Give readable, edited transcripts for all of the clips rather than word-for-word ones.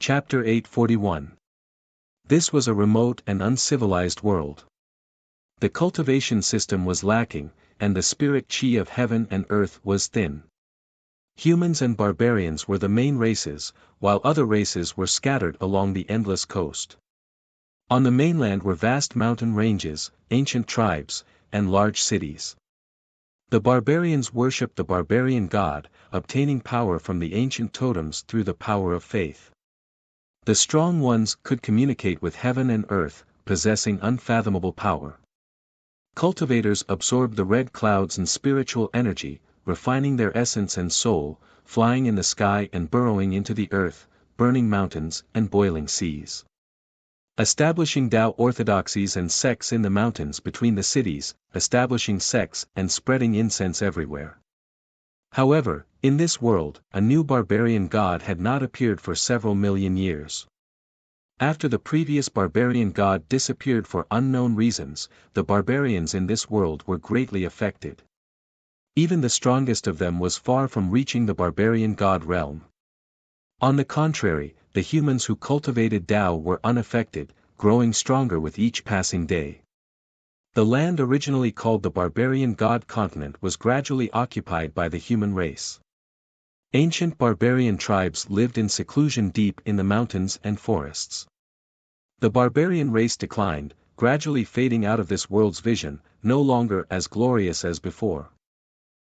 Chapter 841. This was a remote and uncivilized world. The cultivation system was lacking, and the spirit chi of heaven and earth was thin. Humans and barbarians were the main races, while other races were scattered along the endless coast. On the mainland were vast mountain ranges, ancient tribes, and large cities. The barbarians worshipped the barbarian god, obtaining power from the ancient totems through the power of faith. The strong ones could communicate with heaven and earth, possessing unfathomable power. Cultivators absorbed the red clouds and spiritual energy, refining their essence and soul, flying in the sky and burrowing into the earth, burning mountains and boiling seas. Establishing Tao orthodoxies and sects in the mountains between the cities, establishing sects and spreading incense everywhere. However, in this world, a new barbarian god had not appeared for several million years. After the previous barbarian god disappeared for unknown reasons, the barbarians in this world were greatly affected. Even the strongest of them was far from reaching the barbarian god realm. On the contrary, the humans who cultivated Tao were unaffected, growing stronger with each passing day. The land originally called the barbarian god continent was gradually occupied by the human race. Ancient barbarian tribes lived in seclusion deep in the mountains and forests. The barbarian race declined, gradually fading out of this world's vision, no longer as glorious as before.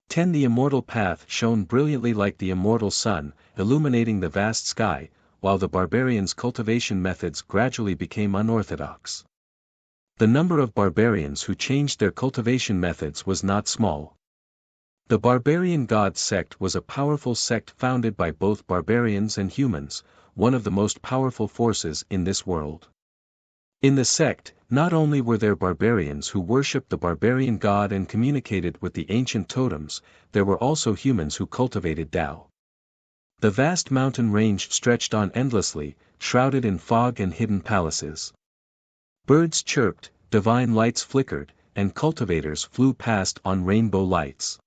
The immortal path shone brilliantly like the immortal sun, illuminating the vast sky, while the barbarians' cultivation methods gradually became unorthodox. The number of barbarians who changed their cultivation methods was not small. The barbarian god sect was a powerful sect founded by both barbarians and humans, one of the most powerful forces in this world. In the sect, not only were there barbarians who worshipped the barbarian god and communicated with the ancient totems, there were also humans who cultivated Tao. The vast mountain range stretched on endlessly, shrouded in fog and hidden palaces. Birds chirped, divine lights flickered, and cultivators flew past on rainbow lights.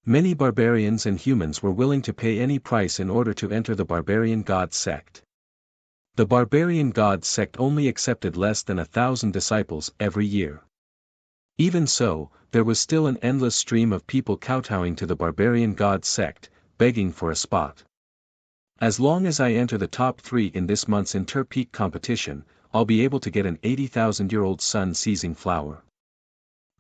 Many barbarians and humans were willing to pay any price in order to enter the barbarian god sect. The barbarian god sect only accepted less than 1,000 disciples every year. Even so, there was still an endless stream of people kowtowing to the barbarian god sect, begging for a spot. As long as I enter the top 3 in this month's Interpeak competition, I'll be able to get an 80,000-year-old sun-seizing flower.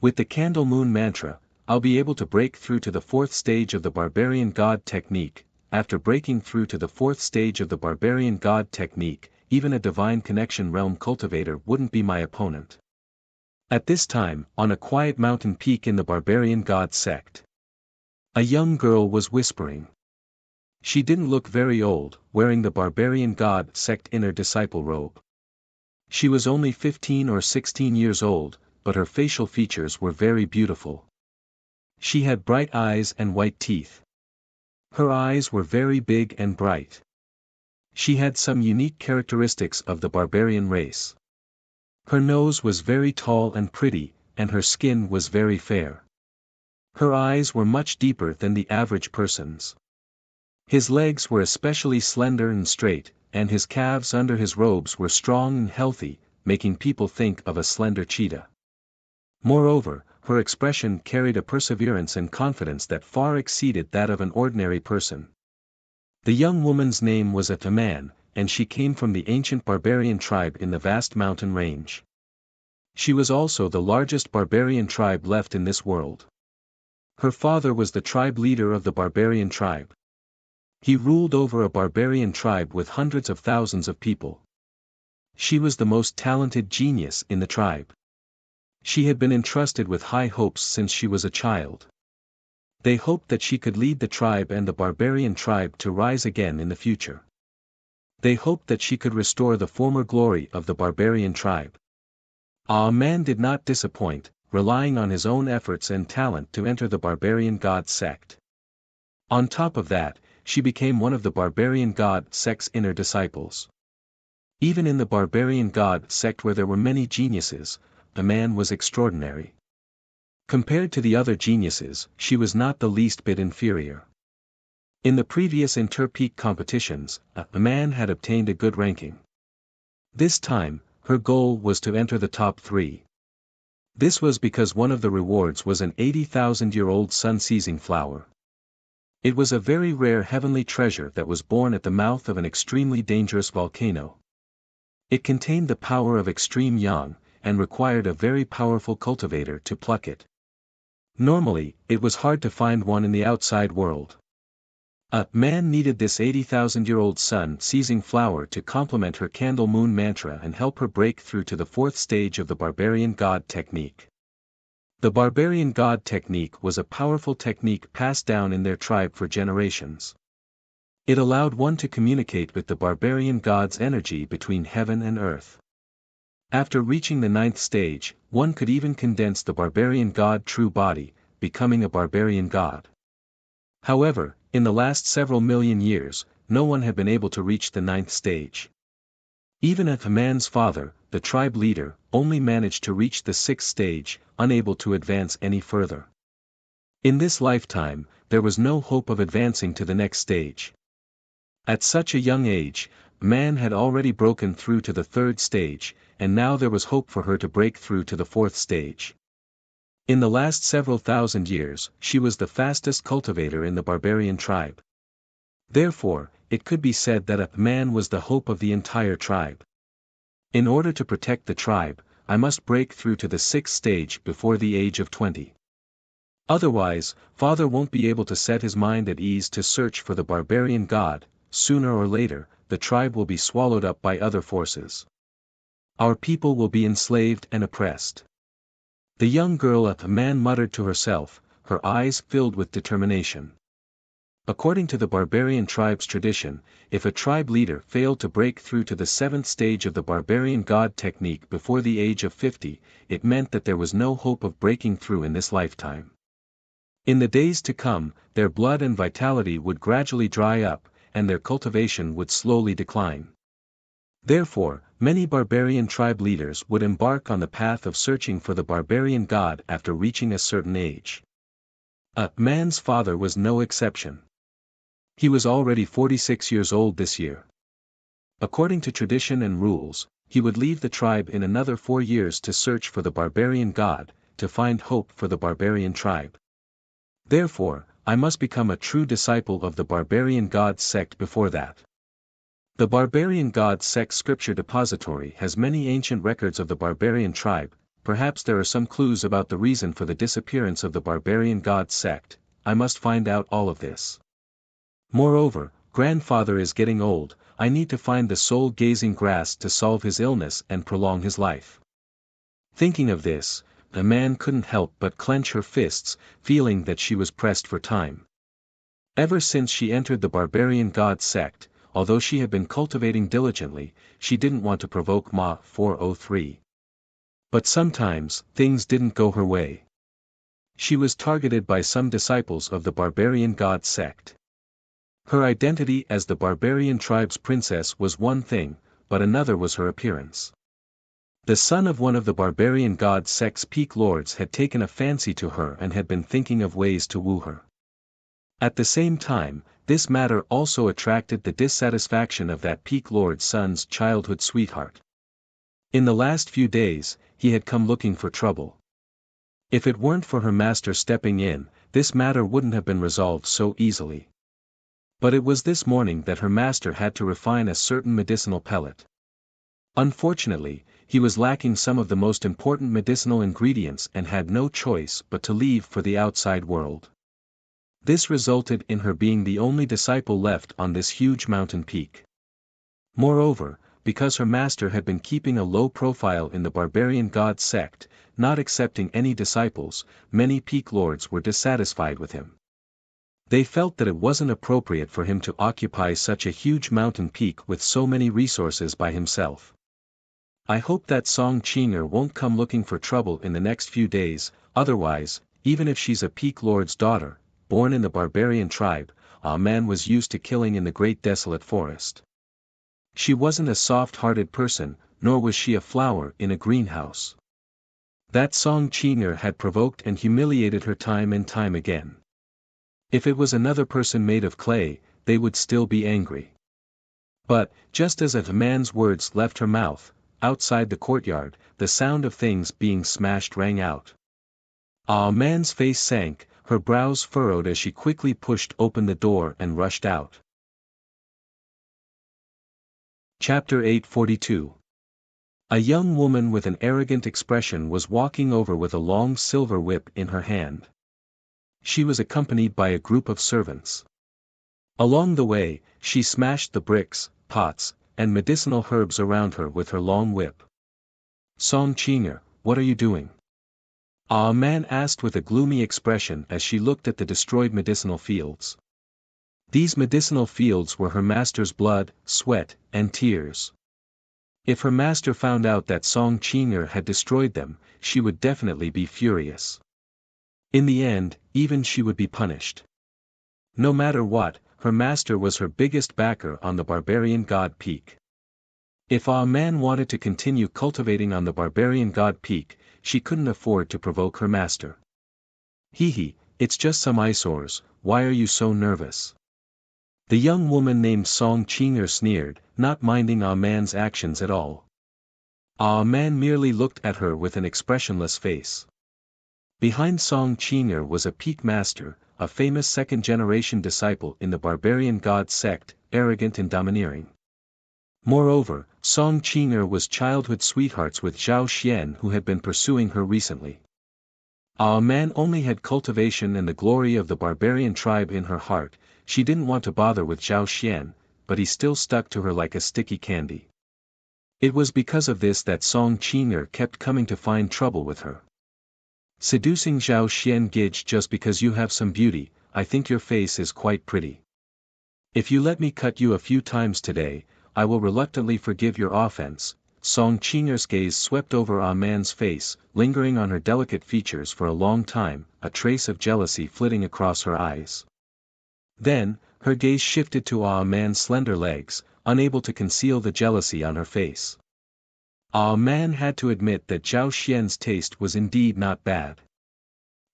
With the candle moon mantra, I'll be able to break through to the 4th stage of the barbarian god technique. After breaking through to the 4th stage of the barbarian god technique, even a divine connection realm cultivator wouldn't be my opponent. At this time, on a quiet mountain peak in the barbarian god sect, a young girl was whispering. She didn't look very old, wearing the barbarian god sect inner disciple robe. She was only 15 or 16 years old, but her facial features were very beautiful. She had bright eyes and white teeth. Her eyes were very big and bright. She had some unique characteristics of the barbarian race. Her nose was very tall and pretty, and her skin was very fair. Her eyes were much deeper than the average person's. His legs were especially slender and straight, and his calves under his robes were strong and healthy, making people think of a slender cheetah. Moreover, her expression carried a perseverance and confidence that far exceeded that of an ordinary person. The young woman's name was Ataman, and she came from the ancient barbarian tribe in the vast mountain range. She was also the largest barbarian tribe left in this world. Her father was the tribe leader of the barbarian tribe. He ruled over a barbarian tribe with hundreds of thousands of people. She was the most talented genius in the tribe. She had been entrusted with high hopes since she was a child. They hoped that she could lead the tribe and the barbarian tribe to rise again in the future. They hoped that she could restore the former glory of the barbarian tribe. Man did not disappoint, relying on his own efforts and talent to enter the barbarian god sect. On top of that, she became one of the barbarian god sect's inner disciples. Even in the barbarian god sect where there were many geniuses, the man was extraordinary. Compared to the other geniuses, she was not the least bit inferior. In the previous inter-peak competitions, a man had obtained a good ranking. This time, her goal was to enter the top 3. This was because one of the rewards was an 80,000-year-old sun-seizing flower. It was a very rare heavenly treasure that was born at the mouth of an extremely dangerous volcano. It contained the power of extreme yang, and required a very powerful cultivator to pluck it. Normally, it was hard to find one in the outside world. A man needed this 80,000-year-old sun-seizing flower to complement her candle moon mantra and help her break through to the 4th stage of the barbarian god technique. The barbarian god technique was a powerful technique passed down in their tribe for generations. It allowed one to communicate with the barbarian god's energy between heaven and earth. After reaching the 9th stage, one could even condense the barbarian god true body, becoming a barbarian god. However, in the last several million years, no one had been able to reach the 9th stage. Even a man's father, the tribe leader, only managed to reach the 6th stage, unable to advance any further. In this lifetime, there was no hope of advancing to the next stage. At such a young age, man had already broken through to the 3rd stage, and now there was hope for her to break through to the 4th stage. In the last several thousand years, she was the fastest cultivator in the barbarian tribe. Therefore, it could be said that a man was the hope of the entire tribe. In order to protect the tribe, I must break through to the 6th stage before the age of 20. Otherwise, father won't be able to set his mind at ease to search for the barbarian god. Sooner or later, the tribe will be swallowed up by other forces. Our people will be enslaved and oppressed. The young girl at the man muttered to herself, her eyes filled with determination. According to the barbarian tribe's tradition, if a tribe leader failed to break through to the 7th stage of the barbarian god technique before the age of 50, it meant that there was no hope of breaking through in this lifetime. In the days to come, their blood and vitality would gradually dry up, and their cultivation would slowly decline. Therefore, many barbarian tribe leaders would embark on the path of searching for the barbarian god after reaching a certain age. A man's father was no exception. He was already 46 years old this year. According to tradition and rules, he would leave the tribe in another 4 years to search for the barbarian god, to find hope for the barbarian tribe. Therefore, I must become a true disciple of the barbarian god sect before that. The barbarian god sect scripture depository has many ancient records of the barbarian tribe. Perhaps there are some clues about the reason for the disappearance of the barbarian god sect. I must find out all of this. Moreover, grandfather is getting old, I need to find the soul-gazing grass to solve his illness and prolong his life. Thinking of this, the man couldn't help but clench her fists, feeling that she was pressed for time. Ever since she entered the barbarian god sect, although she had been cultivating diligently, she didn't want to provoke Ma 403. But sometimes, things didn't go her way. She was targeted by some disciples of the barbarian god sect. Her identity as the barbarian tribe's princess was one thing, but another was her appearance. The son of one of the barbarian god sect's peak lords had taken a fancy to her and had been thinking of ways to woo her. At the same time, this matter also attracted the dissatisfaction of that peak lord's son's childhood sweetheart. In the last few days, he had come looking for trouble. If it weren't for her master stepping in, this matter wouldn't have been resolved so easily. But it was this morning that her master had to refine a certain medicinal pellet. Unfortunately, he was lacking some of the most important medicinal ingredients and had no choice but to leave for the outside world. This resulted in her being the only disciple left on this huge mountain peak. Moreover, because her master had been keeping a low profile in the barbarian god sect, not accepting any disciples, many peak lords were dissatisfied with him. They felt that it wasn't appropriate for him to occupy such a huge mountain peak with so many resources by himself. I hope that Song Chinger won't come looking for trouble in the next few days, otherwise, even if she's a peak lord's daughter, born in the barbarian tribe, man was used to killing in the great desolate forest. She wasn't a soft-hearted person, nor was she a flower in a greenhouse. That Song Chinger had provoked and humiliated her time and time again. If it was another person made of clay, they would still be angry. But, just as a man's words left her mouth, outside the courtyard, the sound of things being smashed rang out. A man's face sank, her brows furrowed as she quickly pushed open the door and rushed out. Chapter 842. A young woman with an arrogant expression was walking over with a long silver whip in her hand. She was accompanied by a group of servants. Along the way, she smashed the bricks, pots, and medicinal herbs around her with her long whip. "Song Qinger, what are you doing?" A man asked with a gloomy expression as she looked at the destroyed medicinal fields. These medicinal fields were her master's blood, sweat, and tears. If her master found out that Song Qinger had destroyed them, she would definitely be furious. In the end, even she would be punished. No matter what, her master was her biggest backer on the Barbarian God Peak. If a man wanted to continue cultivating on the Barbarian God Peak, she couldn't afford to provoke her master. "Hee, it's just some eyesores, why are you so nervous?" The young woman named Song Qinger sneered, not minding a man's actions at all. A man merely looked at her with an expressionless face. Behind Song Qinger was a peak master, a famous second-generation disciple in the barbarian god sect, arrogant and domineering. Moreover, Song Qinger was childhood sweethearts with Zhao Xian, who had been pursuing her recently. A man only had cultivation and the glory of the barbarian tribe in her heart. She didn't want to bother with Zhao Xian, but he still stuck to her like a sticky candy. It was because of this that Song Qinger kept coming to find trouble with her. "Seducing Zhao Xian Gij just because you have some beauty, I think your face is quite pretty. If you let me cut you a few times today, I will reluctantly forgive your offense." Song Qinger's gaze swept over a man's face, lingering on her delicate features for a long time, a trace of jealousy flitting across her eyes. Then, her gaze shifted to a man's slender legs, unable to conceal the jealousy on her face. A man had to admit that Zhao Xian's taste was indeed not bad.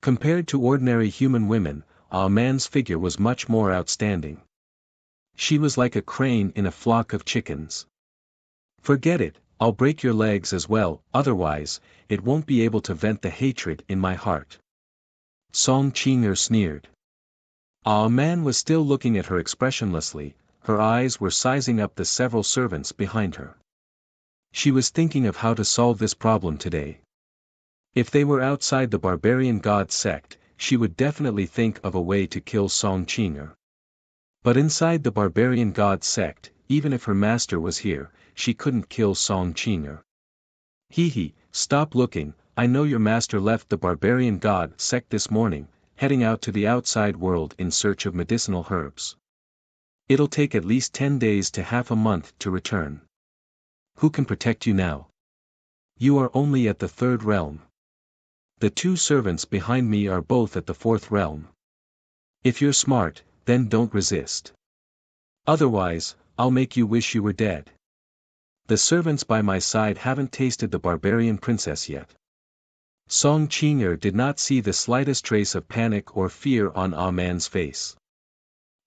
Compared to ordinary human women, a man's figure was much more outstanding. She was like a crane in a flock of chickens. "Forget it, I'll break your legs as well, otherwise, it won't be able to vent the hatred in my heart." Song Qinger sneered. A man was still looking at her expressionlessly, her eyes were sizing up the several servants behind her. She was thinking of how to solve this problem today. If they were outside the barbarian god sect, she would definitely think of a way to kill Song Qinger. But inside the barbarian god sect, even if her master was here, she couldn't kill Song Qinger. "Hee, stop looking, I know your master left the barbarian god sect this morning, heading out to the outside world in search of medicinal herbs. It'll take at least 10 days to half a month to return. Who can protect you now? You are only at the 3rd realm. The 2 servants behind me are both at the 4th realm. If you're smart, then don't resist. Otherwise, I'll make you wish you were dead. The servants by my side haven't tasted the barbarian princess yet." Song Qinger did not see the slightest trace of panic or fear on a man's face.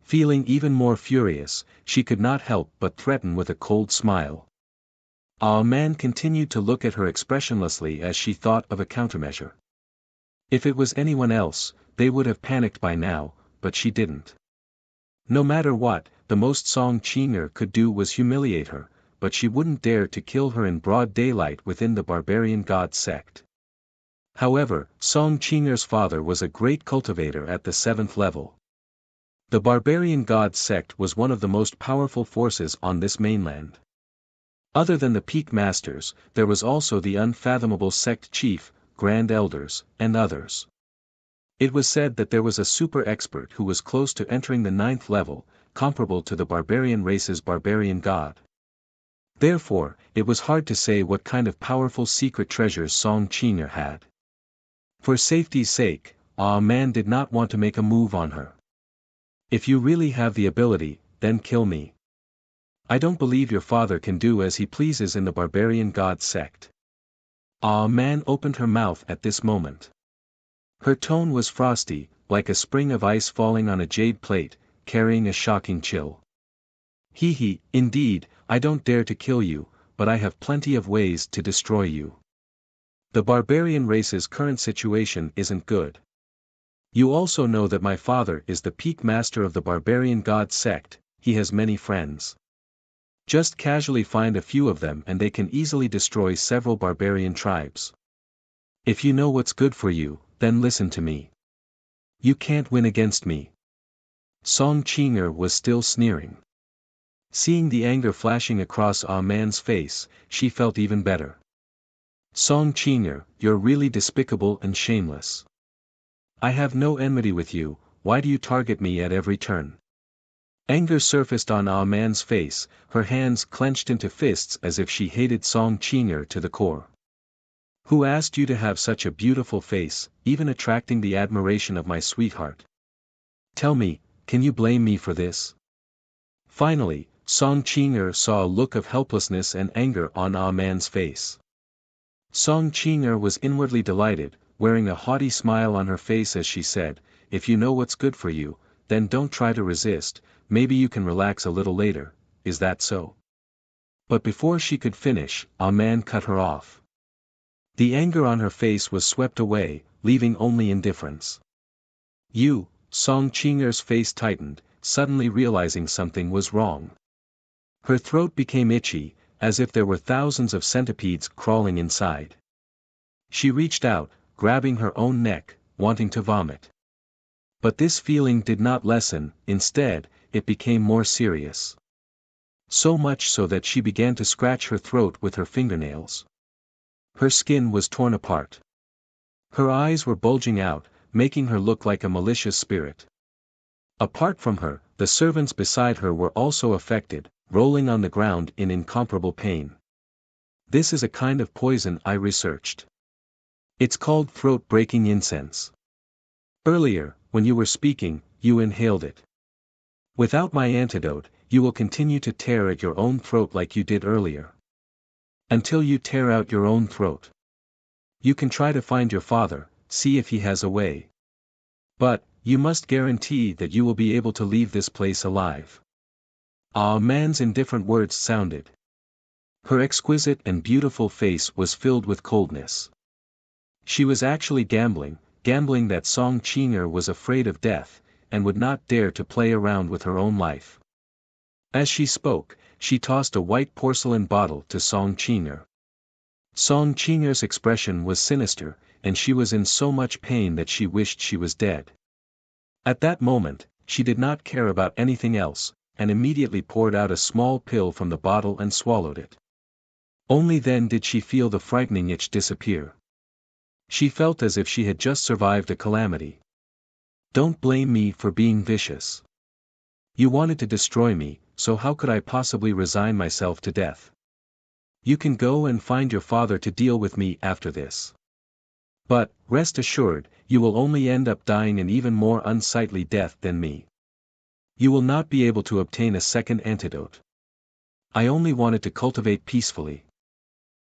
Feeling even more furious, she could not help but threaten with a cold smile. A man continued to look at her expressionlessly as she thought of a countermeasure. If it was anyone else, they would have panicked by now, but she didn't. No matter what, the most Song Qinger could do was humiliate her, but she wouldn't dare to kill her in broad daylight within the barbarian god sect. However, Song Qinger's father was a great cultivator at the 7th level. The barbarian god sect was one of the most powerful forces on this mainland. Other than the peak masters, there was also the unfathomable sect chief, grand elders, and others. It was said that there was a super expert who was close to entering the 9th level, comparable to the barbarian race's barbarian god. Therefore, it was hard to say what kind of powerful secret treasures Song Qinger had. For safety's sake, a man did not want to make a move on her. "If you really have the ability, then kill me. I don't believe your father can do as he pleases in the barbarian god sect." A man opened her mouth at this moment. Her tone was frosty, like a spring of ice falling on a jade plate, carrying a shocking chill. Indeed, I don't dare to kill you, but I have plenty of ways to destroy you. The barbarian race's current situation isn't good. You also know that my father is the peak master of the barbarian god sect. He has many friends. Just casually find a few of them and they can easily destroy several barbarian tribes. If you know what's good for you, then listen to me. You can't win against me. Song Qinger was still sneering. Seeing the anger flashing across Ah Man's face, she felt even better. Song Qinger, you're really despicable and shameless. I have no enmity with you, why do you target me at every turn? Anger surfaced on Ah Man's face, her hands clenched into fists as if she hated Song Qinger to the core. Who asked you to have such a beautiful face, even attracting the admiration of my sweetheart? Tell me, can you blame me for this? Finally, Song Qinger saw a look of helplessness and anger on Ah Man's face. Song Qinger was inwardly delighted, wearing a haughty smile on her face as she said, if you know what's good for you, then don't try to resist, maybe you can relax a little later, is that so? But before she could finish, Ah Man cut her off. The anger on her face was swept away, leaving only indifference. You, Song Qinger's face tightened, suddenly realizing something was wrong. Her throat became itchy, as if there were thousands of centipedes crawling inside. She reached out, grabbing her own neck, wanting to vomit. But this feeling did not lessen, instead, it became more serious. So much so that she began to scratch her throat with her fingernails. Her skin was torn apart. Her eyes were bulging out, making her look like a malicious spirit. Apart from her, the servants beside her were also affected, rolling on the ground in incomparable pain. This is a kind of poison I researched. It's called throat-breaking incense. Earlier, when you were speaking, you inhaled it. Without my antidote, you will continue to tear at your own throat like you did earlier. Until you tear out your own throat. You can try to find your father, see if he has a way. But, you must guarantee that you will be able to leave this place alive. Ah Man's indifferent words sounded. Her exquisite and beautiful face was filled with coldness. She was actually gambling that Song Qinger was afraid of death, and would not dare to play around with her own life. As she spoke, she tossed a white porcelain bottle to Song Qinger. Song Qinger's expression was sinister, and she was in so much pain that she wished she was dead. At that moment, she did not care about anything else, and immediately poured out a small pill from the bottle and swallowed it. Only then did she feel the frightening itch disappear. She felt as if she had just survived a calamity. Don't blame me for being vicious. You wanted to destroy me, so how could I possibly resign myself to death? You can go and find your father to deal with me after this. But, rest assured, you will only end up dying an even more unsightly death than me. You will not be able to obtain a second antidote. I only wanted to cultivate peacefully.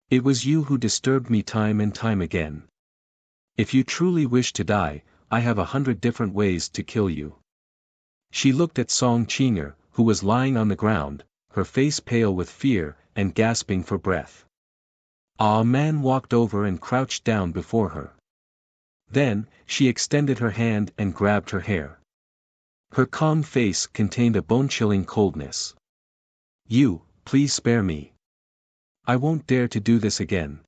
It was you who disturbed me time and time again. If you truly wish to die, I have 100 different ways to kill you. She looked at Song Qinger, who was lying on the ground, her face pale with fear, and gasping for breath. Ah Man walked over and crouched down before her. Then, she extended her hand and grabbed her hair. Her calm face contained a bone-chilling coldness. You, please spare me. I won't dare to do this again.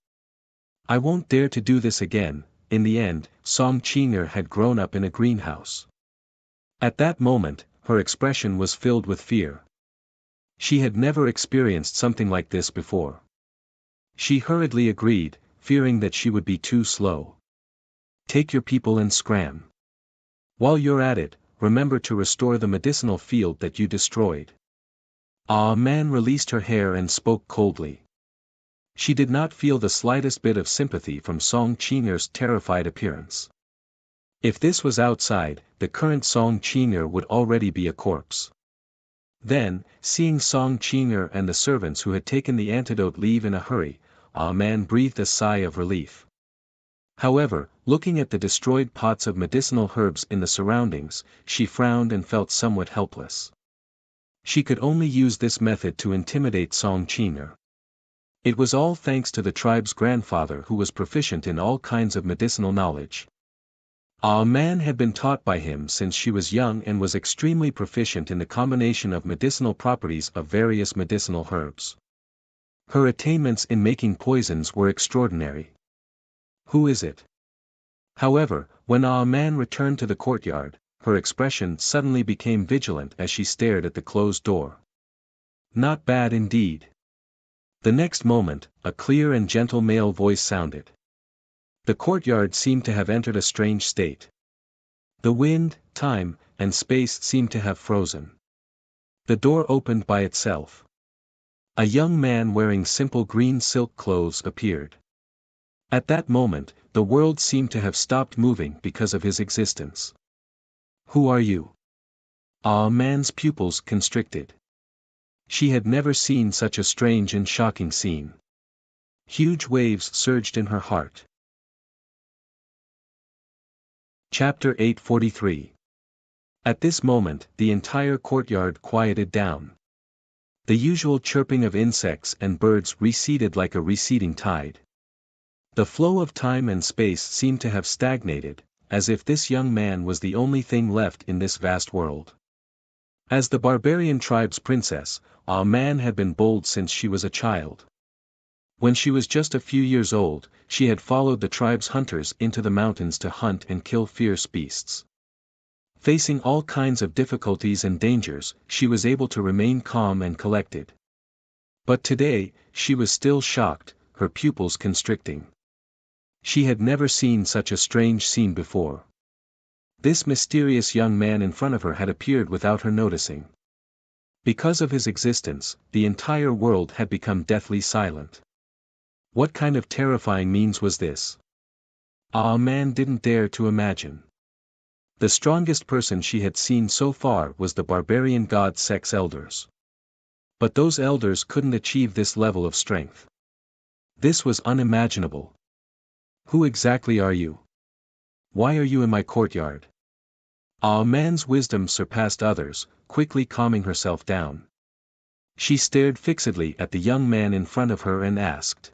I won't dare to do this again. In the end, Song Qinger had grown up in a greenhouse. At that moment, her expression was filled with fear. She had never experienced something like this before. She hurriedly agreed, fearing that she would be too slow. Take your people and scram. While you're at it, remember to restore the medicinal field that you destroyed. Ah Man released her hair and spoke coldly. She did not feel the slightest bit of sympathy from Song Qinger's terrified appearance. If this was outside, the current Song Qinger would already be a corpse. Then, seeing Song Qinger and the servants who had taken the antidote leave in a hurry, Ah Man breathed a sigh of relief. However, looking at the destroyed pots of medicinal herbs in the surroundings, she frowned and felt somewhat helpless. She could only use this method to intimidate Song Qing'er. It was all thanks to the tribe's grandfather who was proficient in all kinds of medicinal knowledge. Ah Man had been taught by him since she was young and was extremely proficient in the combination of medicinal properties of various medicinal herbs. Her attainments in making poisons were extraordinary. Who is it? However, when Ah Man returned to the courtyard, her expression suddenly became vigilant as she stared at the closed door. Not bad indeed. The next moment, a clear and gentle male voice sounded. The courtyard seemed to have entered a strange state. The wind, time, and space seemed to have frozen. The door opened by itself. A young man wearing simple green silk clothes appeared. At that moment, the world seemed to have stopped moving because of his existence. Who are you? Ah Man's pupils constricted. She had never seen such a strange and shocking scene. Huge waves surged in her heart. Chapter 843. At this moment, the entire courtyard quieted down. The usual chirping of insects and birds receded like a receding tide. The flow of time and space seemed to have stagnated, as if this young man was the only thing left in this vast world. As the barbarian tribe's princess, Ah Man had been bold since she was a child. When she was just a few years old, she had followed the tribe's hunters into the mountains to hunt and kill fierce beasts. Facing all kinds of difficulties and dangers, she was able to remain calm and collected. But today, she was still shocked, her pupils constricting. She had never seen such a strange scene before. This mysterious young man in front of her had appeared without her noticing. Because of his existence, the entire world had become deathly silent. What kind of terrifying means was this? Ah Man didn't dare to imagine. The strongest person she had seen so far was the barbarian god Sex elders. But those elders couldn't achieve this level of strength. This was unimaginable. Who exactly are you? Why are you in my courtyard? Ah Man's wisdom surpassed others, quickly calming herself down. She stared fixedly at the young man in front of her and asked.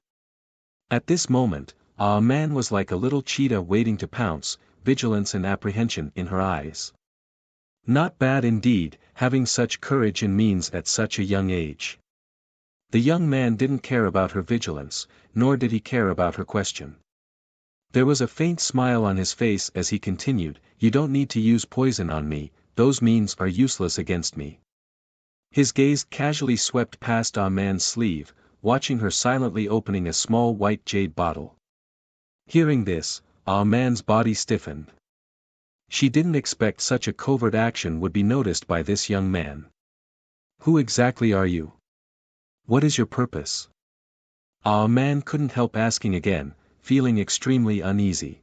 At this moment, Ah Man was like a little cheetah waiting to pounce, vigilance and apprehension in her eyes. Not bad indeed, having such courage and means at such a young age. The young man didn't care about her vigilance, nor did he care about her question. There was a faint smile on his face as he continued, "You don't need to use poison on me, those means are useless against me." His gaze casually swept past Ah Man's sleeve, watching her silently opening a small white jade bottle. Hearing this, Ah Man's body stiffened. She didn't expect such a covert action would be noticed by this young man. Who exactly are you? What is your purpose? Ah Man couldn't help asking again, feeling extremely uneasy.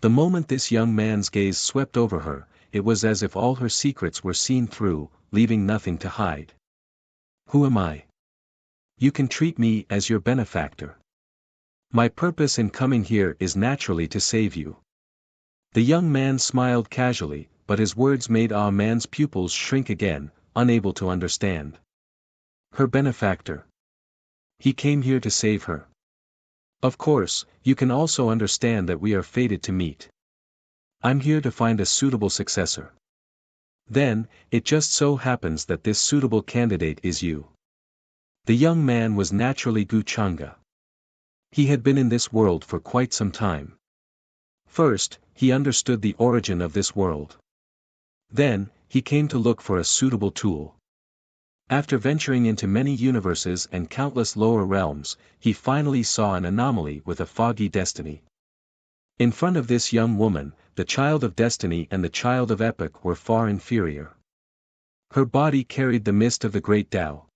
The moment this young man's gaze swept over her, it was as if all her secrets were seen through, leaving nothing to hide. Who am I? You can treat me as your benefactor. My purpose in coming here is naturally to save you. The young man smiled casually, but his words made Ah Man's pupils shrink again, unable to understand. Her benefactor. He came here to save her. Of course, you can also understand that we are fated to meet. I'm here to find a suitable successor. Then, it just so happens that this suitable candidate is you. The young man was naturally Guchanga. He had been in this world for quite some time. First, he understood the origin of this world. Then, he came to look for a suitable tool. After venturing into many universes and countless lower realms, he finally saw an anomaly with a foggy destiny. In front of this young woman, the child of destiny and the child of epoch were far inferior. Her body carried the mist of the great Tao.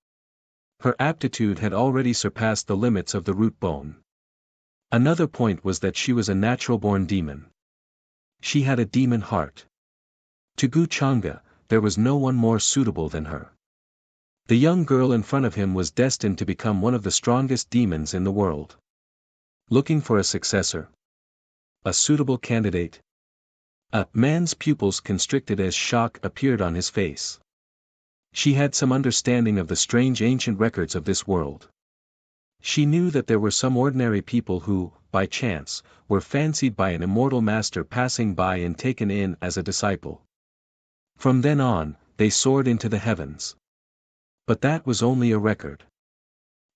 Her aptitude had already surpassed the limits of the root bone. Another point was that she was a natural-born demon. She had a demon heart. To Guchanga, there was no one more suitable than her. The young girl in front of him was destined to become one of the strongest demons in the world. Looking for a successor? A suitable candidate? A man's pupils constricted as shock appeared on his face. She had some understanding of the strange ancient records of this world. She knew that there were some ordinary people who, by chance, were fancied by an immortal master passing by and taken in as a disciple. From then on, they soared into the heavens. But that was only a record.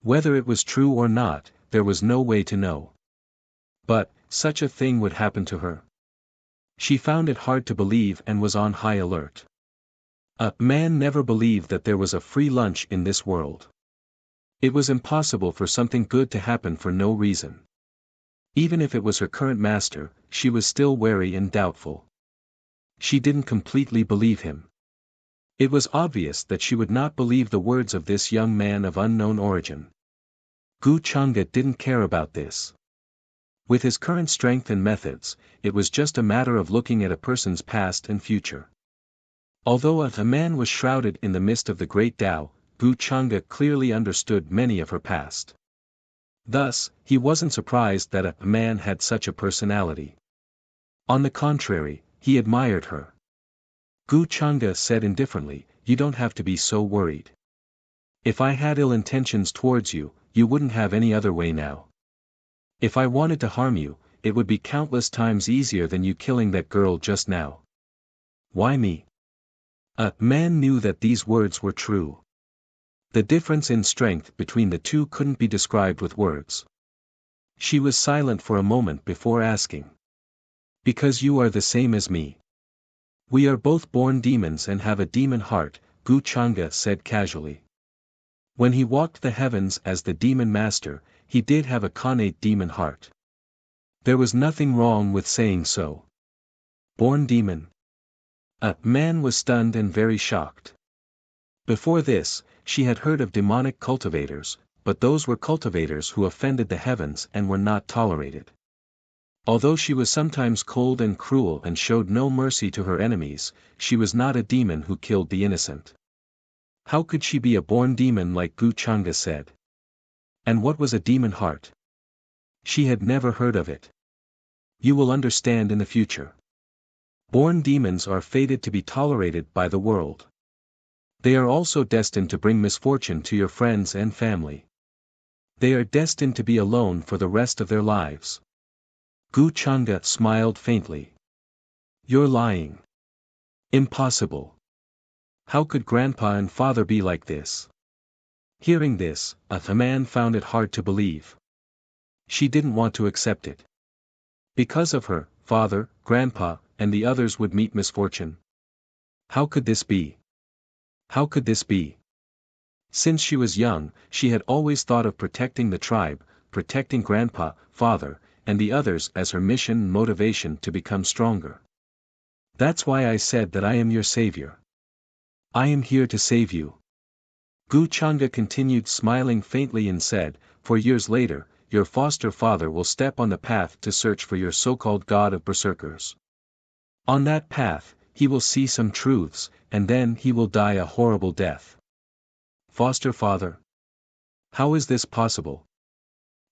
Whether it was true or not, there was no way to know. But, such a thing would happen to her. She found it hard to believe and was on high alert. A man never believed that there was a free lunch in this world. It was impossible for something good to happen for no reason. Even if it was her current master, she was still wary and doubtful. She didn't completely believe him. It was obvious that she would not believe the words of this young man of unknown origin. Gu Changa didn't care about this. With his current strength and methods, it was just a matter of looking at a person's past and future. Although a man was shrouded in the mist of the great Tao, Gu Changa clearly understood many of her past. Thus, he wasn't surprised that a man had such a personality. On the contrary, he admired her. Gu Changa said indifferently, "You don't have to be so worried. If I had ill intentions towards you, you wouldn't have any other way now. If I wanted to harm you, it would be countless times easier than you killing that girl just now." Why me? A man knew that these words were true. The difference in strength between the two couldn't be described with words. She was silent for a moment before asking. "Because you are the same as me. We are both born demons and have a demon heart," Gu Changa said casually. When he walked the heavens as the demon master, he did have a connate demon heart. There was nothing wrong with saying so. Born demon? A man was stunned and very shocked. Before this, she had heard of demonic cultivators, but those were cultivators who offended the heavens and were not tolerated. Although she was sometimes cold and cruel and showed no mercy to her enemies, she was not a demon who killed the innocent. How could she be a born demon like Gu Changa said? And what was a demon heart? She had never heard of it. You will understand in the future. Born demons are fated to be tolerated by the world. They are also destined to bring misfortune to your friends and family. They are destined to be alone for the rest of their lives. Gu Changa smiled faintly. You're lying. Impossible. How could grandpa and father be like this? Hearing this, a man found it hard to believe. She didn't want to accept it. Because of her, father, grandpa, and the others would meet misfortune. How could this be? How could this be? Since she was young, she had always thought of protecting the tribe, protecting grandpa, father, and the others as her mission and motivation to become stronger. That's why I said that I am your savior. I am here to save you. Gu Changa continued smiling faintly and said, for years later, your foster father will step on the path to search for your so-called god of berserkers. On that path, he will see some truths, and then he will die a horrible death. Foster father? How is this possible?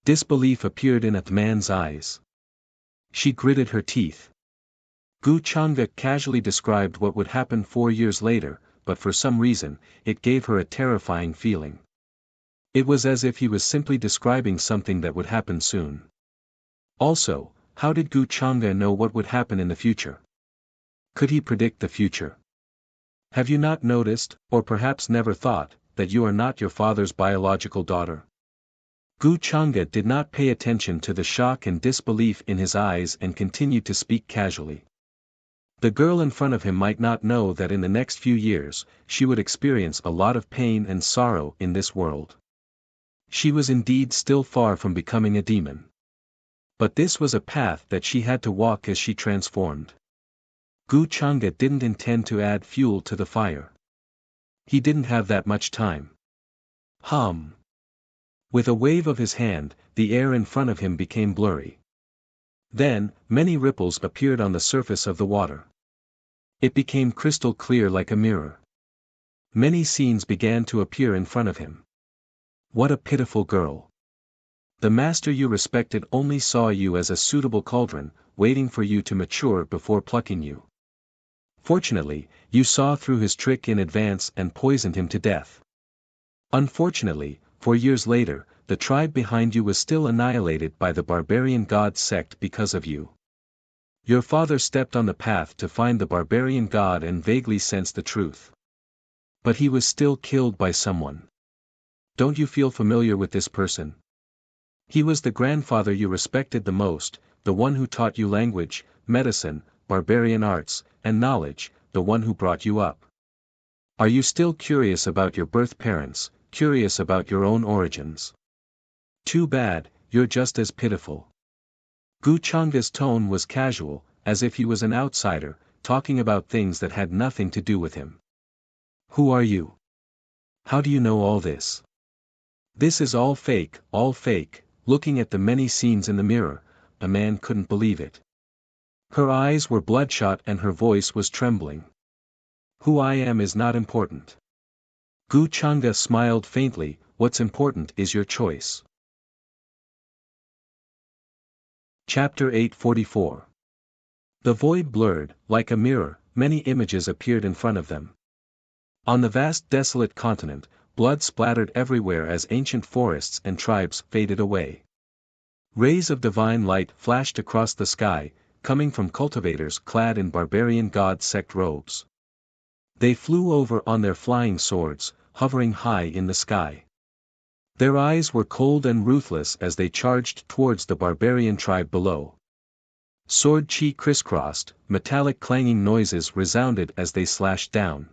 Disbelief appeared in a man's eyes. She gritted her teeth. Gu Changa casually described what would happen 4 years later, but for some reason, it gave her a terrifying feeling. It was as if he was simply describing something that would happen soon. Also, how did Gu Changa know what would happen in the future? Could he predict the future? Have you not noticed, or perhaps never thought, that you are not your father's biological daughter? Gu Changa did not pay attention to the shock and disbelief in his eyes and continued to speak casually. The girl in front of him might not know that in the next few years, she would experience a lot of pain and sorrow in this world. She was indeed still far from becoming a demon. But this was a path that she had to walk as she transformed. Gu Changa didn't intend to add fuel to the fire. He didn't have that much time. With a wave of his hand, the air in front of him became blurry. Then, many ripples appeared on the surface of the water. It became crystal clear like a mirror. Many scenes began to appear in front of him. What a pitiful girl. The master you respected only saw you as a suitable cauldron, waiting for you to mature before plucking you. Fortunately, you saw through his trick in advance and poisoned him to death. Unfortunately, 4 years later, the tribe behind you was still annihilated by the barbarian god sect because of you. Your father stepped on the path to find the barbarian god and vaguely sensed the truth. But he was still killed by someone. Don't you feel familiar with this person? He was the grandfather you respected the most, the one who taught you language, medicine, barbarian arts, and knowledge, the one who brought you up. Are you still curious about your birth parents, curious about your own origins? Too bad, you're just as pitiful. Gu Changa's tone was casual, as if he was an outsider, talking about things that had nothing to do with him. Who are you? How do you know all this? This is all fake, all fake. Looking at the many scenes in the mirror, a man couldn't believe it. Her eyes were bloodshot and her voice was trembling. Who I am is not important. Gu Changa smiled faintly, what's important is your choice. Chapter 844. The void blurred, like a mirror, many images appeared in front of them. On the vast desolate continent, blood splattered everywhere as ancient forests and tribes faded away. Rays of divine light flashed across the sky, coming from cultivators clad in barbarian god sect robes. They flew over on their flying swords, hovering high in the sky. Their eyes were cold and ruthless as they charged towards the barbarian tribe below. Sword chi crisscrossed, metallic clanging noises resounded as they slashed down.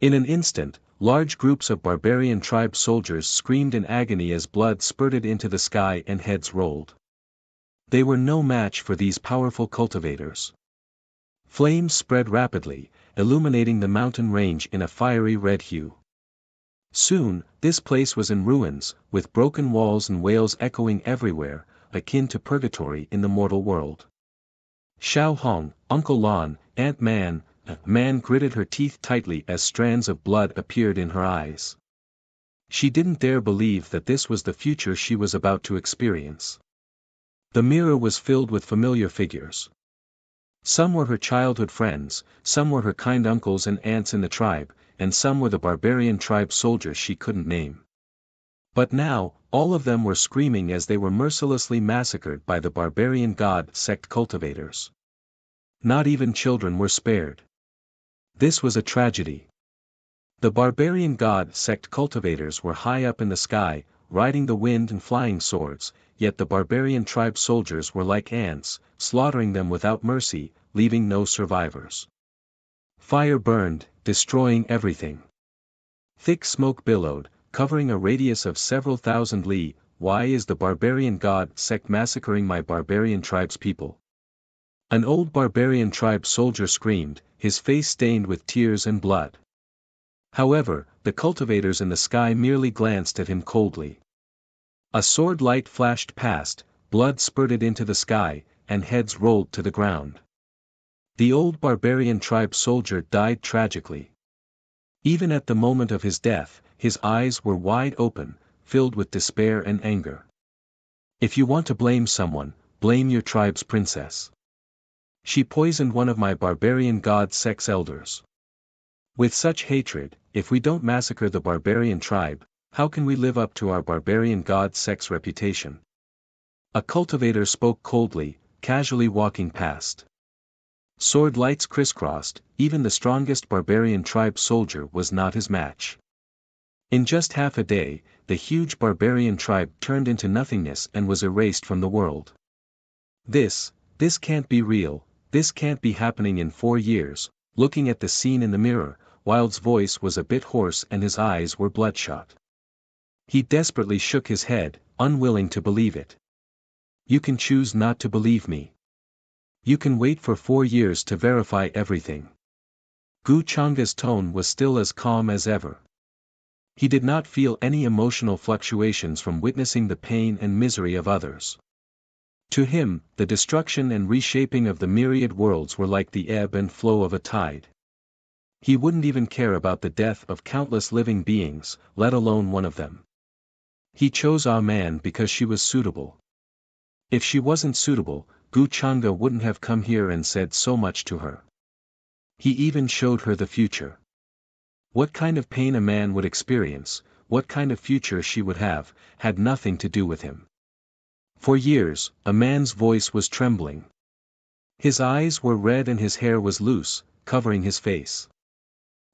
In an instant, large groups of barbarian tribe soldiers screamed in agony as blood spurted into the sky and heads rolled. They were no match for these powerful cultivators. Flames spread rapidly, illuminating the mountain range in a fiery red hue. Soon, this place was in ruins, with broken walls and wails echoing everywhere, akin to purgatory in the mortal world. Xiao Hong, Uncle Lon, Aunt Man, Man gritted her teeth tightly as strands of blood appeared in her eyes. She didn't dare believe that this was the future she was about to experience. The mirror was filled with familiar figures. Some were her childhood friends, some were her kind uncles and aunts in the tribe, and some were the barbarian tribe soldiers she couldn't name. But now, all of them were screaming as they were mercilessly massacred by the barbarian god sect cultivators. Not even children were spared. This was a tragedy. The barbarian god sect cultivators were high up in the sky, riding the wind and flying swords, yet the barbarian tribe soldiers were like ants, slaughtering them without mercy, leaving no survivors. Fire burned, destroying everything. Thick smoke billowed, covering a radius of several thousand li. Why is the barbarian god sect massacring my barbarian tribe's people? An old barbarian tribe soldier screamed, his face stained with tears and blood. However, the cultivators in the sky merely glanced at him coldly. A sword light flashed past, blood spurted into the sky, and heads rolled to the ground. The old barbarian tribe soldier died tragically. Even at the moment of his death, his eyes were wide open, filled with despair and anger. If you want to blame someone, blame your tribe's princess. She poisoned one of my barbarian god sect's elders. With such hatred, if we don't massacre the barbarian tribe, how can we live up to our barbarian god sect's reputation? A cultivator spoke coldly, casually walking past. Sword lights crisscrossed, even the strongest barbarian tribe soldier was not his match. In just half a day, the huge barbarian tribe turned into nothingness and was erased from the world. This can't be real, this can't be happening in 4 years. Looking at the scene in the mirror, Wild's voice was a bit hoarse and his eyes were bloodshot. He desperately shook his head, unwilling to believe it. You can choose not to believe me. You can wait for 4 years to verify everything. Gu Changa's tone was still as calm as ever. He did not feel any emotional fluctuations from witnessing the pain and misery of others. To him, the destruction and reshaping of the myriad worlds were like the ebb and flow of a tide. He wouldn't even care about the death of countless living beings, let alone one of them. He chose Ah Man because she was suitable. If she wasn't suitable, Gu Changa wouldn't have come here and said so much to her. He even showed her the future. What kind of pain a man would experience, what kind of future she would have, had nothing to do with him. For years, a man's voice was trembling. His eyes were red and his hair was loose, covering his face.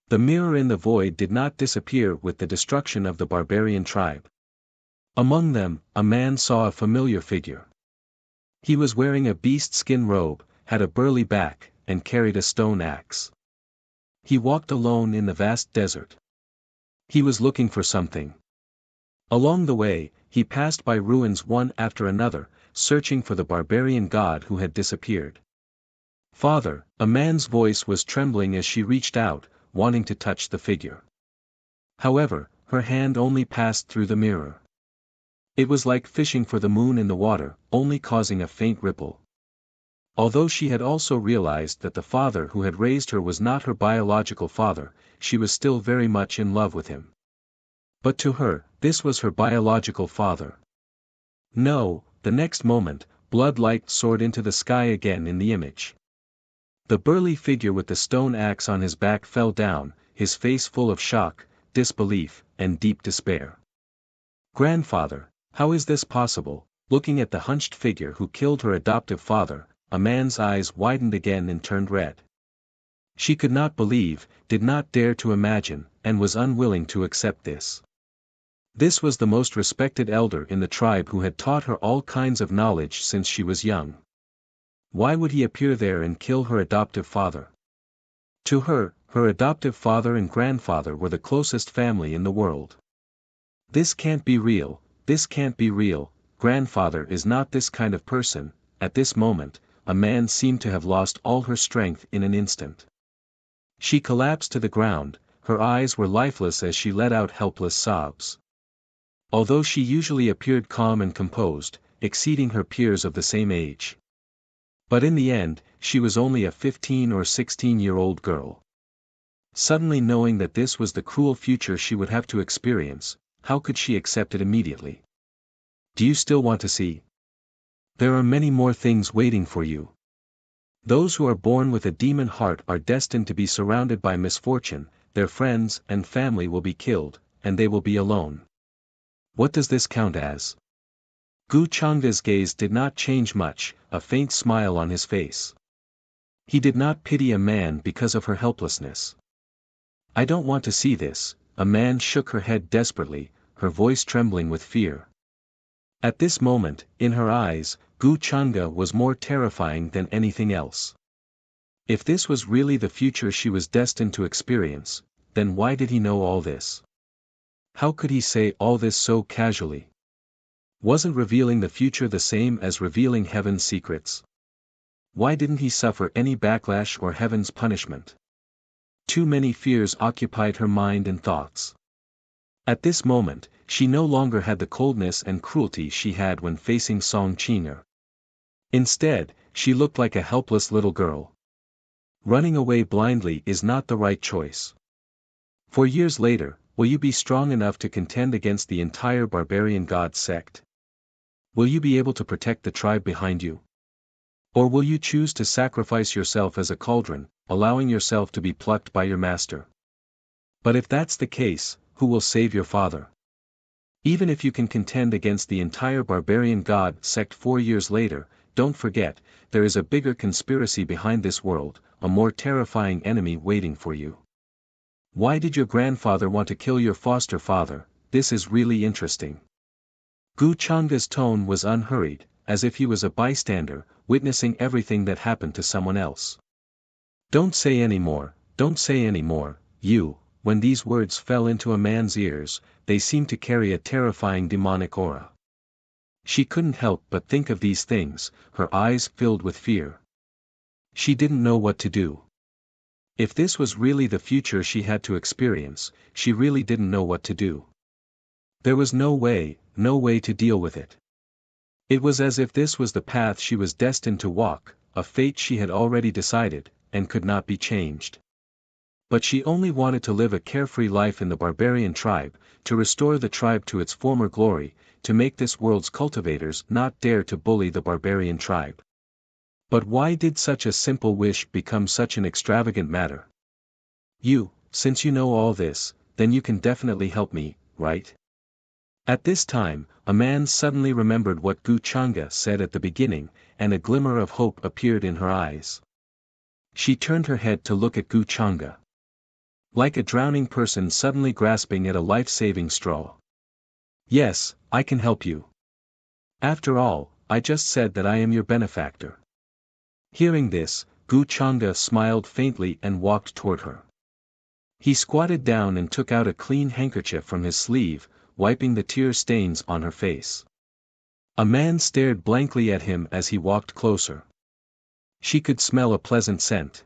The mirror in the void did not disappear with the destruction of the barbarian tribe. Among them, a man saw a familiar figure. He was wearing a beast-skin robe, had a burly back, and carried a stone axe. He walked alone in the vast desert. He was looking for something. Along the way, he passed by ruins one after another, searching for the barbarian god who had disappeared. Father, a man's voice was trembling as she reached out, wanting to touch the figure. However, her hand only passed through the mirror. It was like fishing for the moon in the water, only causing a faint ripple. Although she had also realized that the father who had raised her was not her biological father, she was still very much in love with him. But to her, this was her biological father. No, the next moment, blood-light soared into the sky again in the image. The burly figure with the stone axe on his back fell down, his face full of shock, disbelief, and deep despair. Grandfather, how is this possible? Looking at the hunched figure who killed her adoptive father, a man's eyes widened again and turned red. She could not believe, did not dare to imagine, and was unwilling to accept this. This was the most respected elder in the tribe who had taught her all kinds of knowledge since she was young. Why would he appear there and kill her adoptive father? To her, her adoptive father and grandfather were the closest family in the world. This can't be real, this can't be real, grandfather is not this kind of person. At this moment, a man seemed to have lost all her strength in an instant. She collapsed to the ground, her eyes were lifeless as she let out helpless sobs. Although she usually appeared calm and composed, exceeding her peers of the same age. But in the end, she was only a 15 or 16-year-old girl. Suddenly knowing that this was the cruel future she would have to experience, how could she accept it immediately? Do you still want to see? There are many more things waiting for you. Those who are born with a demon heart are destined to be surrounded by misfortune, their friends and family will be killed, and they will be alone. What does this count as? Gu Changa's gaze did not change much, a faint smile on his face. He did not pity a man because of her helplessness. I don't want to see this, a man shook her head desperately, her voice trembling with fear. At this moment, in her eyes, Gu Changa was more terrifying than anything else. If this was really the future she was destined to experience, then why did he know all this? How could he say all this so casually? Wasn't revealing the future the same as revealing heaven's secrets? Why didn't he suffer any backlash or heaven's punishment? Too many fears occupied her mind and thoughts. At this moment, she no longer had the coldness and cruelty she had when facing Song Qing'er. Instead, she looked like a helpless little girl. Running away blindly is not the right choice. 4 years later, will you be strong enough to contend against the entire barbarian god sect? Will you be able to protect the tribe behind you? Or will you choose to sacrifice yourself as a cauldron, allowing yourself to be plucked by your master? But if that's the case, who will save your father? Even if you can contend against the entire barbarian god sect 4 years later, don't forget, there is a bigger conspiracy behind this world, a more terrifying enemy waiting for you. Why did your grandfather want to kill your foster father? This is really interesting. Gu Changa's tone was unhurried, as if he was a bystander, witnessing everything that happened to someone else. Don't say any more, you. When these words fell into a man's ears, they seemed to carry a terrifying demonic aura. She couldn't help but think of these things, her eyes filled with fear. She didn't know what to do. If this was really the future she had to experience, she really didn't know what to do. There was no way to deal with it. It was as if this was the path she was destined to walk, a fate she had already decided, and could not be changed. But she only wanted to live a carefree life in the barbarian tribe, to restore the tribe to its former glory, to make this world's cultivators not dare to bully the barbarian tribe. But why did such a simple wish become such an extravagant matter? Since you know all this, then you can definitely help me, right? At this time, a man suddenly remembered what Gu Changa said at the beginning, and a glimmer of hope appeared in her eyes. She turned her head to look at Gu Changa. Like a drowning person suddenly grasping at a life-saving straw. Yes, I can help you. After all, I just said that I am your benefactor. Hearing this, Gu Changa smiled faintly and walked toward her. He squatted down and took out a clean handkerchief from his sleeve, wiping the tear stains on her face. A man stared blankly at him as he walked closer. She could smell a pleasant scent.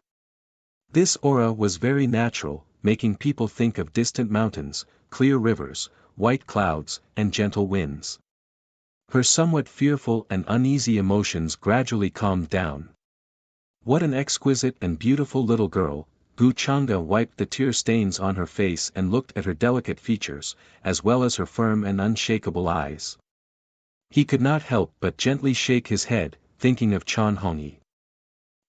This aura was very natural, making people think of distant mountains, clear rivers, white clouds, and gentle winds. Her somewhat fearful and uneasy emotions gradually calmed down. What an exquisite and beautiful little girl. Gu Changa wiped the tear stains on her face and looked at her delicate features, as well as her firm and unshakable eyes. He could not help but gently shake his head, thinking of Chan Hongyi.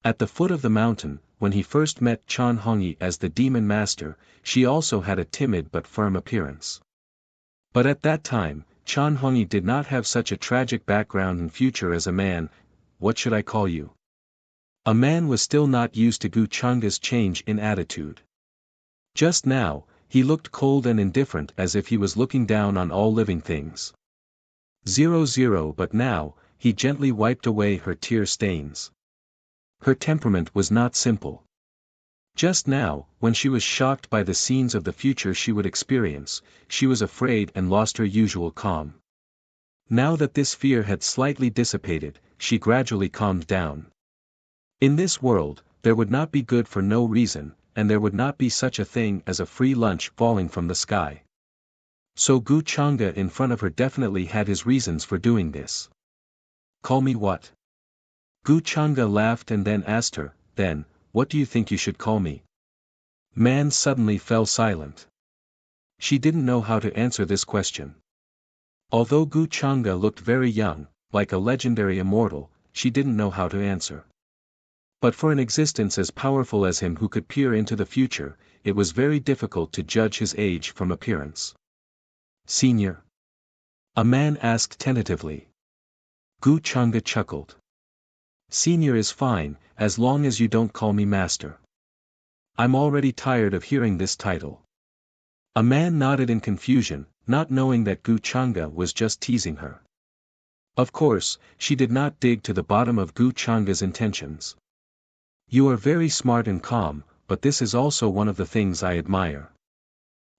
At the foot of the mountain, when he first met Chan Hongyi as the demon master, she also had a timid but firm appearance. But at that time, Chan Hongyi did not have such a tragic background and future as a man. What should I call you? A man was still not used to Gu Changa's change in attitude. Just now, he looked cold and indifferent as if he was looking down on all living things. 00 But now, he gently wiped away her tear stains. Her temperament was not simple. Just now, when she was shocked by the scenes of the future she would experience, she was afraid and lost her usual calm. Now that this fear had slightly dissipated, she gradually calmed down. In this world, there would not be good for no reason, and there would not be such a thing as a free lunch falling from the sky. So Gu Changa in front of her definitely had his reasons for doing this. Call me what? Gu Changa laughed and then asked her, then, what do you think you should call me? Man suddenly fell silent. She didn't know how to answer this question. Although Gu Changa looked very young, like a legendary immortal, she didn't know how to answer. But for an existence as powerful as him who could peer into the future, it was very difficult to judge his age from appearance. Senior? A man asked tentatively. Gu Changa chuckled. Senior is fine, as long as you don't call me master. I'm already tired of hearing this title. A man nodded in confusion, not knowing that Gu Changa was just teasing her. Of course, she did not dig to the bottom of Gu Changa's intentions. You are very smart and calm, but this is also one of the things I admire.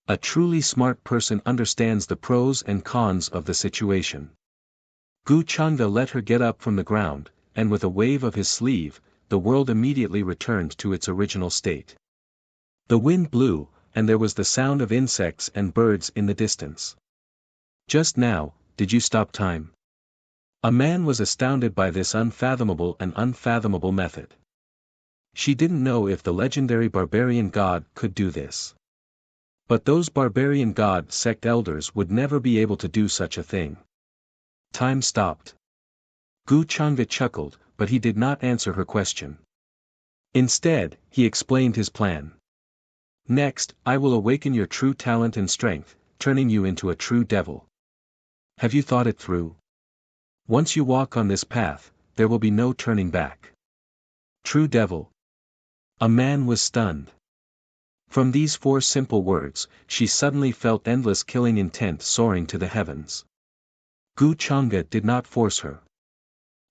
A truly smart person understands the pros and cons of the situation. Gu Changa let her get up from the ground, and with a wave of his sleeve, the world immediately returned to its original state. The wind blew, and there was the sound of insects and birds in the distance. Just now, did you stop time? A man was astounded by this unfathomable and unfathomable method. She didn't know if the legendary barbarian god could do this. But those barbarian god sect elders would never be able to do such a thing. Time stopped. Gu Changa chuckled, but he did not answer her question. Instead, he explained his plan. Next, I will awaken your true talent and strength, turning you into a true devil. Have you thought it through? Once you walk on this path, there will be no turning back. True devil. A man was stunned. From these 4 simple words, she suddenly felt endless killing intent soaring to the heavens. Gu Changa did not force her.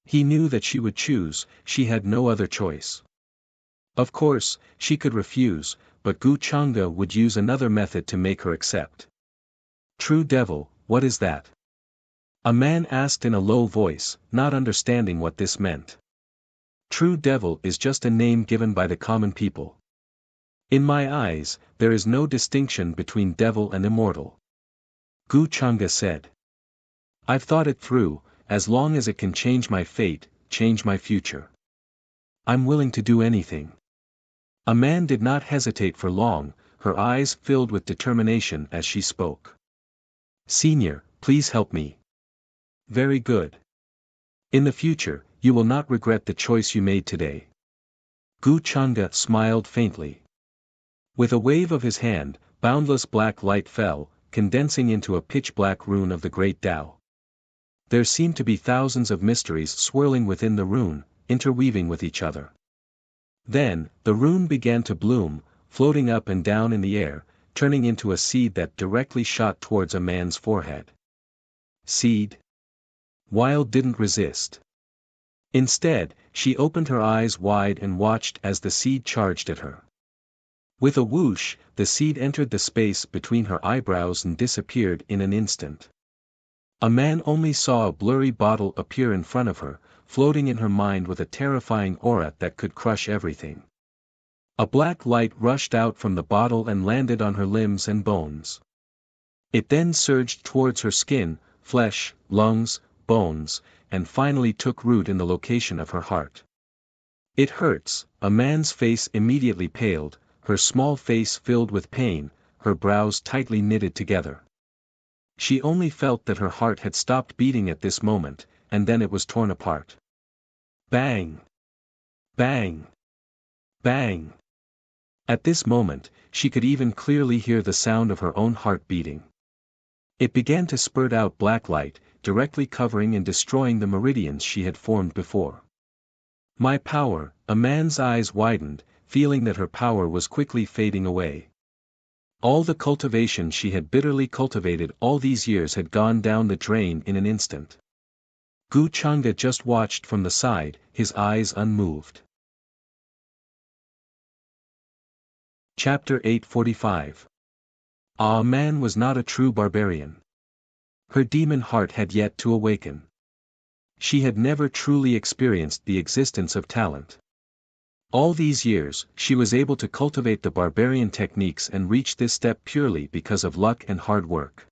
He knew that she would choose, she had no other choice. Of course, she could refuse, but Gu Changa would use another method to make her accept. True devil, what is that? A man asked in a low voice, not understanding what this meant. True devil is just a name given by the common people. In my eyes, there is no distinction between devil and immortal. Gu Changa said. I've thought it through, as long as it can change my fate, change my future. I'm willing to do anything. A man did not hesitate for long, her eyes filled with determination as she spoke. Senior, please help me. Very good. In the future, you will not regret the choice you made today. Gu Changa smiled faintly. With a wave of his hand, boundless black light fell, condensing into a pitch-black rune of the great Tao. There seemed to be thousands of mysteries swirling within the rune, interweaving with each other. Then, the rune began to bloom, floating up and down in the air, turning into a seed that directly shot towards a man's forehead. Seed? Wild didn't resist. Instead, she opened her eyes wide and watched as the seed charged at her. With a whoosh, the seed entered the space between her eyebrows and disappeared in an instant. A man only saw a blurry bottle appear in front of her, floating in her mind with a terrifying aura that could crush everything. A black light rushed out from the bottle and landed on her limbs and bones. It then surged towards her skin, flesh, lungs, bones, and finally took root in the location of her heart. It hurts, a man's face immediately paled, her small face filled with pain, her brows tightly knitted together. She only felt that her heart had stopped beating at this moment, and then it was torn apart. Bang! Bang! Bang! At this moment, she could even clearly hear the sound of her own heart beating. It began to spurt out black light, directly covering and destroying the meridians she had formed before. My power, a man's eyes widened, feeling that her power was quickly fading away. All the cultivation she had bitterly cultivated all these years had gone down the drain in an instant. Gu Changa just watched from the side, his eyes unmoved. Chapter 845. Ah, man was not a true barbarian. Her demon heart had yet to awaken. She had never truly experienced the existence of talent. All these years, she was able to cultivate the barbarian techniques and reach this step purely because of luck and hard work.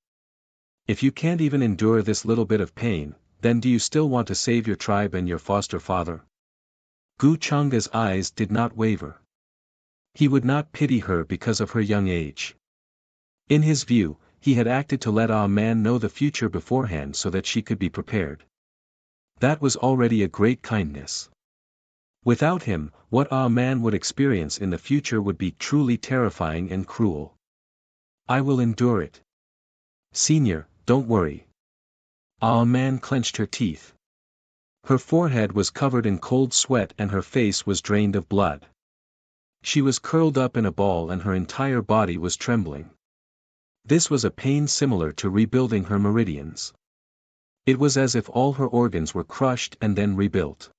If you can't even endure this little bit of pain, then do you still want to save your tribe and your foster father? Gu Changa's eyes did not waver. He would not pity her because of her young age. In his view, he had acted to let Ah Man know the future beforehand so that she could be prepared. That was already a great kindness. Without him, what Ah Man would experience in the future would be truly terrifying and cruel. I will endure it. Senior, don't worry. Ah Man clenched her teeth. Her forehead was covered in cold sweat and her face was drained of blood. She was curled up in a ball and her entire body was trembling. This was a pain similar to rebuilding her meridians. It was as if all her organs were crushed and then rebuilt.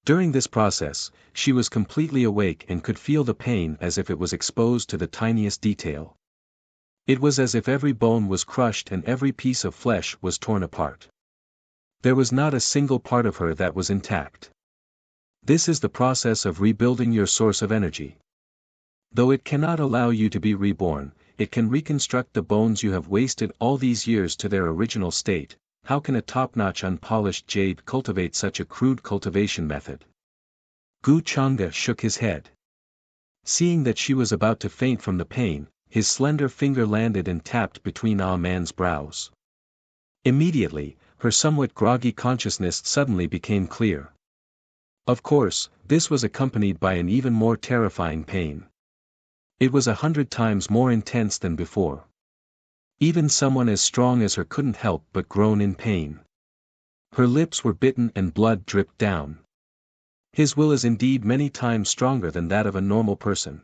During this process, she was completely awake and could feel the pain as if it was exposed to the tiniest detail. It was as if every bone was crushed and every piece of flesh was torn apart. There was not a single part of her that was intact. This is the process of rebuilding your source of energy. Though it cannot allow you to be reborn, it can reconstruct the bones you have wasted all these years to their original state. How can a top-notch unpolished jade cultivate such a crude cultivation method? Gu Changa shook his head. Seeing that she was about to faint from the pain, his slender finger landed and tapped between Ah Man's brows. Immediately, her somewhat groggy consciousness suddenly became clear. Of course, this was accompanied by an even more terrifying pain. It was 100 times more intense than before. Even someone as strong as her couldn't help but groan in pain. Her lips were bitten and blood dripped down. His will is indeed many times stronger than that of a normal person.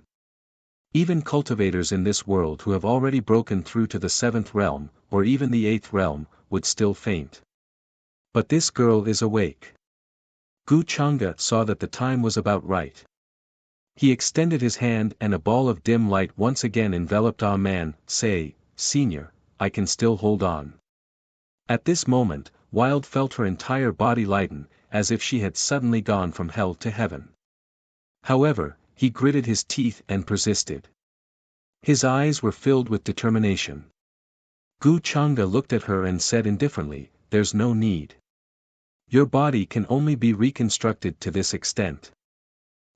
Even cultivators in this world who have already broken through to the 7th realm, or even the 8th realm, would still faint. But this girl is awake. Gu Changa saw that the time was about right. He extended his hand and a ball of dim light once again enveloped Ah Man. Say, Senior, I can still hold on. At this moment, Wild felt her entire body lighten, as if she had suddenly gone from hell to heaven. However, he gritted his teeth and persisted. His eyes were filled with determination. Gu Changa looked at her and said indifferently, "There's no need. Your body can only be reconstructed to this extent.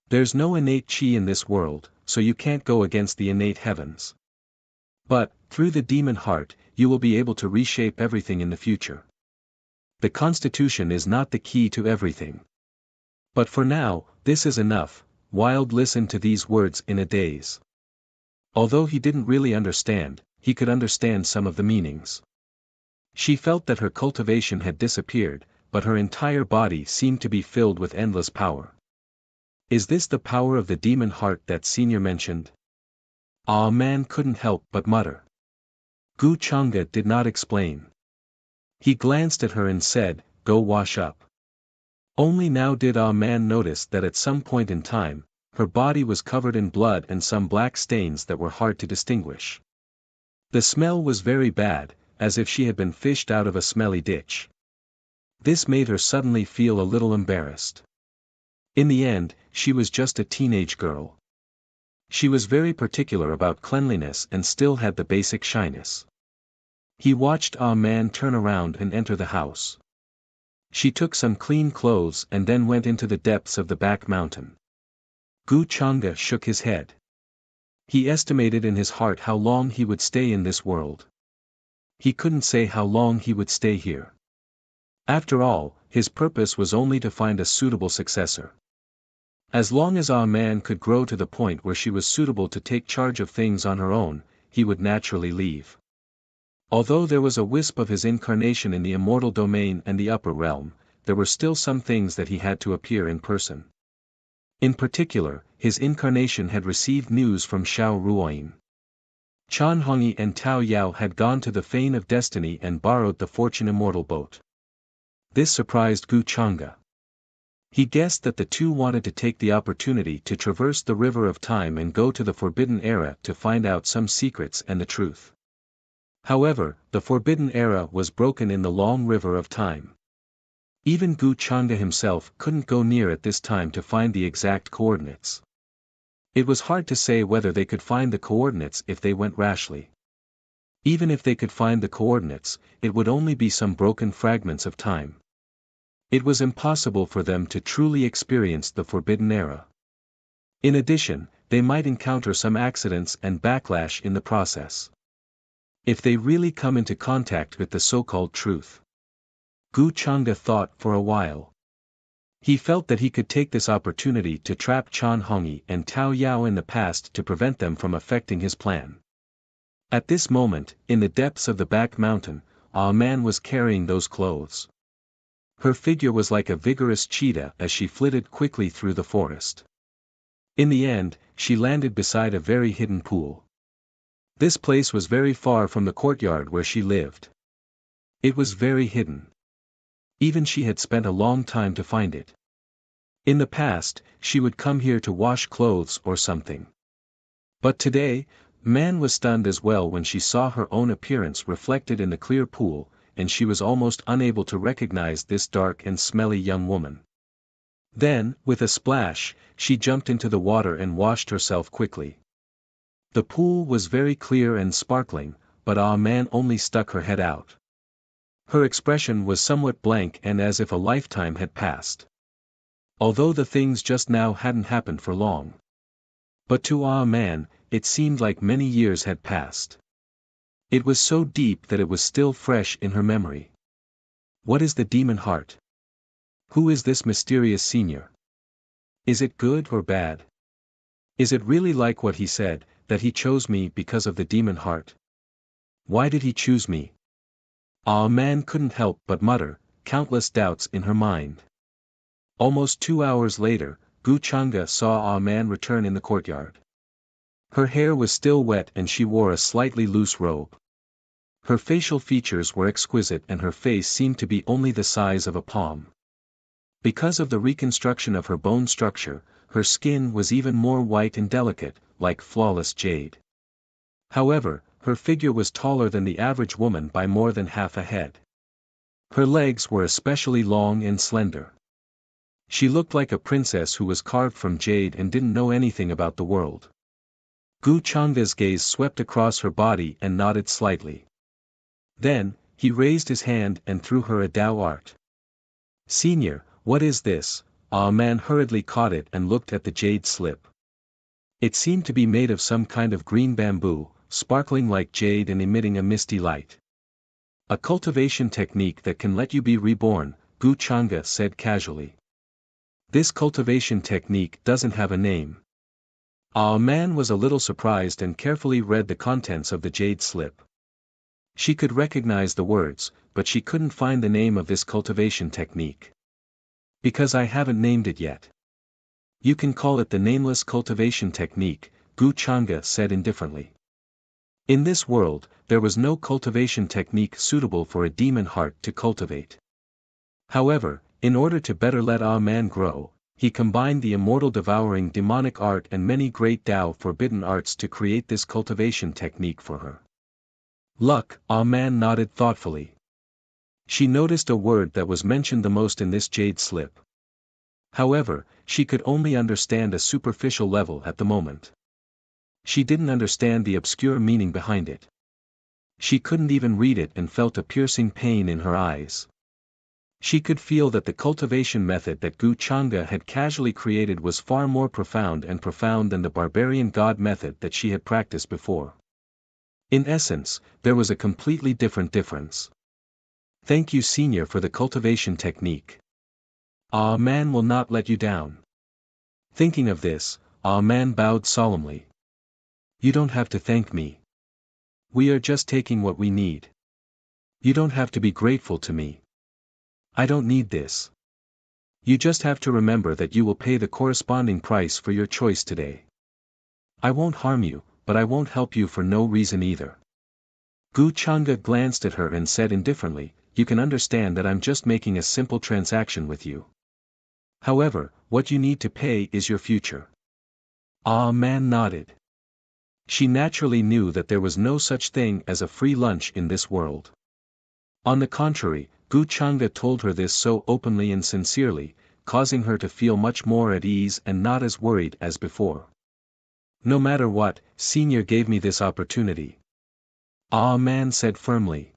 There's no innate chi in this world, so you can't go against the innate heavens. But, through the demon heart, you will be able to reshape everything in the future. The constitution is not the key to everything. But for now, this is enough. Wild listened to these words in a daze. Although he didn't really understand, he could understand some of the meanings. She felt that her cultivation had disappeared, but her entire body seemed to be filled with endless power. Is this the power of the demon heart that Senior mentioned? Ah Man couldn't help but mutter. Gu Changa did not explain. He glanced at her and said, "Go wash up." Only now did Ah Man notice that at some point in time, her body was covered in blood and some black stains that were hard to distinguish. The smell was very bad, as if she had been fished out of a smelly ditch. This made her suddenly feel a little embarrassed. In the end, she was just a teenage girl. She was very particular about cleanliness and still had the basic shyness. He watched Ah Man turn around and enter the house. She took some clean clothes and then went into the depths of the back mountain. Gu Changa shook his head. He estimated in his heart how long he would stay in this world. He couldn't say how long he would stay here. After all, his purpose was only to find a suitable successor. As long as Ah Man could grow to the point where she was suitable to take charge of things on her own, he would naturally leave. Although there was a wisp of his incarnation in the immortal domain and the upper realm, there were still some things that he had to appear in person. In particular, his incarnation had received news from Xiao Ruoyin. Chan Hongyi and Tao Yao had gone to the Fane of Destiny and borrowed the Fortune Immortal boat. This surprised Gu Changa. He guessed that the two wanted to take the opportunity to traverse the river of time and go to the Forbidden Era to find out some secrets and the truth. However, the Forbidden Era was broken in the long river of time. Even Gu Changa himself couldn't go near at this time to find the exact coordinates. It was hard to say whether they could find the coordinates if they went rashly. Even if they could find the coordinates, it would only be some broken fragments of time. It was impossible for them to truly experience the Forbidden Era. In addition, they might encounter some accidents and backlash in the process. If they really come into contact with the so-called truth. Gu Changa thought for a while. He felt that he could take this opportunity to trap Chan Hongyi and Tao Yao in the past to prevent them from affecting his plan. At this moment, in the depths of the back mountain, Ah Man was carrying those clothes. Her figure was like a vigorous cheetah as she flitted quickly through the forest. In the end, she landed beside a very hidden pool. This place was very far from the courtyard where she lived. It was very hidden. Even she had spent a long time to find it. In the past, she would come here to wash clothes or something. But today, Man was stunned as well when she saw her own appearance reflected in the clear pool, and she was almost unable to recognize this dark and smelly young woman. Then, with a splash, she jumped into the water and washed herself quickly. The pool was very clear and sparkling, but Ah Man only stuck her head out. Her expression was somewhat blank and as if a lifetime had passed. Although the things just now hadn't happened for long. But to Ah Man, it seemed like many years had passed. It was so deep that it was still fresh in her memory. What is the demon heart? Who is this mysterious senior? Is it good or bad? Is it really like what he said, that he chose me because of the demon heart? Why did he choose me? Ah Man couldn't help but mutter, countless doubts in her mind. Almost 2 hours later, Gu Changa saw Ah Man return in the courtyard. Her hair was still wet and she wore a slightly loose robe. Her facial features were exquisite and her face seemed to be only the size of a palm. Because of the reconstruction of her bone structure, her skin was even more white and delicate, like flawless jade. However, her figure was taller than the average woman by more than half a head. Her legs were especially long and slender. She looked like a princess who was carved from jade and didn't know anything about the world. Gu Changa's gaze swept across her body and nodded slightly. Then, he raised his hand and threw her a Dao art. Senior, what is this? a man hurriedly caught it and looked at the jade slip. It seemed to be made of some kind of green bamboo, sparkling like jade and emitting a misty light. A cultivation technique that can let you be reborn, Gu Changa said casually. This cultivation technique doesn't have a name. A man was a little surprised and carefully read the contents of the jade slip. She could recognize the words, but she couldn't find the name of this cultivation technique. Because I haven't named it yet. You can call it the nameless cultivation technique, Gu Changa said indifferently. In this world, there was no cultivation technique suitable for a demon heart to cultivate. However, in order to better let a man grow, he combined the immortal devouring demonic art and many great Tao forbidden arts to create this cultivation technique for her. Luck, a man nodded thoughtfully. She noticed a word that was mentioned the most in this jade slip. However, she could only understand a superficial level at the moment. She didn't understand the obscure meaning behind it. She couldn't even read it and felt a piercing pain in her eyes. She could feel that the cultivation method that Gu Changa had casually created was far more profound than the barbarian god method that she had practiced before. In essence, there was a completely different difference. Thank you, Senior, for the cultivation technique. A man will not let you down. Thinking of this, a man bowed solemnly. You don't have to thank me. We are just taking what we need. You don't have to be grateful to me. I don't need this. You just have to remember that you will pay the corresponding price for your choice today. I won't harm you, but I won't help you for no reason either. Gu Changa glanced at her and said indifferently, you can understand that I'm just making a simple transaction with you. However, what you need to pay is your future. A man nodded. She naturally knew that there was no such thing as a free lunch in this world. On the contrary, Gu Changa told her this so openly and sincerely, causing her to feel much more at ease and not as worried as before. No matter what, Senior gave me this opportunity. A man said firmly.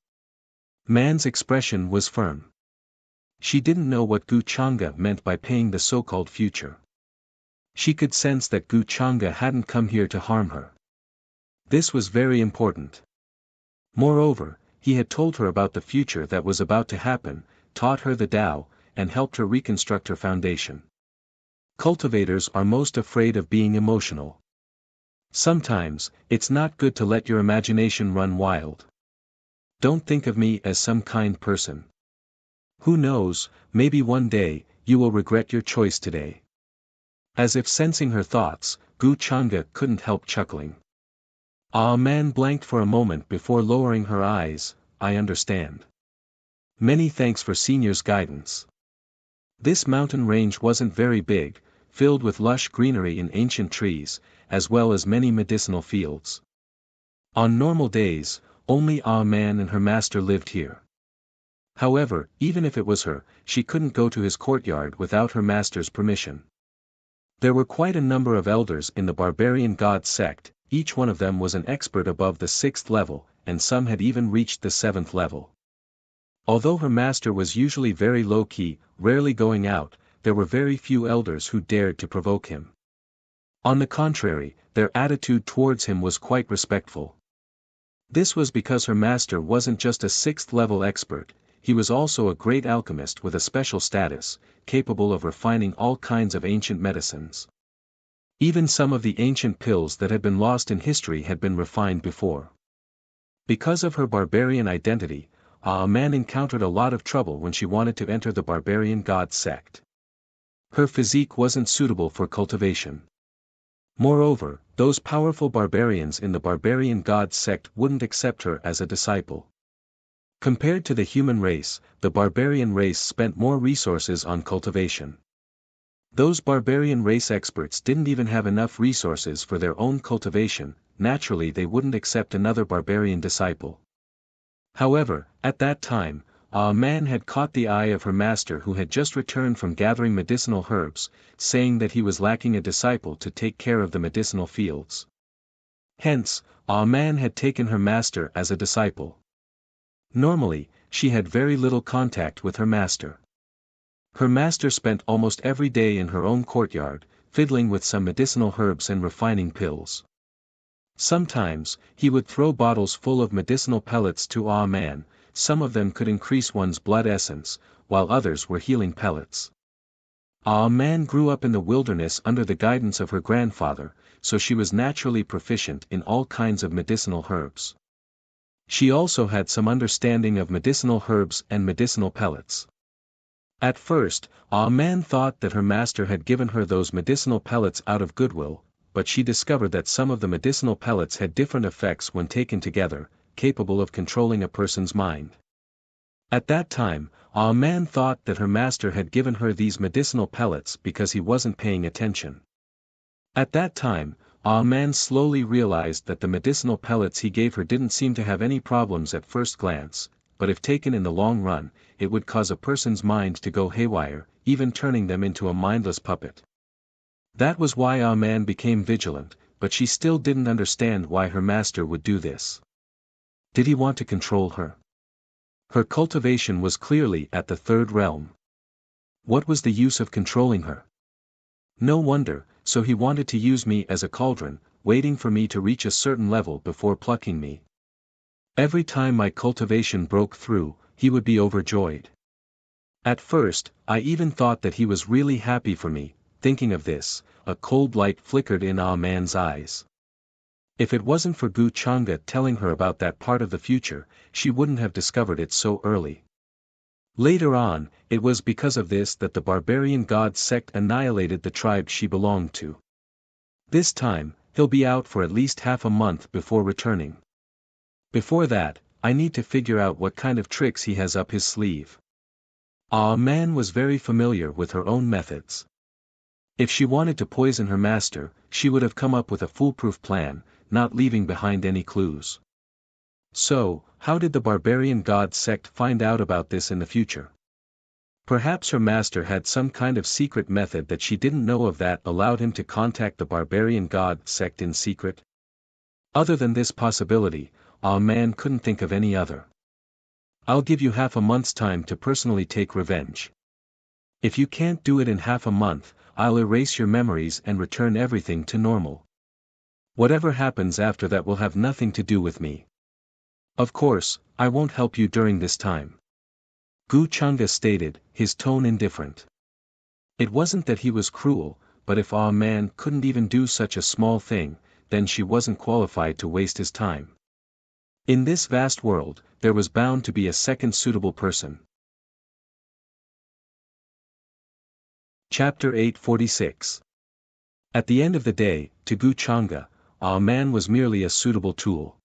Man's expression was firm. She didn't know what Gu Changa meant by paying the so-called future. She could sense that Gu Changa hadn't come here to harm her. This was very important. Moreover, he had told her about the future that was about to happen, taught her the Tao, and helped her reconstruct her foundation. Cultivators are most afraid of being emotional. Sometimes, it's not good to let your imagination run wild. Don't think of me as some kind person. Who knows, maybe one day, you will regret your choice today. As if sensing her thoughts, Gu Changa couldn't help chuckling. A man blanked for a moment before lowering her eyes. I understand. Many thanks for Senior's guidance. This mountain range wasn't very big, filled with lush greenery and ancient trees, as well as many medicinal fields. On normal days, only a man and her master lived here. However, even if it was her, she couldn't go to his courtyard without her master's permission. There were quite a number of elders in the barbarian god sect. Each one of them was an expert above the 6th level, and some had even reached the 7th level. Although her master was usually very low-key, rarely going out, there were very few elders who dared to provoke him. On the contrary, their attitude towards him was quite respectful. This was because her master wasn't just a 6th level expert, he was also a great alchemist with a special status, capable of refining all kinds of ancient medicines. Even some of the ancient pills that had been lost in history had been refined before. Because of her barbarian identity, a man encountered a lot of trouble when she wanted to enter the barbarian god sect. Her physique wasn't suitable for cultivation. Moreover, those powerful barbarians in the barbarian god sect wouldn't accept her as a disciple. Compared to the human race, the barbarian race spent more resources on cultivation. Those barbarian race experts didn't even have enough resources for their own cultivation, naturally they wouldn't accept another barbarian disciple. However, at that time, a man had caught the eye of her master who had just returned from gathering medicinal herbs, saying that he was lacking a disciple to take care of the medicinal fields. Hence, a man had taken her master as a disciple. Normally, she had very little contact with her master. Her master spent almost every day in her own courtyard, fiddling with some medicinal herbs and refining pills. Sometimes, he would throw bottles full of medicinal pellets to Ah Man. Some of them could increase one's blood essence, while others were healing pellets. Ah Man grew up in the wilderness under the guidance of her grandfather, so she was naturally proficient in all kinds of medicinal herbs. She also had some understanding of medicinal herbs and medicinal pellets. At first, Ah Man thought that her master had given her those medicinal pellets out of goodwill, but she discovered that some of the medicinal pellets had different effects when taken together, capable of controlling a person's mind. At that time, Ah Man thought that her master had given her these medicinal pellets because he wasn't paying attention. At that time, Ah Man slowly realized that the medicinal pellets he gave her didn't seem to have any problems at first glance, but if taken in the long run, it would cause a person's mind to go haywire, even turning them into a mindless puppet. That was why Ah Man became vigilant, but she still didn't understand why her master would do this. Did he want to control her? Her cultivation was clearly at the third realm. What was the use of controlling her? No wonder, so he wanted to use me as a cauldron, waiting for me to reach a certain level before plucking me. Every time my cultivation broke through, he would be overjoyed. At first, I even thought that he was really happy for me. Thinking of this, a cold light flickered in Ah Man's eyes. If it wasn't for Gu Changa telling her about that part of the future, she wouldn't have discovered it so early. Later on, it was because of this that the barbarian god sect annihilated the tribe she belonged to. This time, he'll be out for at least half a month before returning. Before that, I need to figure out what kind of tricks he has up his sleeve. Ah Man was very familiar with her own methods. If she wanted to poison her master, she would have come up with a foolproof plan, not leaving behind any clues. So, how did the barbarian god sect find out about this in the future? Perhaps her master had some kind of secret method that she didn't know of that allowed him to contact the barbarian god sect in secret? Other than this possibility, Ah Man couldn't think of any other. I'll give you half a month's time to personally take revenge. If you can't do it in half a month, I'll erase your memories and return everything to normal. Whatever happens after that will have nothing to do with me. Of course, I won't help you during this time. Gu Changa stated, his tone indifferent. It wasn't that he was cruel, but if Ah Man couldn't even do such a small thing, then she wasn't qualified to waste his time. In this vast world, there was bound to be a second suitable person. Chapter 846. At the end of the day, to Gu Changa, Ah Man was merely a suitable tool.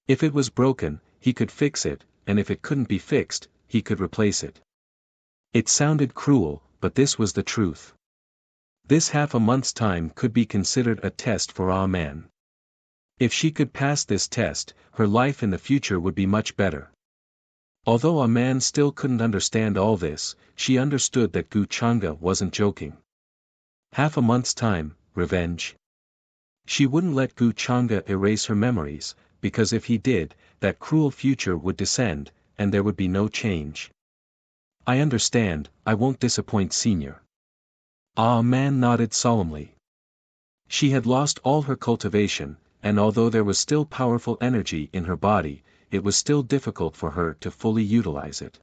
If it was broken, he could fix it, and if it couldn't be fixed, he could replace it. It sounded cruel, but this was the truth. This half a month's time could be considered a test for Ah Man. If she could pass this test, her life in the future would be much better. Although Ah Man still couldn't understand all this, she understood that Gu Changa wasn't joking. Half a month's time, revenge. She wouldn't let Gu Changa erase her memories, because if he did, that cruel future would descend, and there would be no change. I understand, I won't disappoint Senior. Ah Man nodded solemnly. She had lost all her cultivation, and although there was still powerful energy in her body, it was still difficult for her to fully utilize it.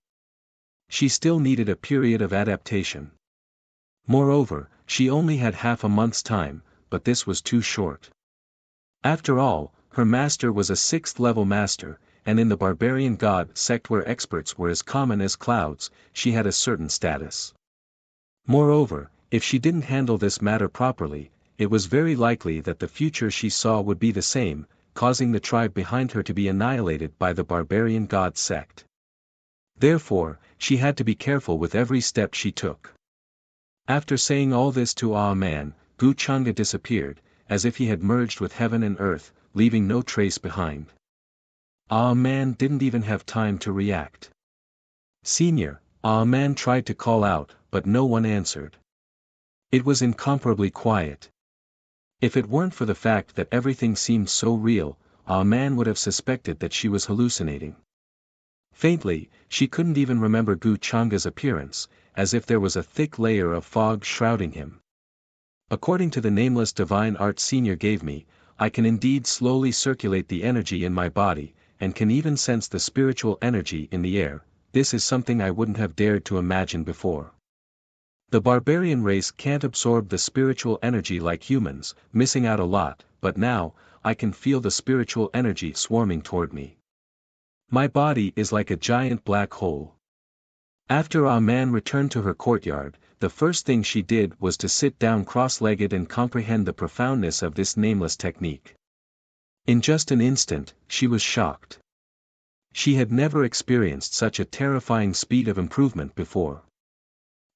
She still needed a period of adaptation. Moreover, she only had half a month's time, but this was too short. After all, her master was a 6th-level master, and in the barbarian god sect where experts were as common as clouds, she had a certain status. Moreover, if she didn't handle this matter properly, it was very likely that the future she saw would be the same, causing the tribe behind her to be annihilated by the barbarian god sect. Therefore, she had to be careful with every step she took. After saying all this to Ah Man, Gu Changa disappeared, as if he had merged with heaven and earth, leaving no trace behind. Ah Man didn't even have time to react. Senior, Ah Man tried to call out, but no one answered. It was incomparably quiet. If it weren't for the fact that everything seemed so real, Ah Man would have suspected that she was hallucinating. Faintly, she couldn't even remember Gu Changa's appearance, as if there was a thick layer of fog shrouding him. According to the nameless divine art Senior gave me, I can indeed slowly circulate the energy in my body, and can even sense the spiritual energy in the air. This is something I wouldn't have dared to imagine before. The barbarian race can't absorb the spiritual energy like humans, missing out a lot, but now, I can feel the spiritual energy swarming toward me. My body is like a giant black hole. After Man returned to her courtyard, the first thing she did was to sit down cross-legged and comprehend the profoundness of this nameless technique. In just an instant, she was shocked. She had never experienced such a terrifying speed of improvement before.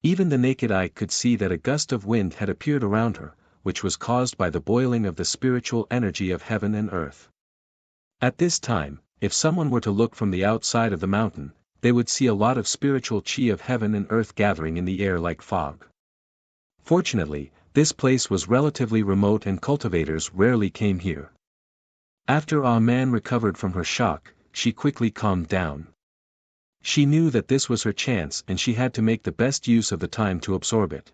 Even the naked eye could see that a gust of wind had appeared around her, which was caused by the boiling of the spiritual energy of heaven and earth. At this time, if someone were to look from the outside of the mountain, they would see a lot of spiritual chi of heaven and earth gathering in the air like fog. Fortunately, this place was relatively remote and cultivators rarely came here. After Man recovered from her shock, she quickly calmed down. She knew that this was her chance and she had to make the best use of the time to absorb it.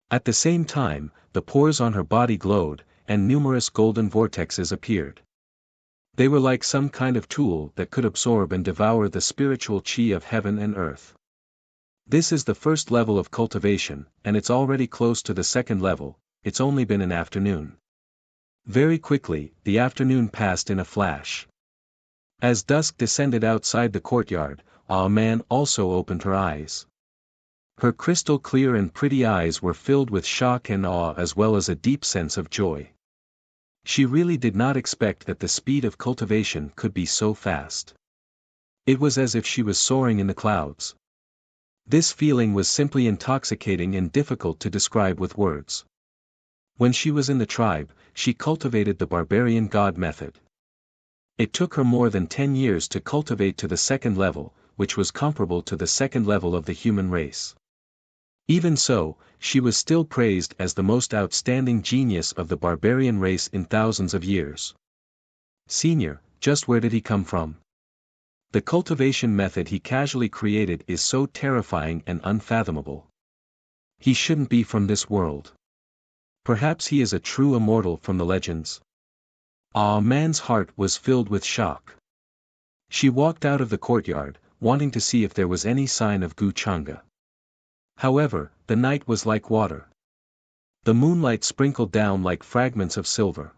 At the same time, the pores on her body glowed, and numerous golden vortexes appeared. They were like some kind of tool that could absorb and devour the spiritual chi of heaven and earth. This is the first level of cultivation, and it's already close to the second level. It's only been an afternoon. Very quickly, the afternoon passed in a flash. As dusk descended outside the courtyard, Man also opened her eyes. Her crystal clear and pretty eyes were filled with shock and awe as well as a deep sense of joy. She really did not expect that the speed of cultivation could be so fast. It was as if she was soaring in the clouds. This feeling was simply intoxicating and difficult to describe with words. When she was in the tribe, she cultivated the barbarian god method. It took her more than 10 years to cultivate to the second level, which was comparable to the second level of the human race. Even so, she was still praised as the most outstanding genius of the barbarian race in thousands of years. Senior, just where did he come from? The cultivation method he casually created is so terrifying and unfathomable. He shouldn't be from this world. Perhaps he is a true immortal from the legends. Man's heart was filled with shock. She walked out of the courtyard, wanting to see if there was any sign of Wuxia. However, the night was like water. The moonlight sprinkled down like fragments of silver.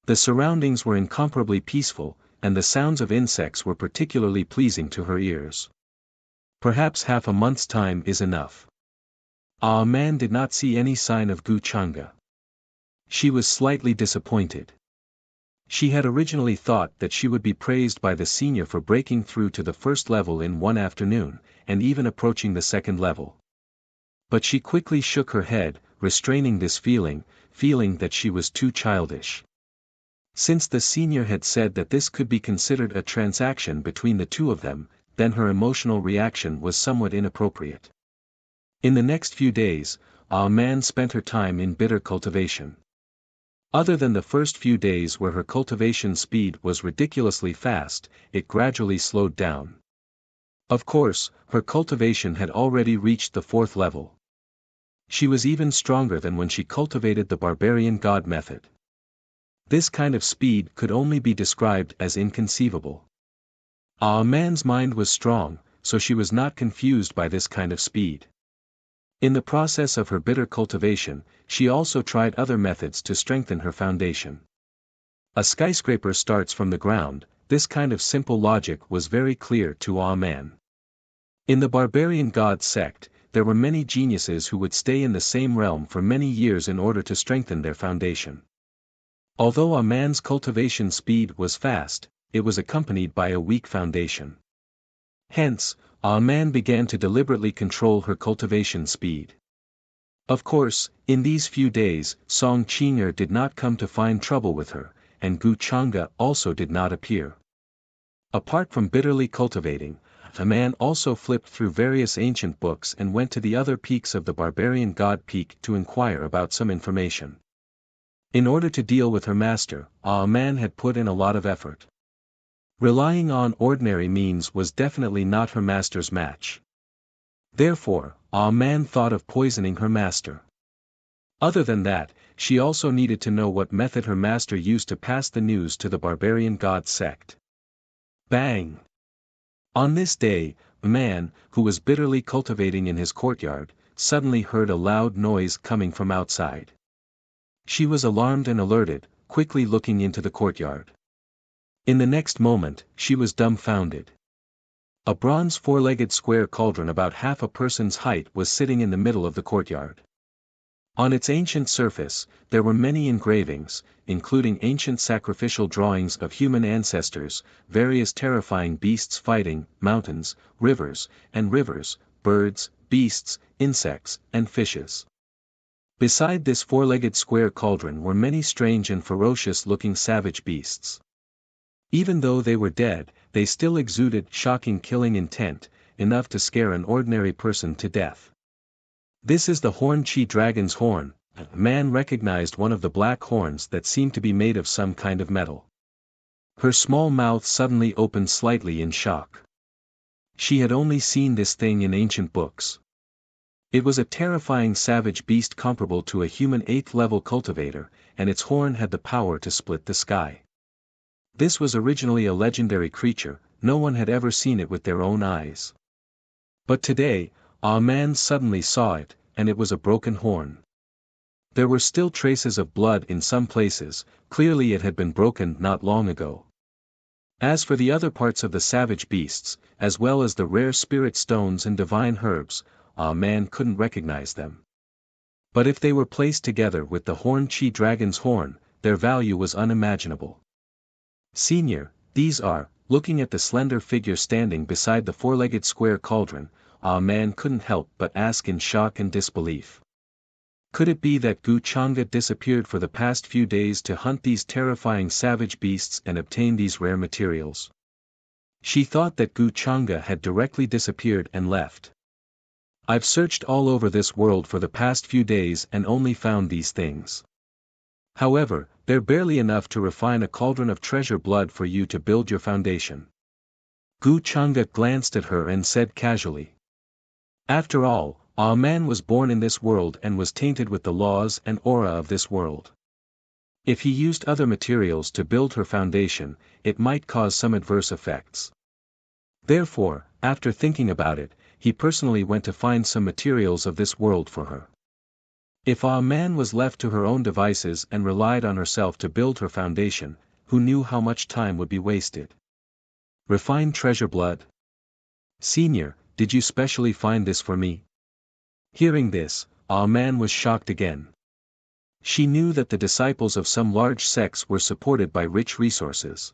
The surroundings were incomparably peaceful, and the sounds of insects were particularly pleasing to her ears. Perhaps half a month's time is enough. Man did not see any sign of Wuxia. She was slightly disappointed. She had originally thought that she would be praised by the senior for breaking through to the first level in one afternoon, and even approaching the second level. But she quickly shook her head, restraining this feeling that she was too childish. Since the senior had said that this could be considered a transaction between the two of them, then her emotional reaction was somewhat inappropriate. In the next few days, Man spent her time in bitter cultivation. Other than the first few days where her cultivation speed was ridiculously fast, it gradually slowed down. Of course, her cultivation had already reached the fourth level. She was even stronger than when she cultivated the barbarian god method. This kind of speed could only be described as inconceivable. Man's mind was strong, so she was not confused by this kind of speed. In the process of her bitter cultivation, she also tried other methods to strengthen her foundation. A skyscraper starts from the ground. This kind of simple logic was very clear to Man. In the barbarian god sect, there were many geniuses who would stay in the same realm for many years in order to strengthen their foundation. Although Man's cultivation speed was fast, it was accompanied by a weak foundation. Hence, Man began to deliberately control her cultivation speed. Of course, in these few days, Song Qing'er did not come to find trouble with her, and Wuxia also did not appear. Apart from bitterly cultivating, Man also flipped through various ancient books and went to the other peaks of the barbarian god peak to inquire about some information. In order to deal with her master, Man had put in a lot of effort. Relying on ordinary means was definitely not her master's match. Therefore, Man thought of poisoning her master. Other than that, she also needed to know what method her master used to pass the news to the barbarian god sect. Bang! On this day, a man, who was bitterly cultivating in his courtyard, suddenly heard a loud noise coming from outside. She was alarmed and alerted, quickly looking into the courtyard. In the next moment, she was dumbfounded. A bronze four-legged square cauldron about half a person's height was sitting in the middle of the courtyard. On its ancient surface, there were many engravings, including ancient sacrificial drawings of human ancestors, various terrifying beasts fighting, mountains, rivers, birds, beasts, insects, and fishes. Beside this four-legged square cauldron were many strange and ferocious-looking savage beasts. Even though they were dead, they still exuded shocking killing intent, enough to scare an ordinary person to death. This is the Horn-Chi dragon's horn. A man recognized one of the black horns that seemed to be made of some kind of metal. Her small mouth suddenly opened slightly in shock. She had only seen this thing in ancient books. It was a terrifying savage beast comparable to a human 8th-level cultivator, and its horn had the power to split the sky. This was originally a legendary creature, no one had ever seen it with their own eyes. But today, a man suddenly saw it, and it was a broken horn. There were still traces of blood in some places, clearly it had been broken not long ago. As for the other parts of the savage beasts, as well as the rare spirit stones and divine herbs, a man couldn't recognize them. But if they were placed together with the Horn-Chi dragon's horn, their value was unimaginable. Senior, these are, looking at the slender figure standing beside the four-legged square cauldron, a man couldn't help but ask in shock and disbelief. Could it be that Gu Changa disappeared for the past few days to hunt these terrifying savage beasts and obtain these rare materials? She thought that Gu Changa had directly disappeared and left. I've searched all over this world for the past few days and only found these things. However, they're barely enough to refine a cauldron of treasure blood for you to build your foundation. Gu Changa glanced at her and said casually. After all, a man was born in this world and was tainted with the laws and aura of this world. If he used other materials to build her foundation, it might cause some adverse effects. Therefore, after thinking about it, he personally went to find some materials of this world for her. If a man was left to her own devices and relied on herself to build her foundation, who knew how much time would be wasted? Refined treasure blood? Senior, did you specially find this for me? Hearing this, a man was shocked again. She knew that the disciples of some large sects were supported by rich resources.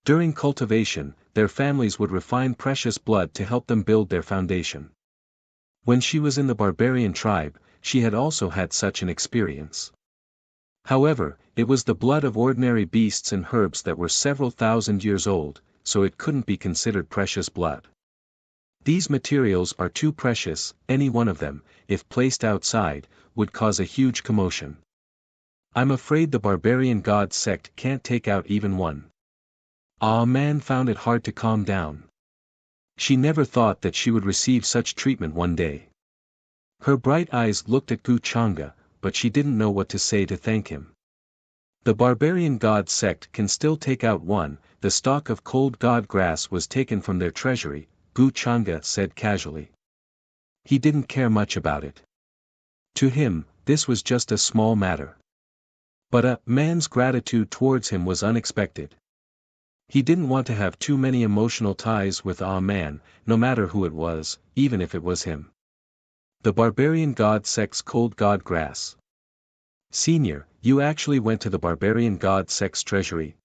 During cultivation, their families would refine precious blood to help them build their foundation. When she was in the barbarian tribe, she had also had such an experience. However, it was the blood of ordinary beasts and herbs that were several thousand years old, so it couldn't be considered precious blood. These materials are too precious, any one of them, if placed outside, would cause a huge commotion. I'm afraid the barbarian god sect can't take out even one. A man found it hard to calm down. She never thought that she would receive such treatment one day. Her bright eyes looked at Gu Changa, but she didn't know what to say to thank him. The barbarian god sect can still take out one. The stalk of cold god grass was taken from their treasury, Gu Changa said casually. He didn't care much about it. To him, this was just a small matter. But a man's gratitude towards him was unexpected. He didn't want to have too many emotional ties with a man, no matter who it was, even if it was him. The barbarian god sect's cold god grass. Senior, you actually went to the barbarian god sect's treasury?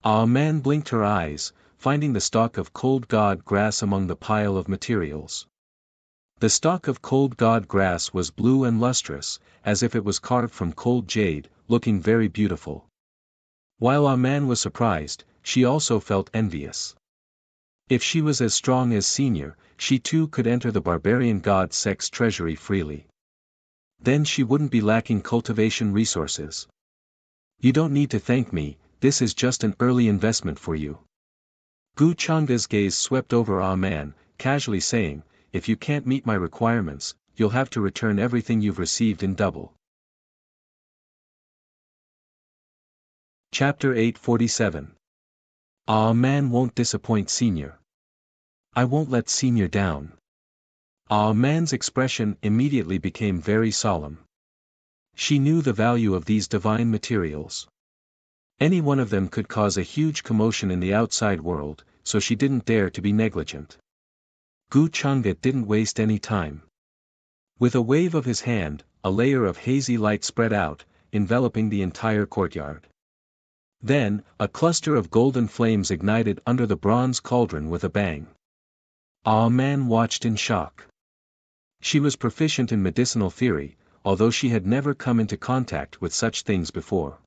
A man blinked her eyes, finding the stalk of cold god grass among the pile of materials. The stalk of cold god grass was blue and lustrous, as if it was carved from cold jade, looking very beautiful. While a man was surprised, she also felt envious. If she was as strong as Senior, she too could enter the barbarian god sect's treasury freely. Then she wouldn't be lacking cultivation resources. You don't need to thank me, this is just an early investment for you. Gu Changa's gaze swept over a man, casually saying, if you can't meet my requirements, you'll have to return everything you've received in double. Chapter 847. Ah, man won't disappoint Senior. I won't let Senior down. Ah, man's expression immediately became very solemn. She knew the value of these divine materials. Any one of them could cause a huge commotion in the outside world, so she didn't dare to be negligent. Gu Chang'e didn't waste any time. With a wave of his hand, a layer of hazy light spread out, enveloping the entire courtyard. Then, a cluster of golden flames ignited under the bronze cauldron with a bang. Ah, man watched in shock. She was proficient in medicinal theory, although she had never come into contact with such things before.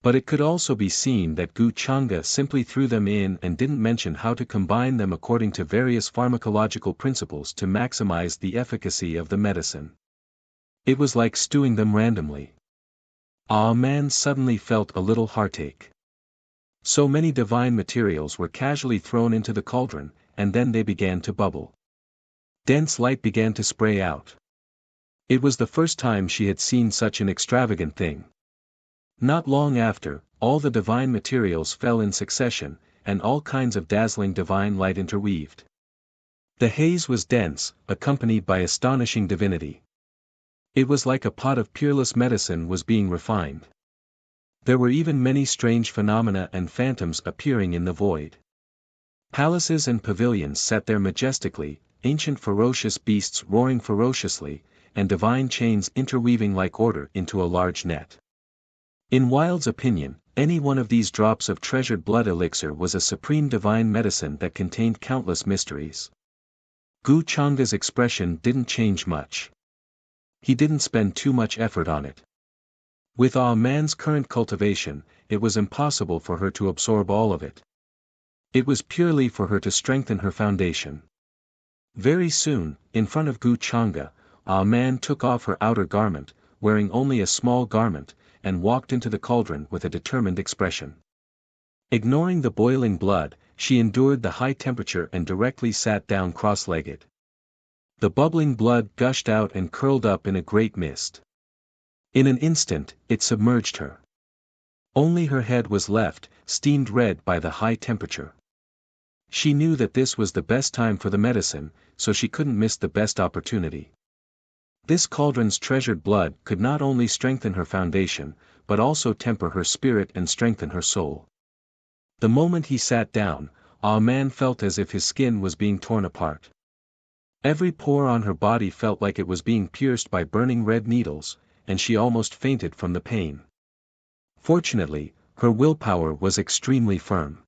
But it could also be seen that Gu Chang'e simply threw them in and didn't mention how to combine them according to various pharmacological principles to maximize the efficacy of the medicine. It was like stewing them randomly. Ah, man suddenly felt a little heartache. So many divine materials were casually thrown into the cauldron, and then they began to bubble. Dense light began to spray out. It was the first time she had seen such an extravagant thing. Not long after, all the divine materials fell in succession, and all kinds of dazzling divine light interweaved. The haze was dense, accompanied by astonishing divinity. It was like a pot of peerless medicine was being refined. There were even many strange phenomena and phantoms appearing in the void. Palaces and pavilions sat there majestically, ancient ferocious beasts roaring ferociously, and divine chains interweaving like order into a large net. In Wilde's opinion, any one of these drops of treasured blood elixir was a supreme divine medicine that contained countless mysteries. Gu Chang'e's expression didn't change much. He didn't spend too much effort on it. With Ah Man's current cultivation, it was impossible for her to absorb all of it. It was purely for her to strengthen her foundation. Very soon, in front of Gu Chang'e, Ah Man took off her outer garment, wearing only a small garment, and walked into the cauldron with a determined expression. Ignoring the boiling blood, she endured the high temperature and directly sat down cross-legged. The bubbling blood gushed out and curled up in a great mist. In an instant, it submerged her. Only her head was left, steamed red by the high temperature. She knew that this was the best time for the medicine, so she couldn't miss the best opportunity. This cauldron's treasured blood could not only strengthen her foundation, but also temper her spirit and strengthen her soul. The moment he sat down, Ah Man felt as if his skin was being torn apart. Every pore on her body felt like it was being pierced by burning red needles, and she almost fainted from the pain. Fortunately, her willpower was extremely firm.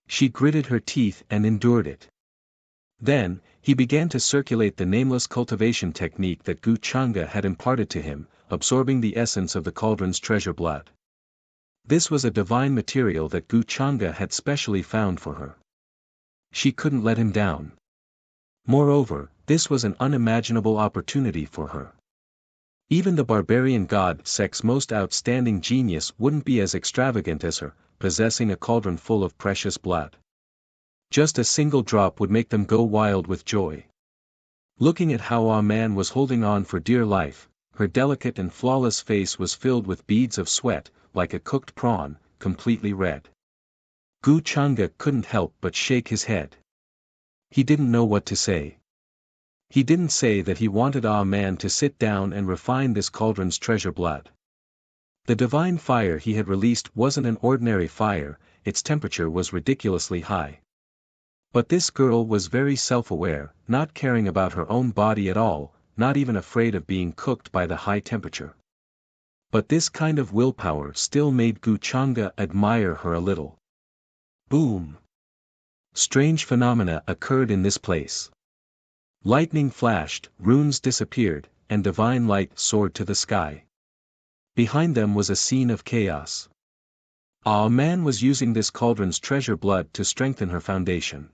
She gritted her teeth and endured it. Then, he began to circulate the nameless cultivation technique that Gu Chang'e had imparted to him, absorbing the essence of the cauldron's treasure blood. This was a divine material that Gu Chang'e had specially found for her. She couldn't let him down. Moreover, this was an unimaginable opportunity for her. Even the barbarian god Sek's most outstanding genius wouldn't be as extravagant as her, possessing a cauldron full of precious blood. Just a single drop would make them go wild with joy. Looking at how Ah Man was holding on for dear life, her delicate and flawless face was filled with beads of sweat, like a cooked prawn, completely red. Gu Chang'e couldn't help but shake his head. He didn't know what to say. He didn't say that he wanted Ah Man to sit down and refine this cauldron's treasure blood. The divine fire he had released wasn't an ordinary fire, its temperature was ridiculously high. But this girl was very self-aware, not caring about her own body at all, not even afraid of being cooked by the high temperature. But this kind of willpower still made Gu Chang'e admire her a little. Boom! Strange phenomena occurred in this place. Lightning flashed, runes disappeared, and divine light soared to the sky. Behind them was a scene of chaos. Ah Man was using this cauldron's treasure blood to strengthen her foundation.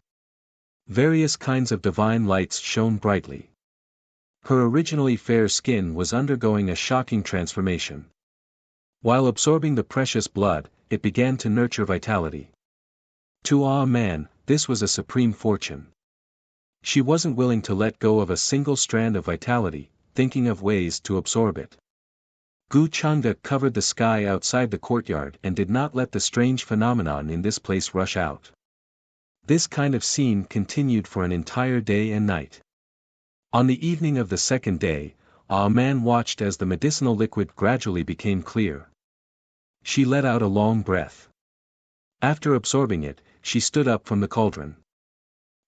Various kinds of divine lights shone brightly. Her originally fair skin was undergoing a shocking transformation. While absorbing the precious blood, it began to nurture vitality. To Ah Man, this was a supreme fortune. She wasn't willing to let go of a single strand of vitality, thinking of ways to absorb it. Gu Chang'e covered the sky outside the courtyard and did not let the strange phenomenon in this place rush out. This kind of scene continued for an entire day and night. On the evening of the second day, a man watched as the medicinal liquid gradually became clear. She let out a long breath. After absorbing it, she stood up from the cauldron.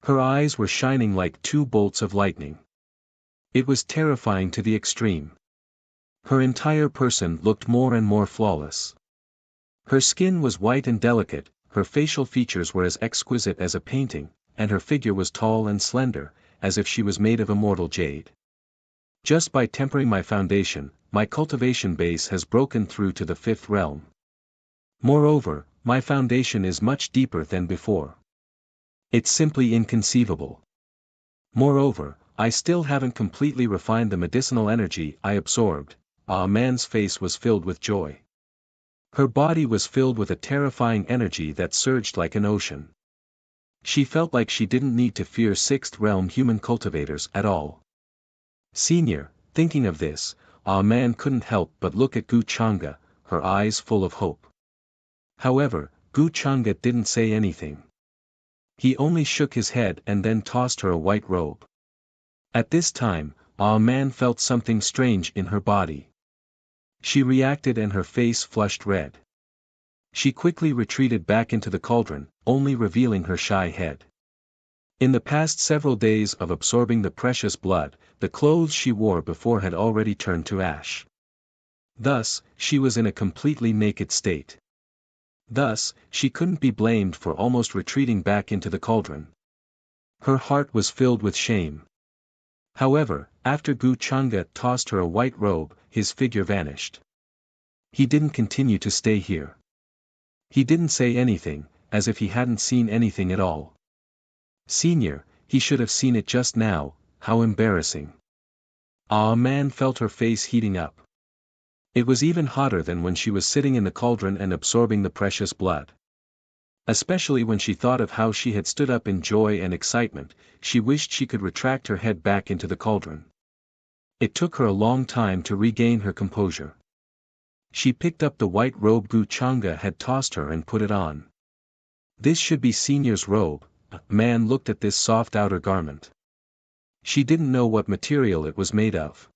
Her eyes were shining like two bolts of lightning. It was terrifying to the extreme. Her entire person looked more and more flawless. Her skin was white and delicate, her facial features were as exquisite as a painting, and her figure was tall and slender, as if she was made of immortal jade. Just by tempering my foundation, my cultivation base has broken through to the fifth realm. Moreover, my foundation is much deeper than before. It's simply inconceivable. Moreover, I still haven't completely refined the medicinal energy I absorbed. A man's face was filled with joy. Her body was filled with a terrifying energy that surged like an ocean. She felt like she didn't need to fear sixth realm human cultivators at all. Senior, thinking of this, a man couldn't help but look at Gu Chang'e, her eyes full of hope. However, Gu Chang'e didn't say anything. He only shook his head and then tossed her a white robe. At this time, a man felt something strange in her body. She reacted and her face flushed red. She quickly retreated back into the cauldron, only revealing her shy head. In the past several days of absorbing the precious blood, the clothes she wore before had already turned to ash. Thus, she was in a completely naked state. Thus, she couldn't be blamed for almost retreating back into the cauldron. Her heart was filled with shame. However, after Gu Chang'e tossed her a white robe, his figure vanished. He didn't continue to stay here. He didn't say anything, as if he hadn't seen anything at all. Senior, he should have seen it just now, how embarrassing. A man felt her face heating up. It was even hotter than when she was sitting in the cauldron and absorbing the precious blood. Especially when she thought of how she had stood up in joy and excitement, she wished she could retract her head back into the cauldron. It took her a long time to regain her composure. She picked up the white robe Gu Chang'e had tossed her and put it on. This should be Senior's robe. A man looked at this soft outer garment. She didn't know what material it was made of.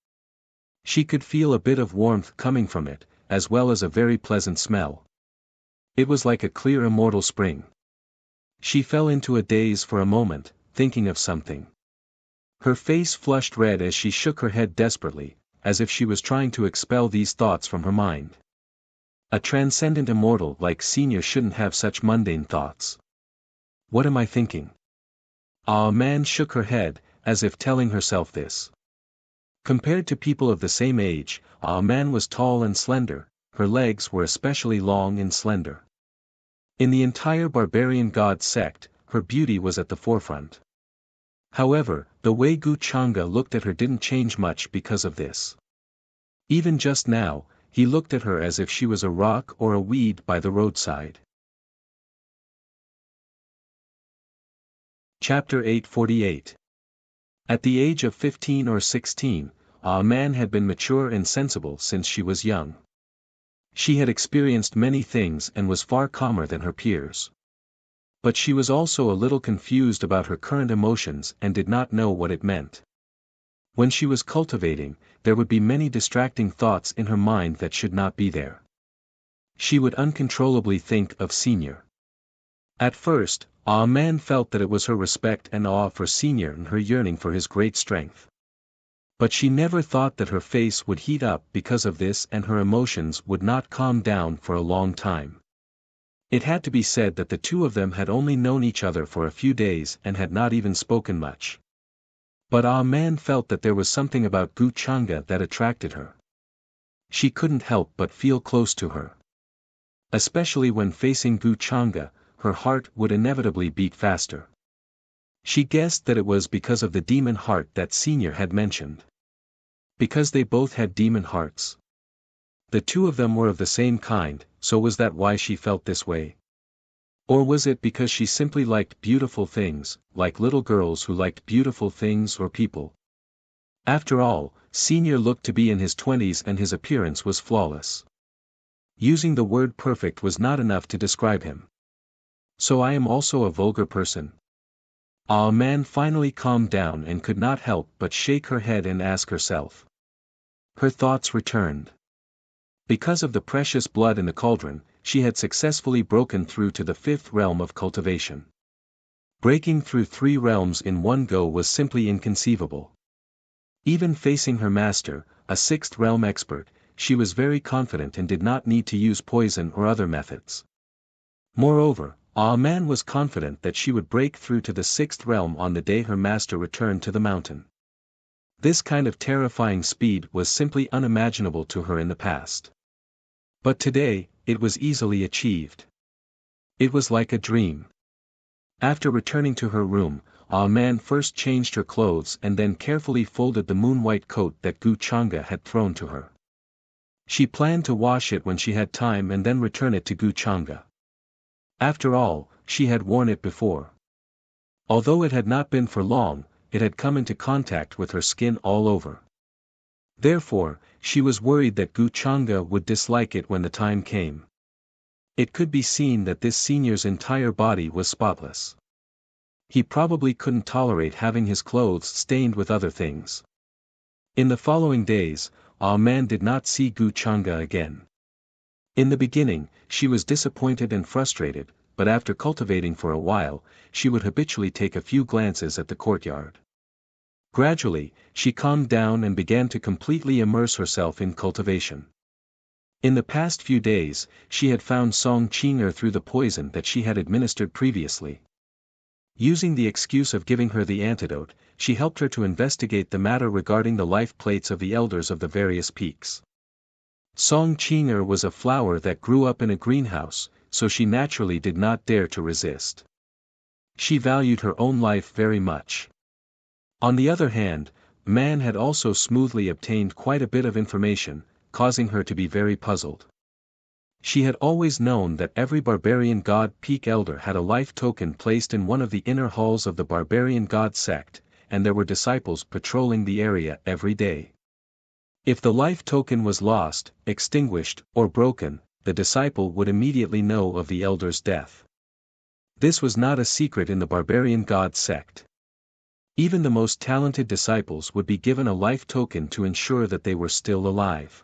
She could feel a bit of warmth coming from it, as well as a very pleasant smell. It was like a clear immortal spring. She fell into a daze for a moment, thinking of something. Her face flushed red as she shook her head desperately, as if she was trying to expel these thoughts from her mind. A transcendent immortal like Senior shouldn't have such mundane thoughts. What am I thinking? A man shook her head, as if telling herself this. Compared to people of the same age, a man was tall and slender, her legs were especially long and slender. In the entire barbarian god sect, her beauty was at the forefront. However, the way Gu Chang'e looked at her didn't change much because of this. Even just now, he looked at her as if she was a rock or a weed by the roadside. Chapter 848. At the age of 15 or 16, a man had been mature and sensible since she was young. She had experienced many things and was far calmer than her peers. But she was also a little confused about her current emotions and did not know what it meant. When she was cultivating, there would be many distracting thoughts in her mind that should not be there. She would uncontrollably think of Senior. At first, a man felt that it was her respect and awe for Senior and her yearning for his great strength. But she never thought that her face would heat up because of this and her emotions would not calm down for a long time. It had to be said that the two of them had only known each other for a few days and had not even spoken much. But a man felt that there was something about Gu Chang'e that attracted her. She couldn't help but feel close to her. Especially when facing Gu Chang'e, her heart would inevitably beat faster. She guessed that it was because of the demon heart that Senior had mentioned. Because they both had demon hearts. The two of them were of the same kind, so was that why she felt this way? Or was it because she simply liked beautiful things, like little girls who liked beautiful things or people? After all, Senior looked to be in his 20s and his appearance was flawless. Using the word perfect was not enough to describe him. So I am also a vulgar person. Ah Man finally calmed down and could not help but shake her head and ask herself. Her thoughts returned. Because of the precious blood in the cauldron, she had successfully broken through to the fifth realm of cultivation. Breaking through 3 realms in one go was simply inconceivable. Even facing her master, a 6th realm expert, she was very confident and did not need to use poison or other methods. Moreover, Man was confident that she would break through to the 6th realm on the day her master returned to the mountain. This kind of terrifying speed was simply unimaginable to her in the past. But today, it was easily achieved. It was like a dream. After returning to her room, Man first changed her clothes and then carefully folded the moon-white coat that Gu Changa had thrown to her. She planned to wash it when she had time and then return it to Gu Changa. After all, she had worn it before. Although it had not been for long, it had come into contact with her skin all over. Therefore, she was worried that Gu Changa would dislike it when the time came. It could be seen that this senior's entire body was spotless. He probably couldn't tolerate having his clothes stained with other things. In the following days, Man did not see Gu Changa again. In the beginning, she was disappointed and frustrated, but after cultivating for a while, she would habitually take a few glances at the courtyard. Gradually, she calmed down and began to completely immerse herself in cultivation. In the past few days, she had found Song Qing'er through the poison that she had administered previously. Using the excuse of giving her the antidote, she helped her to investigate the matter regarding the life plates of the elders of the various peaks. Song Qing'er was a flower that grew up in a greenhouse, so she naturally did not dare to resist. She valued her own life very much. On the other hand, Man had also smoothly obtained quite a bit of information, causing her to be very puzzled. She had always known that every barbarian god peak elder had a life token placed in one of the inner halls of the barbarian god sect, and there were disciples patrolling the area every day. If the life token was lost, extinguished, or broken, the disciple would immediately know of the elder's death. This was not a secret in the barbarian god sect. Even the most talented disciples would be given a life token to ensure that they were still alive.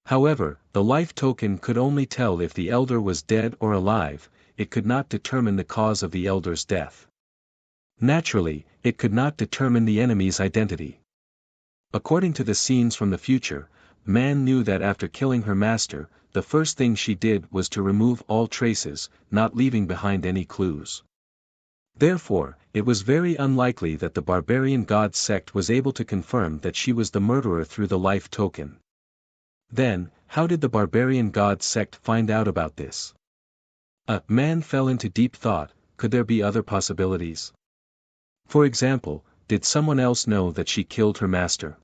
However, the life token could only tell if the elder was dead or alive, it could not determine the cause of the elder's death. Naturally, it could not determine the enemy's identity. According to the scenes from the future, Man knew that after killing her master, the first thing she did was to remove all traces, not leaving behind any clues. Therefore, it was very unlikely that the barbarian god sect was able to confirm that she was the murderer through the life token. Then, how did the barbarian god sect find out about this? Man fell into deep thought. Could there be other possibilities? For example, did someone else know that she killed her master?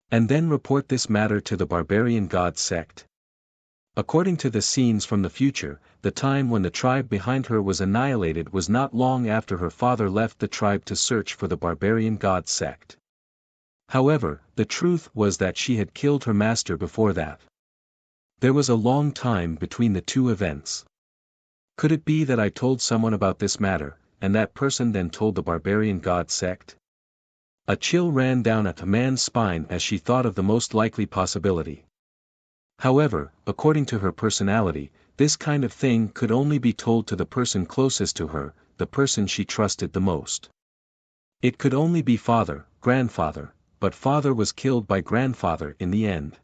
And then report this matter to the barbarian god sect? According to the scenes from the future, the time when the tribe behind her was annihilated was not long after her father left the tribe to search for the barbarian god sect. However, the truth was that she had killed her master before that. There was a long time between the two events. Could it be that I told someone about this matter, and that person then told the barbarian god sect? A chill ran down a man's spine as she thought of the most likely possibility. However, according to her personality, this kind of thing could only be told to the person closest to her, the person she trusted the most. It could only be father, grandfather, but father was killed by grandfather in the end.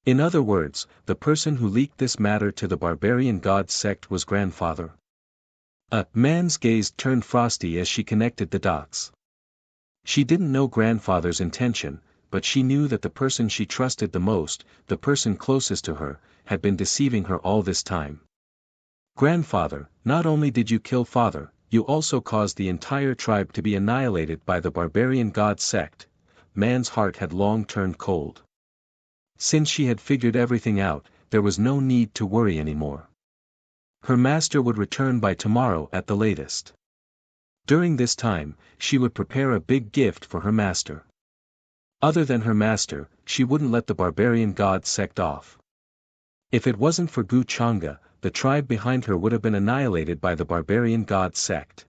In other words, the person who leaked this matter to the barbarian god sect was grandfather. Man's gaze turned frosty as she connected the dots. She didn't know grandfather's intention, but she knew that the person she trusted the most, the person closest to her, had been deceiving her all this time. Grandfather, not only did you kill father, you also caused the entire tribe to be annihilated by the barbarian god sect. Man's heart had long turned cold. Since she had figured everything out, there was no need to worry anymore. Her master would return by tomorrow at the latest. During this time, she would prepare a big gift for her master. Other than her master, she wouldn't let the barbarian god sect off. If it wasn't for Gu Changa, the tribe behind her would have been annihilated by the barbarian god sect.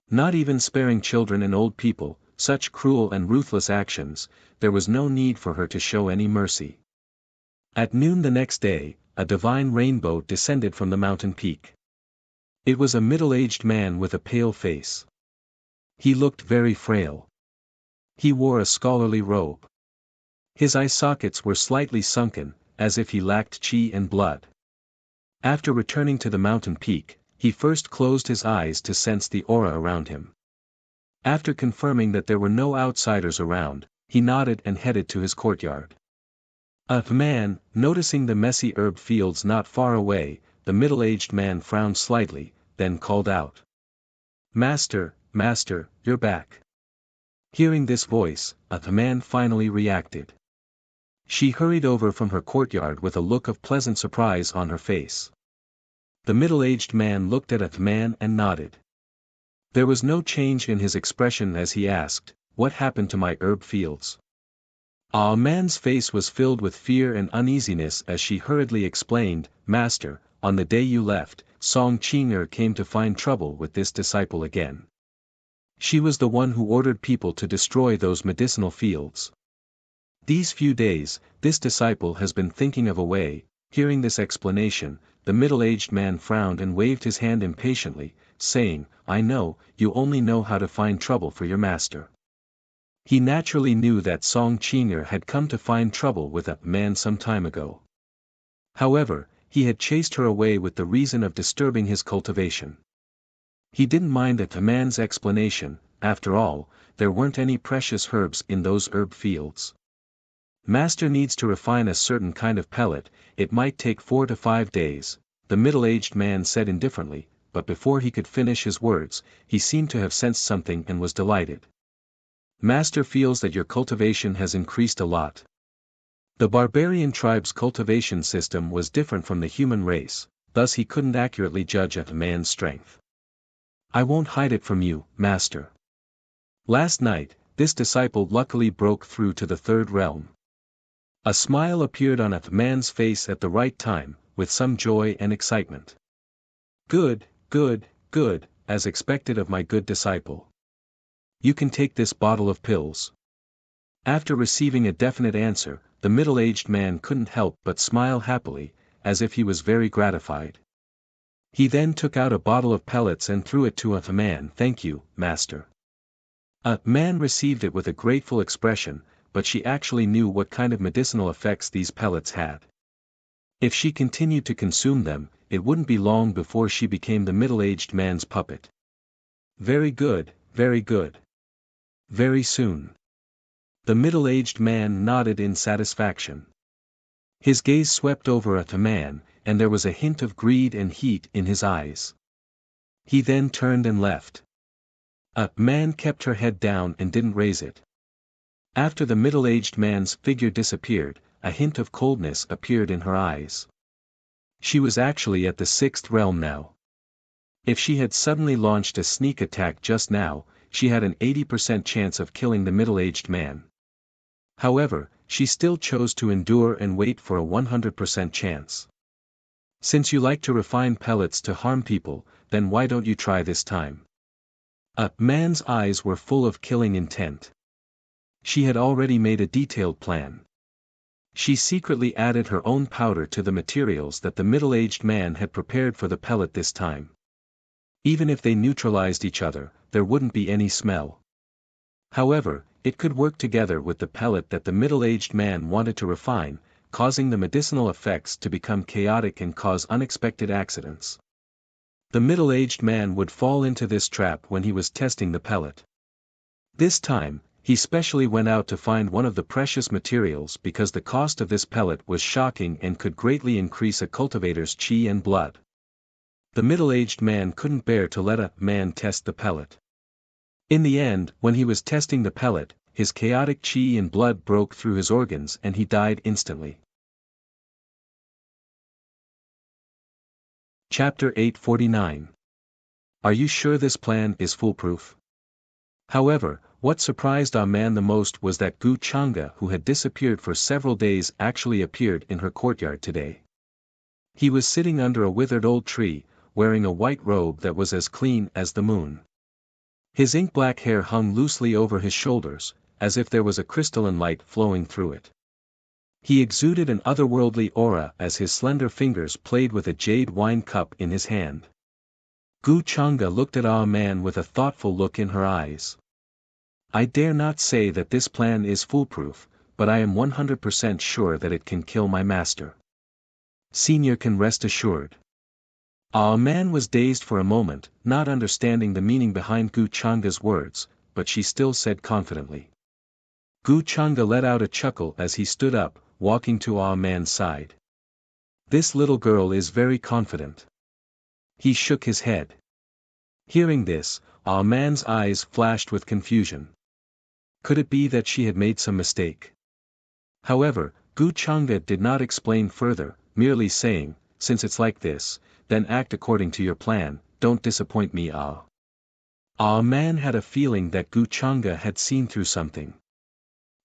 Not even sparing children and old people, such cruel and ruthless actions, there was no need for her to show any mercy. At noon the next day, a divine rainbow descended from the mountain peak. It was a middle-aged man with a pale face. He looked very frail. He wore a scholarly robe. His eye sockets were slightly sunken, as if he lacked chi and blood. After returning to the mountain peak, he first closed his eyes to sense the aura around him. After confirming that there were no outsiders around, he nodded and headed to his courtyard. A man, noticing the messy herb fields not far away, the middle-aged man frowned slightly, then called out. "Master, Master, you're back." Hearing this voice, a man finally reacted. She hurried over from her courtyard with a look of pleasant surprise on her face. The middle-aged man looked at a man and nodded. There was no change in his expression as he asked, "What happened to my herb fields?" A man's face was filled with fear and uneasiness as she hurriedly explained, "Master, on the day you left, Song Qing'er came to find trouble with this disciple again. She was the one who ordered people to destroy those medicinal fields. These few days, this disciple has been thinking of a way." Hearing this explanation, the middle-aged man frowned and waved his hand impatiently, saying, "I know, you only know how to find trouble for your master." He naturally knew that Song Qing'er had come to find trouble with a man some time ago. However, he had chased her away with the reason of disturbing his cultivation. He didn't mind a man's explanation, after all, there weren't any precious herbs in those herb fields. "Master needs to refine a certain kind of pellet, it might take 4 to 5 days, the middle-aged man said indifferently, but before he could finish his words, he seemed to have sensed something and was delighted. "Master feels that your cultivation has increased a lot." The barbarian tribe's cultivation system was different from the human race, thus he couldn't accurately judge a man's strength. "I won't hide it from you, Master. Last night, this disciple luckily broke through to the third realm." A smile appeared on a man's face at the right time, with some joy and excitement. "Good, good, good, as expected of my good disciple. You can take this bottle of pills." After receiving a definite answer, the middle-aged man couldn't help but smile happily, as if he was very gratified. He then took out a bottle of pellets and threw it to a man. "Thank you, Master." A man received it with a grateful expression, but she actually knew what kind of medicinal effects these pellets had. If she continued to consume them, it wouldn't be long before she became the middle-aged man's puppet. "Very good, very good. Very soon." The middle-aged man nodded in satisfaction. His gaze swept over a man, and there was a hint of greed and heat in his eyes. He then turned and left. A man kept her head down and didn't raise it. After the middle-aged man's figure disappeared, a hint of coldness appeared in her eyes. She was actually at the 6th realm now. If she had suddenly launched a sneak attack just now, she had an 80% chance of killing the middle-aged man. However, she still chose to endure and wait for a 100% chance. "Since you like to refine pellets to harm people, then why don't you try this time?" A man's eyes were full of killing intent. She had already made a detailed plan. She secretly added her own powder to the materials that the middle-aged man had prepared for the pellet this time. Even if they neutralized each other, there wouldn't be any smell. However, it could work together with the pellet that the middle-aged man wanted to refine, causing the medicinal effects to become chaotic and cause unexpected accidents. The middle-aged man would fall into this trap when he was testing the pellet. This time, he specially went out to find one of the precious materials because the cost of this pellet was shocking and could greatly increase a cultivator's chi and blood. The middle-aged man couldn't bear to let a man test the pellet. In the end, when he was testing the pellet, his chaotic chi and blood broke through his organs and he died instantly. Chapter 849. Are you sure this plan is foolproof? However, what surprised Ah Man the most was that Gu Changa, who had disappeared for several days, actually appeared in her courtyard today. He was sitting under a withered old tree, wearing a white robe that was as clean as the moon. His ink-black hair hung loosely over his shoulders, as if there was a crystalline light flowing through it. He exuded an otherworldly aura as his slender fingers played with a jade wine cup in his hand. Gu Changa looked at Ah Man with a thoughtful look in her eyes. I dare not say that this plan is foolproof, but I am 100% sure that it can kill my master. Senior can rest assured. Ah Man was dazed for a moment, not understanding the meaning behind Gu Changa's words, but she still said confidently. Gu Changa let out a chuckle as he stood up, walking to Ah Man's side. This little girl is very confident. He shook his head. Hearing this, Ah Man's eyes flashed with confusion. Could it be that she had made some mistake? However, Gu Changa did not explain further, merely saying, since it's like this, then act according to your plan, don't disappoint me Ah. Ah Man had a feeling that Gu Changa had seen through something.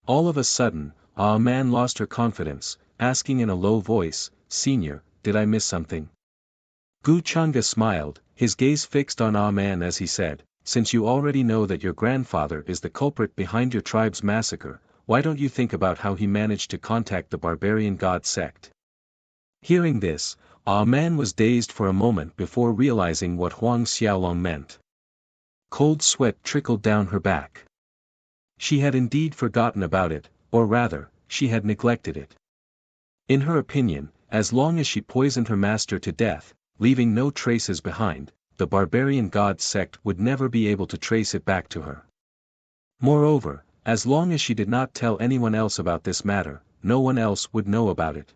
All of a sudden, Ah Man lost her confidence, asking in a low voice, Senior, did I miss something? Gu Changa smiled, his gaze fixed on Ah Man as he said, since you already know that your grandfather is the culprit behind your tribe's massacre, why don't you think about how he managed to contact the barbarian god sect? Hearing this, Ah Man was dazed for a moment before realizing what Huang Xiaolong meant. Cold sweat trickled down her back. She had indeed forgotten about it, or rather, she had neglected it. In her opinion, as long as she poisoned her master to death, leaving no traces behind, the barbarian god sect would never be able to trace it back to her. Moreover, as long as she did not tell anyone else about this matter, no one else would know about it.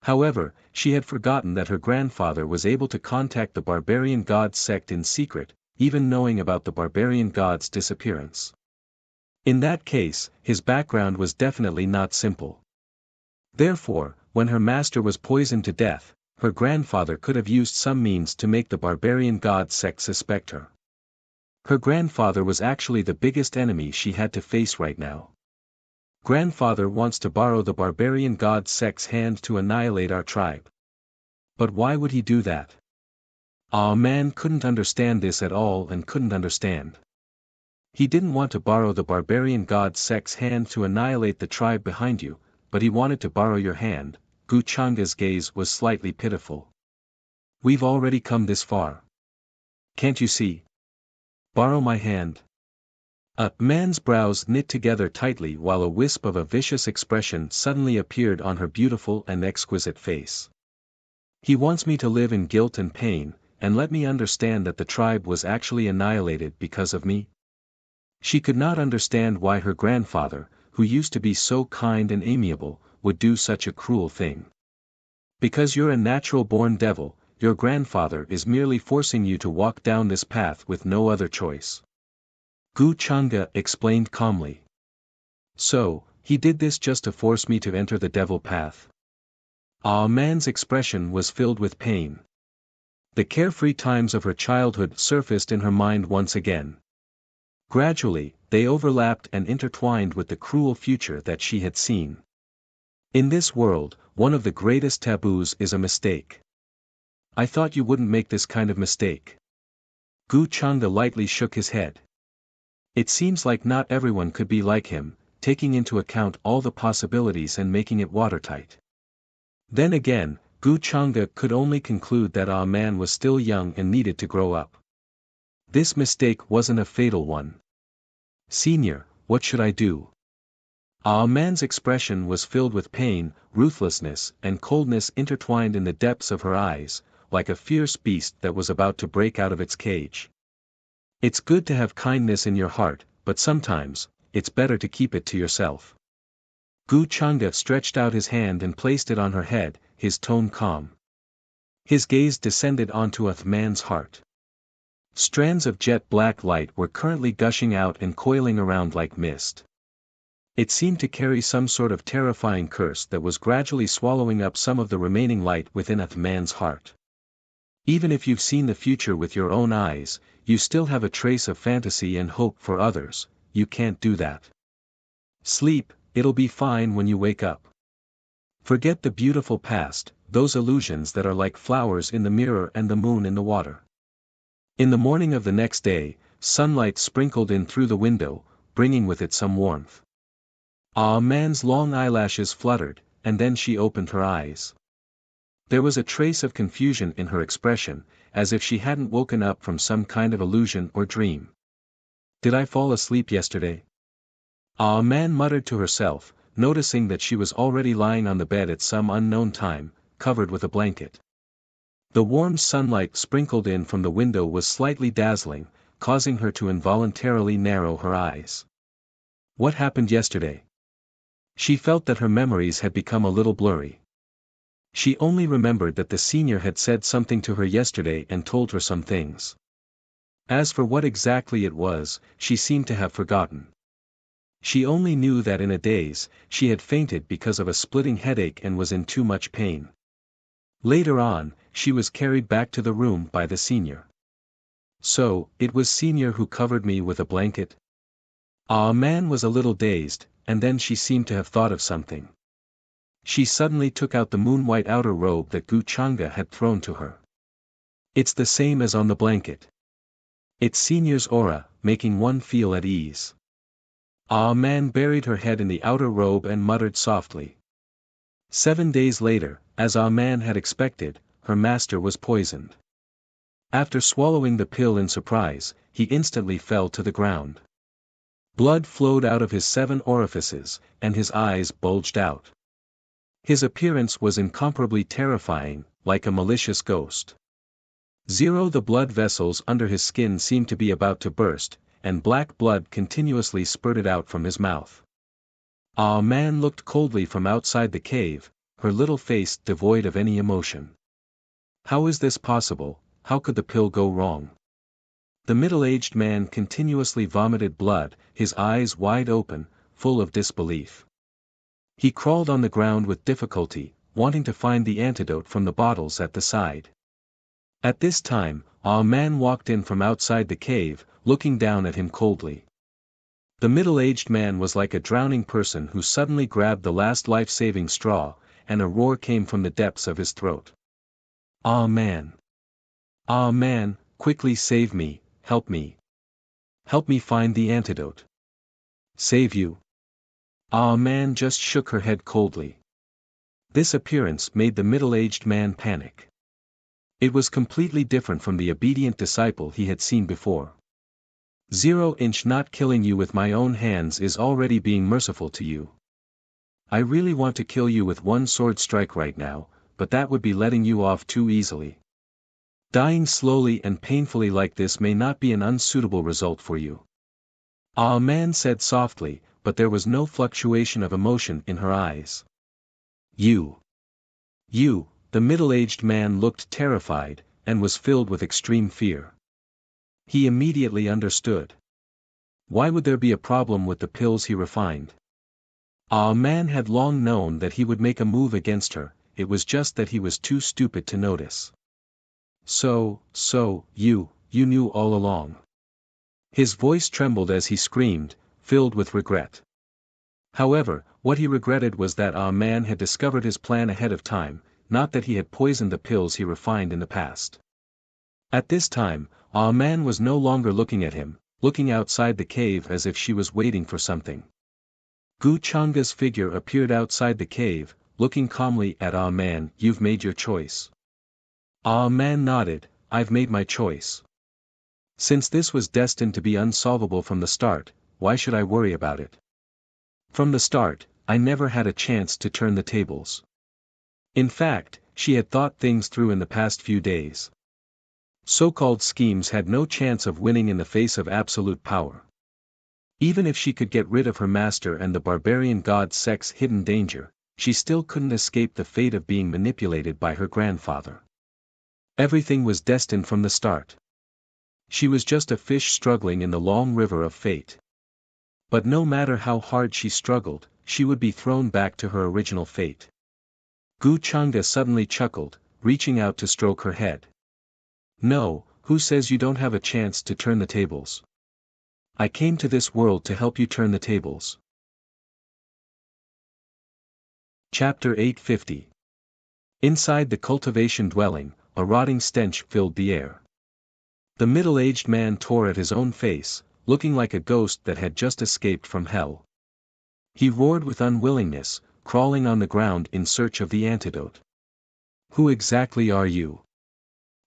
However, she had forgotten that her grandfather was able to contact the barbarian god sect in secret, even knowing about the barbarian god's disappearance. In that case, his background was definitely not simple. Therefore, when her master was poisoned to death, her grandfather could have used some means to make the barbarian god sect suspect her. Her grandfather was actually the biggest enemy she had to face right now. Grandfather wants to borrow the barbarian god sect's hand to annihilate our tribe. But why would he do that? Ah Man couldn't understand this at all and couldn't understand. He didn't want to borrow the barbarian god sect's hand to annihilate the tribe behind you, but he wanted to borrow your hand. Gu Changa's gaze was slightly pitiful. We've already come this far. Can't you see? Borrow my hand. A man's brows knit together tightly while a wisp of a vicious expression suddenly appeared on her beautiful and exquisite face. He wants me to live in guilt and pain, and let me understand that the tribe was actually annihilated because of me? She could not understand why her grandfather, who used to be so kind and amiable, would do such a cruel thing. Because you're a natural-born devil, your grandfather is merely forcing you to walk down this path with no other choice. Gu Changa explained calmly. So, he did this just to force me to enter the devil path. Ah Man's expression was filled with pain. The carefree times of her childhood surfaced in her mind once again. Gradually, they overlapped and intertwined with the cruel future that she had seen. In this world, one of the greatest taboos is a mistake. I thought you wouldn't make this kind of mistake. Gu Changa lightly shook his head. It seems like not everyone could be like him, taking into account all the possibilities and making it watertight. Then again, Gu Changa could only conclude that Ah Man was still young and needed to grow up. This mistake wasn't a fatal one. Senior, what should I do? Ah Man's expression was filled with pain, ruthlessness, and coldness intertwined in the depths of her eyes, like a fierce beast that was about to break out of its cage. It's good to have kindness in your heart, but sometimes, it's better to keep it to yourself. Gu Changa stretched out his hand and placed it on her head, his tone calm. His gaze descended onto Ah Man's heart. Strands of jet-black light were currently gushing out and coiling around like mist. It seemed to carry some sort of terrifying curse that was gradually swallowing up some of the remaining light within Ah Man's heart. Even if you've seen the future with your own eyes, you still have a trace of fantasy and hope for others. You can't do that. Sleep, it'll be fine when you wake up. Forget the beautiful past, those illusions that are like flowers in the mirror and the moon in the water. In the morning of the next day, sunlight sprinkled in through the window, bringing with it some warmth. Ah Man's long eyelashes fluttered, and then she opened her eyes. There was a trace of confusion in her expression, as if she hadn't woken up from some kind of illusion or dream. Did I fall asleep yesterday? Ah Man muttered to herself, noticing that she was already lying on the bed at some unknown time, covered with a blanket. The warm sunlight sprinkled in from the window was slightly dazzling, causing her to involuntarily narrow her eyes. What happened yesterday? She felt that her memories had become a little blurry. She only remembered that the senior had said something to her yesterday and told her some things. As for what exactly it was, she seemed to have forgotten. She only knew that in a daze, she had fainted because of a splitting headache and was in too much pain. Later on, she was carried back to the room by the senior. So, it was senior who covered me with a blanket? Ah Man was a little dazed, and then she seemed to have thought of something. She suddenly took out the moon-white outer robe that Gu Changa had thrown to her. It's the same as on the blanket. It's senior's aura, making one feel at ease. Ah Man buried her head in the outer robe and muttered softly. 7 days later, as Ah Man had expected, her master was poisoned. After swallowing the pill in surprise, he instantly fell to the ground. Blood flowed out of his 7 orifices, and his eyes bulged out. His appearance was incomparably terrifying, like a malicious ghost. The blood vessels under his skin seemed to be about to burst, and black blood continuously spurted out from his mouth. Ah Man looked coldly from outside the cave, her little face devoid of any emotion. How is this possible? How could the pill go wrong? The middle-aged man continuously vomited blood, his eyes wide open, full of disbelief. He crawled on the ground with difficulty, wanting to find the antidote from the bottles at the side. At this time, Ah Man walked in from outside the cave, looking down at him coldly. The middle-aged man was like a drowning person who suddenly grabbed the last life-saving straw, and a roar came from the depths of his throat. Ah Man! Ah Man, quickly save me, help me. Help me find the antidote. Save you? Ah Man just shook her head coldly. This appearance made the middle-aged man panic. It was completely different from the obedient disciple he had seen before. 0-inch not killing you with my own hands is already being merciful to you. I really want to kill you with one sword strike right now, but that would be letting you off too easily. Dying slowly and painfully like this may not be an unsuitable result for you. Ah Man said softly, but there was no fluctuation of emotion in her eyes. You, the middle-aged man looked terrified, and was filled with extreme fear. He immediately understood. Why would there be a problem with the pills he refined? Ah Man had long known that he would make a move against her, it was just that he was too stupid to notice. So, you knew all along. His voice trembled as he screamed, filled with regret. However, what he regretted was that Ah Man had discovered his plan ahead of time, not that he had poisoned the pills he refined in the past. At this time, Ah Man was no longer looking at him, looking outside the cave as if she was waiting for something. Gu Changa's figure appeared outside the cave, looking calmly at Ah Man. You've made your choice. Ah Man nodded, I've made my choice. Since this was destined to be unsolvable from the start, why should I worry about it? From the start, I never had a chance to turn the tables. In fact, she had thought things through in the past few days. So-called schemes had no chance of winning in the face of absolute power. Even if she could get rid of her master and the barbarian god Sek's hidden danger, she still couldn't escape the fate of being manipulated by her grandfather. Everything was destined from the start. She was just a fish struggling in the long river of fate. But no matter how hard she struggled, she would be thrown back to her original fate. Gu Changa suddenly chuckled, reaching out to stroke her head. No, who says you don't have a chance to turn the tables? I came to this world to help you turn the tables. Chapter 850. Inside the cultivation dwelling, a rotting stench filled the air. The middle-aged man tore at his own face, looking like a ghost that had just escaped from hell. He roared with unwillingness, crawling on the ground in search of the antidote. Who exactly are you?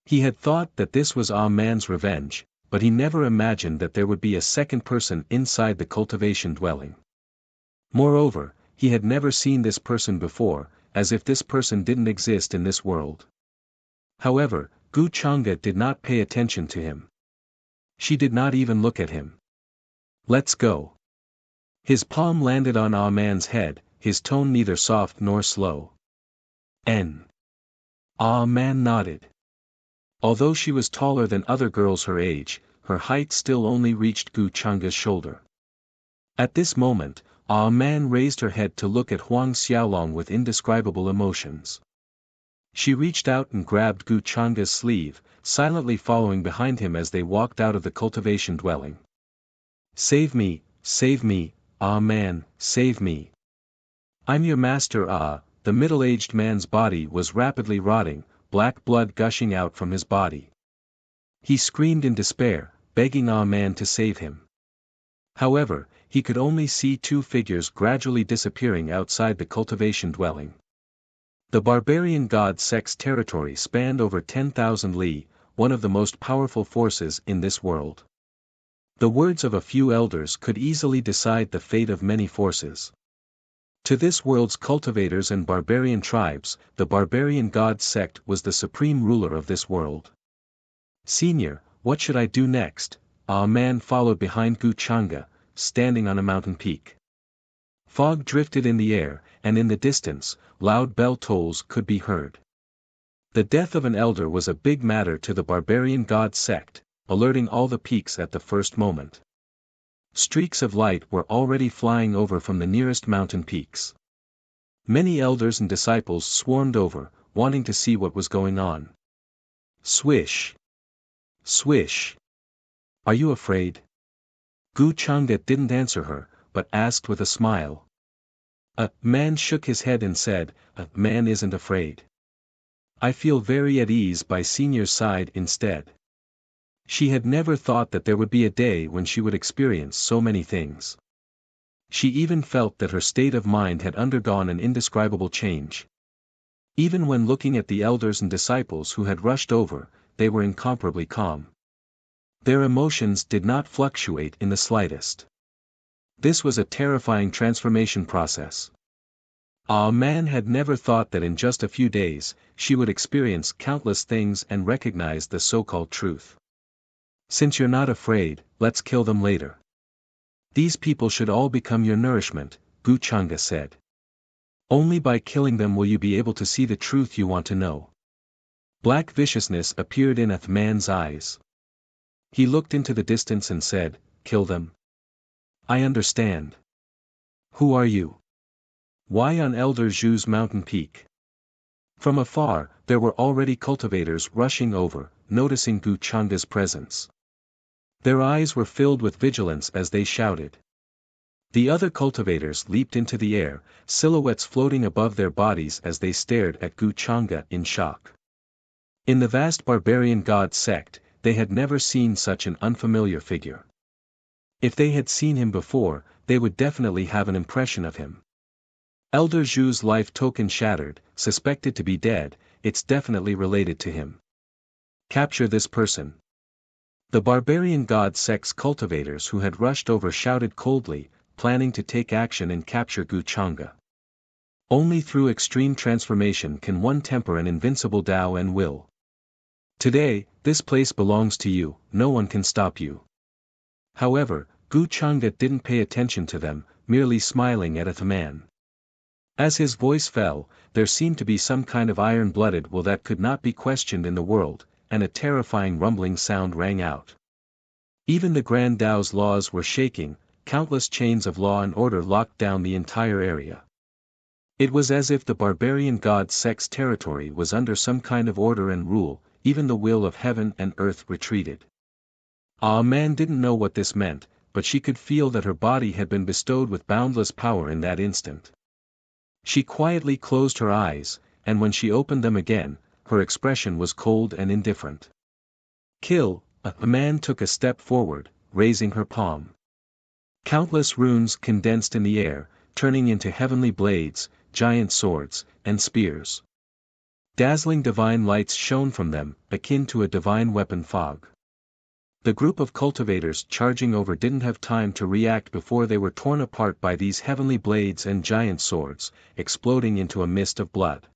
He had thought that this was Ah Man's revenge, but he never imagined that there would be a second person inside the cultivation dwelling. Moreover, he had never seen this person before, as if this person didn't exist in this world. However, Gu Changa did not pay attention to him. She did not even look at him. Let's go. His palm landed on Ah Man's head, his tone neither soft nor slow. Ah Man nodded. Although she was taller than other girls her age, her height still only reached Gu Changa's shoulder. At this moment, Ah Man raised her head to look at Huang Xiaolong with indescribable emotions. She reached out and grabbed Gu Changa's sleeve, silently following behind him as they walked out of the cultivation dwelling. Save me, Ah Man, save me. I'm your master Ah. The middle-aged man's body was rapidly rotting, black blood gushing out from his body. He screamed in despair, begging Ah Man to save him. However, he could only see two figures gradually disappearing outside the cultivation dwelling. The barbarian god sect's territory spanned over 10,000 li, one of the most powerful forces in this world. The words of a few elders could easily decide the fate of many forces. To this world's cultivators and barbarian tribes, the barbarian god sect was the supreme ruler of this world. Senior, what should I do next? Ah Man followed behind Gu Changa, standing on a mountain peak. Fog drifted in the air, and in the distance, loud bell tolls could be heard. The death of an elder was a big matter to the barbarian god sect, alerting all the peaks at the first moment. Streaks of light were already flying over from the nearest mountain peaks. Many elders and disciples swarmed over, wanting to see what was going on. Swish! Swish! Are you afraid? Gu Changa didn't answer her, but asked with a smile. A man shook his head and said, A man isn't afraid. I feel very at ease by Senior's side instead. She had never thought that there would be a day when she would experience so many things. She even felt that her state of mind had undergone an indescribable change. Even when looking at the elders and disciples who had rushed over, they were incomparably calm. Their emotions did not fluctuate in the slightest. This was a terrifying transformation process. Ah Man had never thought that in just a few days, she would experience countless things and recognize the so-called truth. Since you're not afraid, let's kill them later. These people should all become your nourishment, Gu Changa said. Only by killing them will you be able to see the truth you want to know. Black viciousness appeared in Ah Man's eyes. He looked into the distance and said, Kill them? I understand. Who are you? Why on Elder Zhu's mountain peak? From afar, there were already cultivators rushing over, noticing Gu Changa's presence. Their eyes were filled with vigilance as they shouted. The other cultivators leaped into the air, silhouettes floating above their bodies as they stared at Gu Changa in shock. In the vast barbarian god sect, they had never seen such an unfamiliar figure. If they had seen him before, they would definitely have an impression of him. Elder Zhu's life token shattered, suspected to be dead, it's definitely related to him. Capture this person. The barbarian god sect's cultivators who had rushed over shouted coldly, planning to take action and capture Gu Changa. Only through extreme transformation can one temper an invincible Tao and will. Today, this place belongs to you, no one can stop you. However, Gu Changa didn't pay attention to them, merely smiling at Ah Man. As his voice fell, there seemed to be some kind of iron-blooded will that could not be questioned in the world, and a terrifying rumbling sound rang out. Even the Grand Tao's laws were shaking, countless chains of law and order locked down the entire area. It was as if the barbarian god sect's territory was under some kind of order and rule, even the will of heaven and earth retreated. Ah, man didn't know what this meant, but she could feel that her body had been bestowed with boundless power in that instant. She quietly closed her eyes, and when she opened them again, her expression was cold and indifferent. Kill, a man took a step forward, raising her palm. Countless runes condensed in the air, turning into heavenly blades, giant swords, and spears. Dazzling divine lights shone from them, akin to a divine weapon fog. The group of cultivators charging over didn't have time to react before they were torn apart by these heavenly blades and giant swords, exploding into a mist of blood.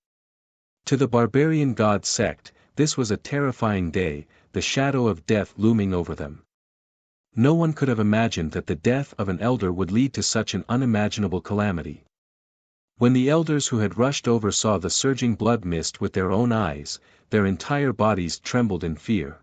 To the barbarian god sect, this was a terrifying day, the shadow of death looming over them. No one could have imagined that the death of an elder would lead to such an unimaginable calamity. When the elders who had rushed over saw the surging blood mist with their own eyes, their entire bodies trembled in fear.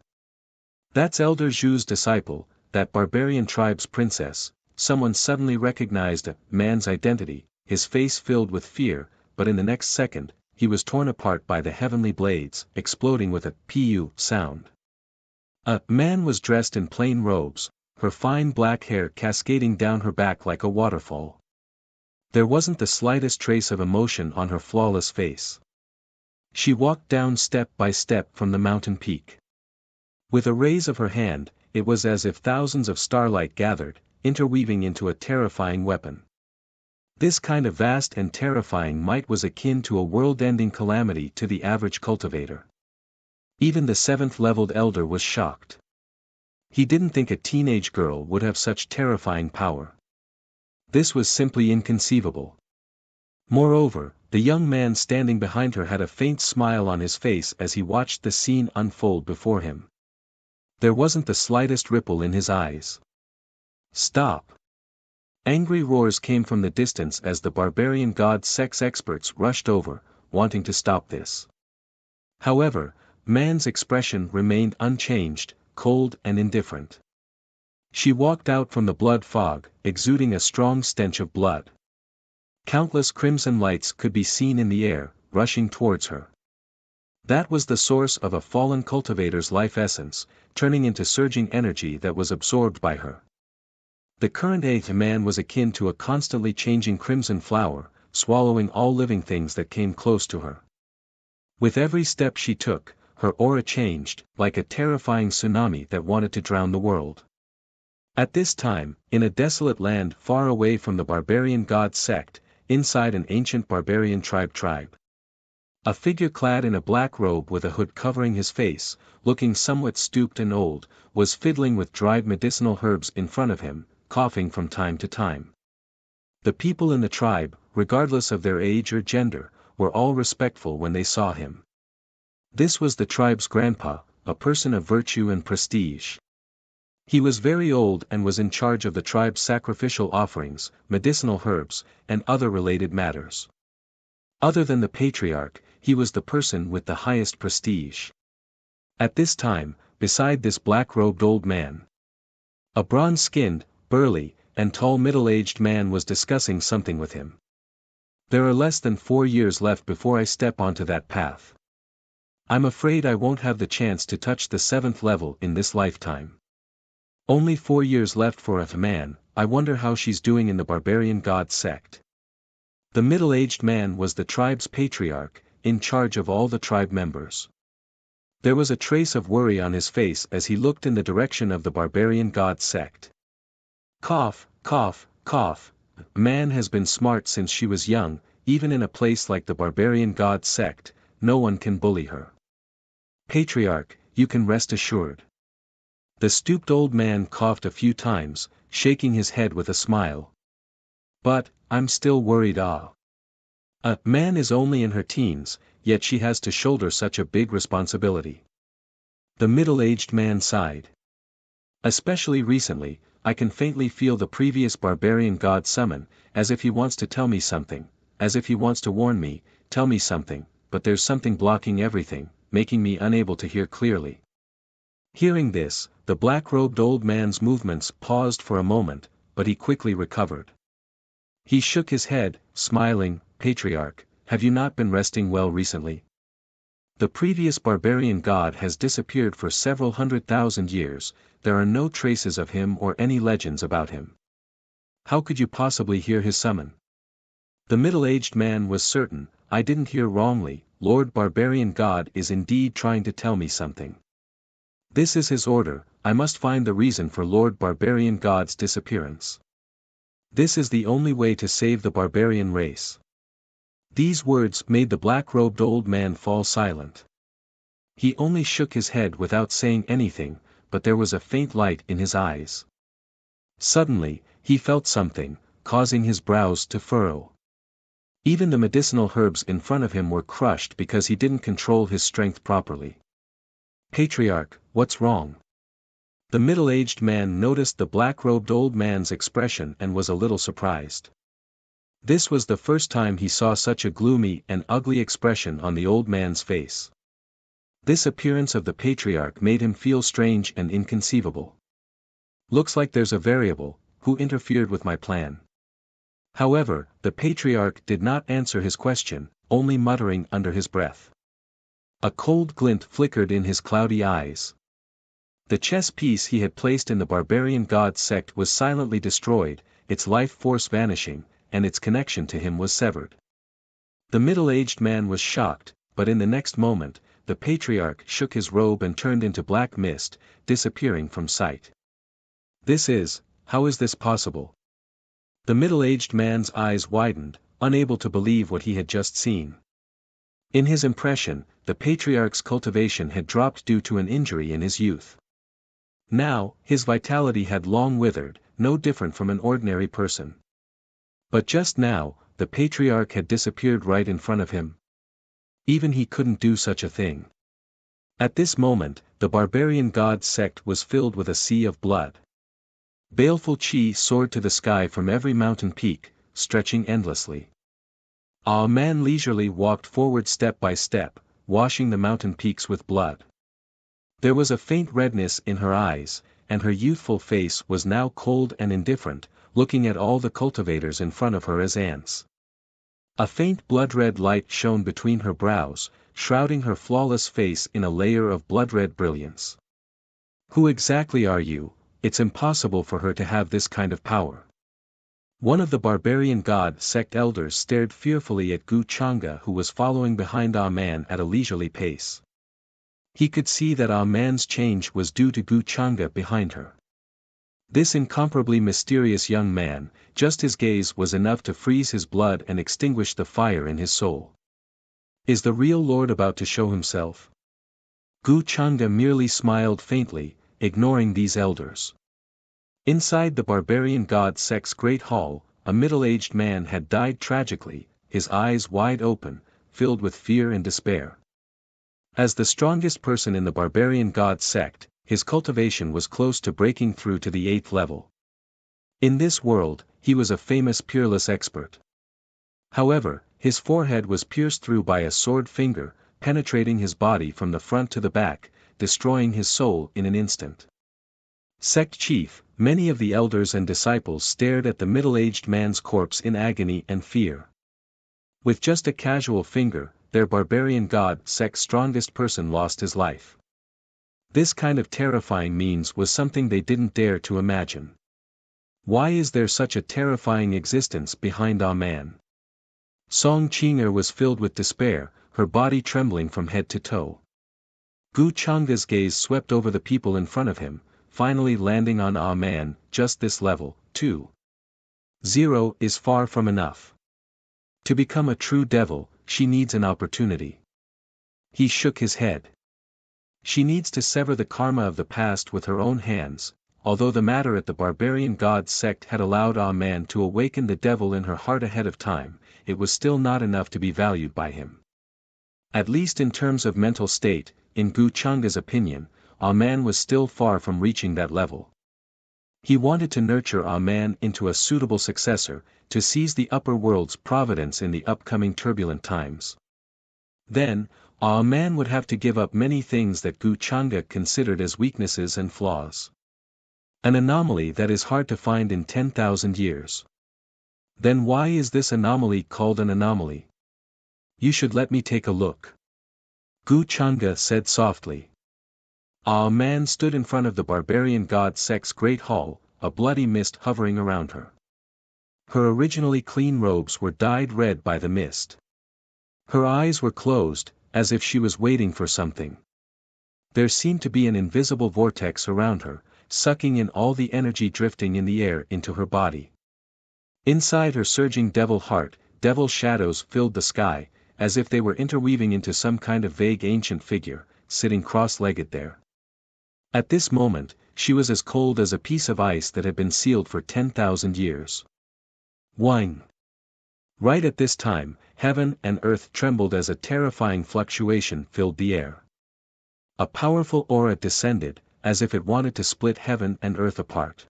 "That's Elder Zhu's disciple, that barbarian tribe's princess," someone suddenly recognized a man's identity, his face filled with fear, but in the next second, he was torn apart by the heavenly blades, exploding with a pu sound. A man was dressed in plain robes, her fine black hair cascading down her back like a waterfall. There wasn't the slightest trace of emotion on her flawless face. She walked down step by step from the mountain peak. With a raise of her hand, it was as if thousands of starlight gathered, interweaving into a terrifying weapon. This kind of vast and terrifying might was akin to a world-ending calamity to the average cultivator. Even the seventh-leveled elder was shocked. He didn't think a teenage girl would have such terrifying power. This was simply inconceivable. Moreover, the young man standing behind her had a faint smile on his face as he watched the scene unfold before him. There wasn't the slightest ripple in his eyes. "Stop!" Angry roars came from the distance as the barbarian god sex experts rushed over, wanting to stop this. However, man's expression remained unchanged, cold and indifferent. She walked out from the blood fog, exuding a strong stench of blood. Countless crimson lights could be seen in the air, rushing towards her. That was the source of a fallen cultivator's life essence, turning into surging energy that was absorbed by her. The current eighth man was akin to a constantly changing crimson flower, swallowing all living things that came close to her. With every step she took, her aura changed, like a terrifying tsunami that wanted to drown the world. At this time, in a desolate land far away from the barbarian god sect, inside an ancient barbarian tribe. A figure clad in a black robe with a hood covering his face, looking somewhat stooped and old, was fiddling with dried medicinal herbs in front of him, coughing from time to time. The people in the tribe, regardless of their age or gender, were all respectful when they saw him. This was the tribe's grandpa, a person of virtue and prestige. He was very old and was in charge of the tribe's sacrificial offerings, medicinal herbs, and other related matters. Other than the patriarch, he was the person with the highest prestige. At this time, beside this black-robed old man, a bronze-skinned, burly, and tall middle-aged man was discussing something with him. "There are less than 4 years left before I step onto that path. I'm afraid I won't have the chance to touch the 7th level in this lifetime. Only 4 years left for a man. I wonder how she's doing in the barbarian god sect." The middle-aged man was the tribe's patriarch, in charge of all the tribe members. There was a trace of worry on his face as he looked in the direction of the barbarian god sect. "Cough, cough, cough. Man has been smart since she was young, even in a place like the barbarian god sect, no one can bully her. Patriarch, you can rest assured." The stooped old man coughed a few times, shaking his head with a smile. "But, I'm still worried. A man is only in her teens, yet she has to shoulder such a big responsibility." The middle-aged man sighed. "Especially recently, I can faintly feel the previous barbarian god summon, as if he wants to tell me something, as if he wants to warn me, tell me something, but there's something blocking everything, making me unable to hear clearly." Hearing this, the black-robed old man's movements paused for a moment, but he quickly recovered. He shook his head, smiling. "Patriarch, have you not been resting well recently?" The previous barbarian god has disappeared for several 100,000 years, there are no traces of him or any legends about him. How could you possibly hear his summon? The middle-aged man was certain, I didn't hear wrongly, Lord Barbarian God is indeed trying to tell me something. This is his order, I must find the reason for Lord Barbarian God's disappearance. This is the only way to save the barbarian race. These words made the black-robed old man fall silent. He only shook his head without saying anything, but there was a faint light in his eyes. Suddenly, he felt something, causing his brows to furrow. Even the medicinal herbs in front of him were crushed because he didn't control his strength properly. Patriarch, what's wrong? The middle-aged man noticed the black-robed old man's expression and was a little surprised. This was the first time he saw such a gloomy and ugly expression on the old man's face. This appearance of the patriarch made him feel strange and inconceivable. Looks like there's a variable, who interfered with my plan. However, the patriarch did not answer his question, only muttering under his breath. A cold glint flickered in his cloudy eyes. The chess piece he had placed in the barbarian god sect was silently destroyed, its life force vanishing, and its connection to him was severed. The middle-aged man was shocked, but in the next moment, the patriarch shook his robe and turned into black mist, disappearing from sight. How is this possible? The middle-aged man's eyes widened, unable to believe what he had just seen. In his impression, the patriarch's cultivation had dropped due to an injury in his youth. Now, his vitality had long withered, no different from an ordinary person. But just now, the patriarch had disappeared right in front of him. Even he couldn't do such a thing. At this moment, the barbarian god sect was filled with a sea of blood. Baleful chi soared to the sky from every mountain peak, stretching endlessly. A man leisurely walked forward step by step, washing the mountain peaks with blood. There was a faint redness in her eyes, and her youthful face was now cold and indifferent, looking at all the cultivators in front of her as ants. A faint blood-red light shone between her brows, shrouding her flawless face in a layer of blood-red brilliance. Who exactly are you? It's impossible for her to have this kind of power. One of the barbarian god sect elders stared fearfully at Gu Changa, who was following behind Ah Man at a leisurely pace. He could see that Ah Man's change was due to Gu Changa behind her. This incomparably mysterious young man, just his gaze was enough to freeze his blood and extinguish the fire in his soul. Is the real Lord about to show himself? Gu Changa merely smiled faintly, ignoring these elders. Inside the barbarian god sect's great hall, a middle-aged man had died tragically, his eyes wide open, filled with fear and despair. As the strongest person in the barbarian god sect, his cultivation was close to breaking through to the 8th level. In this world, he was a famous peerless expert. However, his forehead was pierced through by a sword finger, penetrating his body from the front to the back, destroying his soul in an instant. Sect chief, many of the elders and disciples stared at the middle-aged man's corpse in agony and fear. With just a casual finger, their barbarian god sect's strongest person lost his life. This kind of terrifying means was something they didn't dare to imagine. Why is there such a terrifying existence behind Ah Man? Song Qinger was filled with despair, her body trembling from head to toe. Gu Changa's gaze swept over the people in front of him, finally landing on Ah Man. Just this level, 2.0 is far from enough. To become a true devil, she needs an opportunity. He shook his head. She needs to sever the karma of the past with her own hands. Although the matter at the barbarian god sect had allowed Ah Man to awaken the devil in her heart ahead of time, it was still not enough to be valued by him. At least in terms of mental state, in Gu Changa's opinion, Ah Man was still far from reaching that level. He wanted to nurture Ah Man into a suitable successor, to seize the upper world's providence in the upcoming turbulent times. Then, Ah Man would have to give up many things that Gu Changa considered as weaknesses and flaws. An anomaly that is hard to find in 10,000 years. Then why is this anomaly called an anomaly? You should let me take a look. Gu Changa said softly. A man stood in front of the barbarian god Sek's great hall, a bloody mist hovering around her. Her originally clean robes were dyed red by the mist. Her eyes were closed, as if she was waiting for something. There seemed to be an invisible vortex around her, sucking in all the energy drifting in the air into her body. Inside her surging devil heart, devil shadows filled the sky, as if they were interweaving into some kind of vague ancient figure, sitting cross-legged there. At this moment, she was as cold as a piece of ice that had been sealed for 10,000 years. Whine. Right at this time, heaven and earth trembled as a terrifying fluctuation filled the air. A powerful aura descended, as if it wanted to split heaven and earth apart.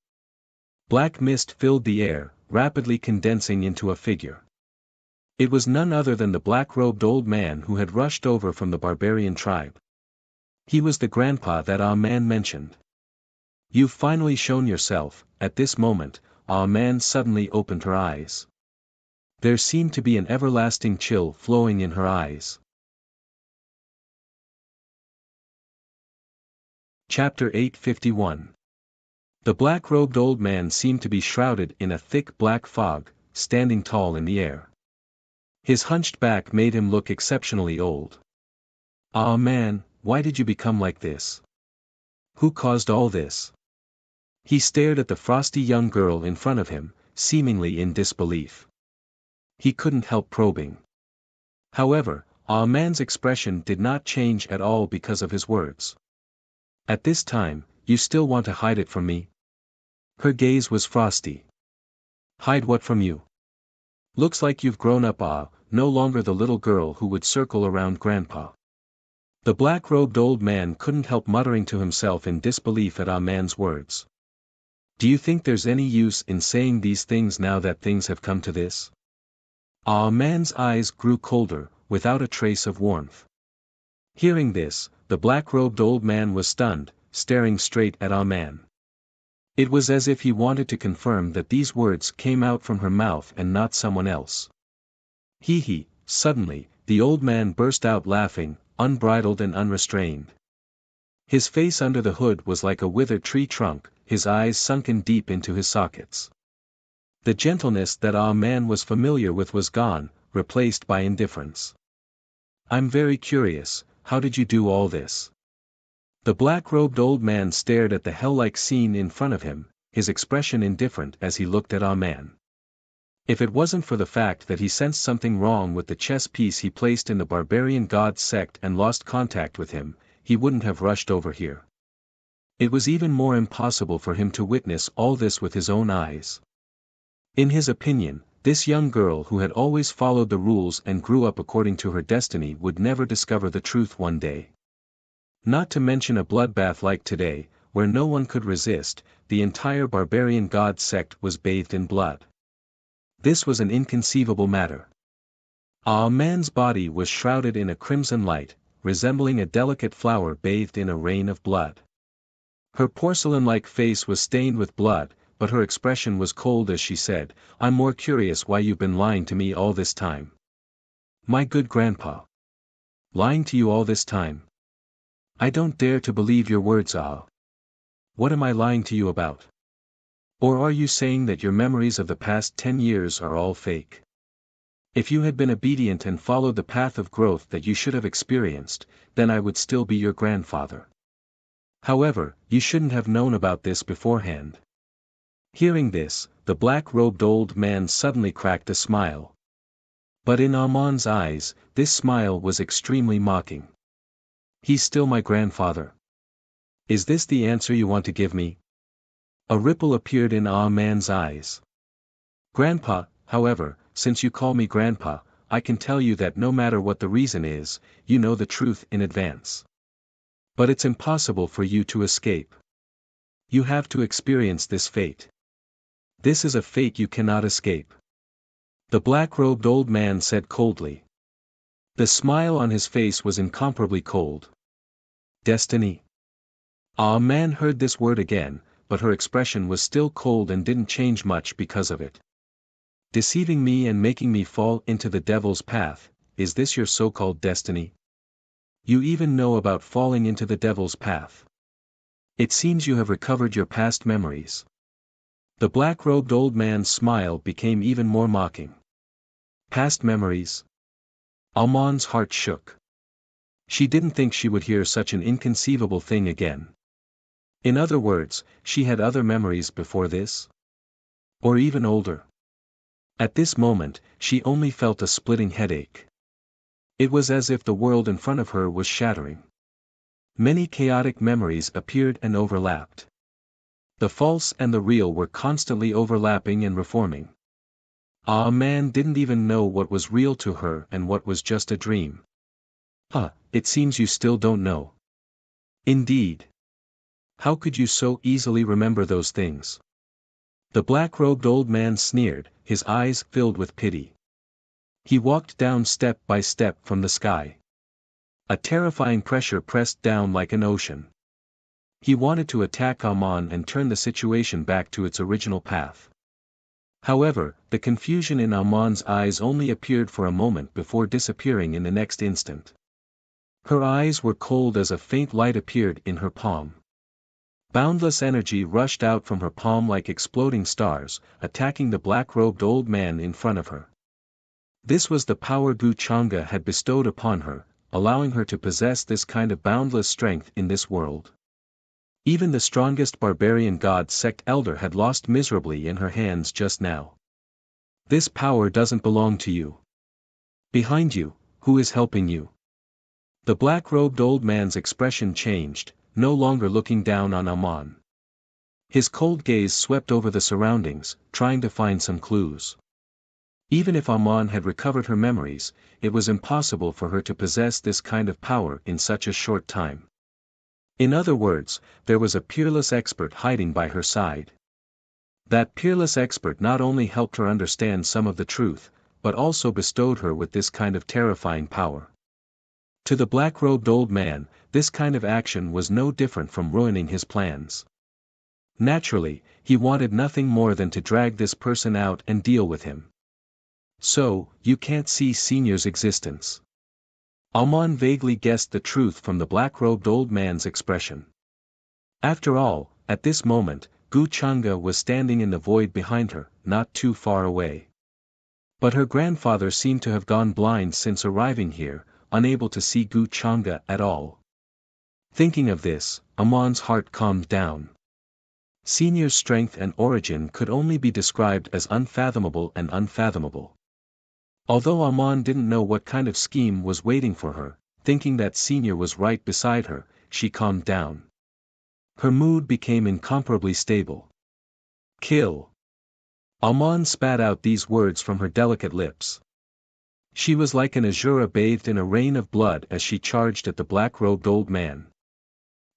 Black mist filled the air, rapidly condensing into a figure. It was none other than the black-robed old man who had rushed over from the barbarian tribe. He was the grandpa that Ah Man mentioned. You've finally shown yourself. At this moment, Ah Man suddenly opened her eyes. There seemed to be an everlasting chill flowing in her eyes. Chapter 851. The black-robed old man seemed to be shrouded in a thick black fog, standing tall in the air. His hunched back made him look exceptionally old. Ah Man, why did you become like this? Who caused all this? He stared at the frosty young girl in front of him, seemingly in disbelief. He couldn't help probing. However, Ah Man's expression did not change at all because of his words. At this time, you still want to hide it from me? Her gaze was frosty. Hide what from you? Looks like you've grown up, no longer the little girl who would circle around Grandpa. The black-robed old man couldn't help muttering to himself in disbelief at Ah Man's words. Do you think there's any use in saying these things now that things have come to this? Ah Man's eyes grew colder, without a trace of warmth. Hearing this, the black-robed old man was stunned, staring straight at Ah Man. It was as if he wanted to confirm that these words came out from her mouth and not someone else. Hee. Suddenly, the old man burst out laughing, unbridled and unrestrained. His face under the hood was like a withered tree trunk, his eyes sunken deep into his sockets. The gentleness that Ah Man was familiar with was gone, replaced by indifference. I'm very curious, how did you do all this? The black-robed old man stared at the hell-like scene in front of him, his expression indifferent as he looked at Ah Man. If it wasn't for the fact that he sensed something wrong with the chess piece he placed in the barbarian god's sect and lost contact with him, he wouldn't have rushed over here. It was even more impossible for him to witness all this with his own eyes. In his opinion, this young girl who had always followed the rules and grew up according to her destiny would never discover the truth one day. Not to mention a bloodbath like today, where no one could resist, the entire barbarian god sect was bathed in blood. This was an inconceivable matter. Ah Man's body was shrouded in a crimson light, resembling a delicate flower bathed in a rain of blood. Her porcelain-like face was stained with blood, but her expression was cold as she said, I'm more curious why you've been lying to me all this time. My good grandpa. Lying to you all this time? I don't dare to believe your words, Ah. What am I lying to you about? Or are you saying that your memories of the past 10 years are all fake? If you had been obedient and followed the path of growth that you should have experienced, then I would still be your grandfather. However, you shouldn't have known about this beforehand. Hearing this, the black-robed old man suddenly cracked a smile. But in Ah Man's eyes, this smile was extremely mocking. He's still my grandfather. Is this the answer you want to give me? A ripple appeared in Ah Man's eyes. Grandpa, however, since you call me grandpa, I can tell you that no matter what the reason is, you know the truth in advance. But it's impossible for you to escape. You have to experience this fate. This is a fate you cannot escape. The black-robed old man said coldly. The smile on his face was incomparably cold. Destiny. Ah Man heard this word again, but her expression was still cold and didn't change much because of it. Deceiving me and making me fall into the devil's path, is this your so-called destiny? You even know about falling into the devil's path. It seems you have recovered your past memories. The black-robed old man's smile became even more mocking. Past memories? Amon's heart shook. She didn't think she would hear such an inconceivable thing again. In other words, she had other memories before this? Or even older? At this moment, she only felt a splitting headache. It was as if the world in front of her was shattering. Many chaotic memories appeared and overlapped. The false and the real were constantly overlapping and reforming. A man didn't even know what was real to her and what was just a dream. It seems you still don't know. Indeed. How could you so easily remember those things? The black-robed old man sneered, his eyes filled with pity. He walked down step by step from the sky. A terrifying pressure pressed down like an ocean. He wanted to attack Amon and turn the situation back to its original path. However, the confusion in Amon's eyes only appeared for a moment before disappearing in the next instant. Her eyes were cold as a faint light appeared in her palm. Boundless energy rushed out from her palm like exploding stars, attacking the black-robed old man in front of her. This was the power Wuxia had bestowed upon her, allowing her to possess this kind of boundless strength in this world. Even the strongest barbarian god sect elder had lost miserably in her hands just now. This power doesn't belong to you. Behind you, who is helping you? The black-robed old man's expression changed, no longer looking down on Amon. His cold gaze swept over the surroundings, trying to find some clues. Even if Amon had recovered her memories, it was impossible for her to possess this kind of power in such a short time. In other words, there was a peerless expert hiding by her side. That peerless expert not only helped her understand some of the truth, but also bestowed her with this kind of terrifying power. To the black-robed old man, this kind of action was no different from ruining his plans. Naturally, he wanted nothing more than to drag this person out and deal with him. So, you can't see Senior's existence. Amon vaguely guessed the truth from the black-robed old man's expression. After all, at this moment, Wuxia was standing in the void behind her, not too far away. But her grandfather seemed to have gone blind since arriving here, unable to see Wuxia at all. Thinking of this, Amon's heart calmed down. Senior's strength and origin could only be described as unfathomable and unfathomable. Although Amon didn't know what kind of scheme was waiting for her, thinking that Senior was right beside her, she calmed down. Her mood became incomparably stable. Kill. Amon spat out these words from her delicate lips. She was like an Azura bathed in a rain of blood as she charged at the black-robed old man.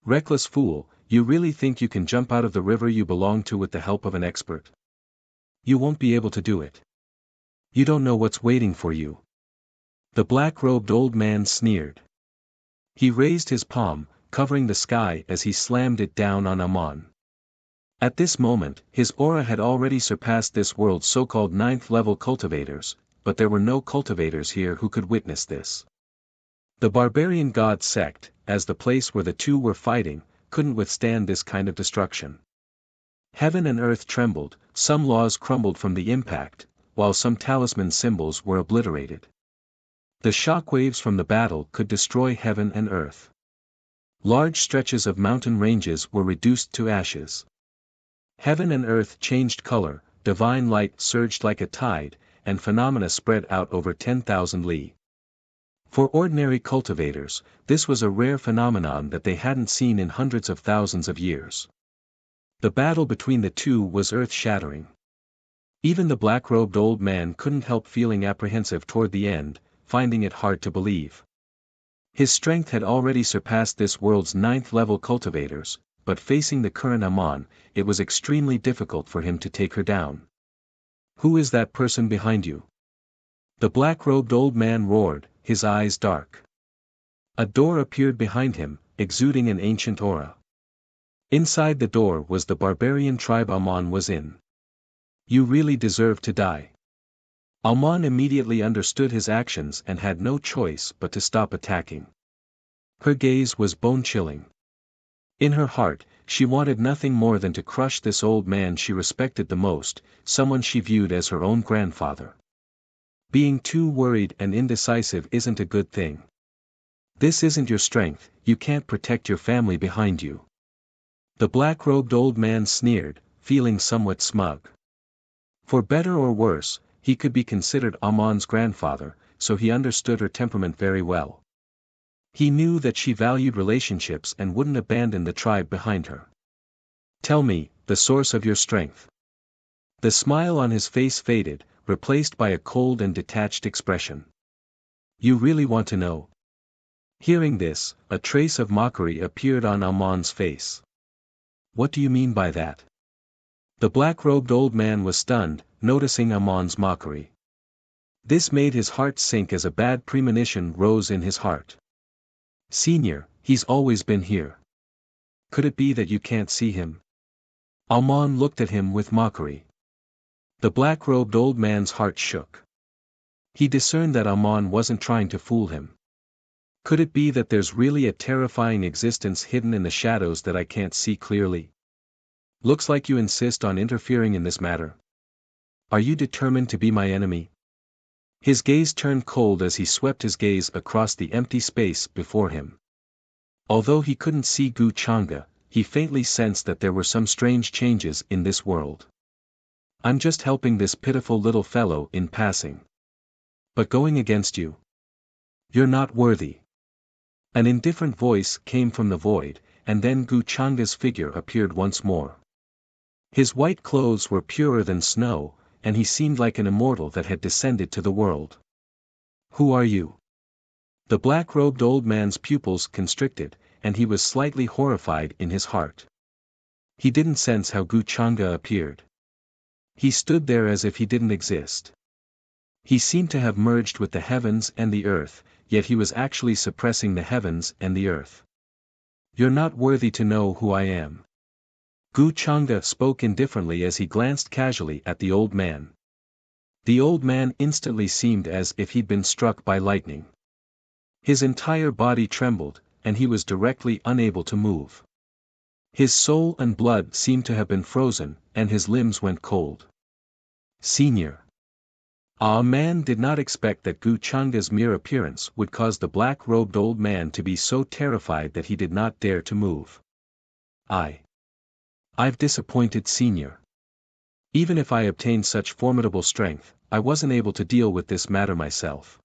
Reckless fool, you really think you can jump out of the river you belong to with the help of an expert? You won't be able to do it. You don't know what's waiting for you. The black-robed old man sneered. He raised his palm, covering the sky as he slammed it down on Amon. At this moment, his aura had already surpassed this world's so-called 9th-level cultivators, but there were no cultivators here who could witness this. The barbarian god sect, as the place where the two were fighting, couldn't withstand this kind of destruction. Heaven and earth trembled, some laws crumbled from the impact, while some talisman symbols were obliterated. The shockwaves from the battle could destroy heaven and earth. Large stretches of mountain ranges were reduced to ashes. Heaven and earth changed color, divine light surged like a tide, and phenomena spread out over 10,000 li. For ordinary cultivators, this was a rare phenomenon that they hadn't seen in hundreds of thousands of years. The battle between the two was earth-shattering. Even the black-robed old man couldn't help feeling apprehensive toward the end, finding it hard to believe. His strength had already surpassed this world's 9th-level cultivators, but facing the current Amon, it was extremely difficult for him to take her down. Who is that person behind you? The black-robed old man roared, his eyes dark. A door appeared behind him, exuding an ancient aura. Inside the door was the barbarian tribe Amon was in. You really deserve to die. Amon immediately understood his actions and had no choice but to stop attacking. Her gaze was bone-chilling. In her heart, she wanted nothing more than to crush this old man she respected the most, someone she viewed as her own grandfather. Being too worried and indecisive isn't a good thing. This isn't your strength, you can't protect your family behind you. The black-robed old man sneered, feeling somewhat smug. For better or worse, he could be considered Amon's grandfather, so he understood her temperament very well. He knew that she valued relationships and wouldn't abandon the tribe behind her. Tell me, the source of your strength. The smile on his face faded, replaced by a cold and detached expression. You really want to know? Hearing this, a trace of mockery appeared on Amon's face. What do you mean by that? The black-robed old man was stunned, noticing Amon's mockery. This made his heart sink as a bad premonition rose in his heart. Senior, he's always been here. Could it be that you can't see him? Amon looked at him with mockery. The black-robed old man's heart shook. He discerned that Amon wasn't trying to fool him. Could it be that there's really a terrifying existence hidden in the shadows that I can't see clearly? Looks like you insist on interfering in this matter. Are you determined to be my enemy? His gaze turned cold as he swept his gaze across the empty space before him. Although he couldn't see Gu Changa, he faintly sensed that there were some strange changes in this world. I'm just helping this pitiful little fellow in passing. But going against you? You're not worthy. An indifferent voice came from the void, and then Gu Changa's figure appeared once more. His white clothes were purer than snow, and he seemed like an immortal that had descended to the world. Who are you? The black-robed old man's pupils constricted, and he was slightly horrified in his heart. He didn't sense how Gu Changa appeared. He stood there as if he didn't exist. He seemed to have merged with the heavens and the earth, yet he was actually suppressing the heavens and the earth. You're not worthy to know who I am. Gu Changa spoke indifferently as he glanced casually at the old man. The old man instantly seemed as if he'd been struck by lightning. His entire body trembled, and he was directly unable to move. His soul and blood seemed to have been frozen, and his limbs went cold. Senior. A man did not expect that Gu Changa's mere appearance would cause the black-robed old man to be so terrified that he did not dare to move. I've disappointed Senior. Even if I obtained such formidable strength, I wasn't able to deal with this matter myself.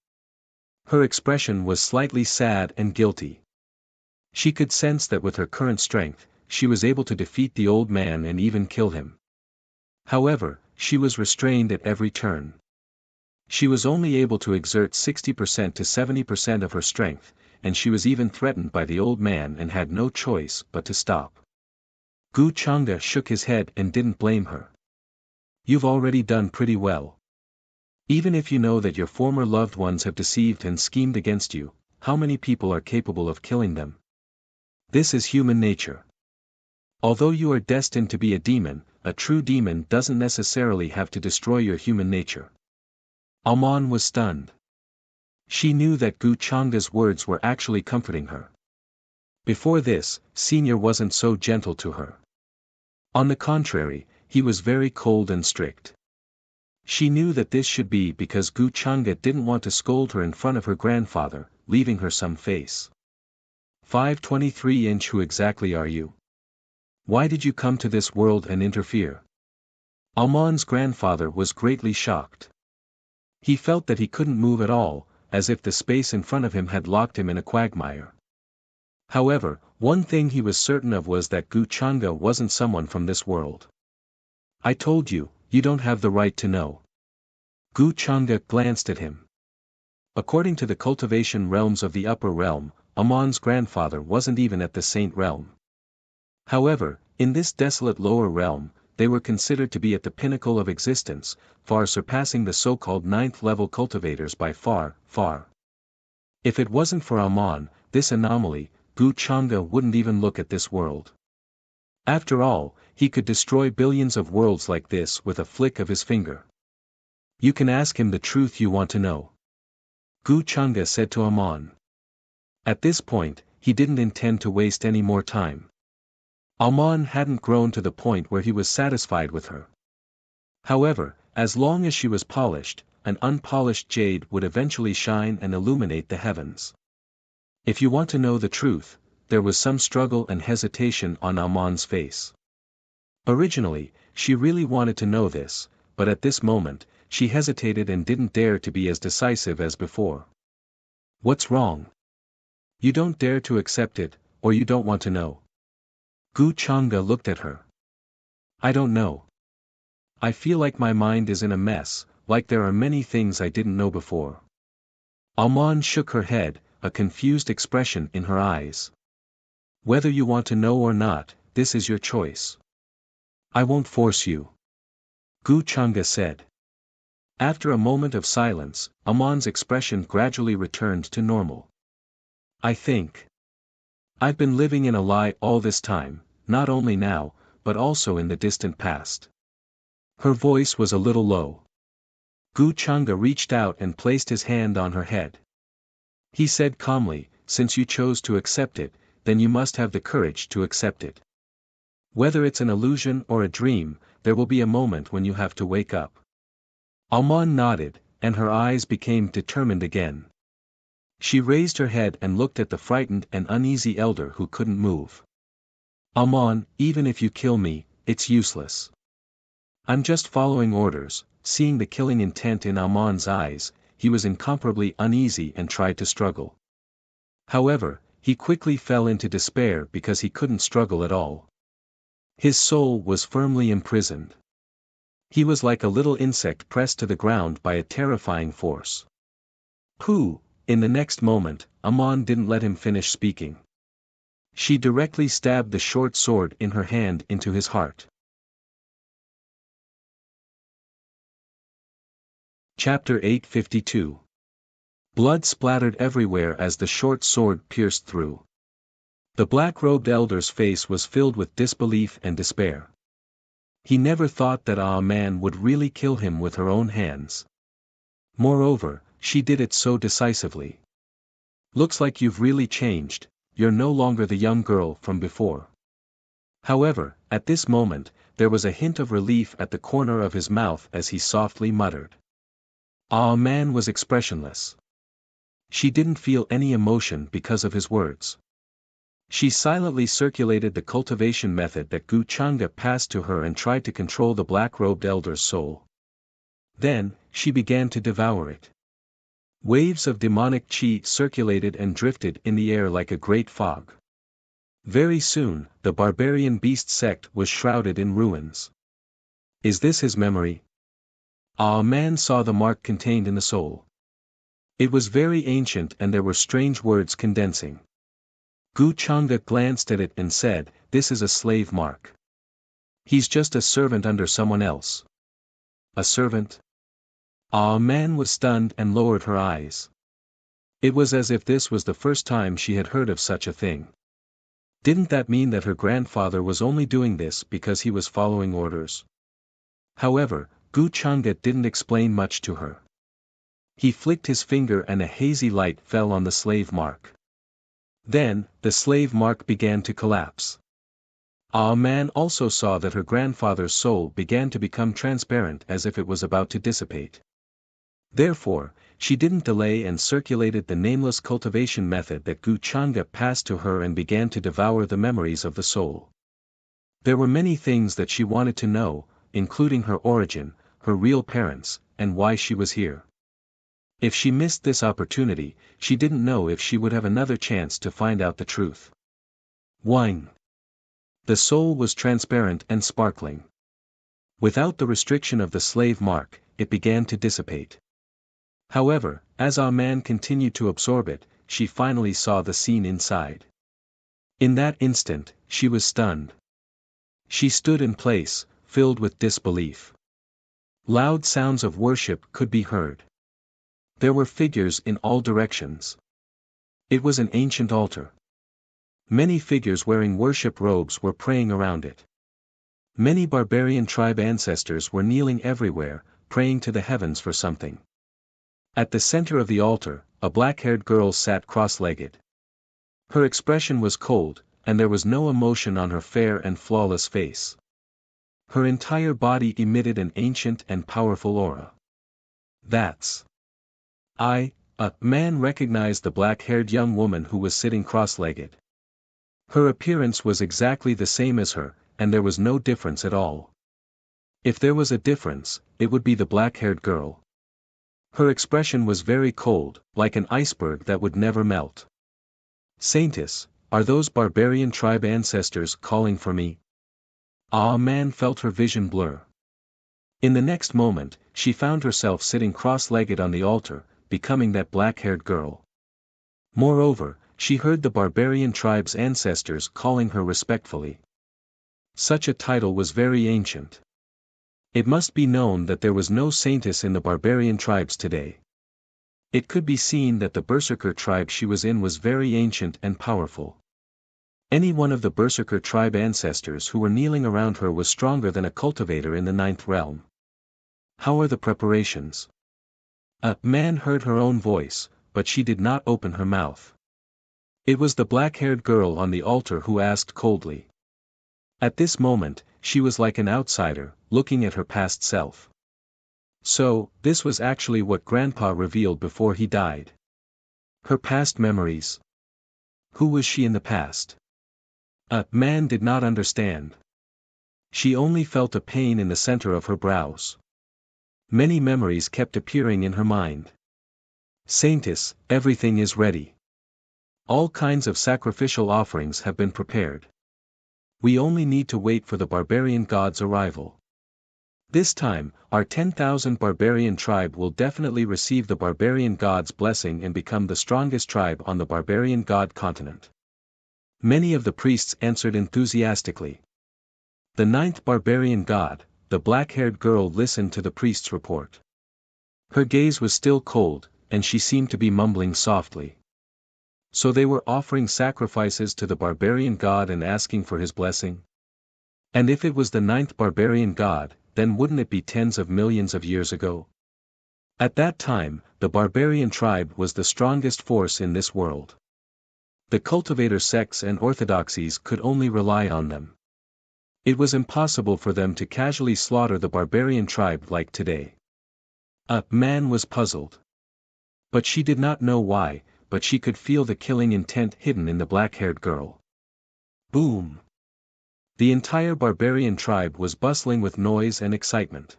Her expression was slightly sad and guilty. She could sense that with her current strength, she was able to defeat the old man and even kill him. However, she was restrained at every turn. She was only able to exert 60% to 70% of her strength, and she was even threatened by the old man and had no choice but to stop. Gu Changa shook his head and didn't blame her. You've already done pretty well. Even if you know that your former loved ones have deceived and schemed against you, how many people are capable of killing them? This is human nature. Although you are destined to be a demon, a true demon doesn't necessarily have to destroy your human nature. Amon was stunned. She knew that Gu Changa's words were actually comforting her. Before this, Senior wasn't so gentle to her. On the contrary, he was very cold and strict. She knew that this should be because Gu Changa didn't want to scold her in front of her grandfather, leaving her some face. 523 Who exactly are you? Why did you come to this world and interfere? Amon's grandfather was greatly shocked. He felt that he couldn't move at all, as if the space in front of him had locked him in a quagmire. However, one thing he was certain of was that Gu Changa wasn't someone from this world. I told you, you don't have the right to know. Gu Changa glanced at him. According to the cultivation realms of the upper realm, Amon's grandfather wasn't even at the saint realm. However, in this desolate lower realm, they were considered to be at the pinnacle of existence, far surpassing the so-called ninth-level cultivators by far, far. If it wasn't for Amon, this anomaly, Gu Changa wouldn't even look at this world. After all, he could destroy billions of worlds like this with a flick of his finger. You can ask him the truth you want to know. Gu Changa said to Amon. At this point, he didn't intend to waste any more time. Alman hadn't grown to the point where he was satisfied with her. However, as long as she was polished, an unpolished jade would eventually shine and illuminate the heavens. If you want to know the truth, there was some struggle and hesitation on Alman's face. Originally, she really wanted to know this, but at this moment, she hesitated and didn't dare to be as decisive as before. What's wrong? You don't dare to accept it, or you don't want to know? Gu Chang'e looked at her. I don't know. I feel like my mind is in a mess, like there are many things I didn't know before. Alman shook her head, a confused expression in her eyes. Whether you want to know or not, this is your choice. I won't force you. Gu Chang'e said. After a moment of silence, Alman's expression gradually returned to normal. I think. I've been living in a lie all this time, not only now, but also in the distant past. Her voice was a little low. Gu Chang'e reached out and placed his hand on her head. He said calmly, since you chose to accept it, then you must have the courage to accept it. Whether it's an illusion or a dream, there will be a moment when you have to wake up. Alman nodded, and her eyes became determined again. She raised her head and looked at the frightened and uneasy elder who couldn't move. Alman, even if you kill me, it's useless. I'm just following orders. Seeing the killing intent in Alman's eyes, he was incomparably uneasy and tried to struggle. However, he quickly fell into despair because he couldn't struggle at all. His soul was firmly imprisoned. He was like a little insect pressed to the ground by a terrifying force. Pooh! In the next moment, Alman didn't let him finish speaking. She directly stabbed the short sword in her hand into his heart. Chapter 852. Blood splattered everywhere as the short sword pierced through. The black-robed elder's face was filled with disbelief and despair. He never thought that a man would really kill him with her own hands. Moreover, she did it so decisively. Looks like you've really changed, you're no longer the young girl from before. However, at this moment, there was a hint of relief at the corner of his mouth as he softly muttered. A man was expressionless. She didn't feel any emotion because of his words. She silently circulated the cultivation method that Gu Chang'e passed to her and tried to control the black-robed elder's soul. Then, she began to devour it. Waves of demonic qi circulated and drifted in the air like a great fog. Very soon, the barbarian beast sect was shrouded in ruins. Is this his memory? A man saw the mark contained in the soul. It was very ancient and there were strange words condensing. Gu Chang'e glanced at it and said, this is a slave mark. He's just a servant under someone else. A servant? A man was stunned and lowered her eyes. It was as if this was the first time she had heard of such a thing. Didn't that mean that her grandfather was only doing this because he was following orders? However, Gu Chang'e didn't explain much to her. He flicked his finger and a hazy light fell on the slave mark. Then, the slave mark began to collapse. A man also saw that her grandfather's soul began to become transparent as if it was about to dissipate. Therefore, she didn't delay and circulated the nameless cultivation method that Gu Chang'e passed to her and began to devour the memories of the soul. There were many things that she wanted to know, including her origin, her real parents, and why she was here. If she missed this opportunity, she didn't know if she would have another chance to find out the truth. 1. The soul was transparent and sparkling. Without the restriction of the slave mark, it began to dissipate. However, as a man continued to absorb it, she finally saw the scene inside. In that instant, she was stunned. She stood in place, filled with disbelief. Loud sounds of worship could be heard. There were figures in all directions. It was an ancient altar. Many figures wearing worship robes were praying around it. Many barbarian tribe ancestors were kneeling everywhere, praying to the heavens for something. At the center of the altar, a black-haired girl sat cross-legged. Her expression was cold, and there was no emotion on her fair and flawless face. Her entire body emitted an ancient and powerful aura. That's... A man recognized the black-haired young woman who was sitting cross-legged. Her appearance was exactly the same as her, and there was no difference at all. If there was a difference, it would be the black-haired girl. Her expression was very cold, like an iceberg that would never melt. Saintess, are those barbarian tribe ancestors calling for me? A man felt her vision blur. In the next moment, she found herself sitting cross-legged on the altar, becoming that black-haired girl. Moreover, she heard the barbarian tribe's ancestors calling her respectfully. Such a title was very ancient. It must be known that there was no saintess in the barbarian tribes today. It could be seen that the berserker tribe she was in was very ancient and powerful. Any one of the berserker tribe ancestors who were kneeling around her was stronger than a cultivator in the ninth realm. How are the preparations? A man heard her own voice, but she did not open her mouth. It was the black-haired girl on the altar who asked coldly. At this moment, she was like an outsider, looking at her past self. So, this was actually what Grandpa revealed before he died. Her past memories. Who was she in the past? A man did not understand. She only felt a pain in the center of her brows. Many memories kept appearing in her mind. Saintess, everything is ready. All kinds of sacrificial offerings have been prepared. We only need to wait for the barbarian god's arrival. This time, our 10,000 barbarian tribe will definitely receive the barbarian god's blessing and become the strongest tribe on the barbarian god continent. Many of the priests answered enthusiastically. The ninth barbarian god, the black-haired girl, listened to the priest's report. Her gaze was still cold, and she seemed to be mumbling softly. So they were offering sacrifices to the barbarian god and asking for his blessing? And if it was the ninth barbarian god, then wouldn't it be tens of millions of years ago? At that time, the barbarian tribe was the strongest force in this world. The cultivator sects and orthodoxies could only rely on them. It was impossible for them to casually slaughter the barbarian tribe like today. A man was puzzled. But she did not know why, but she could feel the killing intent hidden in the black-haired girl. Boom! The entire barbarian tribe was bustling with noise and excitement.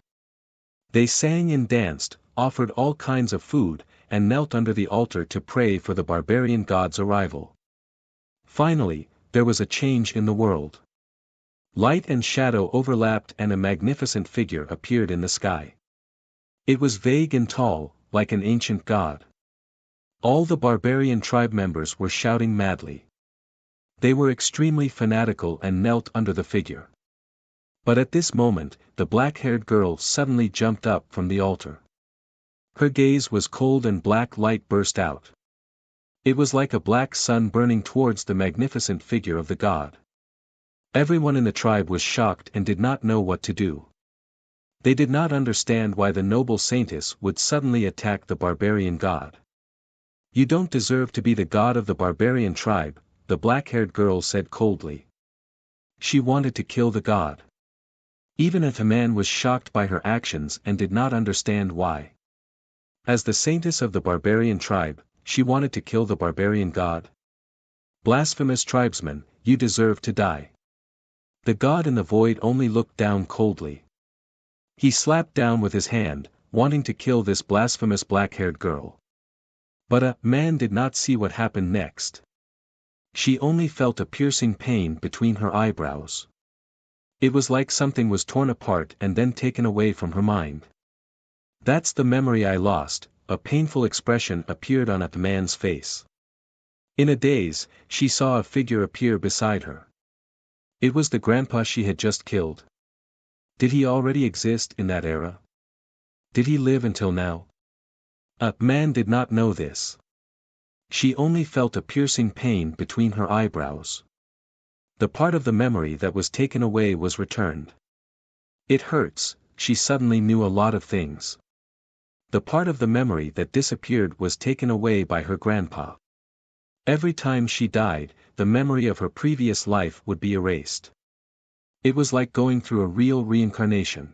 They sang and danced, offered all kinds of food, and knelt under the altar to pray for the barbarian god's arrival. Finally, there was a change in the world. Light and shadow overlapped and a magnificent figure appeared in the sky. It was vague and tall, like an ancient god. All the barbarian tribe members were shouting madly. They were extremely fanatical and knelt under the figure. But at this moment, the black-haired girl suddenly jumped up from the altar. Her gaze was cold and black light burst out. It was like a black sun burning towards the magnificent figure of the god. Everyone in the tribe was shocked and did not know what to do. They did not understand why the noble saintess would suddenly attack the barbarian god. You don't deserve to be the god of the barbarian tribe, the black-haired girl said coldly. She wanted to kill the god. Even if a man was shocked by her actions and did not understand why. As the saintess of the barbarian tribe, she wanted to kill the barbarian god. Blasphemous tribesman, you deserve to die. The god in the void only looked down coldly. He slapped down with his hand, wanting to kill this blasphemous black-haired girl. But a man did not see what happened next. She only felt a piercing pain between her eyebrows. It was like something was torn apart and then taken away from her mind. That's the memory I lost, a painful expression appeared on a man's face. In a daze, she saw a figure appear beside her. It was the grandpa she had just killed. Did he already exist in that era? Did he live until now? A man did not know this. She only felt a piercing pain between her eyebrows. The part of the memory that was taken away was returned. It hurts, she suddenly knew a lot of things. The part of the memory that disappeared was taken away by her grandpa. Every time she died, the memory of her previous life would be erased. It was like going through a real reincarnation.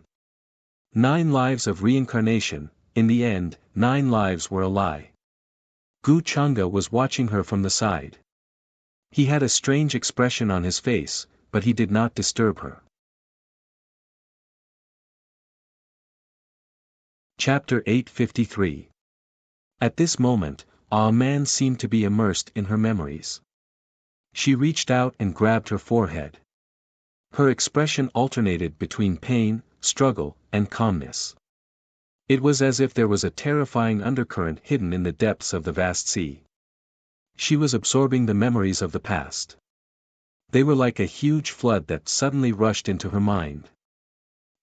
9 lives of reincarnation, in the end, 9 lives were a lie. Gu Changa was watching her from the side. He had a strange expression on his face, but he did not disturb her. Chapter 853. At this moment, Man seemed to be immersed in her memories. She reached out and grabbed her forehead. Her expression alternated between pain, struggle, and calmness. It was as if there was a terrifying undercurrent hidden in the depths of the vast sea. She was absorbing the memories of the past. They were like a huge flood that suddenly rushed into her mind.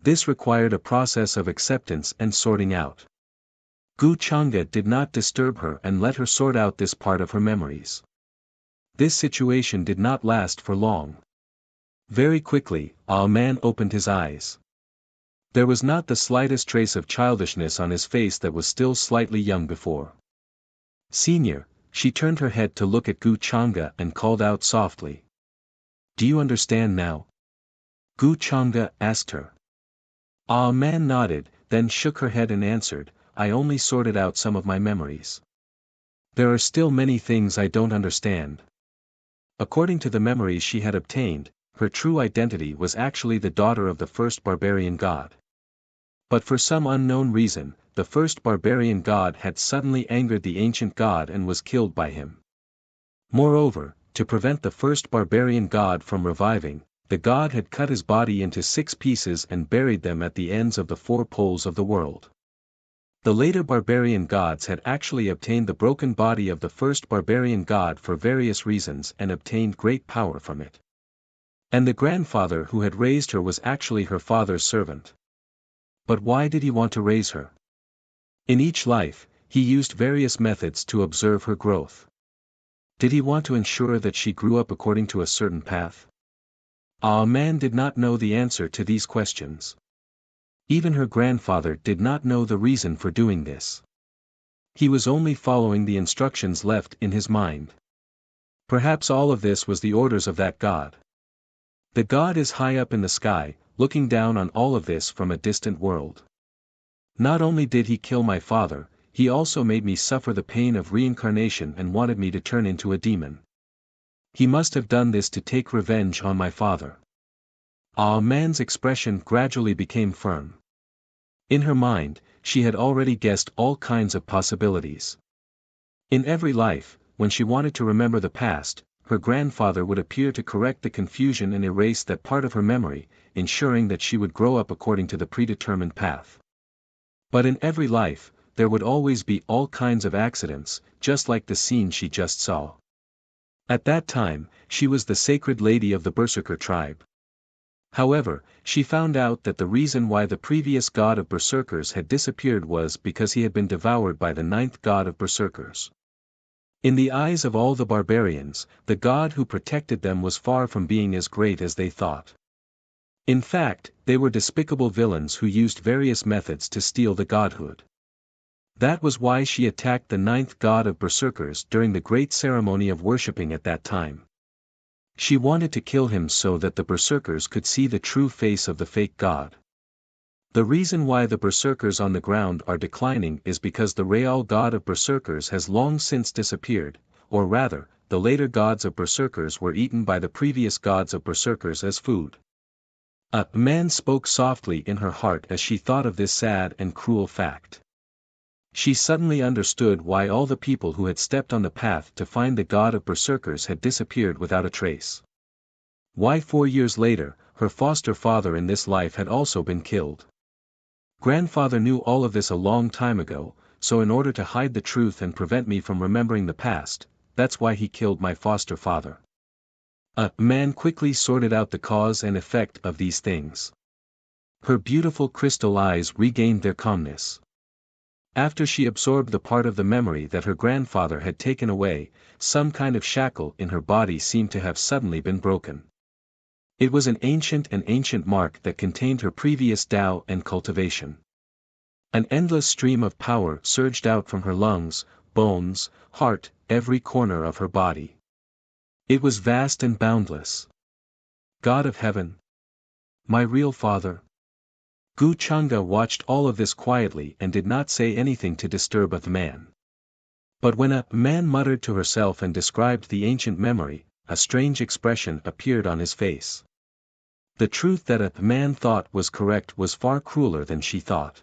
This required a process of acceptance and sorting out. Gu Changa did not disturb her and let her sort out this part of her memories. This situation did not last for long. Very quickly, Man opened his eyes. There was not the slightest trace of childishness on his face that was still slightly young before. Senior, she turned her head to look at Gu Changa and called out softly. Do you understand now? Gu Changa asked her. Man nodded, then shook her head and answered, I only sorted out some of my memories. There are still many things I don't understand. According to the memories she had obtained, her true identity was actually the daughter of the first barbarian god. But for some unknown reason, the first barbarian god had suddenly angered the ancient god and was killed by him. Moreover, to prevent the first barbarian god from reviving, the god had cut his body into 6 pieces and buried them at the ends of the 4 poles of the world. The later barbarian gods had actually obtained the broken body of the first barbarian god for various reasons and obtained great power from it. And the grandfather who had raised her was actually her father's servant. But why did he want to raise her? In each life, he used various methods to observe her growth. Did he want to ensure that she grew up according to a certain path? Man did not know the answer to these questions. Even her grandfather did not know the reason for doing this. He was only following the instructions left in his mind. Perhaps all of this was the orders of that god. The god is high up in the sky, looking down on all of this from a distant world. Not only did he kill my father, he also made me suffer the pain of reincarnation and wanted me to turn into a demon. He must have done this to take revenge on my father. Man's expression gradually became firm. In her mind, she had already guessed all kinds of possibilities. In every life, when she wanted to remember the past, her grandfather would appear to correct the confusion and erase that part of her memory, ensuring that she would grow up according to the predetermined path. But in every life, there would always be all kinds of accidents, just like the scene she just saw. At that time, she was the sacred lady of the Berserker tribe. However, she found out that the reason why the previous god of Berserkers had disappeared was because he had been devoured by the 9th god of Berserkers. In the eyes of all the barbarians, the god who protected them was far from being as great as they thought. In fact, they were despicable villains who used various methods to steal the godhood. That was why she attacked the 9th god of Berserkers during the great ceremony of worshipping at that time. She wanted to kill him so that the Berserkers could see the true face of the fake god. The reason why the Berserkers on the ground are declining is because the real god of Berserkers has long since disappeared, or rather, the later gods of Berserkers were eaten by the previous gods of Berserkers as food. Man spoke softly in her heart as she thought of this sad and cruel fact. She suddenly understood why all the people who had stepped on the path to find the god of Berserkers had disappeared without a trace. Why 4 years later, her foster father in this life had also been killed. Grandfather knew all of this a long time ago, so in order to hide the truth and prevent me from remembering the past, that's why he killed my foster father. Man quickly sorted out the cause and effect of these things. Her beautiful crystal eyes regained their calmness. After she absorbed the part of the memory that her grandfather had taken away, some kind of shackle in her body seemed to have suddenly been broken. It was an ancient mark that contained her previous Tao and cultivation. An endless stream of power surged out from her lungs, bones, heart, every corner of her body. It was vast and boundless. God of heaven. My real father. Gu Changa watched all of this quietly and did not say anything to disturb the man. But when a man muttered to herself and described the ancient memory, a strange expression appeared on his face. The truth that a man thought was correct was far crueler than she thought.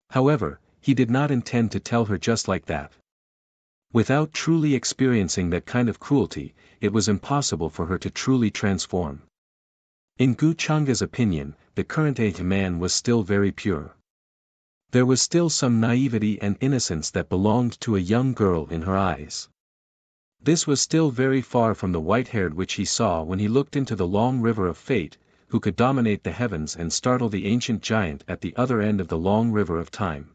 However, he did not intend to tell her just like that. Without truly experiencing that kind of cruelty, it was impossible for her to truly transform. In Gu Changa's opinion, the current age man was still very pure. There was still some naivety and innocence that belonged to a young girl in her eyes. This was still very far from the white-haired which he saw when he looked into the long river of fate, who could dominate the heavens and startle the ancient giant at the other end of the long river of time.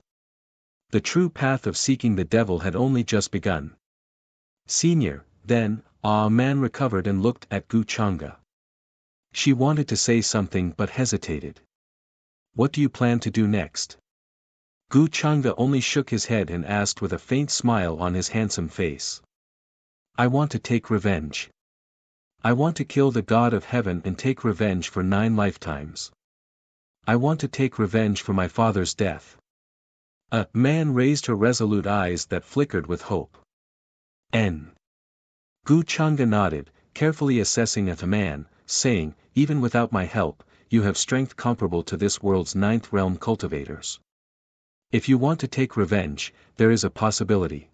The true path of seeking the devil had only just begun. Senior, then, man recovered and looked at Gu Changa. She wanted to say something but hesitated. What do you plan to do next? Gu Changa only shook his head and asked with a faint smile on his handsome face. I want to take revenge. I want to kill the god of heaven and take revenge for 9 lifetimes. I want to take revenge for my father's death. A man raised her resolute eyes that flickered with hope. N. Gu Changa nodded, carefully assessing the man, saying, even without my help, you have strength comparable to this world's 9th realm cultivators. If you want to take revenge, there is a possibility.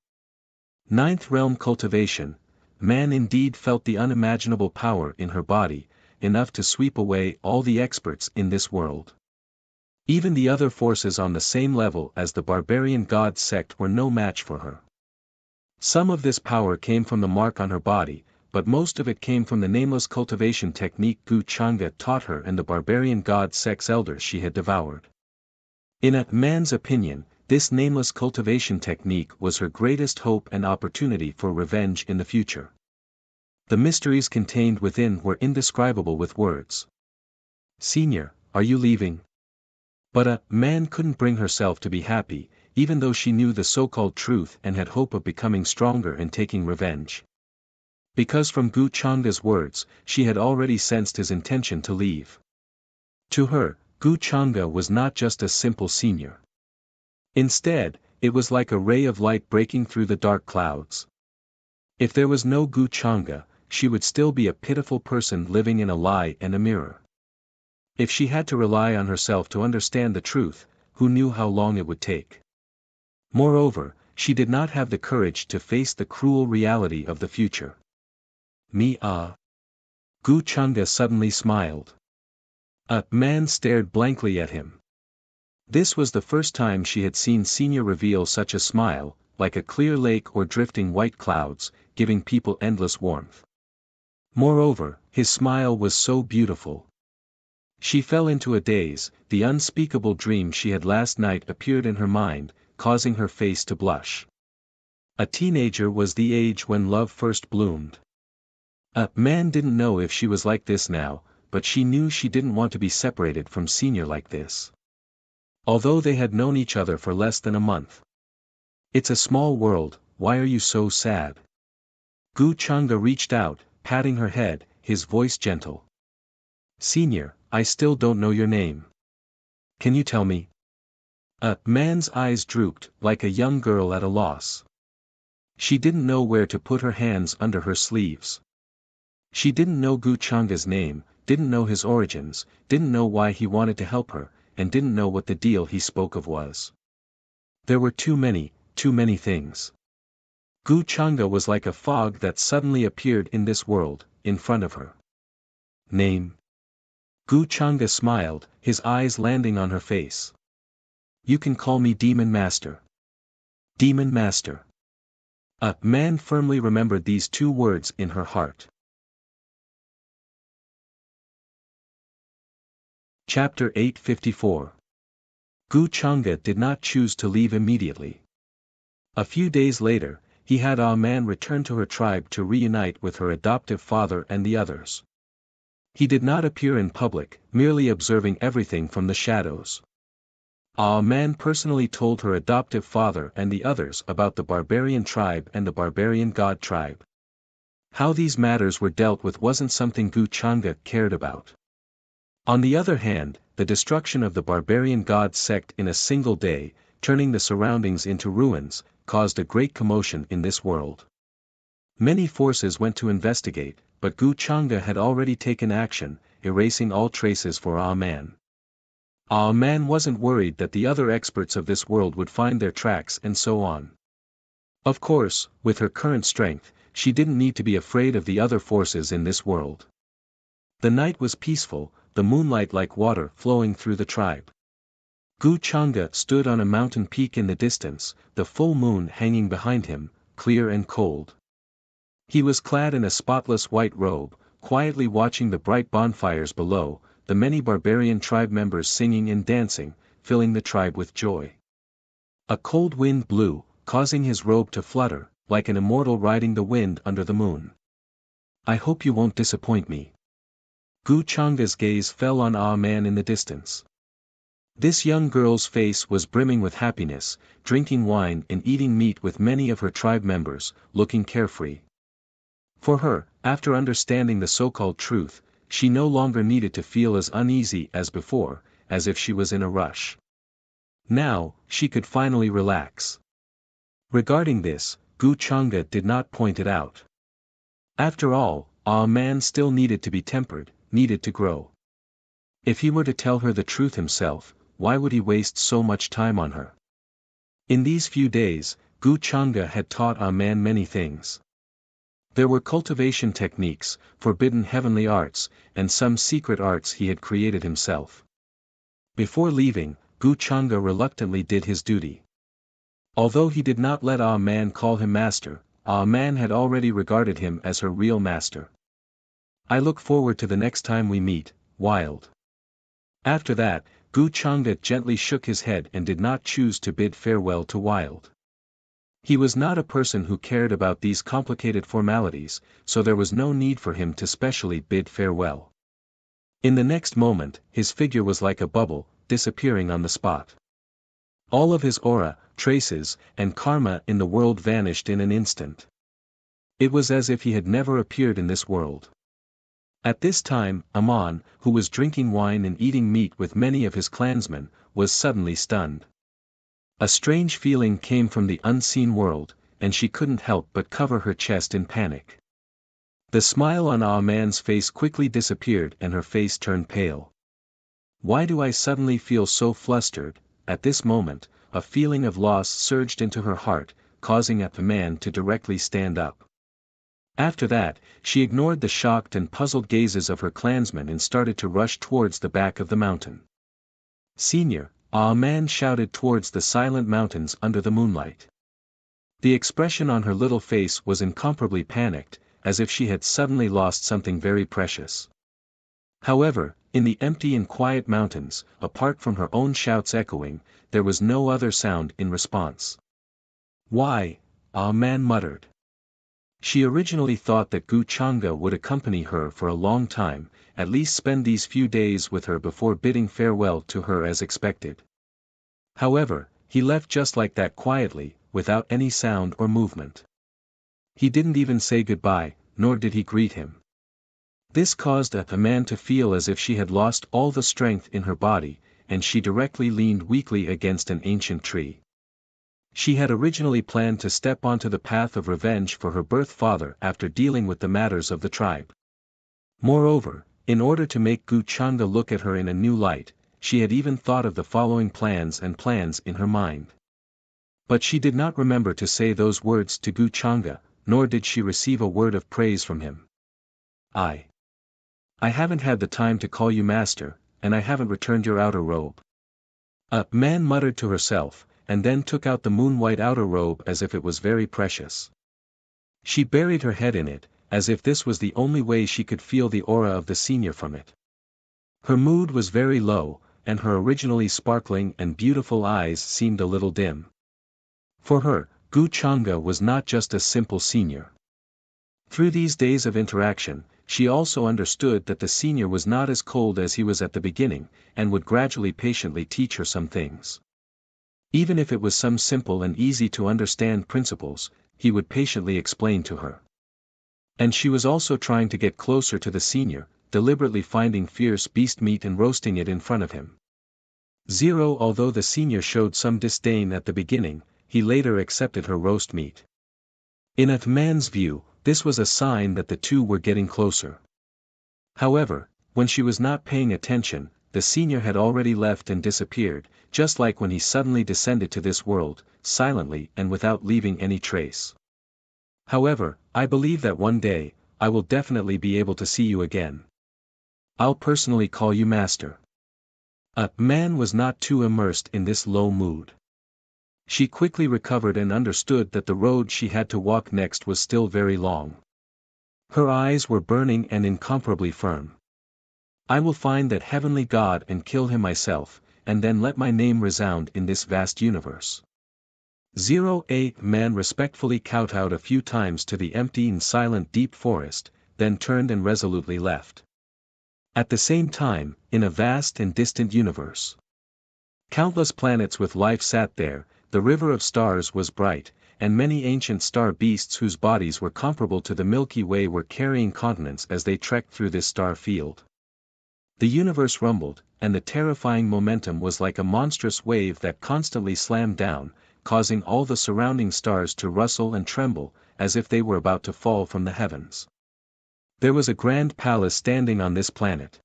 9th realm cultivation, man indeed felt the unimaginable power in her body, enough to sweep away all the experts in this world. Even the other forces on the same level as the barbarian god sect were no match for her. Some of this power came from the mark on her body, but most of it came from the nameless cultivation technique Gu Changa taught her and the barbarian god sect's elders she had devoured. In a man's opinion, this nameless cultivation technique was her greatest hope and opportunity for revenge in the future. The mysteries contained within were indescribable with words. Senior, are you leaving? But a man couldn't bring herself to be happy, even though she knew the so-called truth and had hope of becoming stronger and taking revenge. Because from Gu Changa's words, she had already sensed his intention to leave. To her, Gu Changa was not just a simple senior. Instead, it was like a ray of light breaking through the dark clouds. If there was no Gu Changa, she would still be a pitiful person living in a lie and a mirror. If she had to rely on herself to understand the truth, who knew how long it would take? Moreover, she did not have the courage to face the cruel reality of the future. Gu Changa suddenly smiled. A man stared blankly at him. This was the first time she had seen Senior reveal such a smile, like a clear lake or drifting white clouds, giving people endless warmth. Moreover, his smile was so beautiful. She fell into a daze, the unspeakable dream she had last night appeared in her mind, causing her face to blush. A teenager was the age when love first bloomed. A man didn't know if she was like this now, but she knew she didn't want to be separated from Senior like this. Although they had known each other for less than a month. It's a small world, why are you so sad? Gu Changa reached out, patting her head, his voice gentle. Senior, I still don't know your name. Can you tell me? A man's eyes drooped, like a young girl at a loss. She didn't know where to put her hands under her sleeves. She didn't know Gu Changa's name, didn't know his origins, didn't know why he wanted to help her, and didn't know what the deal he spoke of was. There were too many things. Gu Changa was like a fog that suddenly appeared in this world, in front of her. Name? Gu Changa smiled, his eyes landing on her face. You can call me Demon Master. Demon Master. A man firmly remembered these 2 words in her heart. Chapter 854. Gu Changa did not choose to leave immediately. A few days later, he had man return to her tribe to reunite with her adoptive father and the others. He did not appear in public, merely observing everything from the shadows. Ah Man personally told her adoptive father and the others about the barbarian tribe and the barbarian god tribe. How these matters were dealt with wasn't something Gu Changa cared about. On the other hand, the destruction of the barbarian god sect in a single day, turning the surroundings into ruins, caused a great commotion in this world. Many forces went to investigate, but Gu Changa had already taken action, erasing all traces for Ah Man. Ah Man wasn't worried that the other experts of this world would find their tracks and so on. Of course, with her current strength, she didn't need to be afraid of the other forces in this world. The night was peaceful, the moonlight like water flowing through the tribe. Gu Changa stood on a mountain peak in the distance, the full moon hanging behind him, clear and cold. He was clad in a spotless white robe, quietly watching the bright bonfires below, the many barbarian tribe members singing and dancing, filling the tribe with joy. A cold wind blew, causing his robe to flutter, like an immortal riding the wind under the moon. I hope you won't disappoint me. Gu Changa's gaze fell on Ah Man in the distance. This young girl's face was brimming with happiness, drinking wine and eating meat with many of her tribe members, looking carefree. For her, after understanding the so-called truth, she no longer needed to feel as uneasy as before, as if she was in a rush. Now, she could finally relax. Regarding this, Gu Changa did not point it out. After all, Ah Man still needed to be tempered, needed to grow. If he were to tell her the truth himself, why would he waste so much time on her? In these few days, Gu Changa had taught Ah Man many things. There were cultivation techniques, forbidden heavenly arts, and some secret arts he had created himself. Before leaving, Gu Changa reluctantly did his duty. Although he did not let Ah Man call him master, Ah Man had already regarded him as her real master. I look forward to the next time we meet, Wild. After that, Gu Changa gently shook his head and did not choose to bid farewell to Wild. He was not a person who cared about these complicated formalities, so there was no need for him to specially bid farewell. In the next moment, his figure was like a bubble, disappearing on the spot. All of his aura, traces, and karma in the world vanished in an instant. It was as if he had never appeared in this world. At this time, Aman, who was drinking wine and eating meat with many of his clansmen, was suddenly stunned. A strange feeling came from the unseen world, and she couldn't help but cover her chest in panic. The smile on Ah Man's face quickly disappeared and her face turned pale. Why do I suddenly feel so flustered? At this moment, a feeling of loss surged into her heart, causing Ah Man to directly stand up. After that, she ignored the shocked and puzzled gazes of her clansmen and started to rush towards the back of the mountain. Senior, Ah Man shouted towards the silent mountains under the moonlight. The expression on her little face was incomparably panicked, as if she had suddenly lost something very precious. However, in the empty and quiet mountains, apart from her own shouts echoing, there was no other sound in response. Why? Ah Man muttered. She originally thought that Gu Changa would accompany her for a long time, at least spend these few days with her before bidding farewell to her as expected. However, he left just like that quietly, without any sound or movement. He didn't even say goodbye, nor did he greet him. This caused Ah Man to feel as if she had lost all the strength in her body, and she directly leaned weakly against an ancient tree. She had originally planned to step onto the path of revenge for her birth father after dealing with the matters of the tribe. Moreover, in order to make Gu Changa look at her in a new light, she had even thought of the following plans in her mind. But she did not remember to say those words to Gu Changa, nor did she receive a word of praise from him. I haven't had the time to call you master, and I haven't returned your outer robe. Ah Man muttered to herself, and then took out the moon-white outer robe as if it was very precious. She buried her head in it, as if this was the only way she could feel the aura of the senior from it. Her mood was very low, and her originally sparkling and beautiful eyes seemed a little dim. For her, Gu Changa was not just a simple senior. Through these days of interaction, she also understood that the senior was not as cold as he was at the beginning, and would gradually patiently teach her some things. Even if it was some simple and easy to understand principles, he would patiently explain to her. And she was also trying to get closer to the senior, deliberately finding fierce beast meat and roasting it in front of him. Although the senior showed some disdain at the beginning, he later accepted her roast meat. In a man's view, this was a sign that the two were getting closer. However, when she was not paying attention, the senior had already left and disappeared, just like when he suddenly descended to this world, silently and without leaving any trace. However, I believe that one day, I will definitely be able to see you again. I'll personally call you master. Man was not too immersed in this low mood. She quickly recovered and understood that the road she had to walk next was still very long. Her eyes were burning and incomparably firm. I will find that heavenly God and kill him myself, and then let my name resound in this vast universe. A man respectfully kowtowed a few times to the empty and silent deep forest, then turned and resolutely left. At the same time, in a vast and distant universe, countless planets with life sat there, the river of stars was bright, and many ancient star beasts whose bodies were comparable to the Milky Way were carrying continents as they trekked through this star field. The universe rumbled, and the terrifying momentum was like a monstrous wave that constantly slammed down, causing all the surrounding stars to rustle and tremble, as if they were about to fall from the heavens. There was a grand palace standing on this planet.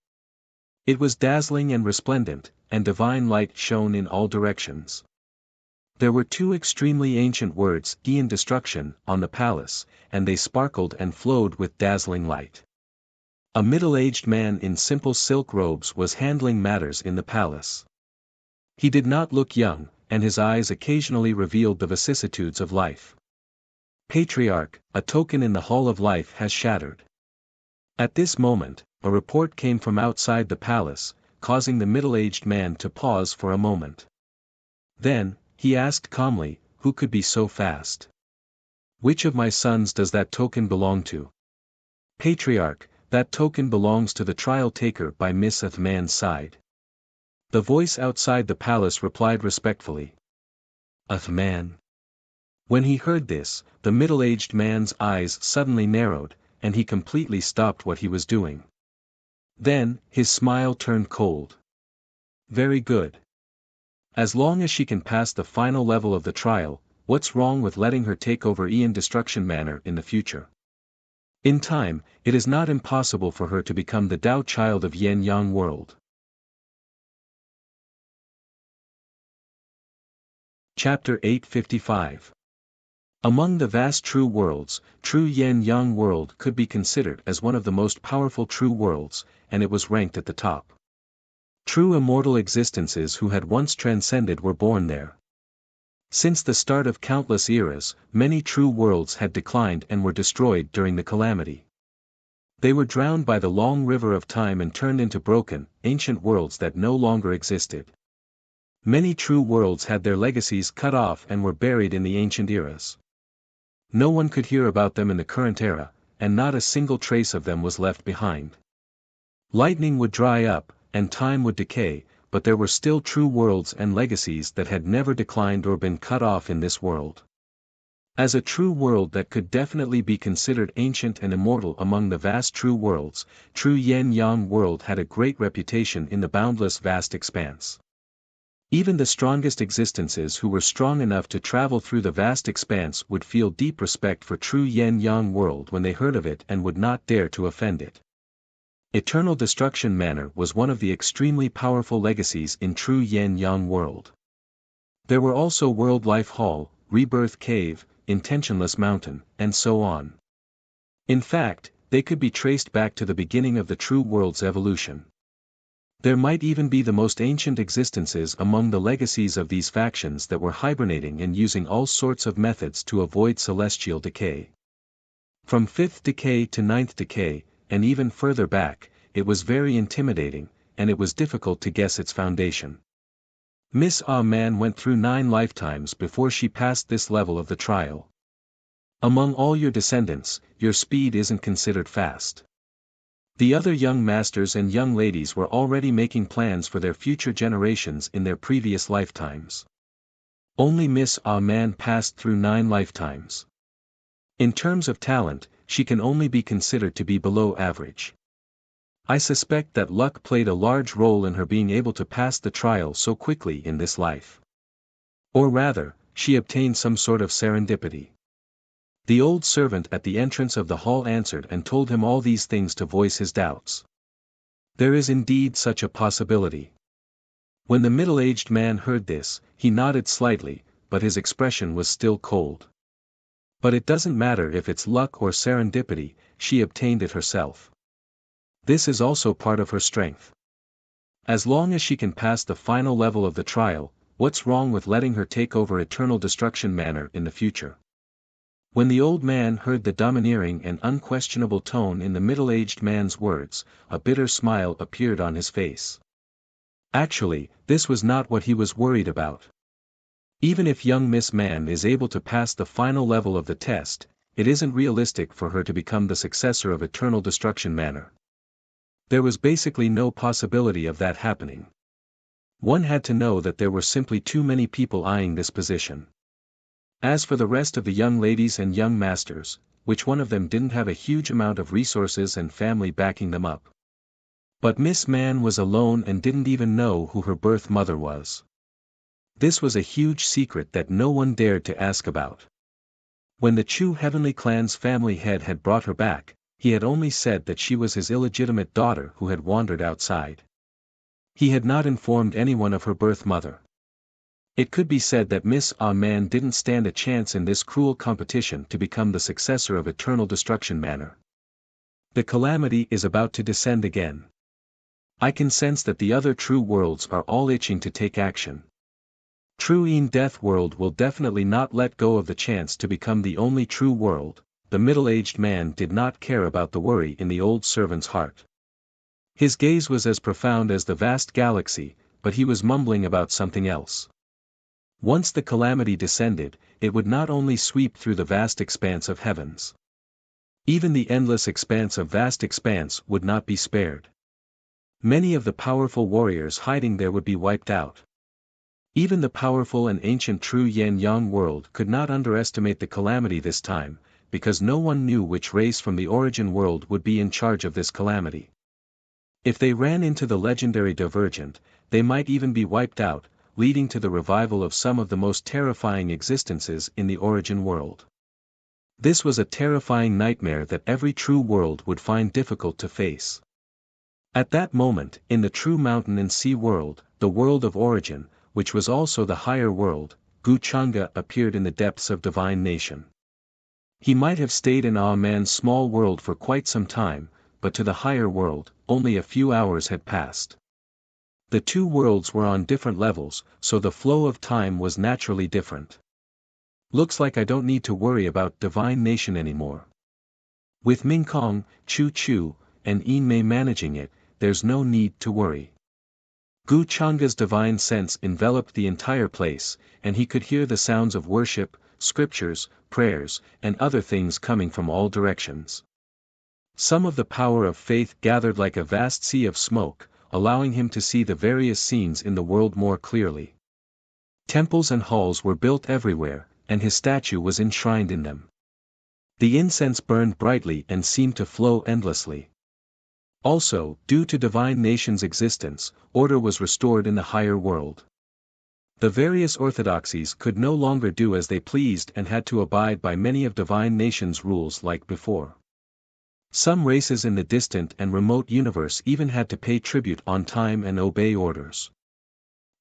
It was dazzling and resplendent, and divine light shone in all directions. There were two extremely ancient words, Aeon destruction, on the palace, and they sparkled and flowed with dazzling light. A middle-aged man in simple silk robes was handling matters in the palace. He did not look young, and his eyes occasionally revealed the vicissitudes of life. Patriarch, a token in the hall of life has shattered. At this moment, a report came from outside the palace, causing the middle-aged man to pause for a moment. Then, he asked calmly, who could be so fast? Which of my sons does that token belong to? Patriarch, that token belongs to the trial taker by Miss Man's side. The voice outside the palace replied respectfully. Man. When he heard this, the middle-aged man's eyes suddenly narrowed, and he completely stopped what he was doing. Then, his smile turned cold. Very good. As long as she can pass the final level of the trial, what's wrong with letting her take over Aeon Destruction Manor in the future? In time, it is not impossible for her to become the Tao child of Yin Yang world. Chapter 855. Among the vast true worlds, true Yin Yang world could be considered as one of the most powerful true worlds, and it was ranked at the top. True immortal existences who had once transcended were born there. Since the start of countless eras, many true worlds had declined and were destroyed during the calamity. They were drowned by the long river of time and turned into broken, ancient worlds that no longer existed. Many true worlds had their legacies cut off and were buried in the ancient eras. No one could hear about them in the current era, and not a single trace of them was left behind. Lightning would dry up, and time would decay, but there were still true worlds and legacies that had never declined or been cut off in this world. As a true world that could definitely be considered ancient and immortal among the vast true worlds, true Yin Yang world had a great reputation in the boundless vast expanse. Even the strongest existences who were strong enough to travel through the vast expanse would feel deep respect for true Yin Yang world when they heard of it and would not dare to offend it. Eternal Destruction Manor was one of the extremely powerful legacies in true Yin Yang world. There were also World Life Hall, Rebirth Cave, Intentionless Mountain, and so on. In fact, they could be traced back to the beginning of the true world's evolution. There might even be the most ancient existences among the legacies of these factions that were hibernating and using all sorts of methods to avoid celestial decay. From 5th decay to 9th decay, and even further back, it was very intimidating, and it was difficult to guess its foundation. Miss Man went through 9 lifetimes before she passed this level of the trial. Among all your descendants, your speed isn't considered fast. The other young masters and young ladies were already making plans for their future generations in their previous lifetimes. Only Miss Man passed through 9 lifetimes. In terms of talent, she can only be considered to be below average. I suspect that luck played a large role in her being able to pass the trial so quickly in this life. Or rather, she obtained some sort of serendipity. The old servant at the entrance of the hall answered and told him all these things to voice his doubts. There is indeed such a possibility. When the middle-aged man heard this, he nodded slightly, but his expression was still cold. But it doesn't matter if it's luck or serendipity, she obtained it herself. This is also part of her strength. As long as she can pass the final level of the trial, what's wrong with letting her take over Eternal Destruction Manor in the future? When the old man heard the domineering and unquestionable tone in the middle-aged man's words, a bitter smile appeared on his face. Actually, this was not what he was worried about. Even if young Miss Man is able to pass the final level of the test, it isn't realistic for her to become the successor of Eternal Destruction Manor. There was basically no possibility of that happening. One had to know that there were simply too many people eyeing this position. As for the rest of the young ladies and young masters, which one of them didn't have a huge amount of resources and family backing them up? But Miss Man was alone and didn't even know who her birth mother was. This was a huge secret that no one dared to ask about. When the Chu Heavenly Clan's family head had brought her back, he had only said that she was his illegitimate daughter who had wandered outside. He had not informed anyone of her birth mother. It could be said that Miss Man didn't stand a chance in this cruel competition to become the successor of Eternal Destruction Manor. The calamity is about to descend again. I can sense that the other true worlds are all itching to take action. True Death World will definitely not let go of the chance to become the only true world. The middle-aged man did not care about the worry in the old servant's heart. His gaze was as profound as the vast galaxy, but he was mumbling about something else. Once the calamity descended, it would not only sweep through the vast expanse of heavens. Even the endless expanse of vast expanse would not be spared. Many of the powerful warriors hiding there would be wiped out. Even the powerful and ancient true Yin-Yang world could not underestimate the calamity this time, because no one knew which race from the origin world would be in charge of this calamity. If they ran into the legendary Divergent, they might even be wiped out, leading to the revival of some of the most terrifying existences in the origin world. This was a terrifying nightmare that every true world would find difficult to face. At that moment, in the true mountain and sea world, the world of origin, which was also the higher world, Gu Changa appeared in the depths of Divine Nation. He might have stayed in Man's small world for quite some time, but to the higher world, only a few hours had passed. The two worlds were on different levels, so the flow of time was naturally different. Looks like I don't need to worry about Divine Nation anymore. With Ming Kong, Chu Chu, and Yin Mei managing it, there's no need to worry. Gu Changa's divine sense enveloped the entire place, and he could hear the sounds of worship, scriptures, prayers, and other things coming from all directions. Some of the power of faith gathered like a vast sea of smoke, allowing him to see the various scenes in the world more clearly. Temples and halls were built everywhere, and his statue was enshrined in them. The incense burned brightly and seemed to flow endlessly. Also, due to Divine Nation's existence, order was restored in the higher world. The various orthodoxies could no longer do as they pleased and had to abide by many of Divine Nation's rules like before. Some races in the distant and remote universe even had to pay tribute on time and obey orders.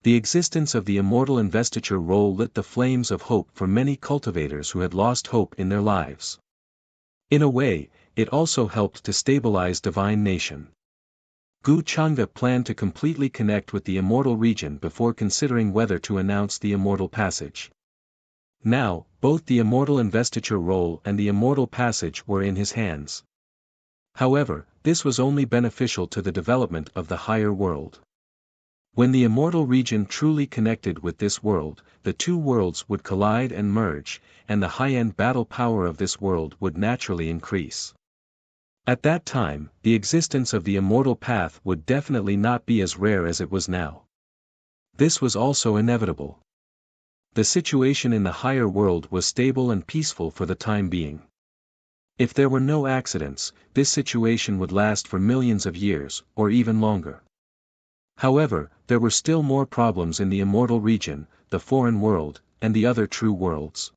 The existence of the immortal investiture role lit the flames of hope for many cultivators who had lost hope in their lives. In a way, it also helped to stabilize Divine Nation. Gu Changa planned to completely connect with the immortal region before considering whether to announce the immortal passage. Now, both the immortal investiture role and the immortal passage were in his hands. However, this was only beneficial to the development of the higher world. When the immortal region truly connected with this world, the two worlds would collide and merge, and the high-end battle power of this world would naturally increase. At that time, the existence of the immortal path would definitely not be as rare as it was now. This was also inevitable. The situation in the higher world was stable and peaceful for the time being. If there were no accidents, this situation would last for millions of years, or even longer. However, there were still more problems in the immortal region, the foreign world, and the other true worlds.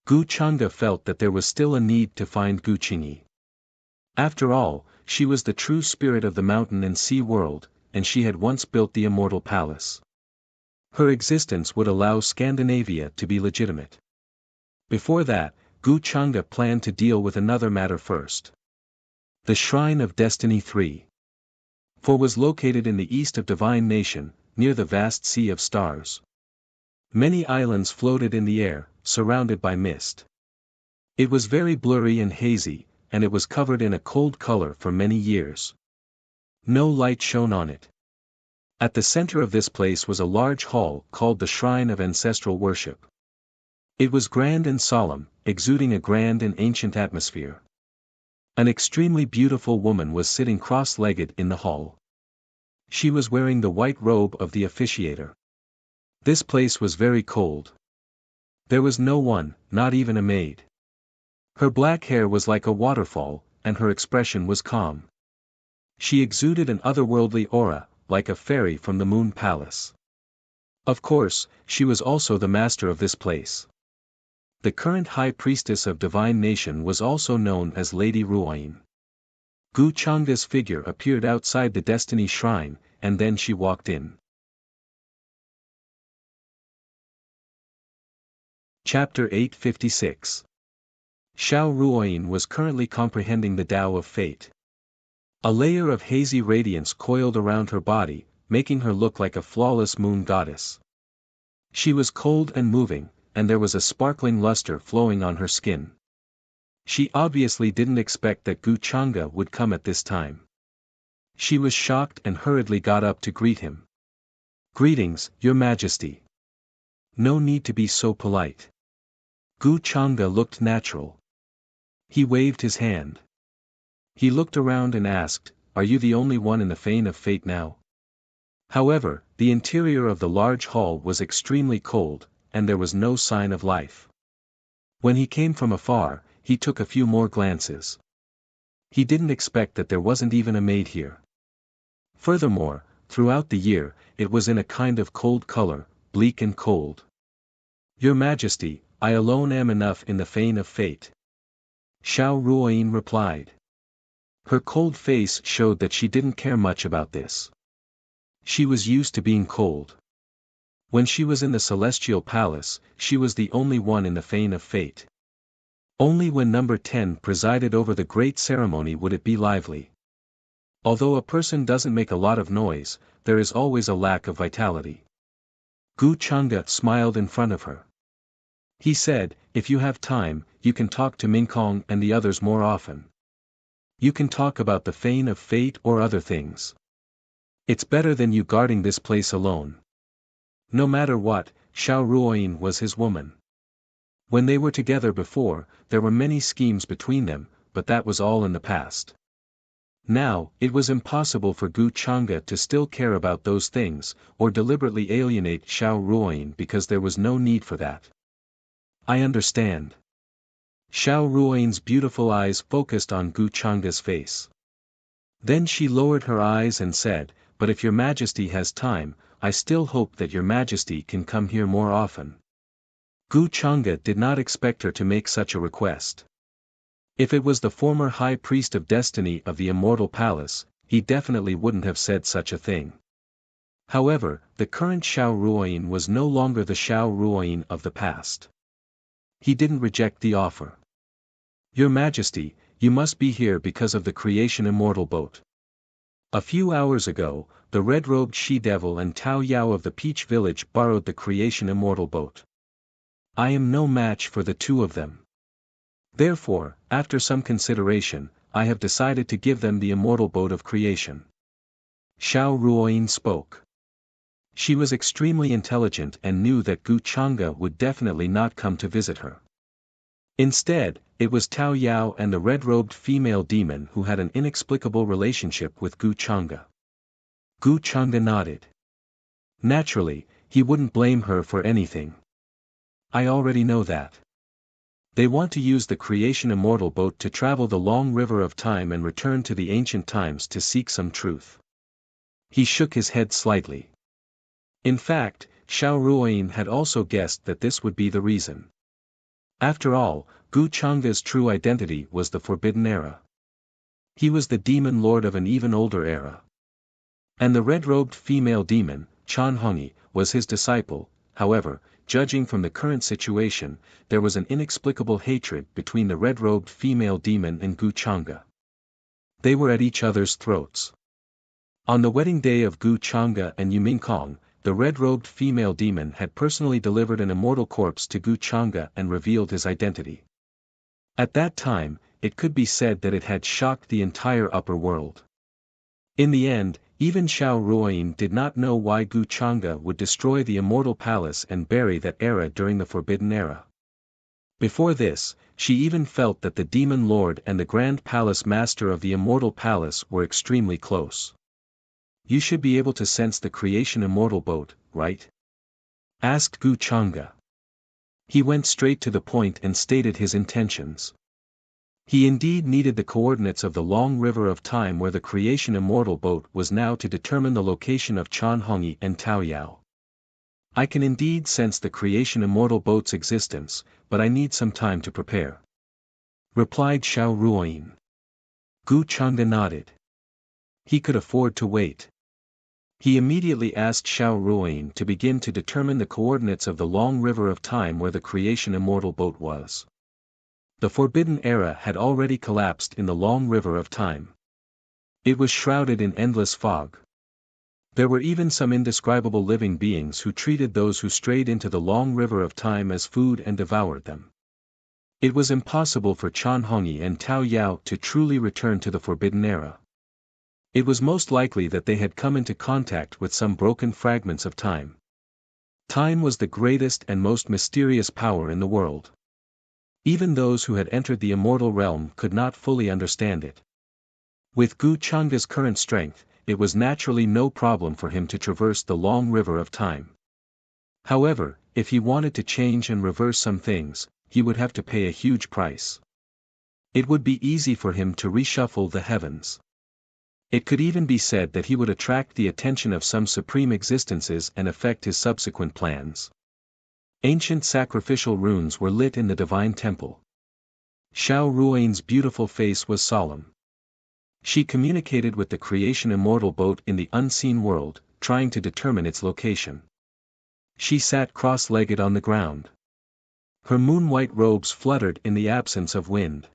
Gu Chang'e felt that there was still a need to find Gu Qingyi. After all, she was the true spirit of the mountain and sea world, and she had once built the immortal palace. Her existence would allow Scandinavia to be legitimate. Before that, Gu Chang'e planned to deal with another matter first. The Shrine of Destiny 3. For was located in the east of Divine Nation, near the vast sea of stars. Many islands floated in the air, surrounded by mist. It was very blurry and hazy, and it was covered in a cold color for many years. No light shone on it. At the center of this place was a large hall called the Shrine of Ancestral Worship. It was grand and solemn, exuding a grand and ancient atmosphere. An extremely beautiful woman was sitting cross-legged in the hall. She was wearing the white robe of the officiator. This place was very cold. There was no one, not even a maid. Her black hair was like a waterfall, and her expression was calm. She exuded an otherworldly aura, like a fairy from the Moon Palace. Of course, she was also the master of this place. The current high priestess of Divine Nation was also known as Lady Ruoyin. Gu Chang'e's figure appeared outside the Destiny Shrine, and then she walked in. Chapter 856. Xiao Ruoyin was currently comprehending the Tao of Fate. A layer of hazy radiance coiled around her body, making her look like a flawless moon goddess. She was cold and moving, and there was a sparkling luster flowing on her skin. She obviously didn't expect that Gu Chang'e would come at this time. She was shocked and hurriedly got up to greet him. "Greetings, Your Majesty. No need to be so polite." Gu Chang'e looked natural. He waved his hand. He looked around and asked, "Are you the only one in the Fane of Fate now?" However, the interior of the large hall was extremely cold, and there was no sign of life. When he came from afar, he took a few more glances. He didn't expect that there wasn't even a maid here. Furthermore, throughout the year, it was in a kind of cold color, bleak and cold. "Your Majesty, I alone am enough in the Fane of Fate," Xiao Ruoyin replied. Her cold face showed that she didn't care much about this. She was used to being cold. When she was in the Celestial Palace, she was the only one in the Fane of Fate. Only when number 10 presided over the great ceremony would it be lively. Although a person doesn't make a lot of noise, there is always a lack of vitality. Gu Chang'e smiled in front of her. He said, "If you have time, you can talk to Mingkong and the others more often. You can talk about the Fane of Fate or other things. It's better than you guarding this place alone." No matter what, Xiao Ruoyin was his woman. When they were together before, there were many schemes between them, but that was all in the past. Now, it was impossible for Gu Chang'e to still care about those things, or deliberately alienate Xiao Ruoyin because there was no need for that. "I understand." Xiao Ruoyin's beautiful eyes focused on Gu Chang'e's face. Then she lowered her eyes and said, "But if your Majesty has time, I still hope that your Majesty can come here more often." Gu Chang'e did not expect her to make such a request. If it was the former High Priest of Destiny of the Immortal Palace, he definitely wouldn't have said such a thing. However, the current Xiao Ruoyin was no longer the Xiao Ruoyin of the past. He didn't reject the offer. "Your Majesty, you must be here because of the Creation Immortal boat. A few hours ago, the red-robed she-devil and Tao Yao of the Peach Village borrowed the Creation Immortal boat. I am no match for the two of them. Therefore, after some consideration, I have decided to give them the Immortal Boat of Creation." Xiao Ruoyin spoke. She was extremely intelligent and knew that Gu Chang'e would definitely not come to visit her. Instead, it was Tao Yao and the red-robed female demon who had an inexplicable relationship with Gu Chang'e. Gu Chang'e nodded. Naturally, he wouldn't blame her for anything. I already know that. They want to use the creation immortal boat to travel the long river of time and return to the ancient times to seek some truth. He shook his head slightly. In fact, Xiao Ruoyin had also guessed that this would be the reason. After all, Gu Chang's true identity was the Forbidden Era. He was the demon lord of an even older era. And the red-robed female demon, Chan Hongyi, was his disciple. However, judging from the current situation, there was an inexplicable hatred between the red-robed female demon and Gu Chang'e. They were at each other's throats. On the wedding day of Gu Chang'e and Yumingkong, the red-robed female demon had personally delivered an immortal corpse to Gu Chang'e and revealed his identity. At that time, it could be said that it had shocked the entire upper world. In the end, even Xiao Ruoyin did not know why Gu Chang'e would destroy the immortal palace and bury that era during the Forbidden Era. Before this, she even felt that the demon lord and the grand palace master of the immortal palace were extremely close. You should be able to sense the creation immortal boat, right? Asked Gu Chang'e. He went straight to the point and stated his intentions. He indeed needed the coordinates of the long river of time where the creation immortal boat was now to determine the location of Chan Hongyi and Tao Yao. I can indeed sense the creation immortal boat's existence, but I need some time to prepare. Replied Xiao Ruoyin. Gu Chang'e nodded. He could afford to wait. He immediately asked Xiao Ruoyin to begin to determine the coordinates of the long river of time where the creation immortal boat was. The Forbidden Era had already collapsed in the long river of time. It was shrouded in endless fog. There were even some indescribable living beings who treated those who strayed into the long river of time as food and devoured them. It was impossible for Chan Hongyi and Tao Yao to truly return to the Forbidden Era. It was most likely that they had come into contact with some broken fragments of time. Time was the greatest and most mysterious power in the world. Even those who had entered the immortal realm could not fully understand it. With Gu Chang'e's current strength, it was naturally no problem for him to traverse the long river of time. However, if he wanted to change and reverse some things, he would have to pay a huge price. It would be easy for him to reshuffle the heavens. It could even be said that he would attract the attention of some supreme existences and affect his subsequent plans. Ancient sacrificial runes were lit in the divine temple. Xiao Ruoyin's beautiful face was solemn. She communicated with the creation immortal boat in the unseen world, trying to determine its location. She sat cross-legged on the ground. Her moon-white robes fluttered in the absence of wind.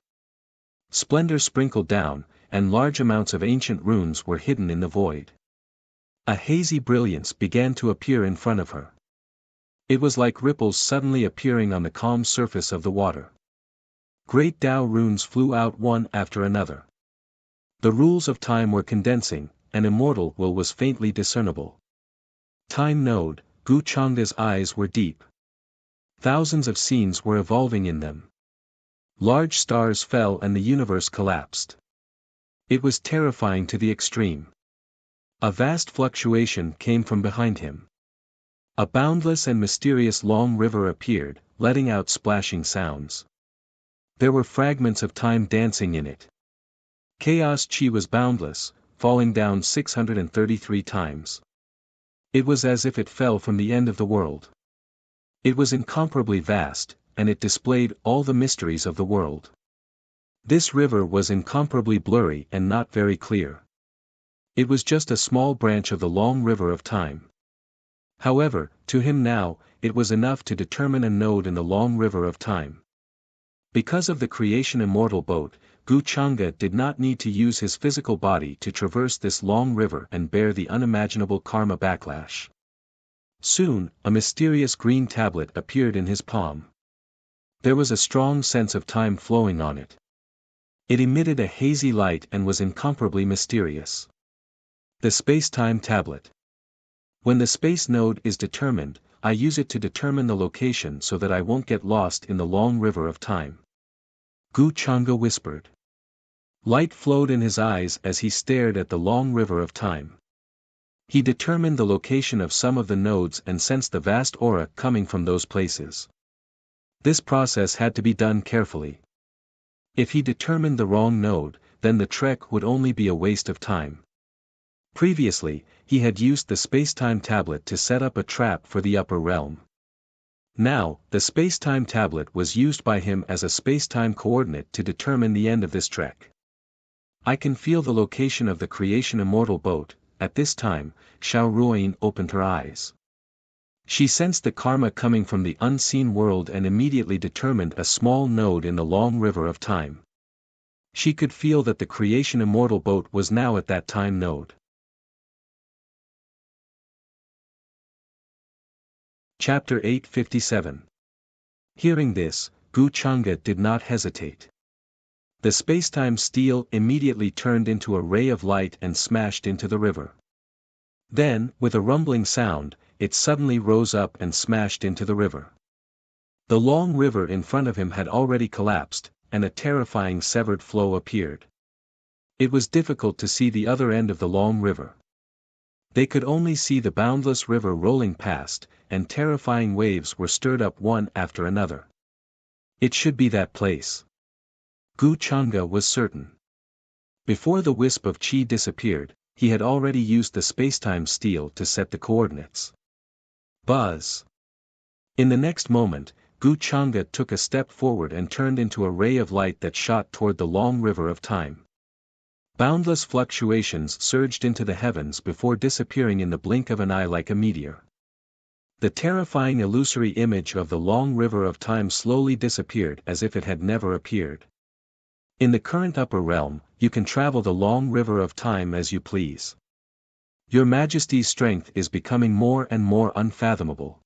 Splendor sprinkled down, and large amounts of ancient runes were hidden in the void. A hazy brilliance began to appear in front of her. It was like ripples suddenly appearing on the calm surface of the water. Great Tao runes flew out one after another. The rules of time were condensing, an immortal will was faintly discernible. Time node, Gu Chang'e's eyes were deep. Thousands of scenes were evolving in them. Large stars fell and the universe collapsed. It was terrifying to the extreme. A vast fluctuation came from behind him. A boundless and mysterious long river appeared, letting out splashing sounds. There were fragments of time dancing in it. Chaos Chi was boundless, falling down 633 times. It was as if it fell from the end of the world. It was incomparably vast, and it displayed all the mysteries of the world. This river was incomparably blurry and not very clear. It was just a small branch of the long river of time. However, to him now, it was enough to determine a node in the long river of time. Because of the creation immortal boat, Gu Chang'e did not need to use his physical body to traverse this long river and bear the unimaginable karma backlash. Soon, a mysterious green tablet appeared in his palm. There was a strong sense of time flowing on it. It emitted a hazy light and was incomparably mysterious. The space-time tablet. When the space node is determined, I use it to determine the location so that I won't get lost in the long river of time. Gu Chang'e whispered. Light flowed in his eyes as he stared at the long river of time. He determined the location of some of the nodes and sensed the vast aura coming from those places. This process had to be done carefully. If he determined the wrong node, then the trek would only be a waste of time. Previously, he had used the spacetime tablet to set up a trap for the upper realm. Now, the spacetime tablet was used by him as a spacetime coordinate to determine the end of this trek. I can feel the location of the creation immortal boat. At this time, Xiao Ruoyin opened her eyes. She sensed the karma coming from the unseen world and immediately determined a small node in the long river of time. She could feel that the creation immortal boat was now at that time node. Chapter 857. Hearing this, Gu Chang'e did not hesitate. The spacetime steel immediately turned into a ray of light and smashed into the river. Then, with a rumbling sound, it suddenly rose up and smashed into the river. The long river in front of him had already collapsed, and a terrifying severed flow appeared. It was difficult to see the other end of the long river. They could only see the boundless river rolling past, and terrifying waves were stirred up one after another. It should be that place. Gu Chang'e was certain. Before the wisp of qi disappeared, he had already used the spacetime steel to set the coordinates. Buzz! In the next moment, Gu Chang'e took a step forward and turned into a ray of light that shot toward the long river of time. Boundless fluctuations surged into the heavens before disappearing in the blink of an eye like a meteor. The terrifying illusory image of the long river of time slowly disappeared as if it had never appeared. In the current upper realm, you can travel the long river of time as you please. Your Majesty's strength is becoming more and more unfathomable.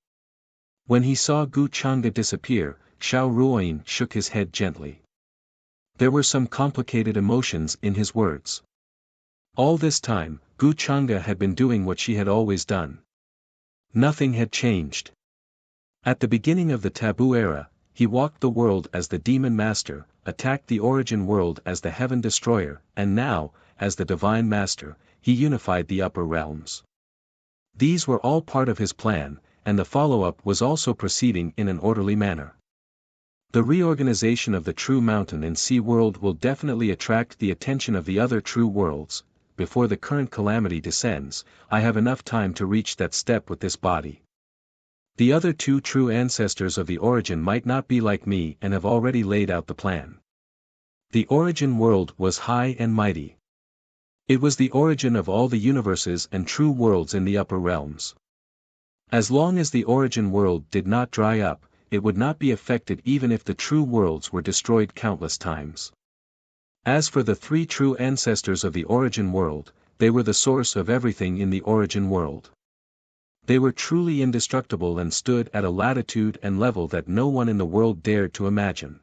When he saw Gu Chang'e disappear, Xiao Ruoyin shook his head gently. There were some complicated emotions in his words. All this time, Gu Chang'e had been doing what she had always done. Nothing had changed. At the beginning of the taboo era, he walked the world as the demon master, attacked the origin world as the heaven destroyer, and now, as the divine master, he unified the upper realms. These were all part of his plan, and the follow-up was also proceeding in an orderly manner. The reorganization of the true mountain and sea world will definitely attract the attention of the other true worlds. Before the current calamity descends, I have enough time to reach that step with this body. The other two true ancestors of the origin might not be like me and have already laid out the plan. The origin world was high and mighty. It was the origin of all the universes and true worlds in the upper realms. As long as the origin world did not dry up, it would not be affected even if the true worlds were destroyed countless times. As for the three true ancestors of the origin world, they were the source of everything in the origin world. They were truly indestructible and stood at a latitude and level that no one in the world dared to imagine.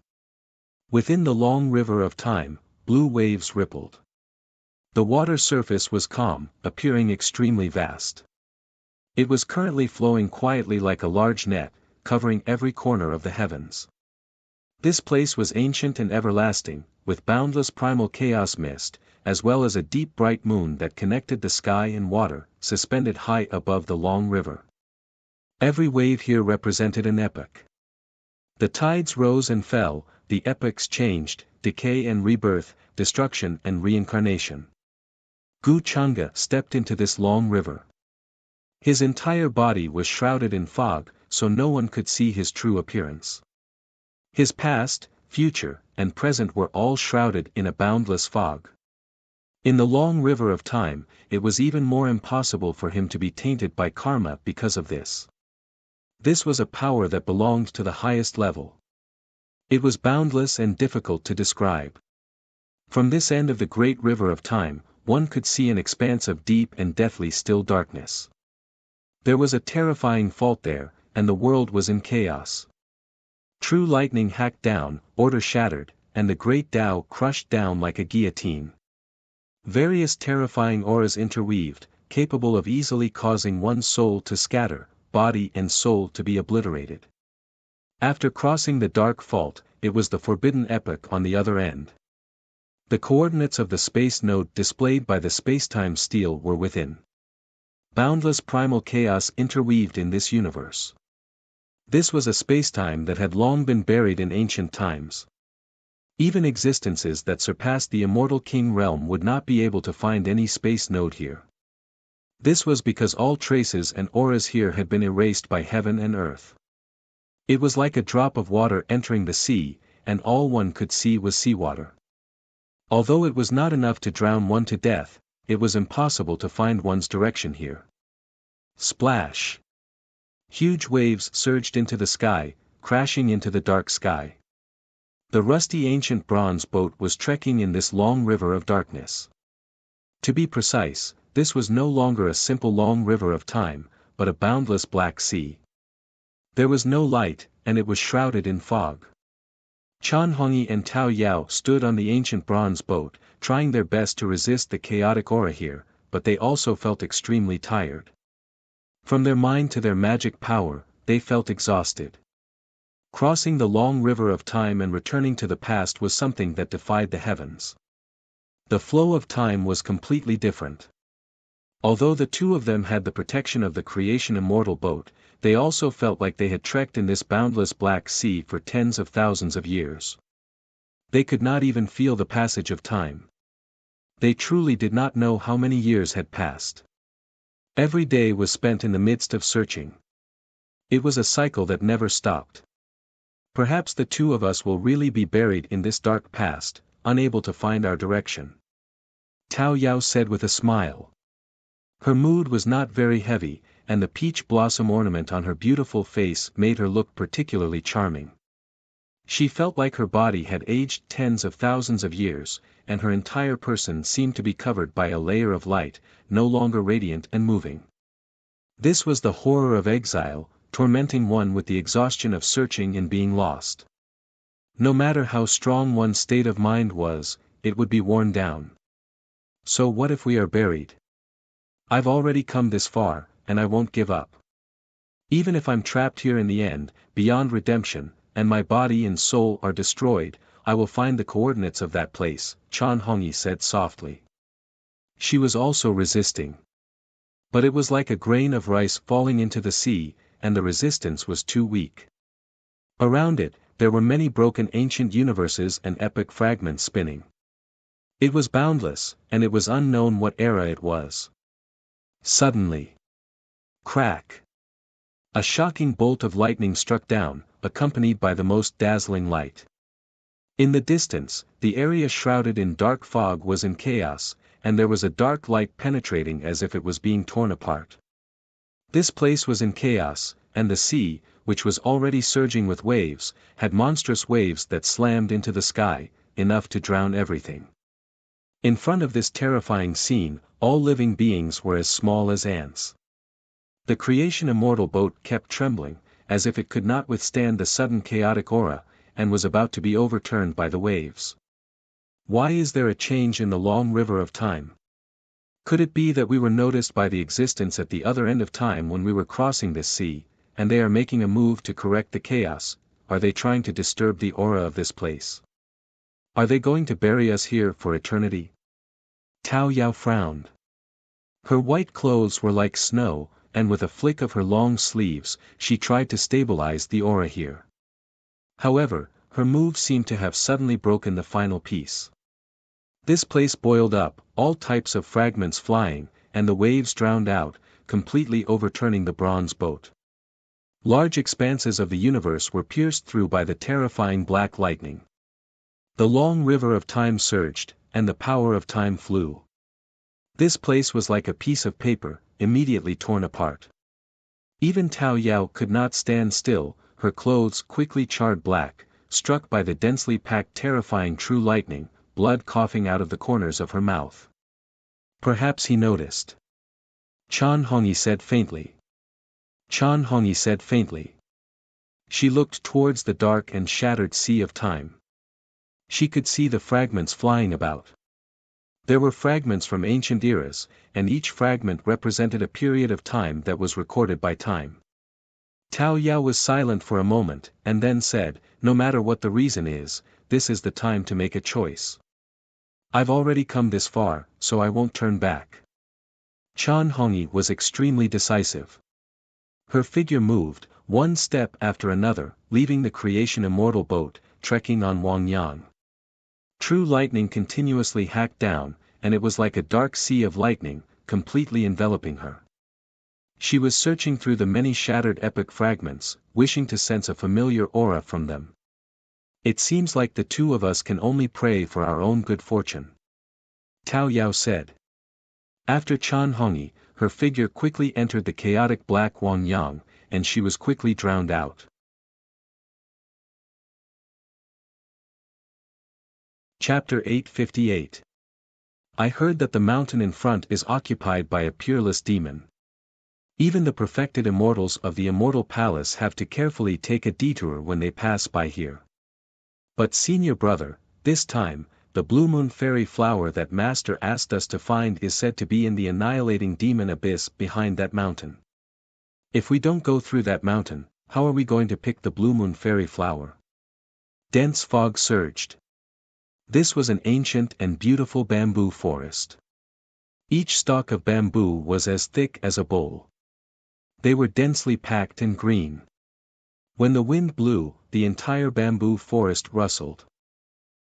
Within the long river of time, blue waves rippled. The water surface was calm, appearing extremely vast. It was currently flowing quietly like a large net, covering every corner of the heavens. This place was ancient and everlasting, with boundless primal chaos mist, as well as a deep bright moon that connected the sky and water, suspended high above the long river. Every wave here represented an epoch. The tides rose and fell, the epochs changed, decay and rebirth, destruction and reincarnation. Gu Chang'e stepped into this long river. His entire body was shrouded in fog, so no one could see his true appearance. His past, future, and present were all shrouded in a boundless fog. In the long river of time, it was even more impossible for him to be tainted by karma because of this. This was a power that belonged to the highest level. It was boundless and difficult to describe. From this end of the great river of time, one could see an expanse of deep and deathly still darkness. There was a terrifying fault there, and the world was in chaos. True lightning hacked down, order shattered, and the great Tao crushed down like a guillotine. Various terrifying auras interweaved, capable of easily causing one's soul to scatter, body and soul to be obliterated. After crossing the dark fault, it was the forbidden epoch on the other end. The coordinates of the space node displayed by the spacetime steel were within. Boundless primal chaos interweaved in this universe. This was a spacetime that had long been buried in ancient times. Even existences that surpassed the immortal king realm would not be able to find any space node here. This was because all traces and auras here had been erased by heaven and earth. It was like a drop of water entering the sea, and all one could see was seawater. Although it was not enough to drown one to death, it was impossible to find one's direction here. Splash! Huge waves surged into the sky, crashing into the dark sky. The rusty ancient bronze boat was trekking in this long river of darkness. To be precise, this was no longer a simple long river of time, but a boundless black sea. There was no light, and it was shrouded in fog. Chan Hongyi and Tao Yao stood on the ancient bronze boat, trying their best to resist the chaotic aura here, but they also felt extremely tired. From their mind to their magic power, they felt exhausted. Crossing the long river of time and returning to the past was something that defied the heavens. The flow of time was completely different. Although the two of them had the protection of the creation immortal boat, they also felt like they had trekked in this boundless black sea for tens of thousands of years. They could not even feel the passage of time. They truly did not know how many years had passed. Every day was spent in the midst of searching. It was a cycle that never stopped. Perhaps the two of us will really be buried in this dark past, unable to find our direction. Tao Yao said with a smile. Her mood was not very heavy, and the peach blossom ornament on her beautiful face made her look particularly charming. She felt like her body had aged tens of thousands of years, and her entire person seemed to be covered by a layer of light, no longer radiant and moving. This was the horror of exile, tormenting one with the exhaustion of searching and being lost. No matter how strong one's state of mind was, it would be worn down. So what if we are buried? I've already come this far, and I won't give up. Even if I'm trapped here in the end, beyond redemption, and my body and soul are destroyed, I will find the coordinates of that place, Chan Hongyi said softly. She was also resisting. But it was like a grain of rice falling into the sea, and the resistance was too weak. Around it, there were many broken ancient universes and epic fragments spinning. It was boundless, and it was unknown what era it was. Suddenly. Crack! A shocking bolt of lightning struck down, accompanied by the most dazzling light. In the distance, the area shrouded in dark fog was in chaos, and there was a dark light penetrating as if it was being torn apart. This place was in chaos, and the sea, which was already surging with waves, had monstrous waves that slammed into the sky, enough to drown everything. In front of this terrifying scene, all living beings were as small as ants. The creation immortal boat kept trembling, as if it could not withstand the sudden chaotic aura, and was about to be overturned by the waves. Why is there a change in the long river of time? Could it be that we were noticed by the existence at the other end of time when we were crossing this sea, and they are making a move to correct the chaos? Are they trying to disturb the aura of this place? Are they going to bury us here for eternity? Tao Yao frowned. Her white clothes were like snow, and with a flick of her long sleeves, she tried to stabilize the aura here. However, her move seemed to have suddenly broken the final piece. This place boiled up, all types of fragments flying, and the waves drowned out, completely overturning the bronze boat. Large expanses of the universe were pierced through by the terrifying black lightning. The long river of time surged, and the power of time flew. This place was like a piece of paper, immediately torn apart. Even Tao Yao could not stand still, her clothes quickly charred black, struck by the densely packed terrifying true lightning, blood coughing out of the corners of her mouth. Perhaps he noticed. Chan Hongyi said faintly. Chan Hongyi said faintly. She looked towards the dark and shattered sea of time. She could see the fragments flying about. There were fragments from ancient eras, and each fragment represented a period of time that was recorded by time. Tao Yao was silent for a moment, and then said, "No matter what the reason is, this is the time to make a choice. I've already come this far, so I won't turn back." Chan Hongyi was extremely decisive. Her figure moved, one step after another, leaving the creation immortal boat, trekking on Wangyang. True lightning continuously hacked down, and it was like a dark sea of lightning, completely enveloping her. She was searching through the many shattered epic fragments, wishing to sense a familiar aura from them. It seems like the two of us can only pray for our own good fortune. Tao Yao said. After Chan Hongyi, her figure quickly entered the chaotic black Wangyang, and she was quickly drowned out. Chapter 858. I heard that the mountain in front is occupied by a peerless demon. Even the perfected immortals of the immortal palace have to carefully take a detour when they pass by here. But senior brother, this time, the blue moon fairy flower that master asked us to find is said to be in the annihilating demon abyss behind that mountain. If we don't go through that mountain, how are we going to pick the blue moon fairy flower? Dense fog surged. This was an ancient and beautiful bamboo forest. Each stalk of bamboo was as thick as a bowl. They were densely packed and green. When the wind blew, the entire bamboo forest rustled.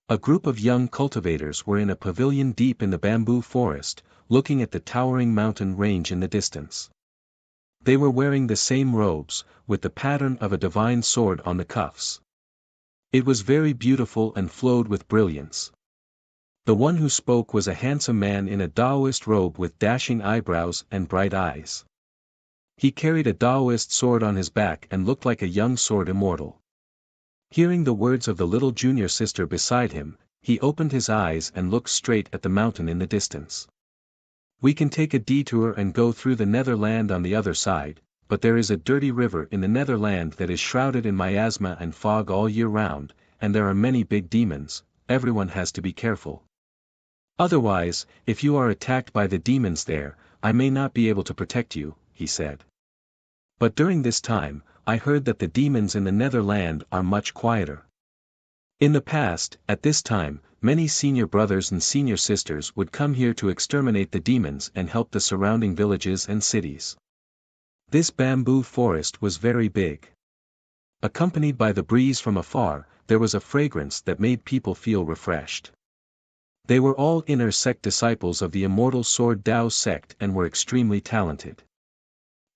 A group of young cultivators were in a pavilion deep in the bamboo forest, looking at the towering mountain range in the distance. They were wearing the same robes, with the pattern of a divine sword on the cuffs. It was very beautiful and flowed with brilliance. The one who spoke was a handsome man in a Taoist robe with dashing eyebrows and bright eyes. He carried a Taoist sword on his back and looked like a young sword immortal. Hearing the words of the little junior sister beside him, he opened his eyes and looked straight at the mountain in the distance. We can take a detour and go through the Netherland on the other side, but there is a dirty river in the Netherland that is shrouded in miasma and fog all year round, and there are many big demons. Everyone has to be careful. Otherwise, if you are attacked by the demons there, I may not be able to protect you, he said. But during this time, I heard that the demons in the Netherland are much quieter. In the past, at this time, many senior brothers and senior sisters would come here to exterminate the demons and help the surrounding villages and cities. This bamboo forest was very big. Accompanied by the breeze from afar, there was a fragrance that made people feel refreshed. They were all inner sect disciples of the immortal Sword Dao sect and were extremely talented.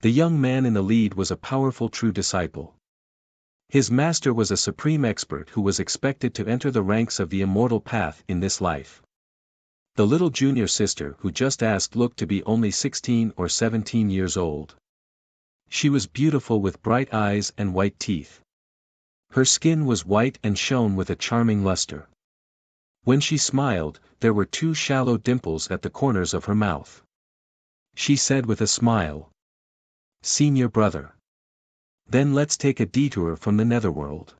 The young man in the lead was a powerful true disciple. His master was a supreme expert who was expected to enter the ranks of the immortal path in this life. The little junior sister who just asked looked to be only 16 or 17 years old. She was beautiful with bright eyes and white teeth. Her skin was white and shone with a charming luster. When she smiled, there were two shallow dimples at the corners of her mouth. She said with a smile, "Senior brother. Then let's take a detour from the netherworld.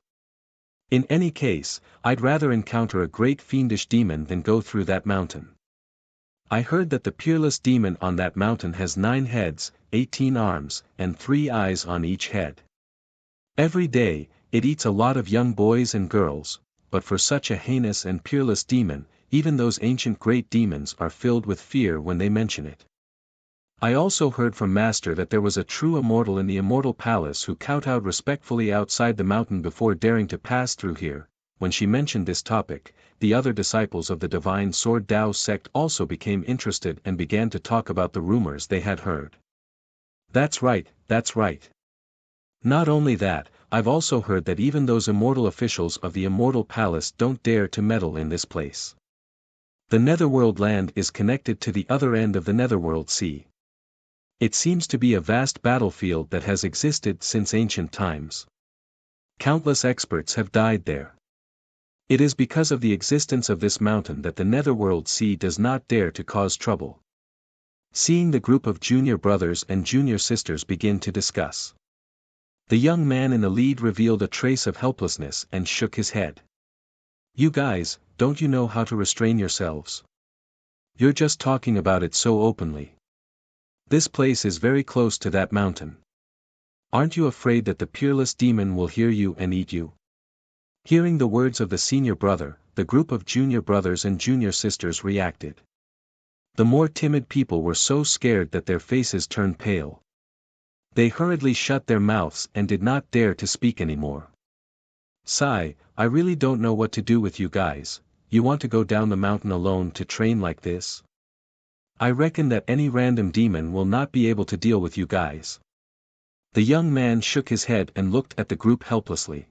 In any case, I'd rather encounter a great fiendish demon than go through that mountain. I heard that the peerless demon on that mountain has 9 heads, 18 arms, and 3 eyes on each head. Every day, it eats a lot of young boys and girls, but for such a heinous and peerless demon, even those ancient great demons are filled with fear when they mention it. I also heard from Master that there was a true immortal in the immortal palace who kowtowed respectfully outside the mountain before daring to pass through here." When she mentioned this topic, the other disciples of the divine Sword Dao sect also became interested and began to talk about the rumors they had heard. That's right, that's right. Not only that, I've also heard that even those immortal officials of the immortal palace don't dare to meddle in this place. The netherworld land is connected to the other end of the netherworld sea. It seems to be a vast battlefield that has existed since ancient times. Countless experts have died there. It is because of the existence of this mountain that the netherworld sea does not dare to cause trouble. Seeing the group of junior brothers and junior sisters begin to discuss, the young man in the lead revealed a trace of helplessness and shook his head. "You guys, don't you know how to restrain yourselves? You're just talking about it so openly. This place is very close to that mountain. Aren't you afraid that the peerless demon will hear you and eat you?" Hearing the words of the senior brother, the group of junior brothers and junior sisters reacted. The more timid people were so scared that their faces turned pale. They hurriedly shut their mouths and did not dare to speak anymore. Sigh, I really don't know what to do with you guys. You want to go down the mountain alone to train like this? I reckon that any random demon will not be able to deal with you guys. The young man shook his head and looked at the group helplessly.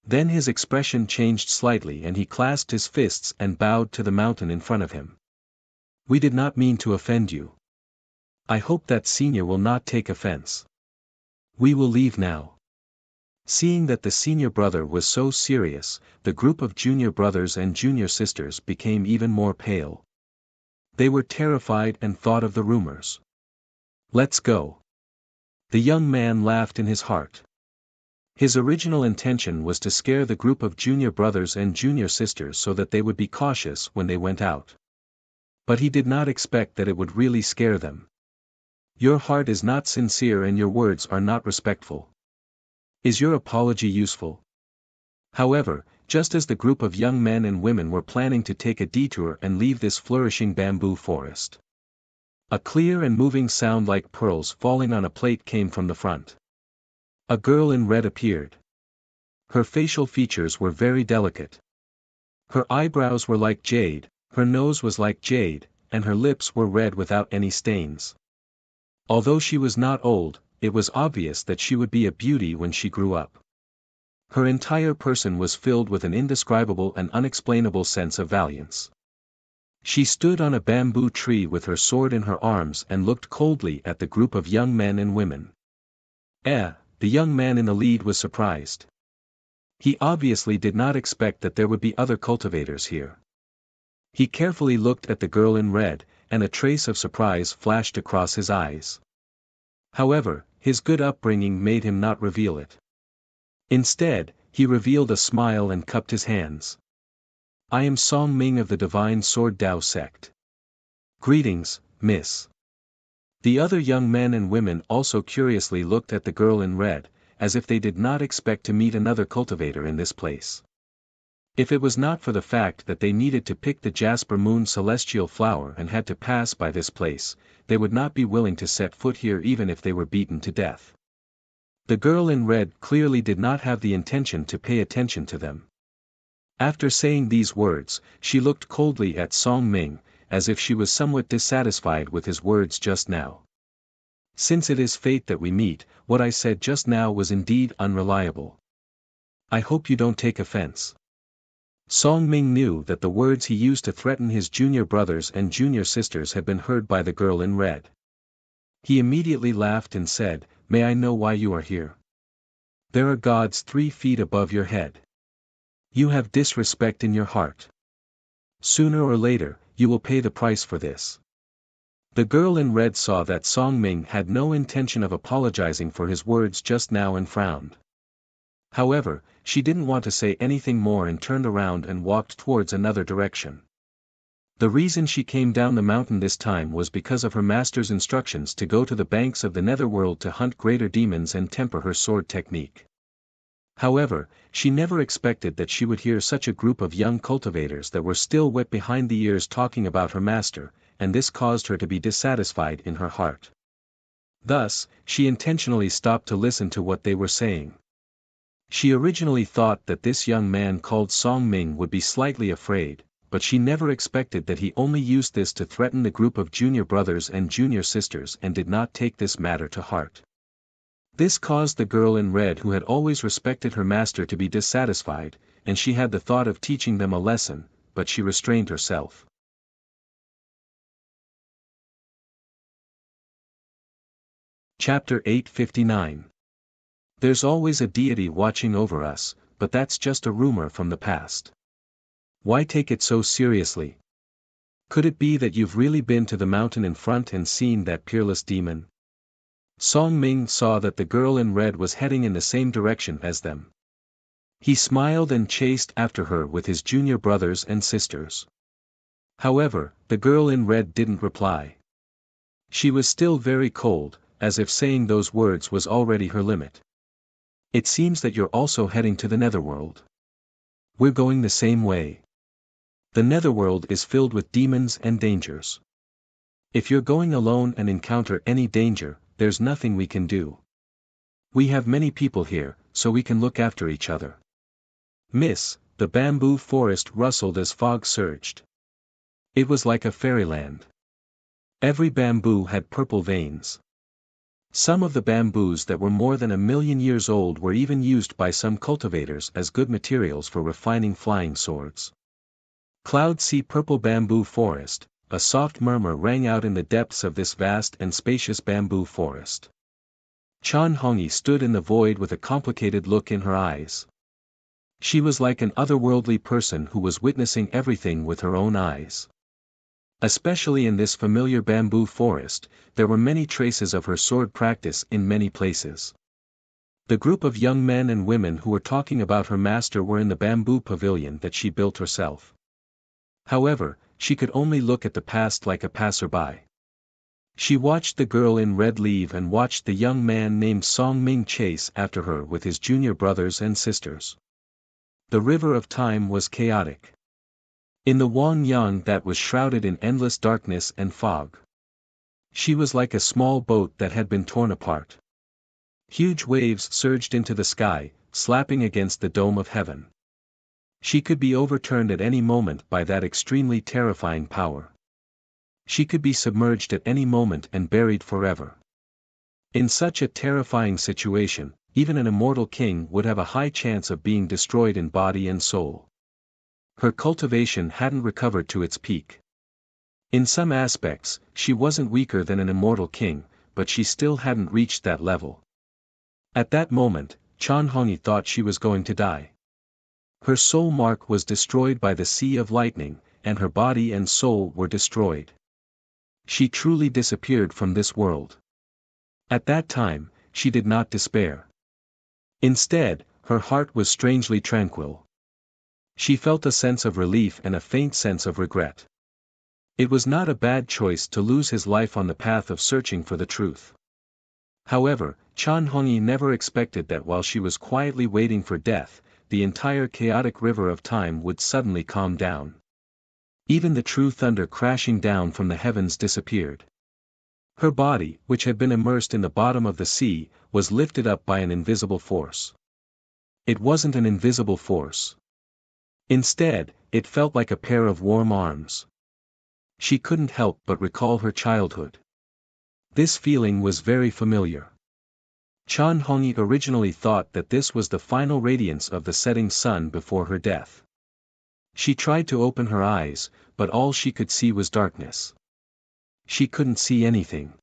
Then his expression changed slightly and he clasped his fists and bowed to the mountain in front of him. We did not mean to offend you. I hope that senior will not take offense. We will leave now. Seeing that the senior brother was so serious, the group of junior brothers and junior sisters became even more pale. They were terrified and thought of the rumors. Let's go. The young man laughed in his heart. His original intention was to scare the group of junior brothers and junior sisters so that they would be cautious when they went out. But he did not expect that it would really scare them. Your heart is not sincere and your words are not respectful. Is your apology useful? However, just as the group of young men and women were planning to take a detour and leave this flourishing bamboo forest, a clear and moving sound like pearls falling on a plate came from the front. A girl in red appeared. Her facial features were very delicate. Her eyebrows were like jade, her nose was like jade, and her lips were red without any stains. Although she was not old, it was obvious that she would be a beauty when she grew up. Her entire person was filled with an indescribable and unexplainable sense of valiance. She stood on a bamboo tree with her sword in her arms and looked coldly at the group of young men and women. The young man in the lead was surprised. He obviously did not expect that there would be other cultivators here. He carefully looked at the girl in red, and a trace of surprise flashed across his eyes. However, his good upbringing made him not reveal it. Instead, he revealed a smile and cupped his hands. I am Song Ming of the Divine Sword Dao sect. Greetings, miss. The other young men and women also curiously looked at the girl in red, as if they did not expect to meet another cultivator in this place. If it was not for the fact that they needed to pick the Jasper Moon celestial flower and had to pass by this place, they would not be willing to set foot here even if they were beaten to death. The girl in red clearly did not have the intention to pay attention to them. After saying these words, she looked coldly at Song Ming, as if she was somewhat dissatisfied with his words just now. Since it is fate that we meet, what I said just now was indeed unreliable. I hope you don't take offense. Song Ming knew that the words he used to threaten his junior brothers and junior sisters had been heard by the girl in red. He immediately laughed and said, May I know why you are here? There are gods 3 feet above your head. You have disrespect in your heart. Sooner or later, you will pay the price for this. The girl in red saw that Song Ming had no intention of apologizing for his words just now and frowned. However, she didn't want to say anything more and turned around and walked towards another direction. The reason she came down the mountain this time was because of her master's instructions to go to the banks of the netherworld to hunt greater demons and temper her sword technique. However, she never expected that she would hear such a group of young cultivators that were still wet behind the ears talking about her master, and this caused her to be dissatisfied in her heart. Thus, she intentionally stopped to listen to what they were saying. She originally thought that this young man called Song Ming would be slightly afraid, but she never expected that he only used this to threaten the group of junior brothers and junior sisters and did not take this matter to heart. This caused the girl in red who had always respected her master to be dissatisfied, and she had the thought of teaching them a lesson, but she restrained herself. Chapter 859. There's always a deity watching over us, but that's just a rumor from the past. Why take it so seriously? Could it be that you've really been to the mountain in front and seen that peerless demon? Song Ming saw that the girl in red was heading in the same direction as them. He smiled and chased after her with his junior brothers and sisters. However, the girl in red didn't reply. She was still very cold, as if saying those words was already her limit. It seems that you're also heading to the netherworld. We're going the same way. The netherworld is filled with demons and dangers. If you're going alone and encounter any danger, there's nothing we can do. We have many people here, so we can look after each other. Miss, the bamboo forest rustled as fog surged. It was like a fairyland. Every bamboo had purple veins. Some of the bamboos that were more than 1,000,000 years old were even used by some cultivators as good materials for refining flying swords. Cloud sea purple bamboo forest, a soft murmur rang out in the depths of this vast and spacious bamboo forest. Chan Hongyi stood in the void with a complicated look in her eyes. She was like an otherworldly person who was witnessing everything with her own eyes. Especially in this familiar bamboo forest, there were many traces of her sword practice in many places. The group of young men and women who were talking about her master were in the bamboo pavilion that she built herself. However, she could only look at the past like a passerby. She watched the girl in red leave and watched the young man named Song Ming chase after her with his junior brothers and sisters. The river of time was chaotic. In the Wangyang that was shrouded in endless darkness and fog. She was like a small boat that had been torn apart. Huge waves surged into the sky, slapping against the dome of heaven. She could be overturned at any moment by that extremely terrifying power. She could be submerged at any moment and buried forever. In such a terrifying situation, even an immortal king would have a high chance of being destroyed in body and soul. Her cultivation hadn't recovered to its peak. In some aspects, she wasn't weaker than an immortal king, but she still hadn't reached that level. At that moment, Chan Hongyi thought she was going to die. Her soul mark was destroyed by the sea of lightning, and her body and soul were destroyed. She truly disappeared from this world. At that time, she did not despair. Instead, her heart was strangely tranquil. She felt a sense of relief and a faint sense of regret. It was not a bad choice to lose his life on the path of searching for the truth. However, Chan Hongyi never expected that while she was quietly waiting for death, the entire chaotic river of time would suddenly calm down. Even the true thunder crashing down from the heavens disappeared. Her body, which had been immersed in the bottom of the sea, was lifted up by an invisible force. It wasn't an invisible force. Instead, it felt like a pair of warm arms. She couldn't help but recall her childhood. This feeling was very familiar. Chan Hongyi originally thought that this was the final radiance of the setting sun before her death. She tried to open her eyes, but all she could see was darkness. She couldn't see anything.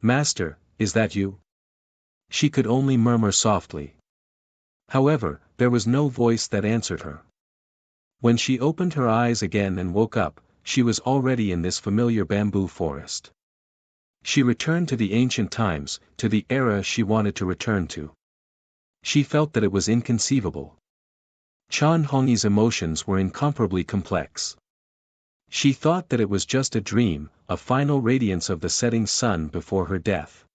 "Master, is that you?" She could only murmur softly. However, there was no voice that answered her. When she opened her eyes again and woke up, she was already in this familiar bamboo forest. She returned to the ancient times, to the era she wanted to return to. She felt that it was inconceivable. Chan Hongyi's emotions were incomparably complex. She thought that it was just a dream, a final radiance of the setting sun before her death.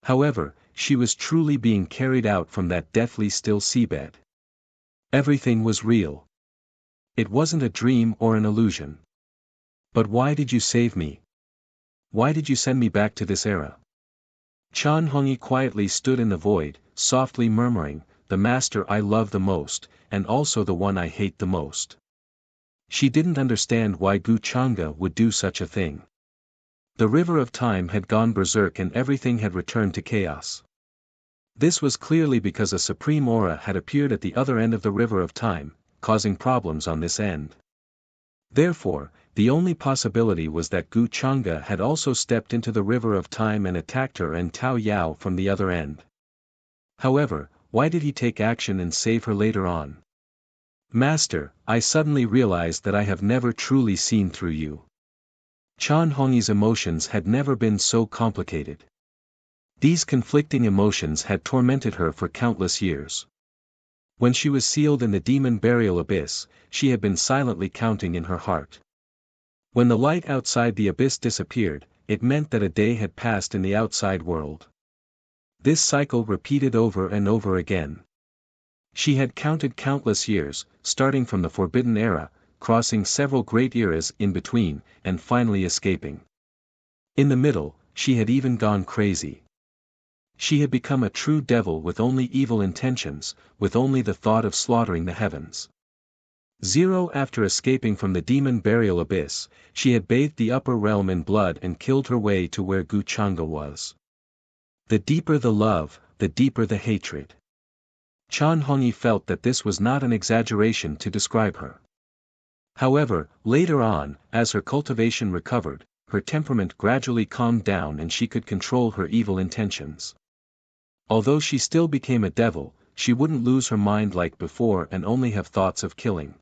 However, she was truly being carried out from that deathly still seabed. Everything was real. It wasn't a dream or an illusion. But why did you save me? Why did you send me back to this era? Chan Hongyi quietly stood in the void, softly murmuring, "The master I love the most, and also the one I hate the most." She didn't understand why Gu Chang'e would do such a thing. The river of time had gone berserk and everything had returned to chaos. This was clearly because a supreme aura had appeared at the other end of the river of time, causing problems on this end. Therefore, the only possibility was that Gu Chang'e had also stepped into the river of time and attacked her and Tao Yao from the other end. However, why did he take action and save her later on? "Master, I suddenly realized that I have never truly seen through you." Chan Hongyi's emotions had never been so complicated. These conflicting emotions had tormented her for countless years. When she was sealed in the demon burial abyss, she had been silently counting in her heart. When the light outside the abyss disappeared, it meant that a day had passed in the outside world. This cycle repeated over and over again. She had counted countless years, starting from the Forbidden Era, crossing several great eras in between, and finally escaping. In the middle, she had even gone crazy. She had become a true devil with only evil intentions, with only the thought of slaughtering the heavens. After escaping from the demon burial abyss, she had bathed the upper realm in blood and killed her way to where Gu Changa was. The deeper the love, the deeper the hatred. Chan Hongyi felt that this was not an exaggeration to describe her. However, later on, as her cultivation recovered, her temperament gradually calmed down and she could control her evil intentions. Although she still became a devil, she wouldn't lose her mind like before and only have thoughts of killing.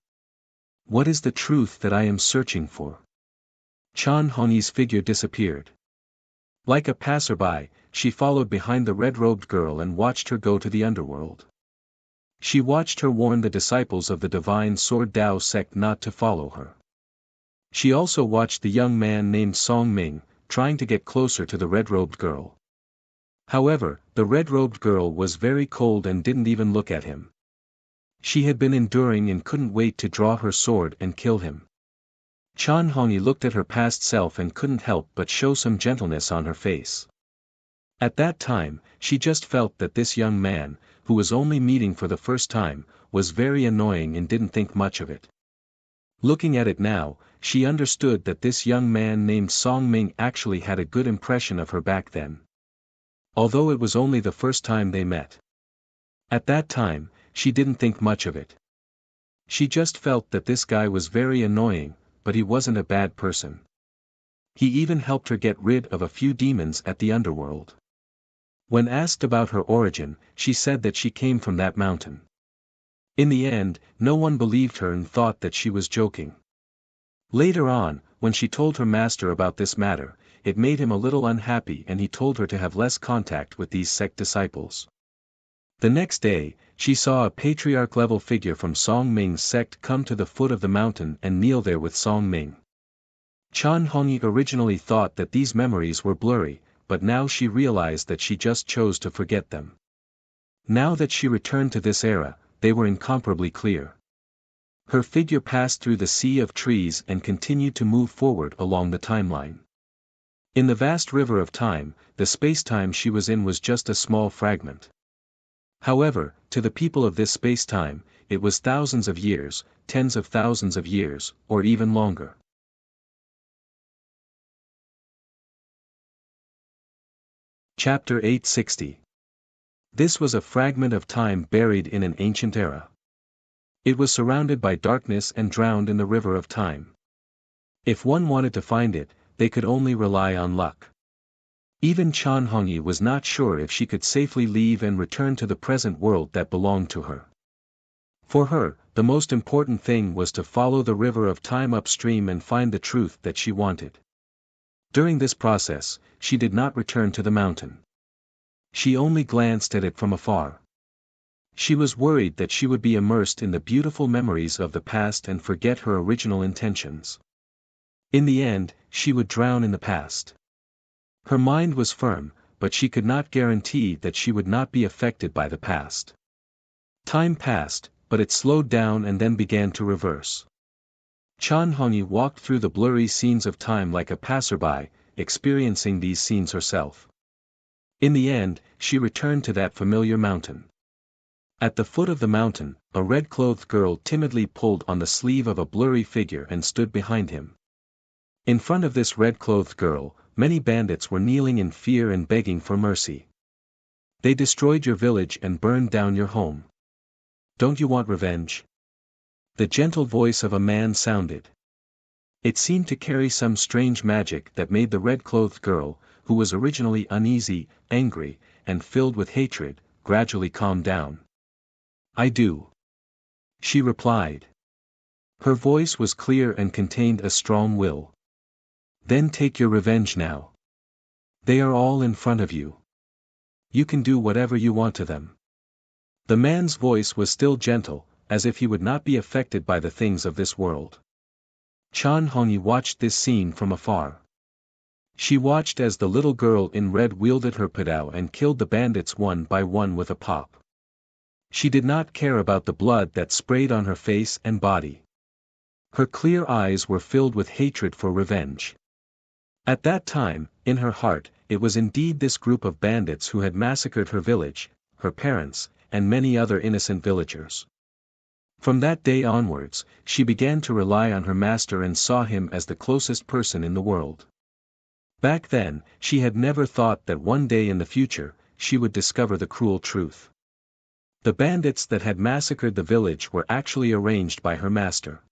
What is the truth that I am searching for? Chan Hongyi's figure disappeared. Like a passerby, she followed behind the red-robed girl and watched her go to the underworld. She watched her warn the disciples of the divine Sword Dao sect not to follow her. She also watched the young man named Song Ming, trying to get closer to the red-robed girl. However, the red-robed girl was very cold and didn't even look at him. She had been enduring and couldn't wait to draw her sword and kill him. Chan Hongyi looked at her past self and couldn't help but show some gentleness on her face. At that time, she just felt that this young man, who was only meeting for the first time, was very annoying and didn't think much of it. Looking at it now, she understood that this young man named Song Ming actually had a good impression of her back then. Although it was only the first time they met. At that time, she didn't think much of it. She just felt that this guy was very annoying, but he wasn't a bad person. He even helped her get rid of a few demons at the underworld. When asked about her origin, she said that she came from that mountain. In the end, no one believed her and thought that she was joking. Later on, when she told her master about this matter, it made him a little unhappy and he told her to have less contact with these sect disciples. The next day, she saw a patriarch-level figure from Song Ming's sect come to the foot of the mountain and kneel there with Song Ming. Chan Hongyi originally thought that these memories were blurry, but now she realized that she just chose to forget them. Now that she returned to this era, they were incomparably clear. Her figure passed through the sea of trees and continued to move forward along the timeline. In the vast river of time, the space-time she was in was just a small fragment. However, to the people of this space-time, it was thousands of years, tens of thousands of years, or even longer. Chapter 860. This was a fragment of time buried in an ancient era. It was surrounded by darkness and drowned in the river of time. If one wanted to find it, they could only rely on luck. Even Chan Hongyi was not sure if she could safely leave and return to the present world that belonged to her. For her, the most important thing was to follow the river of time upstream and find the truth that she wanted. During this process, she did not return to the mountain. She only glanced at it from afar. She was worried that she would be immersed in the beautiful memories of the past and forget her original intentions. In the end, she would drown in the past. Her mind was firm, but she could not guarantee that she would not be affected by the past. Time passed, but it slowed down and then began to reverse. Chan Hongyi walked through the blurry scenes of time like a passerby, experiencing these scenes herself. In the end, she returned to that familiar mountain. At the foot of the mountain, a red-clothed girl timidly pulled on the sleeve of a blurry figure and stood behind him. In front of this red-clothed girl, many bandits were kneeling in fear and begging for mercy. They destroyed your village and burned down your home. Don't you want revenge? The gentle voice of a man sounded. It seemed to carry some strange magic that made the red-clothed girl, who was originally uneasy, angry, and filled with hatred, gradually calm down. I do. She replied. Her voice was clear and contained a strong will. Then take your revenge now. They are all in front of you. You can do whatever you want to them. The man's voice was still gentle, as if he would not be affected by the things of this world. Chan Hongyi watched this scene from afar. She watched as the little girl in red wielded her padao and killed the bandits one by one with a pop. She did not care about the blood that sprayed on her face and body. Her clear eyes were filled with hatred for revenge. At that time, in her heart, it was indeed this group of bandits who had massacred her village, her parents, and many other innocent villagers. From that day onwards, she began to rely on her master and saw him as the closest person in the world. Back then, she had never thought that one day in the future, she would discover the cruel truth. The bandits that had massacred the village were actually arranged by her master.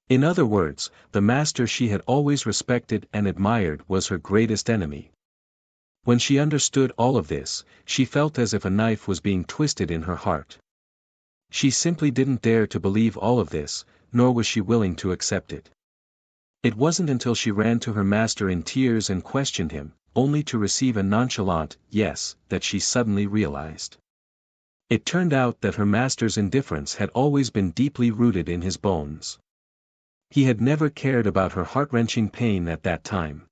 In other words, the master she had always respected and admired was her greatest enemy. When she understood all of this, she felt as if a knife was being twisted in her heart. She simply didn't dare to believe all of this, nor was she willing to accept it. It wasn't until she ran to her master in tears and questioned him, only to receive a nonchalant yes, that she suddenly realized. It turned out that her master's indifference had always been deeply rooted in his bones. He had never cared about her heart-wrenching pain at that time.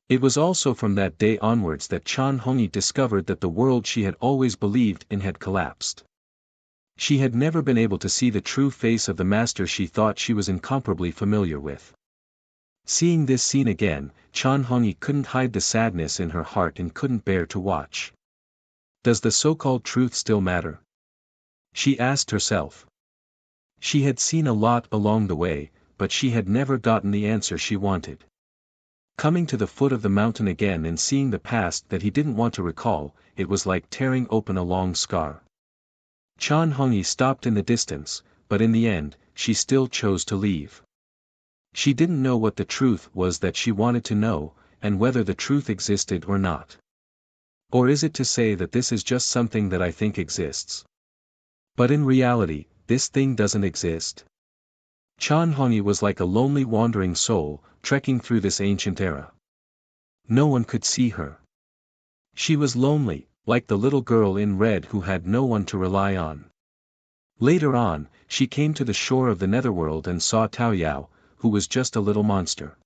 It was also from that day onwards that Chan Hongyi discovered that the world she had always believed in had collapsed. She had never been able to see the true face of the master she thought she was incomparably familiar with. Seeing this scene again, Chan Hongyi couldn't hide the sadness in her heart and couldn't bear to watch. Does the so-called truth still matter? She asked herself. She had seen a lot along the way, but she had never gotten the answer she wanted. Coming to the foot of the mountain again and seeing the past that he didn't want to recall, it was like tearing open a long scar. Chan Hongyi stopped in the distance, but in the end, she still chose to leave. She didn't know what the truth was that she wanted to know, and whether the truth existed or not. Or is it to say that this is just something that I think exists? But in reality, this thing doesn't exist. Chan Hongyi was like a lonely wandering soul, trekking through this ancient era. No one could see her. She was lonely, like the little girl in red who had no one to rely on. Later on, she came to the shore of the netherworld and saw Tao Yao, who was just a little monster.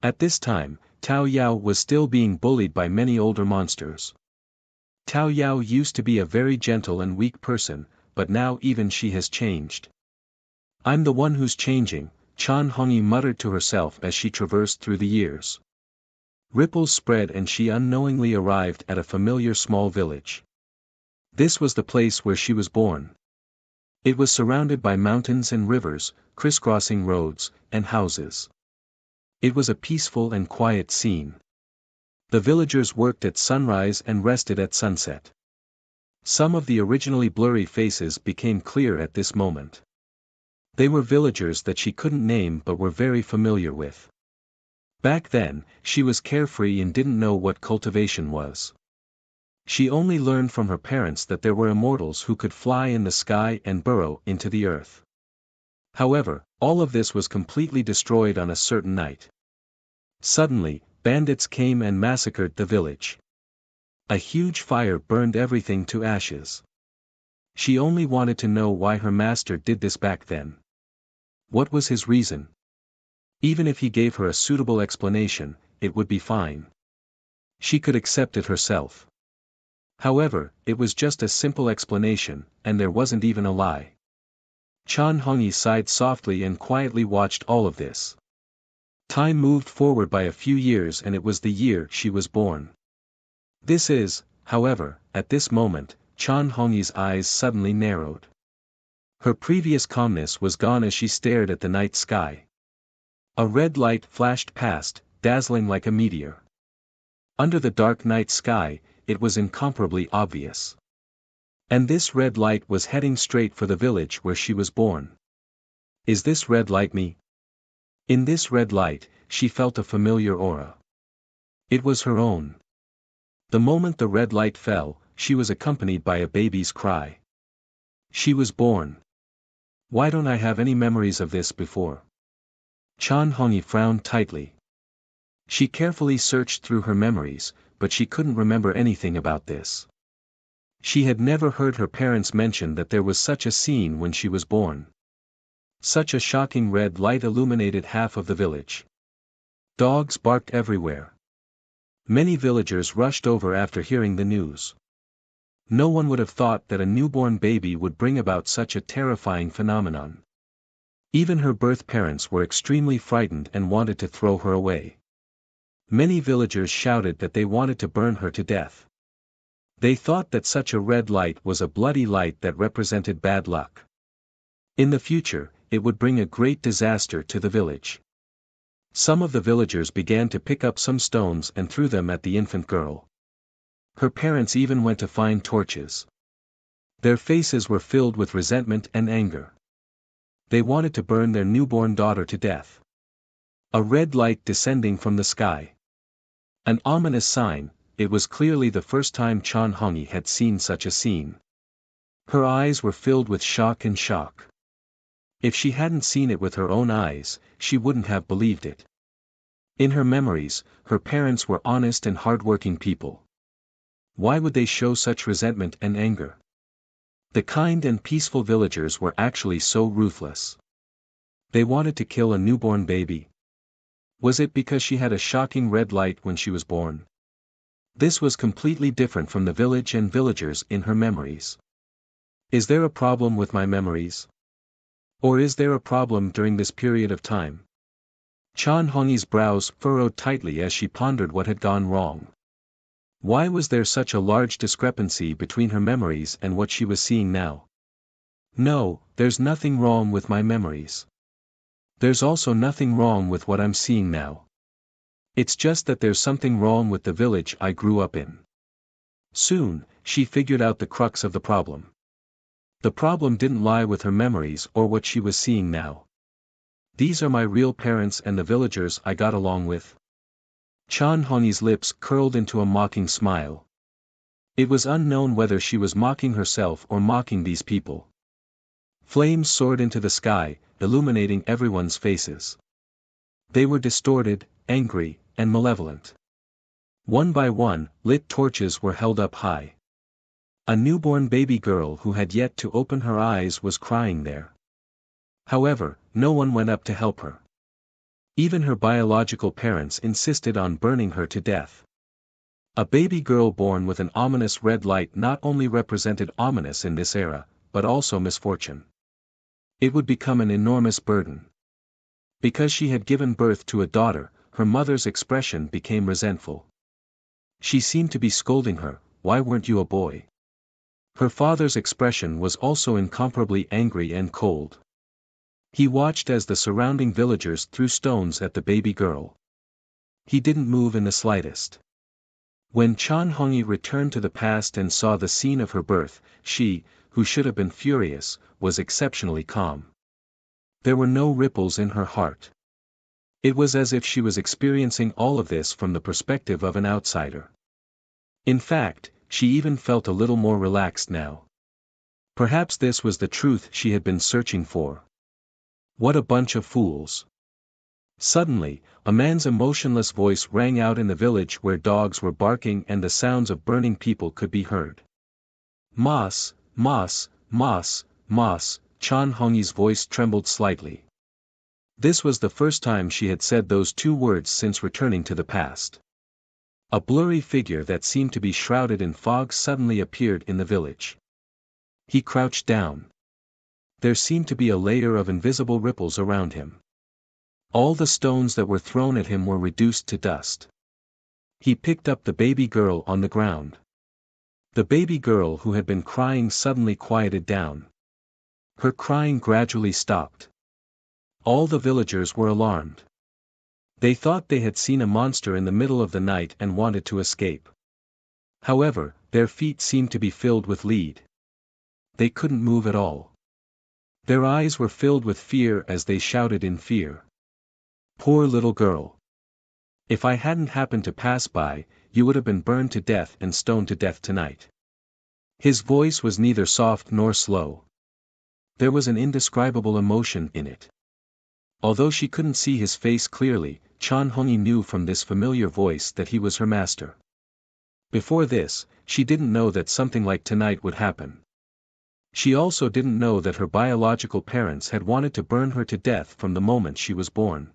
At this time, Tao Yao was still being bullied by many older monsters. Tao Yao used to be a very gentle and weak person, but now even she has changed. I'm the one who's changing, Chan Hongyi muttered to herself as she traversed through the years. Ripples spread and she unknowingly arrived at a familiar small village. This was the place where she was born. It was surrounded by mountains and rivers, crisscrossing roads, and houses. It was a peaceful and quiet scene. The villagers worked at sunrise and rested at sunset. Some of the originally blurry faces became clear at this moment. They were villagers that she couldn't name but were very familiar with. Back then, she was carefree and didn't know what cultivation was. She only learned from her parents that there were immortals who could fly in the sky and burrow into the earth. However, all of this was completely destroyed on a certain night. Suddenly, bandits came and massacred the village. A huge fire burned everything to ashes. She only wanted to know why her master did this back then. What was his reason? Even if he gave her a suitable explanation, it would be fine. She could accept it herself. However, it was just a simple explanation, and there wasn't even a lie. Chan Hongyi sighed softly and quietly watched all of this. Time moved forward by a few years and it was the year she was born. This is, however, at this moment, Chan Hongyi's eyes suddenly narrowed. Her previous calmness was gone as she stared at the night sky. A red light flashed past, dazzling like a meteor. Under the dark night sky, it was incomparably obvious. And this red light was heading straight for the village where she was born. Is this red light me? In this red light, she felt a familiar aura. It was her own. The moment the red light fell, she was accompanied by a baby's cry. She was born. Why don't I have any memories of this before? Chan Hongyi frowned tightly. She carefully searched through her memories, but she couldn't remember anything about this. She had never heard her parents mention that there was such a scene when she was born. Such a shocking red light illuminated half of the village. Dogs barked everywhere. Many villagers rushed over after hearing the news. No one would have thought that a newborn baby would bring about such a terrifying phenomenon. Even her birth parents were extremely frightened and wanted to throw her away. Many villagers shouted that they wanted to burn her to death. They thought that such a red light was a bloody light that represented bad luck. In the future, it would bring a great disaster to the village. Some of the villagers began to pick up some stones and threw them at the infant girl. Her parents even went to find torches. Their faces were filled with resentment and anger. They wanted to burn their newborn daughter to death. A red light descending from the sky. An ominous sign. It was clearly the first time Chan Hongyi had seen such a scene. Her eyes were filled with shock and shock. If she hadn't seen it with her own eyes, she wouldn't have believed it. In her memories, her parents were honest and hardworking people. Why would they show such resentment and anger? The kind and peaceful villagers were actually so ruthless. They wanted to kill a newborn baby. Was it because she had a shocking red light when she was born? This was completely different from the village and villagers in her memories. Is there a problem with my memories? Or is there a problem during this period of time? Chan Hongyi's brows furrowed tightly as she pondered what had gone wrong. Why was there such a large discrepancy between her memories and what she was seeing now? No, there's nothing wrong with my memories. There's also nothing wrong with what I'm seeing now. It's just that there's something wrong with the village I grew up in. Soon, she figured out the crux of the problem. The problem didn't lie with her memories or what she was seeing now. These are my real parents and the villagers I got along with. Chan Hongyi's lips curled into a mocking smile. It was unknown whether she was mocking herself or mocking these people. Flames soared into the sky, illuminating everyone's faces. They were distorted, angry, and malevolent. One by one, lit torches were held up high. A newborn baby girl who had yet to open her eyes was crying there. However, no one went up to help her. Even her biological parents insisted on burning her to death. A baby girl born with an ominous red light not only represented ominous in this era, but also misfortune. It would become an enormous burden. Because she had given birth to a daughter, her mother's expression became resentful. She seemed to be scolding her, "Why weren't you a boy?" Her father's expression was also incomparably angry and cold. He watched as the surrounding villagers threw stones at the baby girl. He didn't move in the slightest. When Chan Hongyi returned to the past and saw the scene of her birth, she, who should have been furious, was exceptionally calm. There were no ripples in her heart. It was as if she was experiencing all of this from the perspective of an outsider. In fact, she even felt a little more relaxed now. Perhaps this was the truth she had been searching for. What a bunch of fools. Suddenly, a man's emotionless voice rang out in the village where dogs were barking and the sounds of burning people could be heard. Mas, Mas, Mas, Mas. Chan Hongyi's voice trembled slightly. This was the first time she had said those two words since returning to the past. A blurry figure that seemed to be shrouded in fog suddenly appeared in the village. He crouched down. There seemed to be a layer of invisible ripples around him. All the stones that were thrown at him were reduced to dust. He picked up the baby girl on the ground. The baby girl who had been crying suddenly quieted down. Her crying gradually stopped. All the villagers were alarmed. They thought they had seen a monster in the middle of the night and wanted to escape. However, their feet seemed to be filled with lead. They couldn't move at all. Their eyes were filled with fear as they shouted in fear. Poor little girl. If I hadn't happened to pass by, you would have been burned to death and stoned to death tonight. His voice was neither soft nor slow. There was an indescribable emotion in it. Although she couldn't see his face clearly, Chan Hongyi knew from this familiar voice that he was her master. Before this, she didn't know that something like tonight would happen. She also didn't know that her biological parents had wanted to burn her to death from the moment she was born.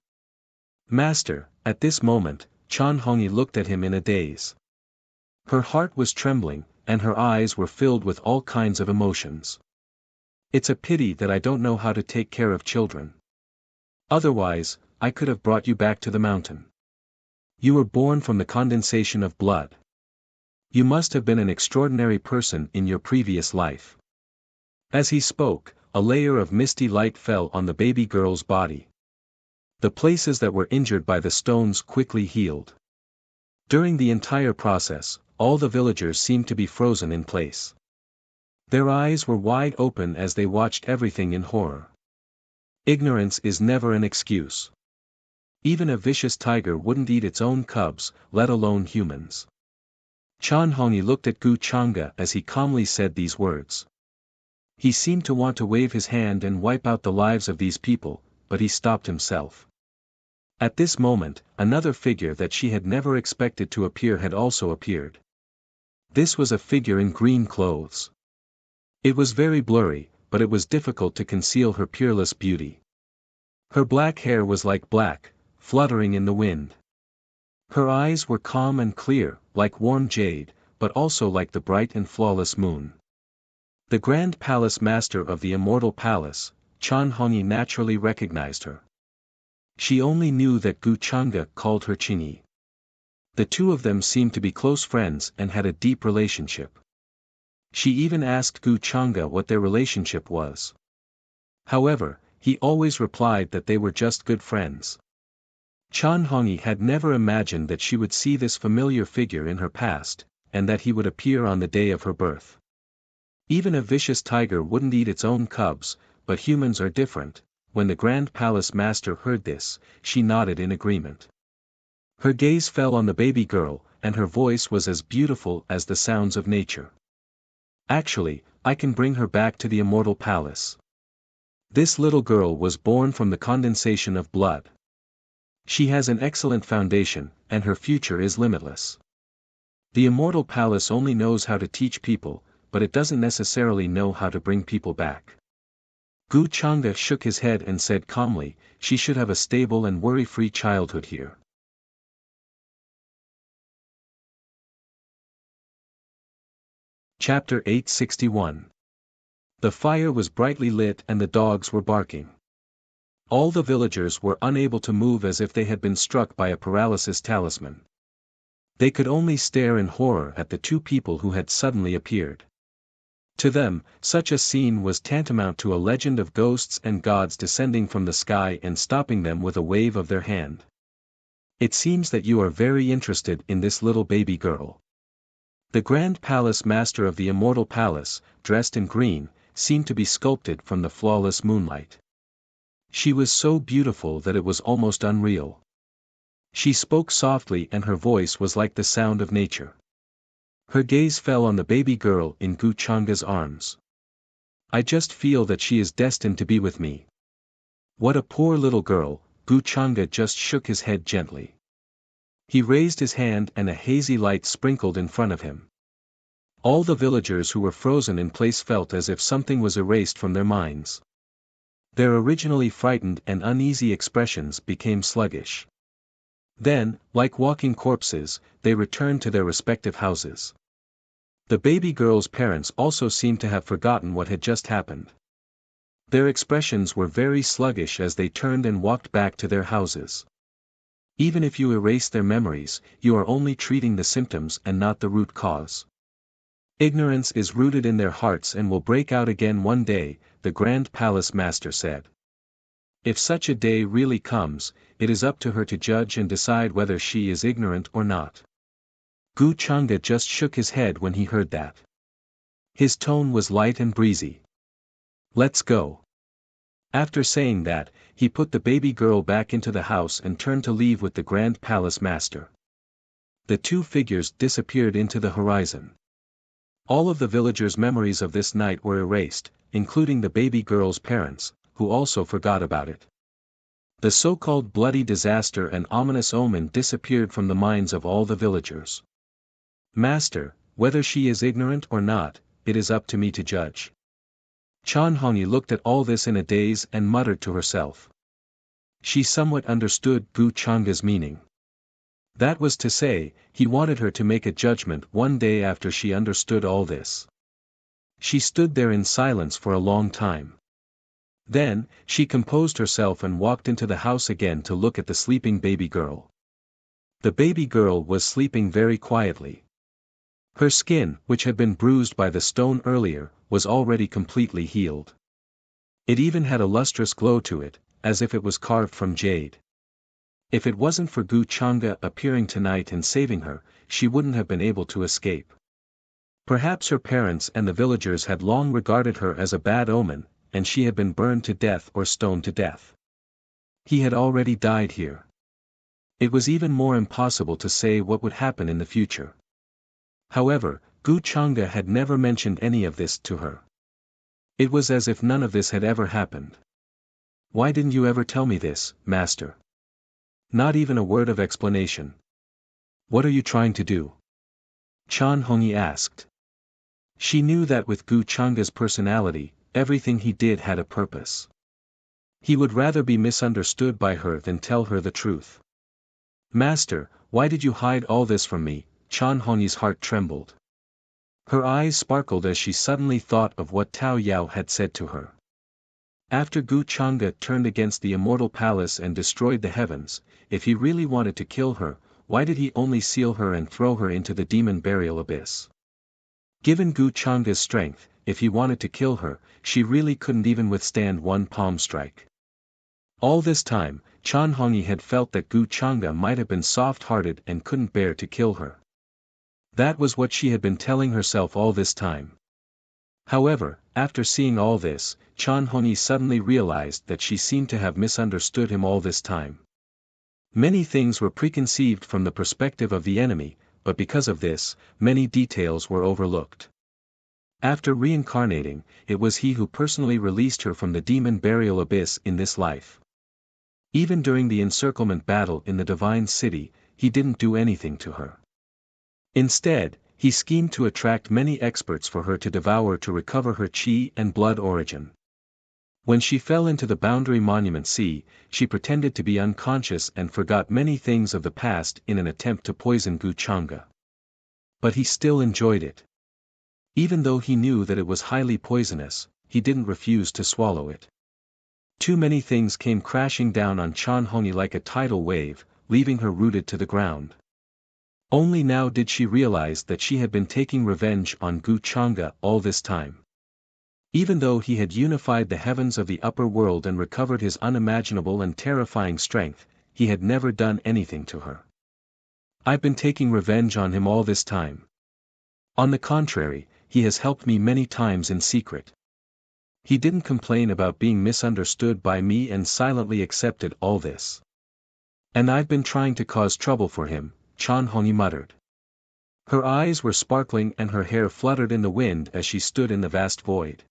Master, at this moment, Chan Hongyi looked at him in a daze. Her heart was trembling, and her eyes were filled with all kinds of emotions. It's a pity that I don't know how to take care of children. Otherwise, I could have brought you back to the mountain. You were born from the condensation of blood. You must have been an extraordinary person in your previous life. As he spoke, a layer of misty light fell on the baby girl's body. The places that were injured by the stones quickly healed. During the entire process, all the villagers seemed to be frozen in place. Their eyes were wide open as they watched everything in horror. Ignorance is never an excuse. Even a vicious tiger wouldn't eat its own cubs, let alone humans. Chan Hongyi looked at Gu Changa as he calmly said these words. He seemed to want to wave his hand and wipe out the lives of these people, but he stopped himself. At this moment, another figure that she had never expected to appear had also appeared. This was a figure in green clothes. It was very blurry, but it was difficult to conceal her peerless beauty. Her black hair was like black, fluttering in the wind. Her eyes were calm and clear, like warm jade, but also like the bright and flawless moon. The Grand Palace Master of the Immortal Palace, Chan Hongyi naturally recognized her. She only knew that Gu Changa called her Qingyi. The two of them seemed to be close friends and had a deep relationship. She even asked Gu Changa what their relationship was. However, he always replied that they were just good friends. Chan Hongyi had never imagined that she would see this familiar figure in her past, and that he would appear on the day of her birth. Even a vicious tiger wouldn't eat its own cubs, but humans are different. When the Grand Palace Master heard this, she nodded in agreement. Her gaze fell on the baby girl, and her voice was as beautiful as the sounds of nature. Actually, I can bring her back to the Immortal Palace. This little girl was born from the condensation of blood. She has an excellent foundation, and her future is limitless. The Immortal Palace only knows how to teach people, but it doesn't necessarily know how to bring people back. Gu Changa shook his head and said calmly, she should have a stable and worry-free childhood here. Chapter 861. The fire was brightly lit and the dogs were barking. All the villagers were unable to move as if they had been struck by a paralysis talisman. They could only stare in horror at the two people who had suddenly appeared. To them, such a scene was tantamount to a legend of ghosts and gods descending from the sky and stopping them with a wave of their hand. It seems that you are very interested in this little baby girl. The Grand Palace Master of the Immortal Palace, dressed in green, seemed to be sculpted from the flawless moonlight. She was so beautiful that it was almost unreal. She spoke softly and her voice was like the sound of nature. Her gaze fell on the baby girl in Gu Changa's arms. I just feel that she is destined to be with me. What a poor little girl. Gu Changa just shook his head gently. He raised his hand and a hazy light sprinkled in front of him. All the villagers who were frozen in place felt as if something was erased from their minds. Their originally frightened and uneasy expressions became sluggish. Then, like walking corpses, they returned to their respective houses. The baby girl's parents also seemed to have forgotten what had just happened. Their expressions were very sluggish as they turned and walked back to their houses. Even if you erase their memories, you are only treating the symptoms and not the root cause. Ignorance is rooted in their hearts and will break out again one day, the Grand Palace Master said. If such a day really comes, it is up to her to judge and decide whether she is ignorant or not. Gu Changa just shook his head when he heard that. His tone was light and breezy. Let's go. After saying that, he put the baby girl back into the house and turned to leave with the Grand Palace Master. The two figures disappeared into the horizon. All of the villagers' memories of this night were erased, including the baby girl's parents, who also forgot about it. The so-called bloody disaster and ominous omen disappeared from the minds of all the villagers. Master, whether she is ignorant or not, it is up to me to judge. Chan Hongyi looked at all this in a daze and muttered to herself. She somewhat understood Gu Changa's meaning. That was to say, he wanted her to make a judgment one day after she understood all this. She stood there in silence for a long time. Then, she composed herself and walked into the house again to look at the sleeping baby girl. The baby girl was sleeping very quietly. Her skin, which had been bruised by the stone earlier, was already completely healed. It even had a lustrous glow to it, as if it was carved from jade. If it wasn't for Gu Changa appearing tonight and saving her, she wouldn't have been able to escape. Perhaps her parents and the villagers had long regarded her as a bad omen, and she had been burned to death or stoned to death. He had already died here. It was even more impossible to say what would happen in the future. However, Gu Changa had never mentioned any of this to her. It was as if none of this had ever happened. Why didn't you ever tell me this, master? Not even a word of explanation. What are you trying to do? Chan Hongyi asked. She knew that with Gu Changa's personality, everything he did had a purpose. He would rather be misunderstood by her than tell her the truth. Master, why did you hide all this from me? Chan Hongyi's heart trembled. Her eyes sparkled as she suddenly thought of what Tao Yao had said to her. After Gu Changa turned against the immortal palace and destroyed the heavens, if he really wanted to kill her, why did he only seal her and throw her into the demon burial abyss? Given Gu Changa's strength, if he wanted to kill her, she really couldn't even withstand one palm strike. All this time, Chan Hongyi had felt that Gu Changa might have been soft-hearted and couldn't bear to kill her. That was what she had been telling herself all this time. However, after seeing all this, Chan Hongyi suddenly realized that she seemed to have misunderstood him all this time. Many things were preconceived from the perspective of the enemy, but because of this, many details were overlooked. After reincarnating, it was he who personally released her from the demon burial abyss in this life. Even during the encirclement battle in the divine city, he didn't do anything to her. Instead, he schemed to attract many experts for her to devour to recover her chi and blood origin. When she fell into the boundary monument sea, she pretended to be unconscious and forgot many things of the past in an attempt to poison Gu Changa. But he still enjoyed it. Even though he knew that it was highly poisonous, he didn't refuse to swallow it. Too many things came crashing down on Chan Hongyi like a tidal wave, leaving her rooted to the ground. Only now did she realize that she had been taking revenge on Gu Changa all this time. Even though he had unified the heavens of the upper world and recovered his unimaginable and terrifying strength, he had never done anything to her. I've been taking revenge on him all this time. On the contrary, he has helped me many times in secret. He didn't complain about being misunderstood by me and silently accepted all this. And I've been trying to cause trouble for him, Chan Hongyi muttered. Her eyes were sparkling and her hair fluttered in the wind as she stood in the vast void.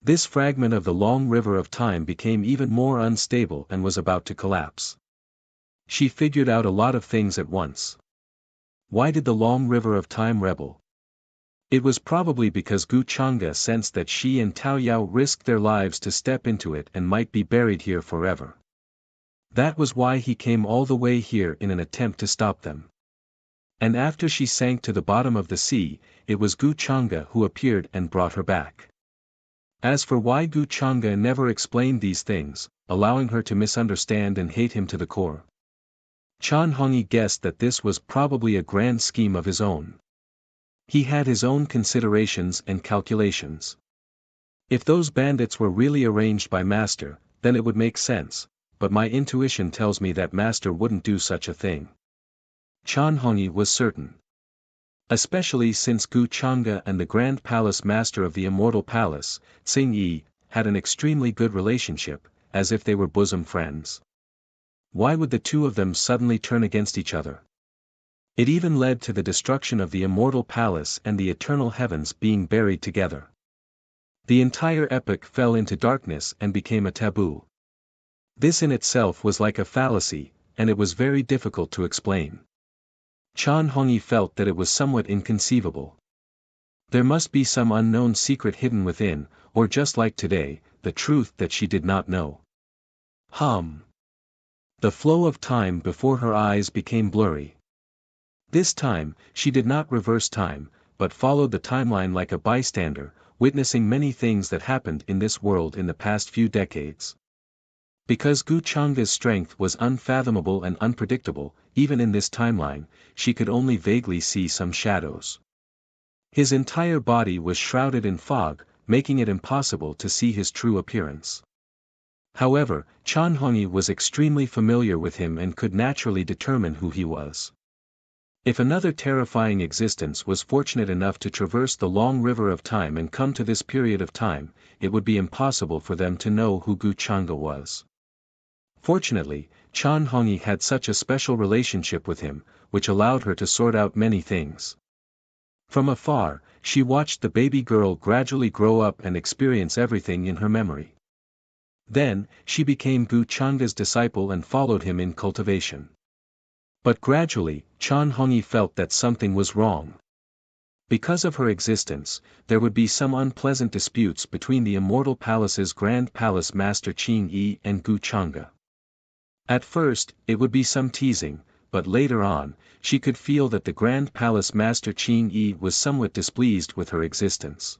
This fragment of the long river of time became even more unstable and was about to collapse. She figured out a lot of things at once. Why did the long river of time rebel? It was probably because Gu Changa sensed that she and Tao Yao risked their lives to step into it and might be buried here forever. That was why he came all the way here in an attempt to stop them. And after she sank to the bottom of the sea, it was Gu Changa who appeared and brought her back. As for why Gu Changa never explained these things, allowing her to misunderstand and hate him to the core. Chan Hongyi guessed that this was probably a grand scheme of his own. He had his own considerations and calculations. If those bandits were really arranged by Master, then it would make sense, but my intuition tells me that Master wouldn't do such a thing. Chan Hongyi was certain. Especially since Gu Changa and the Grand Palace Master of the Immortal Palace, Xing Yi, had an extremely good relationship, as if they were bosom friends. Why would the two of them suddenly turn against each other? It even led to the destruction of the Immortal Palace and the Eternal Heavens being buried together. The entire epoch fell into darkness and became a taboo. This in itself was like a fallacy, and it was very difficult to explain. Chan Hongyi felt that it was somewhat inconceivable. There must be some unknown secret hidden within, or just like today, the truth that she did not know. The flow of time before her eyes became blurry. This time, she did not reverse time, but followed the timeline like a bystander, witnessing many things that happened in this world in the past few decades. Because Gu Changa's strength was unfathomable and unpredictable, even in this timeline, she could only vaguely see some shadows. His entire body was shrouded in fog, making it impossible to see his true appearance. However, Chan Hongyi was extremely familiar with him and could naturally determine who he was. If another terrifying existence was fortunate enough to traverse the long river of time and come to this period of time, it would be impossible for them to know who Gu Changa was. Fortunately, Chan Hongyi had such a special relationship with him, which allowed her to sort out many things. From afar, she watched the baby girl gradually grow up and experience everything in her memory. Then, she became Gu Changa's disciple and followed him in cultivation. But gradually, Chan Hongyi felt that something was wrong. Because of her existence, there would be some unpleasant disputes between the Immortal Palace's Grand Palace Master Qing Yi and Gu Changa. At first, it would be some teasing, but later on, she could feel that the Grand Palace Master Qing Yi was somewhat displeased with her existence.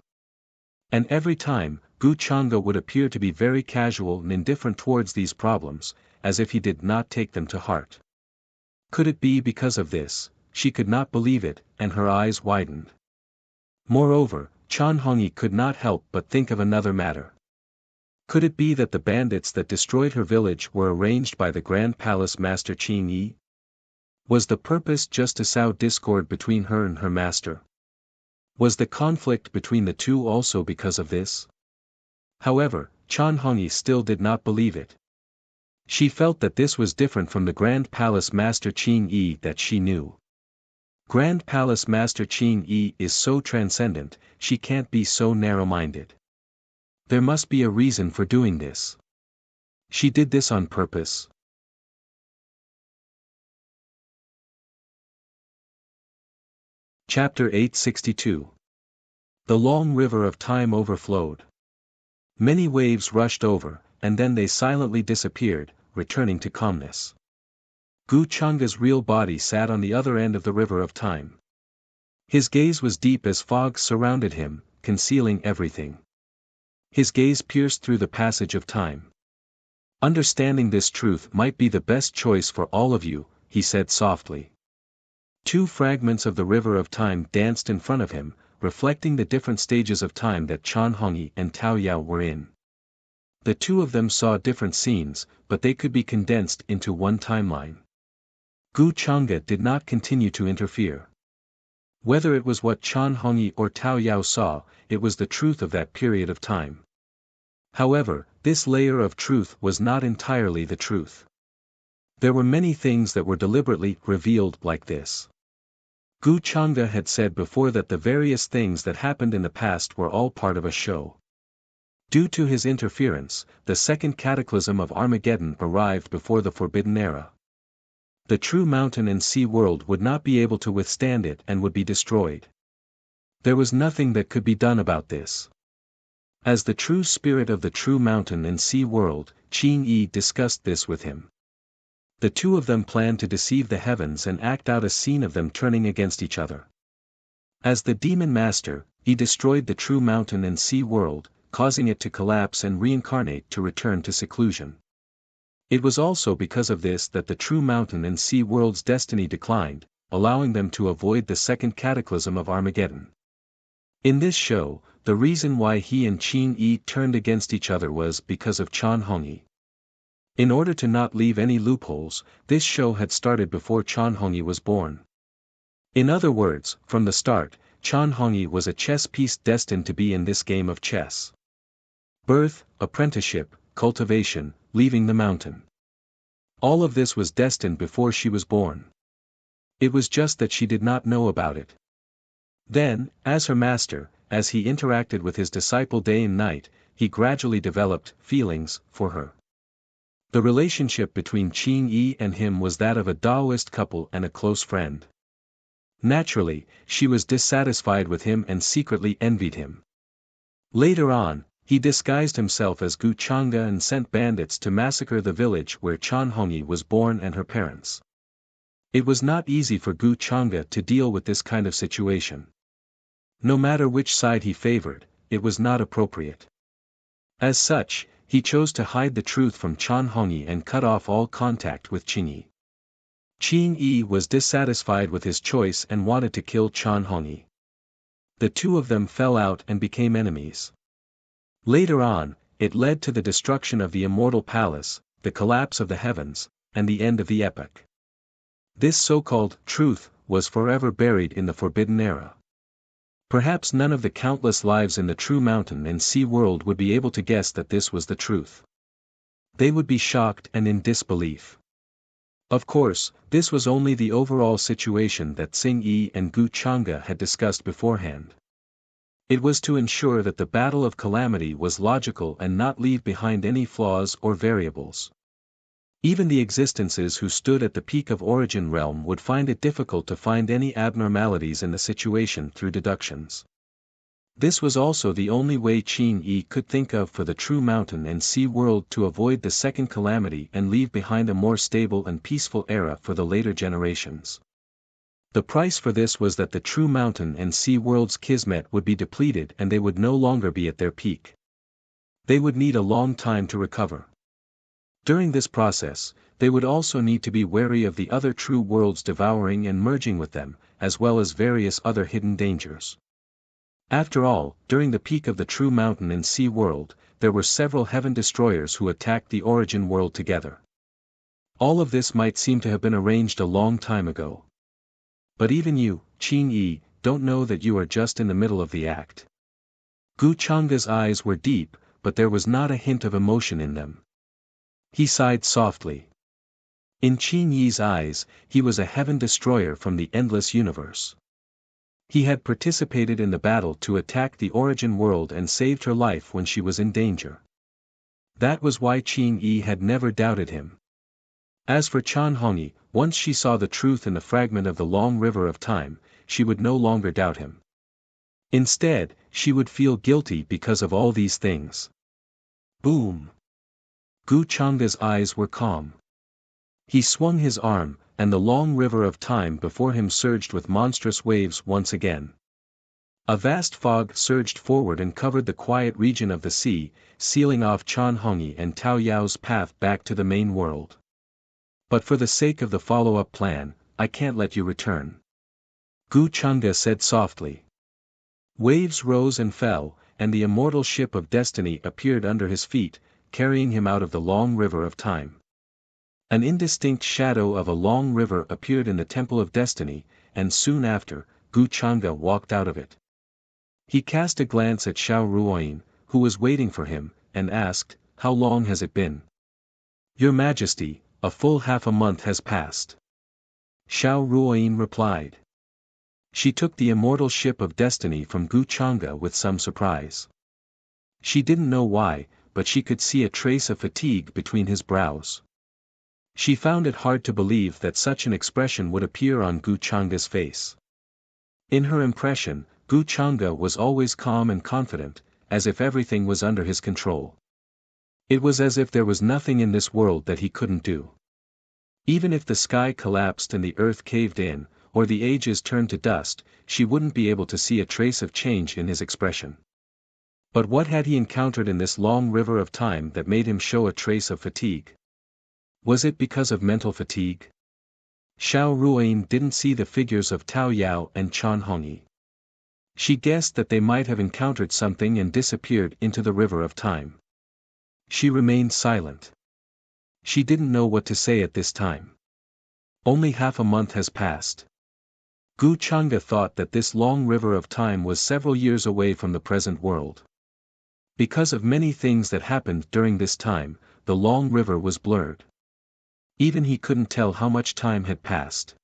And every time, Gu Changa would appear to be very casual and indifferent towards these problems, as if he did not take them to heart. Could it be because of this? She could not believe it, and her eyes widened. Moreover, Chan Hongyi could not help but think of another matter. Could it be that the bandits that destroyed her village were arranged by the Grand Palace Master Qing Yi? Was the purpose just to sow discord between her and her master? Was the conflict between the two also because of this? However, Chan Hongyi still did not believe it. She felt that this was different from the Grand Palace Master Qing Yi that she knew. Grand Palace Master Qing Yi is so transcendent, she can't be so narrow-minded. There must be a reason for doing this. She did this on purpose. Chapter 862. The long river of time overflowed. Many waves rushed over, and then they silently disappeared, returning to calmness. Gu Changa's real body sat on the other end of the river of time. His gaze was deep as fog surrounded him, concealing everything. His gaze pierced through the passage of time. Understanding this truth might be the best choice for all of you, he said softly. Two fragments of the river of time danced in front of him, reflecting the different stages of time that Chan Hongyi and Tao Yao were in. The two of them saw different scenes, but they could be condensed into one timeline. Gu Changa did not continue to interfere. Whether it was what Chan Hongyi or Tao Yao saw, it was the truth of that period of time. However, this layer of truth was not entirely the truth. There were many things that were deliberately revealed like this. Gu Changa had said before that the various things that happened in the past were all part of a show. Due to his interference, the second cataclysm of Armageddon arrived before the Forbidden Era. The true mountain and sea world would not be able to withstand it and would be destroyed. There was nothing that could be done about this. As the true spirit of the true mountain and sea world, Qing Yi discussed this with him. The two of them planned to deceive the heavens and act out a scene of them turning against each other. As the demon master, he destroyed the true mountain and sea world, causing it to collapse and reincarnate to return to seclusion. It was also because of this that the true mountain and sea world's destiny declined, allowing them to avoid the second cataclysm of Armageddon. In this show, the reason why he and Qing Yi turned against each other was because of Chan Hongyi. In order to not leave any loopholes, this show had started before Chan Hongyi was born. In other words, from the start, Chan Hongyi was a chess piece destined to be in this game of chess. Birth, apprenticeship, cultivation, leaving the mountain. All of this was destined before she was born. It was just that she did not know about it. Then, as her master, as he interacted with his disciple day and night, he gradually developed feelings for her. The relationship between Qing Yi and him was that of a Taoist couple and a close friend. Naturally, she was dissatisfied with him and secretly envied him. Later on, he disguised himself as Gu Changa and sent bandits to massacre the village where Chan Hongyi was born and her parents. It was not easy for Gu Changa to deal with this kind of situation. No matter which side he favored, it was not appropriate. As such, he chose to hide the truth from Chan Hongyi and cut off all contact with Qing Yi. Qing Yi was dissatisfied with his choice and wanted to kill Chan Hongyi. The two of them fell out and became enemies. Later on, it led to the destruction of the immortal palace, the collapse of the heavens, and the end of the epoch. This so-called truth was forever buried in the Forbidden Era. Perhaps none of the countless lives in the true mountain and sea world would be able to guess that this was the truth. They would be shocked and in disbelief. Of course, this was only the overall situation that Xing Yi and Gu Chang'e had discussed beforehand. It was to ensure that the battle of calamity was logical and not leave behind any flaws or variables. Even the existences who stood at the peak of origin realm would find it difficult to find any abnormalities in the situation through deductions. This was also the only way Qing Yi could think of for the true mountain and sea world to avoid the second calamity and leave behind a more stable and peaceful era for the later generations. The price for this was that the true mountain and sea world's kismet would be depleted and they would no longer be at their peak. They would need a long time to recover. During this process, they would also need to be wary of the other true worlds devouring and merging with them, as well as various other hidden dangers. After all, during the peak of the true mountain and sea world, there were several heaven destroyers who attacked the origin world together. All of this might seem to have been arranged a long time ago. But even you, Qing Yi, don't know that you are just in the middle of the act. Gu Chang'e's eyes were deep, but there was not a hint of emotion in them. He sighed softly. In Qing Yi's eyes, he was a heaven destroyer from the endless universe. He had participated in the battle to attack the origin world and saved her life when she was in danger. That was why Qing Yi had never doubted him. As for Chan Hongyi, once she saw the truth in the fragment of the long river of time, she would no longer doubt him. Instead, she would feel guilty because of all these things. Boom! Gu Chang'e's eyes were calm. He swung his arm, and the long river of time before him surged with monstrous waves once again. A vast fog surged forward and covered the quiet region of the sea, sealing off Chan Hongyi and Tao Yao's path back to the main world. But for the sake of the follow-up plan, I can't let you return. Gu Chang'e said softly. Waves rose and fell, and the immortal ship of destiny appeared under his feet, carrying him out of the long river of time. An indistinct shadow of a long river appeared in the temple of destiny, and soon after, Gu Chang'e walked out of it. He cast a glance at Xiao Ruoyin, who was waiting for him, and asked, "How long has it been?" "Your Majesty, a full half a month has passed." Xiao Ruoyin replied. She took the immortal ship of destiny from Gu Chang'e with some surprise. She didn't know why, but she could see a trace of fatigue between his brows. She found it hard to believe that such an expression would appear on Gu Chang'e's face. In her impression, Gu Chang'e was always calm and confident, as if everything was under his control. It was as if there was nothing in this world that he couldn't do. Even if the sky collapsed and the earth caved in, or the ages turned to dust, she wouldn't be able to see a trace of change in his expression. But what had he encountered in this long river of time that made him show a trace of fatigue? Was it because of mental fatigue? Xiao Ruoyin didn't see the figures of Tao Yao and Chan Hongyi. She guessed that they might have encountered something and disappeared into the river of time. She remained silent. She didn't know what to say at this time. Only half a month has passed. Gu Chang'e thought that this long river of time was several years away from the present world. Because of many things that happened during this time, the long river was blurred. Even he couldn't tell how much time had passed.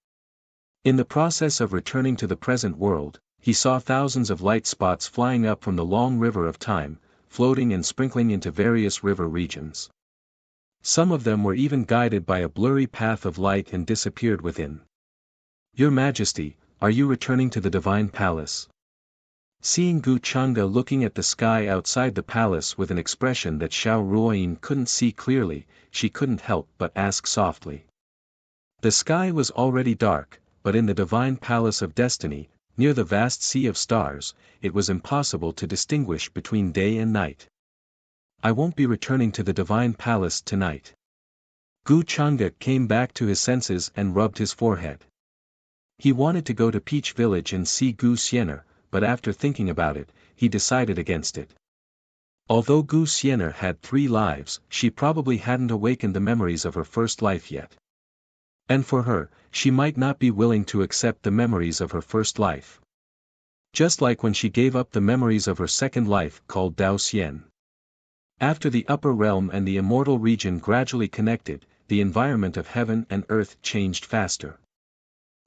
In the process of returning to the present world, he saw thousands of light spots flying up from the long river of time, floating and sprinkling into various river regions. Some of them were even guided by a blurry path of light and disappeared within. "Your Majesty, are you returning to the Divine Palace?" Seeing Gu Chang'e looking at the sky outside the palace with an expression that Xiao Ruoyin couldn't see clearly, she couldn't help but ask softly. The sky was already dark, but in the Divine Palace of Destiny, near the vast sea of stars, it was impossible to distinguish between day and night. I won't be returning to the divine palace tonight. Gu Chang'e came back to his senses and rubbed his forehead. He wanted to go to Peach Village and see Gu Xiener, but after thinking about it, he decided against it. Although Gu Xiener had 3 lives, she probably hadn't awakened the memories of her first life yet. And for her, she might not be willing to accept the memories of her first life. Just like when she gave up the memories of her second life called Dao Xian. After the upper realm and the immortal region gradually connected, the environment of heaven and earth changed faster.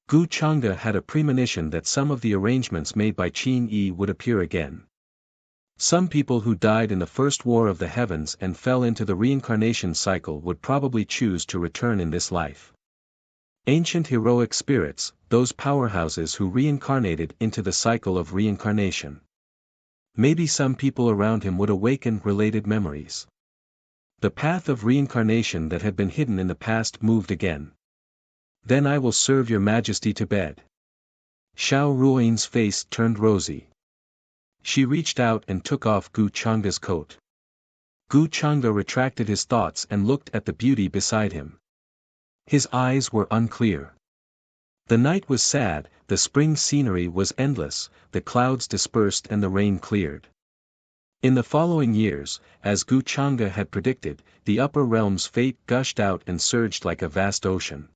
Gu Chang'e had a premonition that some of the arrangements made by Qin Yi would appear again. Some people who died in the first war of the heavens and fell into the reincarnation cycle would probably choose to return in this life. Ancient heroic spirits, those powerhouses who reincarnated into the cycle of reincarnation. Maybe some people around him would awaken related memories. The path of reincarnation that had been hidden in the past moved again. Then I will serve your majesty to bed. Xiao Ruoyin's face turned rosy. She reached out and took off Gu Chang'e's coat. Gu Chang'e retracted his thoughts and looked at the beauty beside him. His eyes were unclear. The night was sad, the spring scenery was endless, the clouds dispersed and the rain cleared. In the following years, as Gu Chang'e had predicted, the upper realm's fate gushed out and surged like a vast ocean.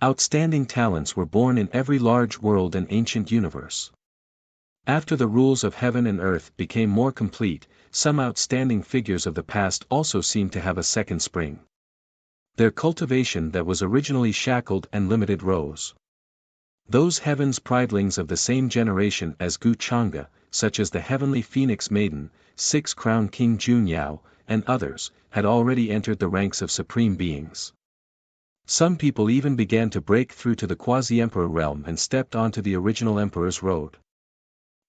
Outstanding talents were born in every large world and ancient universe. After the rules of heaven and earth became more complete, some outstanding figures of the past also seemed to have a second spring. Their cultivation that was originally shackled and limited rose. Those heaven's pridelings of the same generation as Gu Chang'e, such as the heavenly phoenix maiden, 6-crown king Junyao, and others, had already entered the ranks of supreme beings. Some people even began to break through to the quasi-emperor realm and stepped onto the original emperor's road.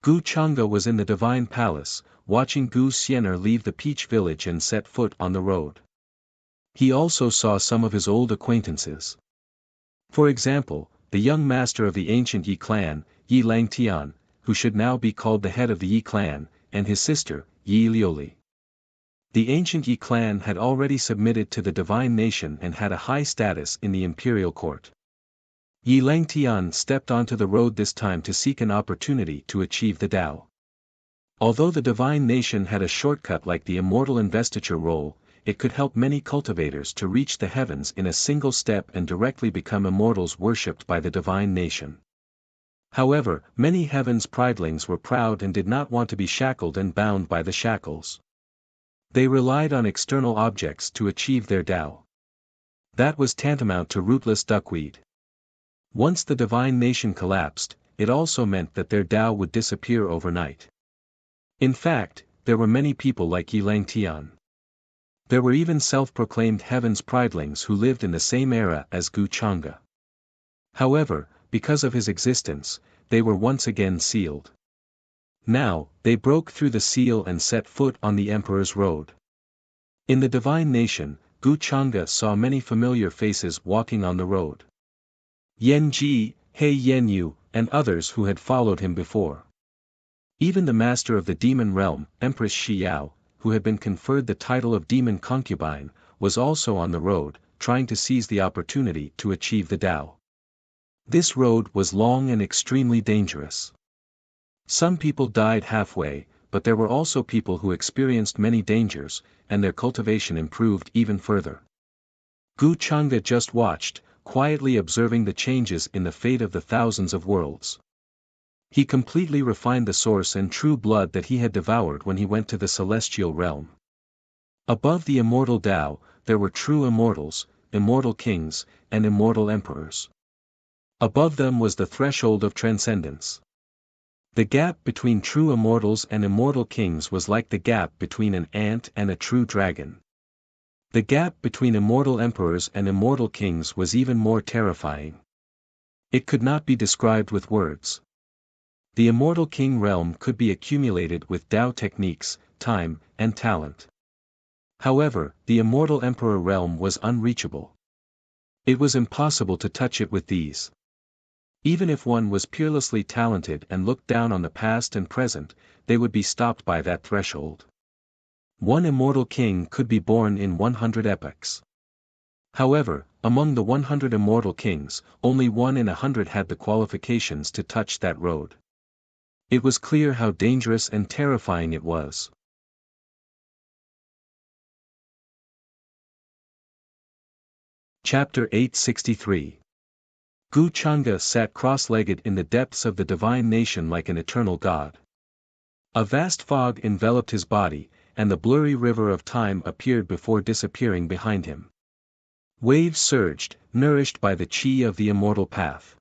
Gu Chang'e was in the divine palace, watching Gu Xiener leave the Peach Village and set foot on the road. He also saw some of his old acquaintances. For example, the young master of the ancient Yi clan, Yi Langtian, who should now be called the head of the Yi clan, and his sister, Yi Liuli. The ancient Yi clan had already submitted to the divine nation and had a high status in the imperial court. Yi Langtian stepped onto the road this time to seek an opportunity to achieve the Tao. Although the divine nation had a shortcut like the immortal investiture roll, it could help many cultivators to reach the heavens in a single step and directly become immortals worshipped by the divine nation. However, many heavens' pridelings were proud and did not want to be shackled and bound by the shackles. They relied on external objects to achieve their Tao. That was tantamount to rootless duckweed. Once the divine nation collapsed, it also meant that their Tao would disappear overnight. In fact, there were many people like Yi Langtian. There were even self-proclaimed heaven's pridelings who lived in the same era as Gu Chang'e. However, because of his existence, they were once again sealed. Now, they broke through the seal and set foot on the emperor's road. In the divine nation, Gu Chang'e saw many familiar faces walking on the road. Yan Ji, He Yanyu, and others who had followed him before. Even the master of the demon realm, Empress Xiao, who had been conferred the title of demon concubine, was also on the road, trying to seize the opportunity to achieve the Tao. This road was long and extremely dangerous. Some people died halfway, but there were also people who experienced many dangers, and their cultivation improved even further. Gu Chang'e just watched, quietly observing the changes in the fate of the thousands of worlds. He completely refined the source and true blood that he had devoured when he went to the celestial realm. Above the immortal Tao, there were true immortals, immortal kings, and immortal emperors. Above them was the threshold of transcendence. The gap between true immortals and immortal kings was like the gap between an ant and a true dragon. The gap between immortal emperors and immortal kings was even more terrifying. It could not be described with words. The immortal king realm could be accumulated with Tao techniques, time, and talent. However, the immortal emperor realm was unreachable. It was impossible to touch it with these. Even if one was peerlessly talented and looked down on the past and present, they would be stopped by that threshold. One immortal king could be born in 100 epochs. However, among the 100 immortal kings, only 1 in 100 had the qualifications to touch that road. It was clear how dangerous and terrifying it was. Chapter 863. Gu Changa sat cross-legged in the depths of the divine nation like an eternal god. A vast fog enveloped his body, and the blurry river of time appeared before disappearing behind him. Waves surged, nourished by the chi of the immortal path.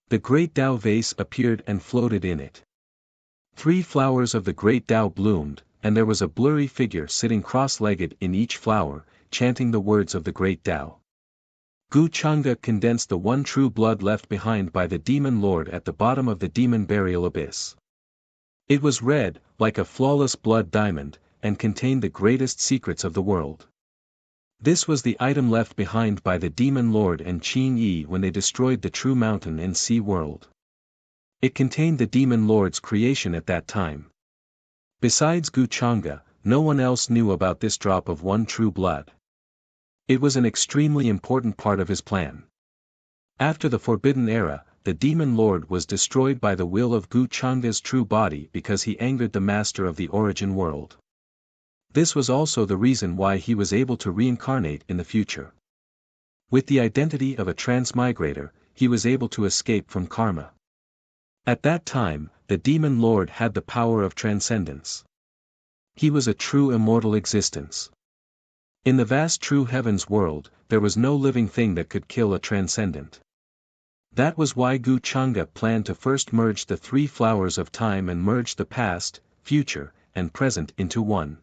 The great Tao vase appeared and floated in it. 3 flowers of the great Tao bloomed, and there was a blurry figure sitting cross-legged in each flower, chanting the words of the great Tao. Gu Changa condensed the one true blood left behind by the demon lord at the bottom of the demon burial abyss. It was red, like a flawless blood diamond, and contained the greatest secrets of the world. This was the item left behind by the demon lord and Qin Yi when they destroyed the true mountain and sea world. It contained the demon lord's creation at that time. Besides Gu Changa, no one else knew about this drop of one true blood. It was an extremely important part of his plan. After the Forbidden Era, the demon lord was destroyed by the will of Gu Changa's true body because he angered the master of the origin world. This was also the reason why he was able to reincarnate in the future. With the identity of a transmigrator, he was able to escape from karma. At that time, the demon lord had the power of transcendence. He was a true immortal existence. In the vast true heavens world, there was no living thing that could kill a transcendent. That was why Gu Changa planned to first merge the 3 flowers of time and merge the past, future, and present into one.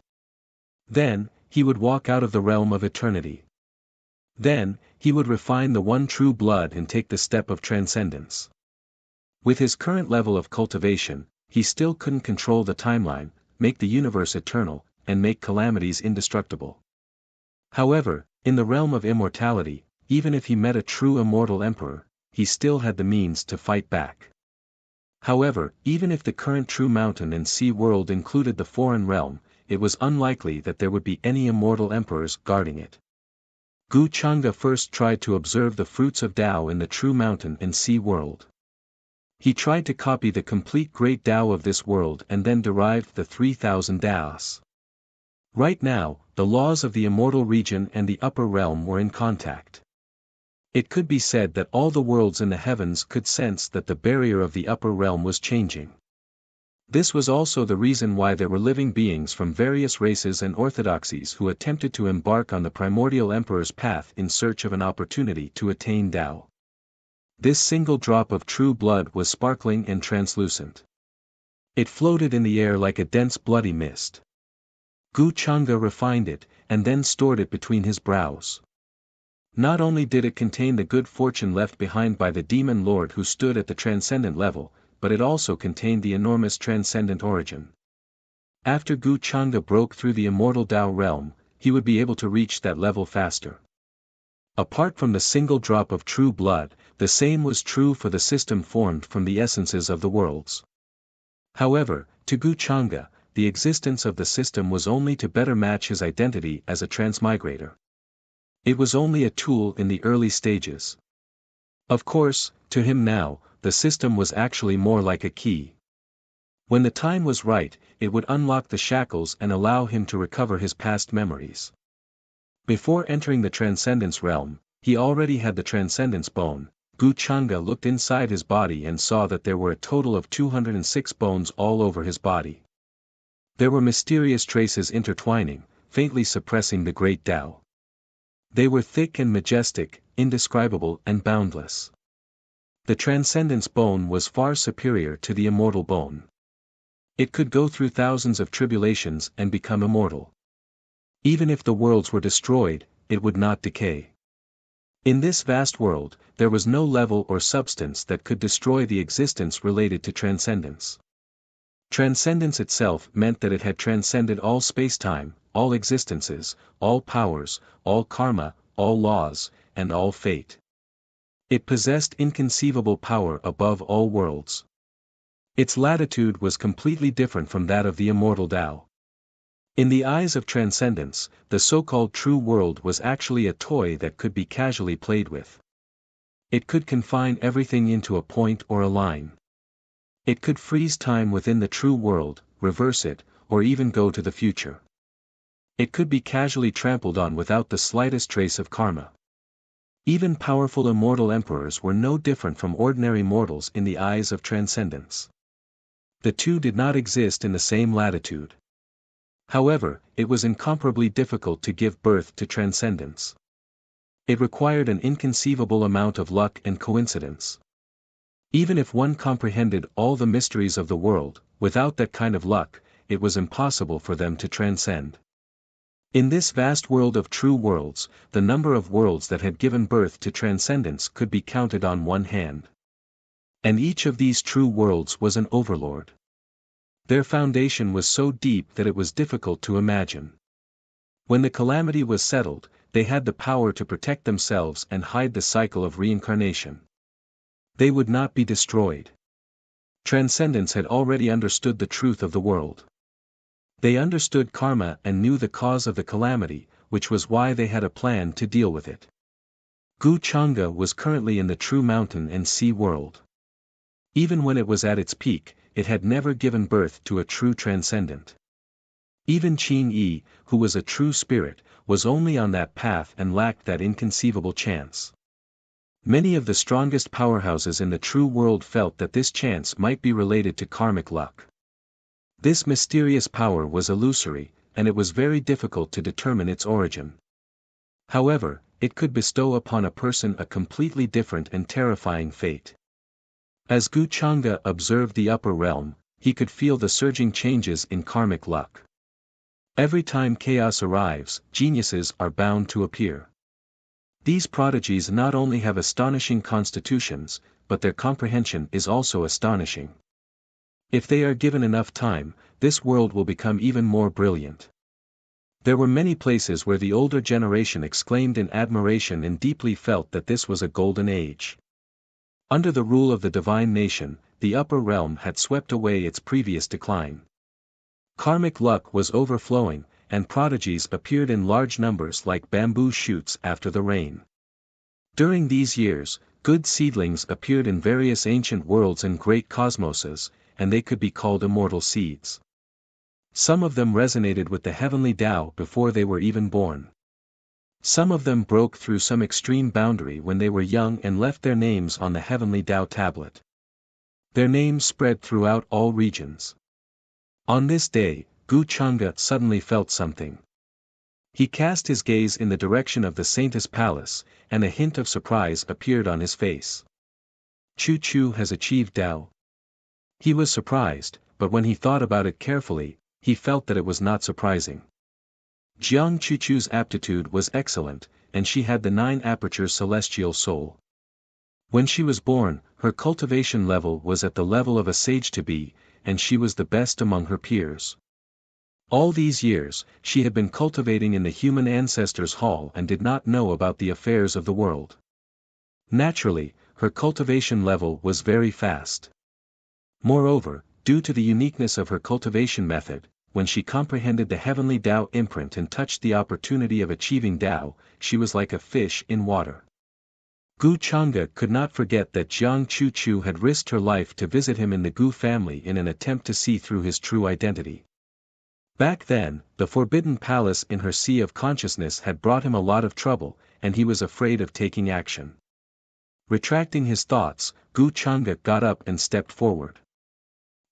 Then, he would walk out of the realm of eternity. Then, he would refine the one true blood and take the step of transcendence. With his current level of cultivation, he still couldn't control the timeline, make the universe eternal, and make calamities indestructible. However, in the realm of immortality, even if he met a true immortal emperor, he still had the means to fight back. However, even if the current true mountain and sea world included the foreign realm, it was unlikely that there would be any immortal emperors guarding it. Gu Changa first tried to observe the fruits of Tao in the true mountain and sea world. He tried to copy the complete great Tao of this world and then derived the 3,000 Taos. Right now, the laws of the immortal region and the upper realm were in contact. It could be said that all the worlds in the heavens could sense that the barrier of the upper realm was changing. This was also the reason why there were living beings from various races and orthodoxies who attempted to embark on the primordial emperor's path in search of an opportunity to attain Tao. This single drop of true blood was sparkling and translucent. It floated in the air like a dense bloody mist. Gu Changa refined it, and then stored it between his brows. Not only did it contain the good fortune left behind by the demon lord who stood at the transcendent level, but it also contained the enormous transcendent origin. After Gu Changa broke through the immortal Tao realm, he would be able to reach that level faster. Apart from the single drop of true blood, the same was true for the system formed from the essences of the worlds. However, to Gu Changa, the existence of the system was only to better match his identity as a transmigrator. It was only a tool in the early stages. Of course, to him now, the system was actually more like a key. When the time was right, it would unlock the shackles and allow him to recover his past memories. Before entering the transcendence realm, he already had the transcendence bone. Gu Changa looked inside his body and saw that there were a total of 206 bones all over his body. There were mysterious traces intertwining, faintly suppressing the great Tao. They were thick and majestic, indescribable and boundless. The transcendence bone was far superior to the immortal bone. It could go through thousands of tribulations and become immortal. Even if the worlds were destroyed, it would not decay. In this vast world, there was no level or substance that could destroy the existence related to transcendence. Transcendence itself meant that it had transcended all space-time, all existences, all powers, all karma, all laws, and all fate. It possessed inconceivable power above all worlds. Its latitude was completely different from that of the immortal Tao. In the eyes of transcendence, the so-called true world was actually a toy that could be casually played with. It could confine everything into a point or a line. It could freeze time within the true world, reverse it, or even go to the future. It could be casually trampled on without the slightest trace of karma. Even powerful immortal emperors were no different from ordinary mortals in the eyes of transcendence. The two did not exist in the same latitude. However, it was incomparably difficult to give birth to transcendence. It required an inconceivable amount of luck and coincidence. Even if one comprehended all the mysteries of the world, without that kind of luck, it was impossible for them to transcend. In this vast world of true worlds, the number of worlds that had given birth to transcendence could be counted on one hand. And each of these true worlds was an overlord. Their foundation was so deep that it was difficult to imagine. When the calamity was settled, they had the power to protect themselves and hide the cycle of reincarnation. They would not be destroyed. Transcendence had already understood the truth of the world. They understood karma and knew the cause of the calamity, which was why they had a plan to deal with it. Gu Changa was currently in the true mountain and sea world. Even when it was at its peak, it had never given birth to a true transcendent. Even Qin Yi, who was a true spirit, was only on that path and lacked that inconceivable chance. Many of the strongest powerhouses in the true world felt that this chance might be related to karmic luck. This mysterious power was illusory, and it was very difficult to determine its origin. However, it could bestow upon a person a completely different and terrifying fate. As Gu Changa observed the upper realm, he could feel the surging changes in karmic luck. Every time chaos arrives, geniuses are bound to appear. These prodigies not only have astonishing constitutions, but their comprehension is also astonishing. If they are given enough time, this world will become even more brilliant. There were many places where the older generation exclaimed in admiration and deeply felt that this was a golden age. Under the rule of the divine nation, the upper realm had swept away its previous decline. Karmic luck was overflowing, and prodigies appeared in large numbers like bamboo shoots after the rain. During these years, good seedlings appeared in various ancient worlds and great cosmoses, and they could be called immortal seeds. Some of them resonated with the heavenly Tao before they were even born. Some of them broke through some extreme boundary when they were young and left their names on the heavenly Tao tablet. Their names spread throughout all regions. On this day, Gu Changa suddenly felt something. He cast his gaze in the direction of the Saintess Palace, and a hint of surprise appeared on his face. Chu Chu has achieved Tao. He was surprised, but when he thought about it carefully, he felt that it was not surprising. Jiang Chuchu's aptitude was excellent, and she had the 9 apertures celestial soul. When she was born, her cultivation level was at the level of a sage-to-be, and she was the best among her peers. All these years, she had been cultivating in the human ancestors' hall and did not know about the affairs of the world. Naturally, her cultivation level was very fast. Moreover, due to the uniqueness of her cultivation method, when she comprehended the heavenly Tao imprint and touched the opportunity of achieving Tao, she was like a fish in water. Gu Changa could not forget that Jiang Chuchu had risked her life to visit him in the Gu family in an attempt to see through his true identity. Back then, the Forbidden Palace in her sea of consciousness had brought him a lot of trouble, and he was afraid of taking action. Retracting his thoughts, Gu Changa got up and stepped forward.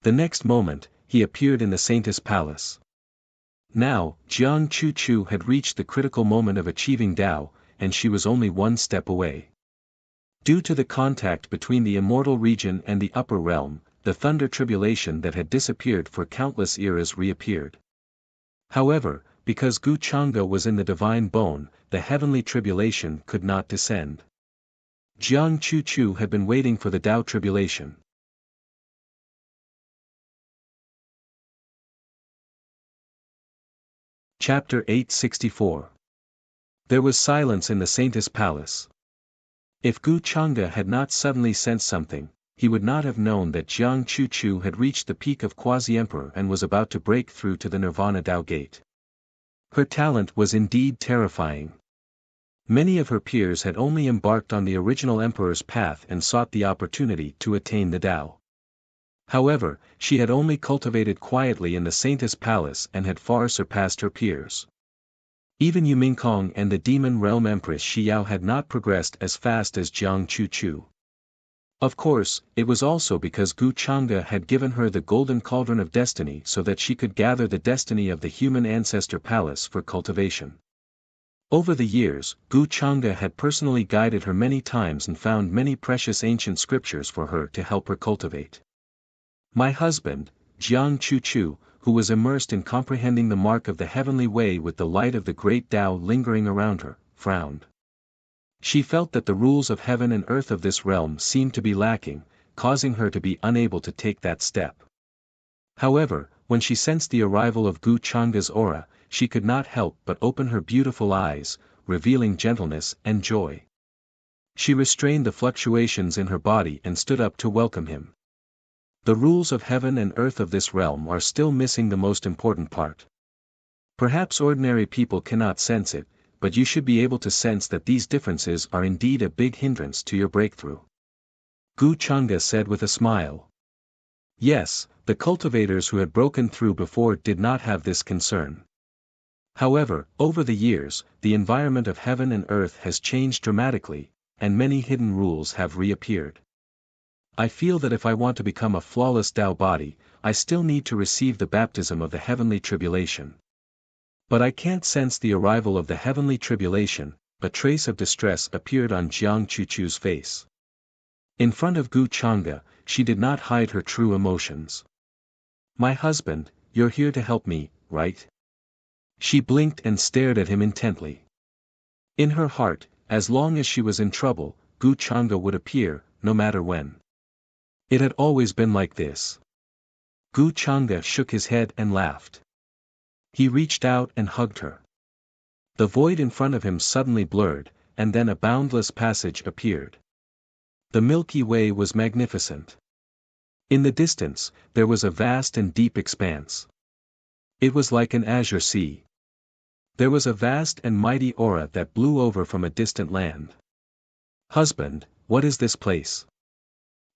The next moment, he appeared in the Saintess Palace. Now, Jiang Chuchu had reached the critical moment of achieving Tao, and she was only one step away. Due to the contact between the immortal region and the upper realm, the thunder tribulation that had disappeared for countless eras reappeared. However, because Gu Changa was in the divine bone, the heavenly tribulation could not descend. Jiang Chuchu had been waiting for the Tao tribulation. Chapter 864. There was silence in the Saintess Palace. If Gu Changa had not suddenly sensed something, he would not have known that Jiang Chuchu had reached the peak of Quasi-Emperor and was about to break through to the Nirvana Tao gate. Her talent was indeed terrifying. Many of her peers had only embarked on the original emperor's path and sought the opportunity to attain the Tao. However, she had only cultivated quietly in the Saintess Palace and had far surpassed her peers. Even Yumingkong and the Demon Realm Empress Xiao had not progressed as fast as Jiang Chuchu. Of course, it was also because Gu Chang'e had given her the Golden Cauldron of Destiny so that she could gather the destiny of the human ancestor palace for cultivation. Over the years, Gu Chang'e had personally guided her many times and found many precious ancient scriptures for her to help her cultivate. My husband, Jiang Chuchu, who was immersed in comprehending the mark of the heavenly way with the light of the great Tao lingering around her, frowned. She felt that the rules of heaven and earth of this realm seemed to be lacking, causing her to be unable to take that step. However, when she sensed the arrival of Gu Chang'e's aura, she could not help but open her beautiful eyes, revealing gentleness and joy. She restrained the fluctuations in her body and stood up to welcome him. The rules of heaven and earth of this realm are still missing the most important part. Perhaps ordinary people cannot sense it, but you should be able to sense that these differences are indeed a big hindrance to your breakthrough. Gu Chang'e said with a smile. Yes, the cultivators who had broken through before did not have this concern. However, over the years, the environment of heaven and earth has changed dramatically, and many hidden rules have reappeared. I feel that if I want to become a flawless Tao body, I still need to receive the baptism of the heavenly tribulation. But I can't sense the arrival of the heavenly tribulation. A trace of distress appeared on Jiang Chuchu's face. In front of Gu Chang'e, she did not hide her true emotions. My husband, you're here to help me, right? She blinked and stared at him intently. In her heart, as long as she was in trouble, Gu Chang'e would appear, no matter when. It had always been like this. Gu Chang'e shook his head and laughed. He reached out and hugged her. The void in front of him suddenly blurred, and then a boundless passage appeared. The Milky Way was magnificent. In the distance, there was a vast and deep expanse. It was like an azure sea. There was a vast and mighty aura that blew over from a distant land. Husband, what is this place?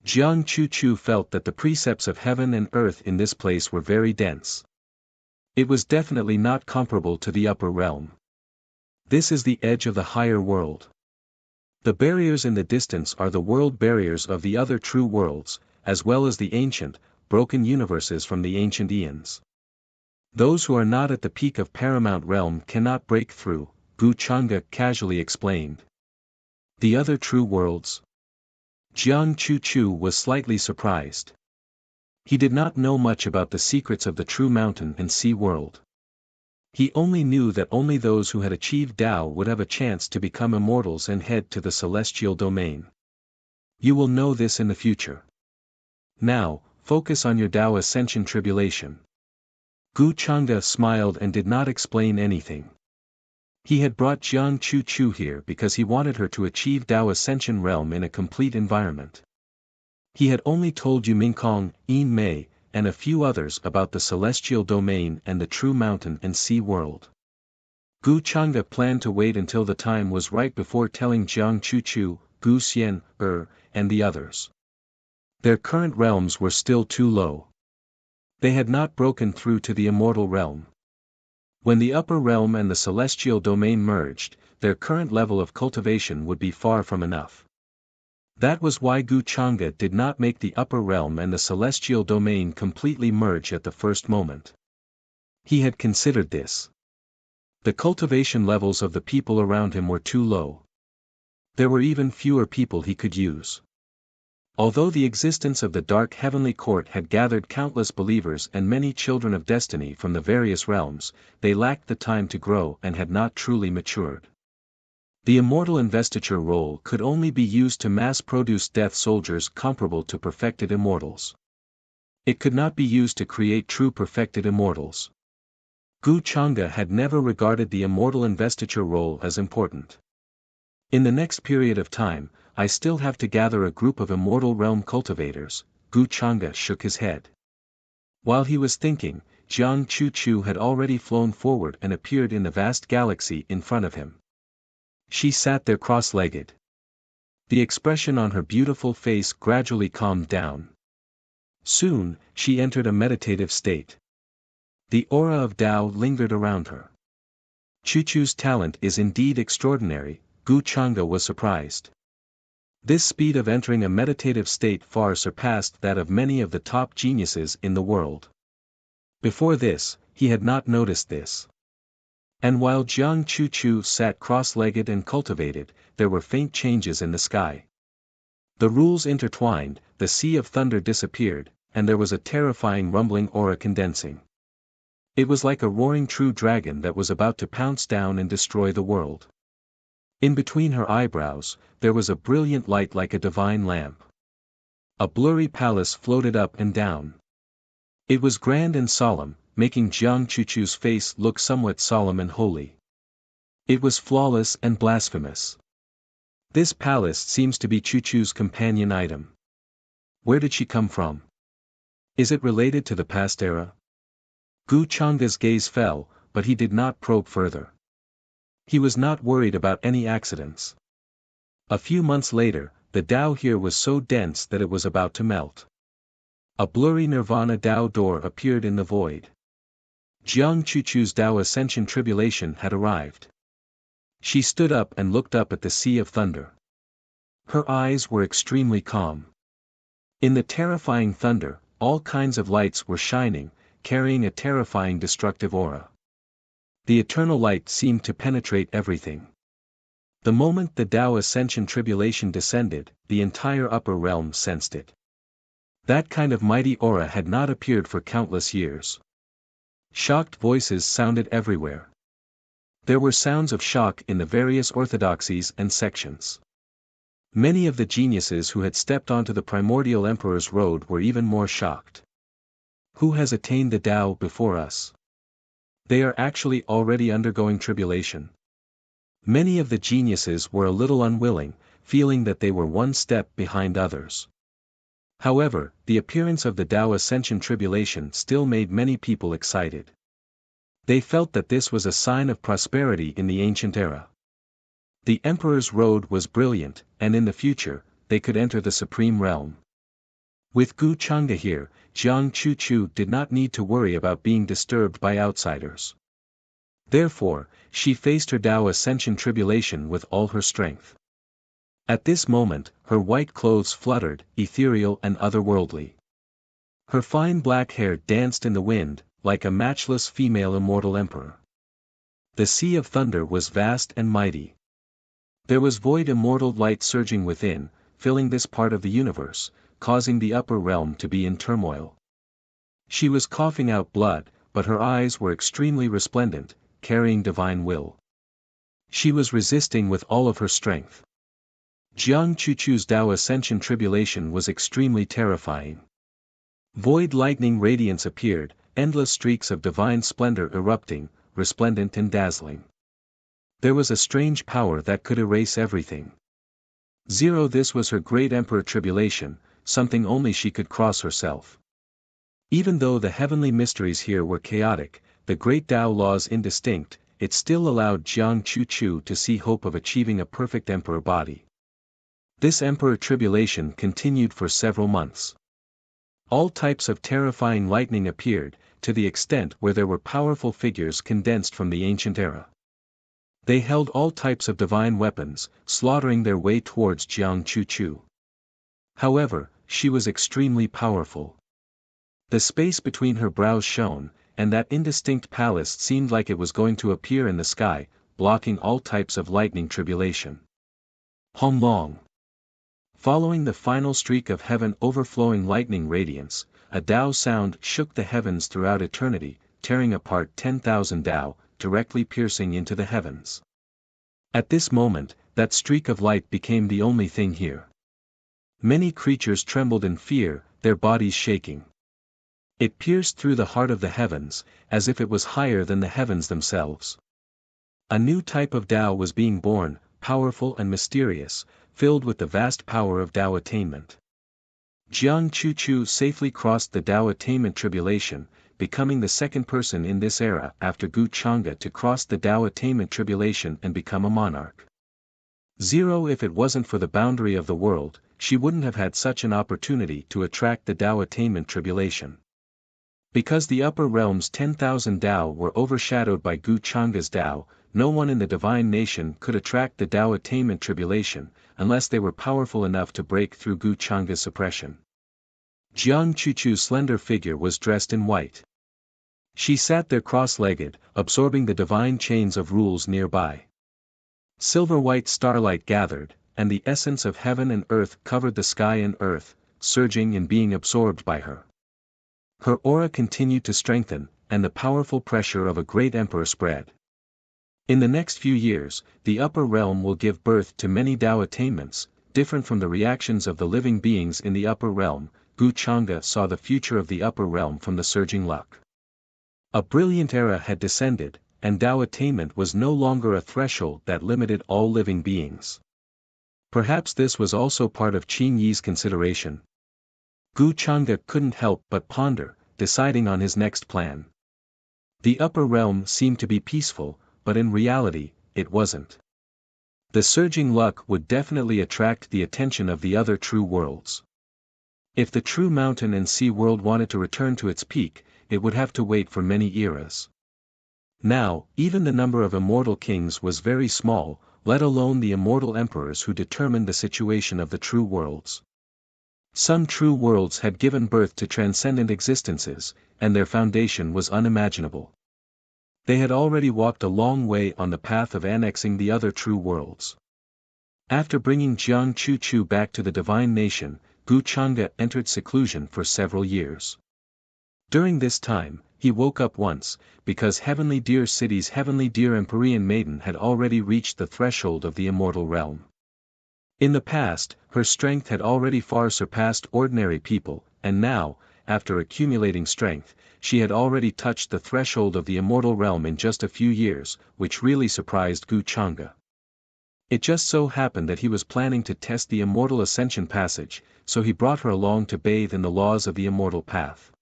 Jiang Chuchu felt that the precepts of heaven and earth in this place were very dense. It was definitely not comparable to the upper realm. This is the edge of the higher world. The barriers in the distance are the world barriers of the other true worlds, as well as the ancient, broken universes from the ancient eons. Those who are not at the peak of paramount realm cannot break through, Gu Chang'e casually explained. The other true worlds? Jiang Chuchu was slightly surprised. He did not know much about the secrets of the true mountain and sea world. He only knew that only those who had achieved Tao would have a chance to become immortals and head to the celestial domain. You will know this in the future. Now, focus on your Tao ascension tribulation. Gu Chang'e smiled and did not explain anything. He had brought Jiang Chuchu here because he wanted her to achieve Tao Ascension realm in a complete environment. He had only told Yumingkong, Yin Mei, and a few others about the celestial domain and the true mountain and sea world. Gu Chang'e planned to wait until the time was right before telling Jiang Chuchu, Gu Xian, and the others. Their current realms were still too low. They had not broken through to the immortal realm. When the upper realm and the celestial domain merged, their current level of cultivation would be far from enough. That was why Gu Chang'e did not make the upper realm and the celestial domain completely merge at the first moment. He had considered this. The cultivation levels of the people around him were too low. There were even fewer people he could use. Although the existence of the dark heavenly court had gathered countless believers and many children of destiny from the various realms, they lacked the time to grow and had not truly matured. The immortal investiture role could only be used to mass-produce death soldiers comparable to perfected immortals. It could not be used to create true perfected immortals. Gu Chang'e had never regarded the immortal investiture role as important. In the next period of time, I still have to gather a group of immortal realm cultivators. Gu Chang'e shook his head. While he was thinking, Jiang Chu had already flown forward and appeared in the vast galaxy in front of him. She sat there cross-legged. The expression on her beautiful face gradually calmed down. Soon, she entered a meditative state. The aura of Tao lingered around her. Chu's talent is indeed extraordinary, Gu Chang'e was surprised. This speed of entering a meditative state far surpassed that of many of the top geniuses in the world. Before this, he had not noticed this. And while Jiang Chu sat cross-legged and cultivated, there were faint changes in the sky. The rules intertwined, the sea of thunder disappeared, and there was a terrifying rumbling aura condensing. It was like a roaring true dragon that was about to pounce down and destroy the world. In between her eyebrows, there was a brilliant light like a divine lamp. A blurry palace floated up and down. It was grand and solemn, making Jiang Chu's face look somewhat solemn and holy. It was flawless and blasphemous. This palace seems to be Chu's companion item. Where did she come from? Is it related to the past era? Gu Chang'e's gaze fell, but he did not probe further. He was not worried about any accidents. A few months later, the Tao here was so dense that it was about to melt. A blurry nirvana Tao door appeared in the void. Jiang Chu's Tao Ascension tribulation had arrived. She stood up and looked up at the sea of thunder. Her eyes were extremely calm. In the terrifying thunder, all kinds of lights were shining, carrying a terrifying destructive aura. The eternal light seemed to penetrate everything. The moment the Tao Ascension tribulation descended, the entire upper realm sensed it. That kind of mighty aura had not appeared for countless years. Shocked voices sounded everywhere. There were sounds of shock in the various orthodoxies and sections. Many of the geniuses who had stepped onto the primordial emperor's road were even more shocked. Who has attained the Tao before us? They are actually already undergoing tribulation. Many of the geniuses were a little unwilling, feeling that they were one step behind others. However, the appearance of the Tao Ascension tribulation still made many people excited. They felt that this was a sign of prosperity in the ancient era. The emperor's road was brilliant, and in the future, they could enter the supreme realm. With Gu Chang'e here, Jiang Chu did not need to worry about being disturbed by outsiders. Therefore, she faced her Tao Ascension tribulation with all her strength. At this moment, her white clothes fluttered, ethereal and otherworldly. Her fine black hair danced in the wind, like a matchless female immortal emperor. The sea of thunder was vast and mighty. There was void immortal light surging within, filling this part of the universe, causing the upper realm to be in turmoil. She was coughing out blood, but her eyes were extremely resplendent, carrying divine will. She was resisting with all of her strength. Jiang Chu's Tao Ascension tribulation was extremely terrifying. Void lightning radiance appeared, endless streaks of divine splendor erupting, resplendent and dazzling. There was a strange power that could erase everything. This was her great emperor tribulation, something only she could cross herself. Even though the heavenly mysteries here were chaotic, the great Tao laws indistinct, it still allowed Jiang Chu to see hope of achieving a perfect emperor body. This emperor tribulation continued for several months. All types of terrifying lightning appeared, to the extent where there were powerful figures condensed from the ancient era. They held all types of divine weapons, slaughtering their way towards Jiang Chu. However, she was extremely powerful. The space between her brows shone, and that indistinct palace seemed like it was going to appear in the sky, blocking all types of lightning tribulation. Hong Long. Following the final streak of heaven overflowing lightning radiance, a Tao sound shook the heavens throughout eternity, tearing apart 10,000 Tao, directly piercing into the heavens. At this moment, that streak of light became the only thing here. Many creatures trembled in fear, their bodies shaking. It pierced through the heart of the heavens, as if it was higher than the heavens themselves. A new type of Tao was being born, powerful and mysterious, filled with the vast power of Tao attainment. Jiang Chu safely crossed the Tao attainment tribulation, becoming the second person in this era after Gu Chang'e to cross the Tao attainment tribulation and become a monarch. 0 If it wasn't for the boundary of the world, she wouldn't have had such an opportunity to attract the Tao attainment tribulation. Because the upper realm's 10,000 Tao were overshadowed by Gu Chang'e's Tao, no one in the divine nation could attract the Tao attainment tribulation, unless they were powerful enough to break through Gu Chang'e's suppression. Jiang Chuchu's slender figure was dressed in white. She sat there cross-legged, absorbing the divine chains of rules nearby. Silver-white starlight gathered, and the essence of heaven and earth covered the sky and earth, surging and being absorbed by her. Her aura continued to strengthen, and the powerful pressure of a great emperor spread. In the next few years, the upper realm will give birth to many Tao attainments, different from the reactions of the living beings in the upper realm. Gu Chang'e saw the future of the upper realm from the surging luck. A brilliant era had descended, and Tao attainment was no longer a threshold that limited all living beings. Perhaps this was also part of Qin Yi's consideration. Gu Chang'e couldn't help but ponder, deciding on his next plan. The upper realm seemed to be peaceful, but in reality, it wasn't. The surging luck would definitely attract the attention of the other true worlds. If the true mountain and sea world wanted to return to its peak, it would have to wait for many eras. Now, even the number of immortal kings was very small, let alone the immortal emperors who determined the situation of the true worlds. Some true worlds had given birth to transcendent existences, and their foundation was unimaginable. They had already walked a long way on the path of annexing the other true worlds. After bringing Jiang Chuchu back to the divine nation, Gu Chang'e entered seclusion for several years. During this time, he woke up once, because Heavenly Deer City's Heavenly Deer Empyrean Maiden had already reached the threshold of the immortal realm. In the past, her strength had already far surpassed ordinary people, and now, after accumulating strength, she had already touched the threshold of the immortal realm in just a few years, which really surprised Gu Chang'e. It just so happened that he was planning to test the immortal ascension passage, so he brought her along to bathe in the laws of the immortal path.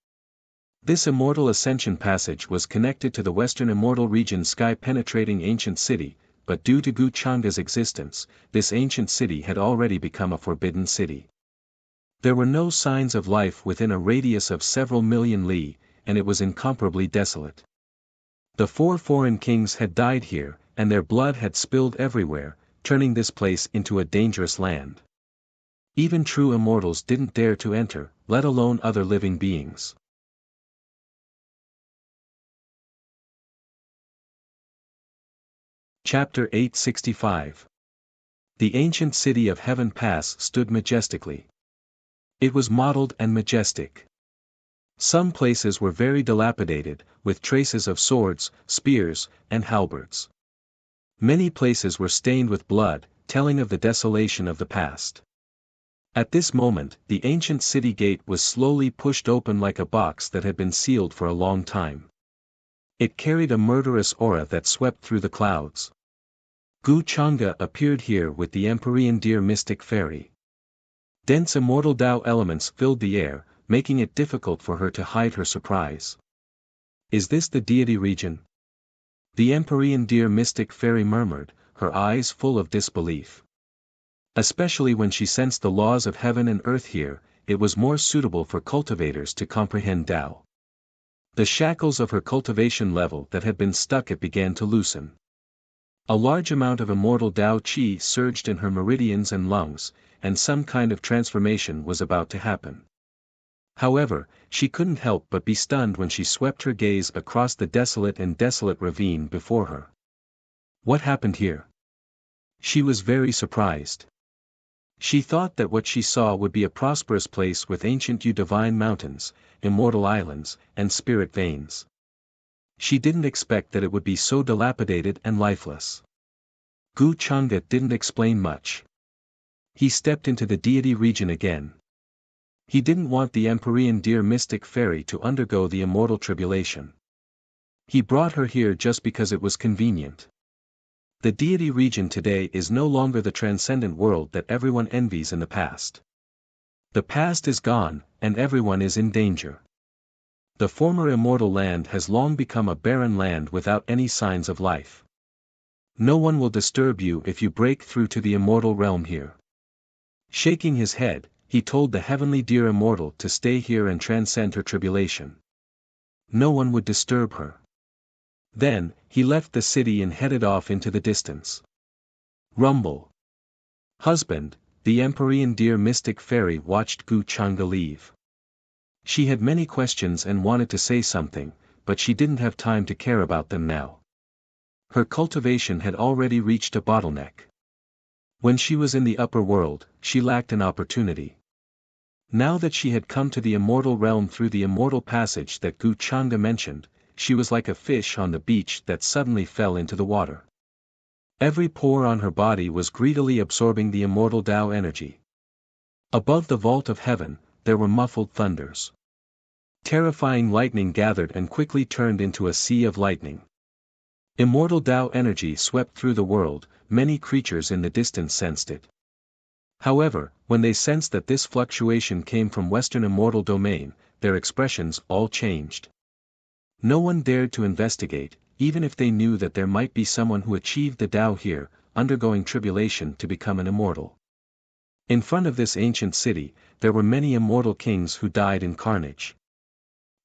This immortal ascension passage was connected to the western immortal region's sky-penetrating ancient city, but due to Gu Chang'e's existence, this ancient city had already become a forbidden city. There were no signs of life within a radius of several million li, and it was incomparably desolate. The 4 foreign kings had died here, and their blood had spilled everywhere, turning this place into a dangerous land. Even true immortals didn't dare to enter, let alone other living beings. Chapter 865. The ancient city of Heaven Pass stood majestically. It was mottled and majestic. Some places were very dilapidated, with traces of swords, spears, and halberds. Many places were stained with blood, telling of the desolation of the past. At this moment, the ancient city gate was slowly pushed open like a box that had been sealed for a long time. It carried a murderous aura that swept through the clouds. Gu Chang'e appeared here with the Empyrean Deer Mystic Fairy. Dense immortal Tao elements filled the air, making it difficult for her to hide her surprise. Is this the deity region? The Empyrean Deer Mystic Fairy murmured, her eyes full of disbelief. Especially when she sensed the laws of heaven and earth here, it was more suitable for cultivators to comprehend Tao. The shackles of her cultivation level that had been stuck it began to loosen. A large amount of immortal Tao Qi surged in her meridians and lungs, and some kind of transformation was about to happen. However, she couldn't help but be stunned when she swept her gaze across the desolate ravine before her. What happened here? She was very surprised. She thought that what she saw would be a prosperous place with ancient divine mountains, immortal islands, and spirit veins. She didn't expect that it would be so dilapidated and lifeless. Gu Chang'e didn't explain much. He stepped into the deity region again. He didn't want the Empyrean Deer Mystic Fairy to undergo the immortal tribulation. He brought her here just because it was convenient. The deity region today is no longer the transcendent world that everyone envies in the past. The past is gone, and everyone is in danger. The former immortal land has long become a barren land without any signs of life. No one will disturb you if you break through to the immortal realm here. Shaking his head, he told the heavenly dear immortal to stay here and transcend her tribulation. No one would disturb her. Then, he left the city and headed off into the distance. Rumble. Husband, the Empyrean dear mystic fairy watched Gu Changa leave. She had many questions and wanted to say something, but she didn't have time to care about them now. Her cultivation had already reached a bottleneck. When she was in the upper world, she lacked an opportunity. Now that she had come to the immortal realm through the immortal passage that Gu Changa mentioned, she was like a fish on the beach that suddenly fell into the water. Every pore on her body was greedily absorbing the immortal Tao energy. Above the vault of heaven, there were muffled thunders. Terrifying lightning gathered and quickly turned into a sea of lightning. Immortal Tao energy swept through the world, many creatures in the distance sensed it. However, when they sensed that this fluctuation came from Western immortal domain, their expressions all changed. No one dared to investigate, even if they knew that there might be someone who achieved the Tao here, undergoing tribulation to become an immortal. In front of this ancient city, there were many immortal kings who died in carnage.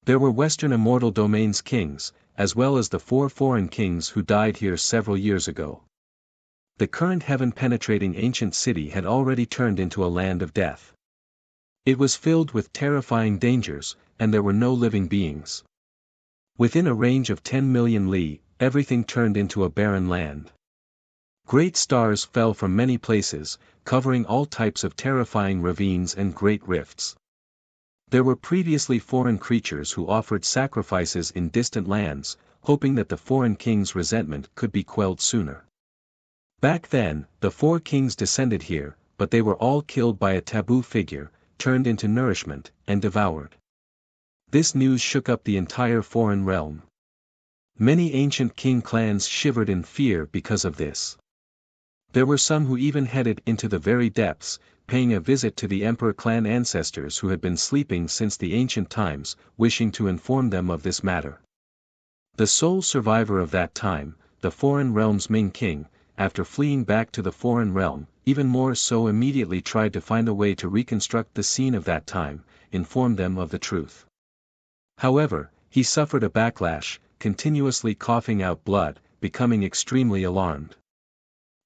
There were Western immortal domains kings, as well as the 4 foreign kings who died here several years ago. The current heaven-penetrating ancient city had already turned into a land of death. It was filled with terrifying dangers, and there were no living beings. Within a range of 10 million li, everything turned into a barren land. Great stars fell from many places, covering all types of terrifying ravines and great rifts. There were previously foreign creatures who offered sacrifices in distant lands, hoping that the foreign king's resentment could be quelled sooner. Back then, the 4 kings descended here, but they were all killed by a taboo figure, turned into nourishment, and devoured. This news shook up the entire foreign realm. Many ancient king clans shivered in fear because of this. There were some who even headed into the very depths, paying a visit to the emperor clan ancestors who had been sleeping since the ancient times, wishing to inform them of this matter. The sole survivor of that time, the foreign realm's Ming king, after fleeing back to the foreign realm, even more so immediately tried to find a way to reconstruct the scene of that time, inform them of the truth. However, he suffered a backlash, continuously coughing out blood, becoming extremely alarmed.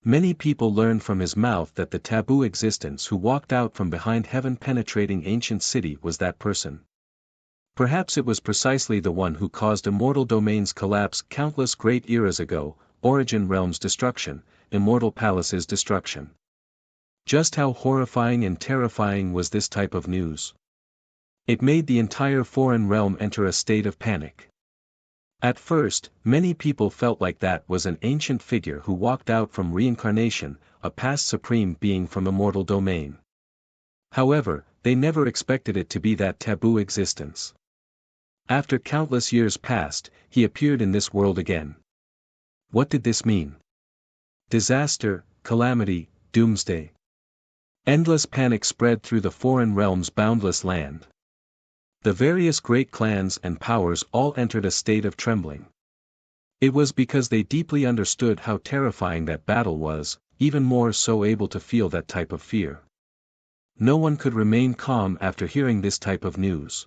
Many people learned from his mouth that the taboo existence who walked out from behind heaven-penetrating ancient city was that person. Perhaps it was precisely the one who caused immortal domains collapse countless great eras ago, origin realm's destruction, immortal palaces' destruction. Just how horrifying and terrifying was this type of news? It made the entire foreign realm enter a state of panic. At first, many people felt like that was an ancient figure who walked out from reincarnation, a past supreme being from immortal domain. However, they never expected it to be that taboo existence. After countless years passed, he appeared in this world again. What did this mean? Disaster, calamity, doomsday. Endless panic spread through the foreign realm's boundless land. The various great clans and powers all entered a state of trembling. It was because they deeply understood how terrifying that battle was, even more so able to feel that type of fear. No one could remain calm after hearing this type of news.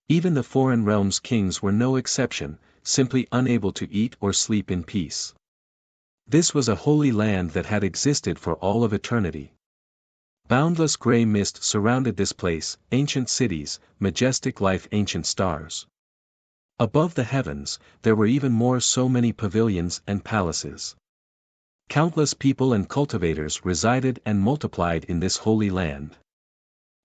Even the foreign realm's kings were no exception, simply unable to eat or sleep in peace. This was a holy land that had existed for all of eternity. Boundless gray mist surrounded this place, ancient cities, majestic life, ancient stars. Above the heavens, there were even more so many pavilions and palaces. Countless people and cultivators resided and multiplied in this holy land.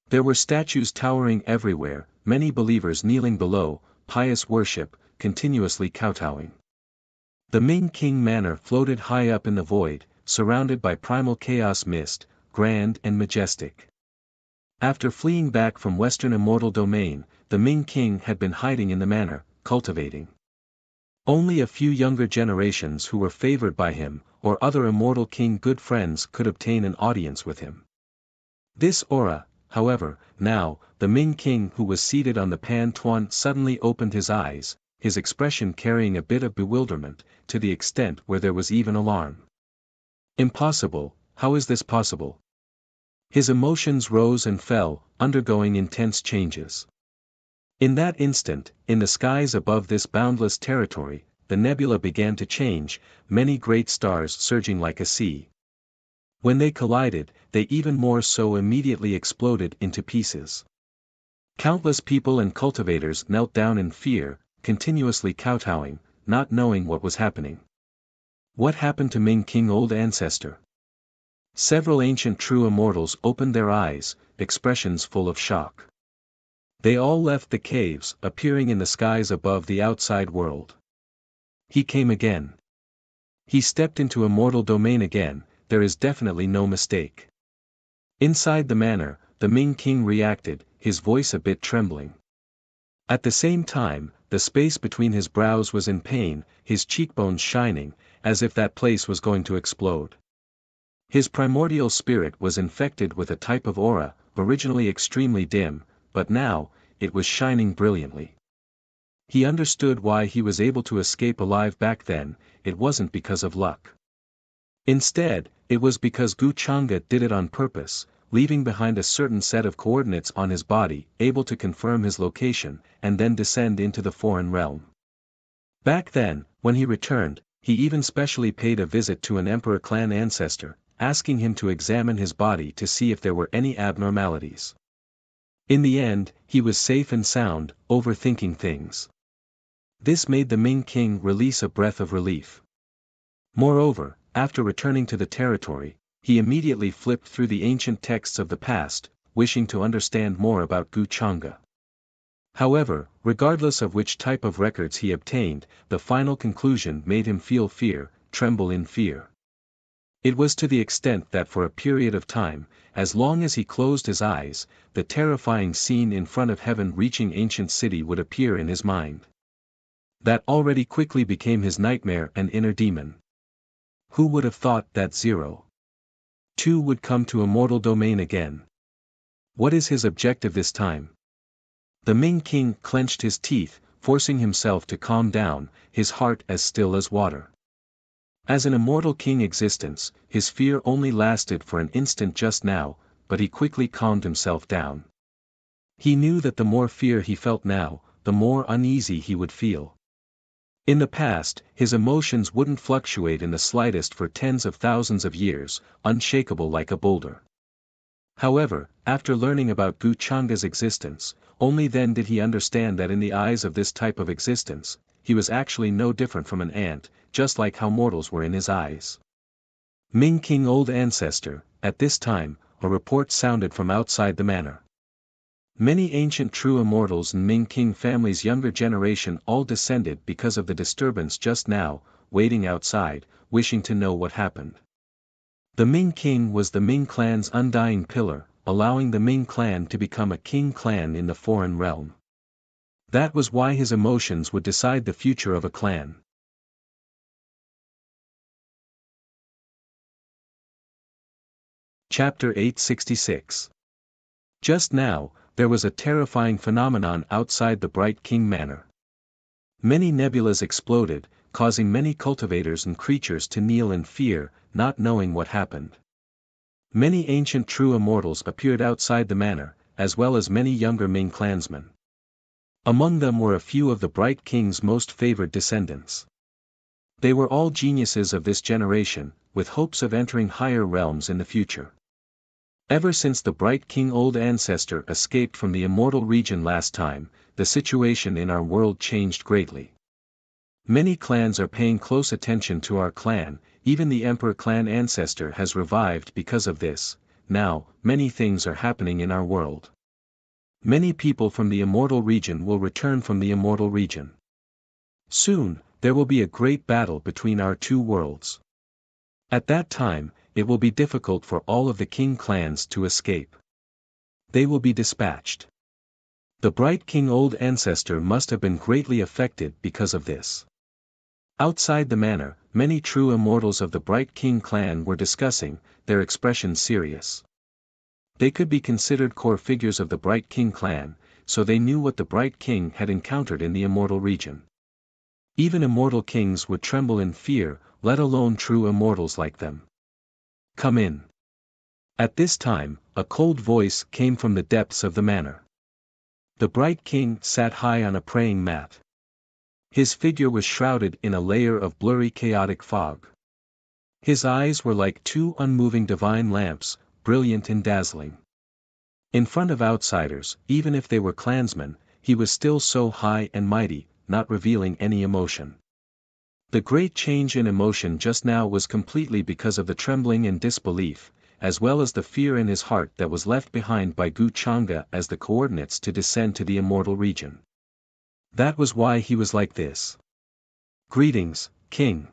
There were statues towering everywhere, many believers kneeling below, pious worship, continuously kowtowing. The Ming King Manor floated high up in the void, surrounded by primal chaos mist, grand and majestic. After fleeing back from Western immortal domain, the Ming King had been hiding in the manor, cultivating. Only a few younger generations who were favored by him, or other immortal king good friends could obtain an audience with him. This aura, however, now, the Ming King who was seated on the Pan Tuan suddenly opened his eyes, his expression carrying a bit of bewilderment, to the extent where there was even alarm. Impossible, how is this possible? His emotions rose and fell, undergoing intense changes. In that instant, in the skies above this boundless territory, the nebula began to change, many great stars surging like a sea. When they collided, they even more so immediately exploded into pieces. Countless people and cultivators knelt down in fear, continuously kowtowing, not knowing what was happening. What happened to Ming King Old Ancestor? Several ancient true immortals opened their eyes, expressions full of shock. They all left the caves, appearing in the skies above the outside world. He came again. He stepped into immortal domain again, there is definitely no mistake. Inside the manor, the Ming King reacted, his voice a bit trembling. At the same time, the space between his brows was in pain, his cheekbones shining, as if that place was going to explode. His primordial spirit was infected with a type of aura, originally extremely dim, but now, it was shining brilliantly. He understood why he was able to escape alive back then, it wasn't because of luck. Instead, it was because Gu Changa did it on purpose, leaving behind a certain set of coordinates on his body, able to confirm his location, and then descend into the foreign realm. Back then, when he returned, he even specially paid a visit to an emperor clan ancestor, asking him to examine his body to see if there were any abnormalities. In the end, he was safe and sound, overthinking things. This made the Ming King release a breath of relief. Moreover, after returning to the territory, he immediately flipped through the ancient texts of the past, wishing to understand more about Gu Changa. However, regardless of which type of records he obtained, the final conclusion made him feel fear, tremble in fear. It was to the extent that for a period of time, as long as he closed his eyes, the terrifying scene in front of heaven-reaching ancient city would appear in his mind. That already quickly became his nightmare and inner demon. Who would have thought that 02 would come to immortal domain again? What is his objective this time? The Ming King clenched his teeth, forcing himself to calm down, his heart as still as water. As an immortal king existence, his fear only lasted for an instant just now, but he quickly calmed himself down. He knew that the more fear he felt now, the more uneasy he would feel. In the past, his emotions wouldn't fluctuate in the slightest for tens of thousands of years, unshakable like a boulder. However, after learning about Gu Changa's existence, only then did he understand that in the eyes of this type of existence, he was actually no different from an ant, just like how mortals were in his eyes. Ming King Old Ancestor, at this time, a report sounded from outside the manor. Many ancient true immortals and Ming King family's younger generation all descended because of the disturbance just now, waiting outside, wishing to know what happened. The Ming King was the Ming clan's undying pillar, allowing the Ming clan to become a king clan in the foreign realm. That was why his emotions would decide the future of a clan. Chapter 866. Just now, there was a terrifying phenomenon outside the Bright King Manor. Many nebulas exploded, causing many cultivators and creatures to kneel in fear, not knowing what happened. Many ancient true immortals appeared outside the manor, as well as many younger Ming clansmen. Among them were a few of the Bright King's most favored descendants. They were all geniuses of this generation, with hopes of entering higher realms in the future. Ever since the Bright King Old Ancestor escaped from the immortal region last time, the situation in our world changed greatly. Many clans are paying close attention to our clan, even the Emperor clan ancestor has revived because of this. Now, many things are happening in our world. Many people from the immortal region will return from the immortal region. Soon, there will be a great battle between our two worlds. At that time, it will be difficult for all of the king clans to escape. They will be dispatched. The Bright King Old Ancestor must have been greatly affected because of this. Outside the manor, many true immortals of the Bright King clan were discussing, their expressions serious. They could be considered core figures of the Bright King clan, so they knew what the Bright King had encountered in the immortal region. Even immortal kings would tremble in fear, let alone true immortals like them. Come in. At this time, a cold voice came from the depths of the manor. The Bright King sat high on a praying mat. His figure was shrouded in a layer of blurry chaotic fog. His eyes were like two unmoving divine lamps, brilliant and dazzling. In front of outsiders, even if they were clansmen, he was still so high and mighty, not revealing any emotion. The great change in emotion just now was completely because of the trembling and disbelief, as well as the fear in his heart that was left behind by Wuxia as the coordinates to descend to the immortal region. That was why he was like this. Greetings, King.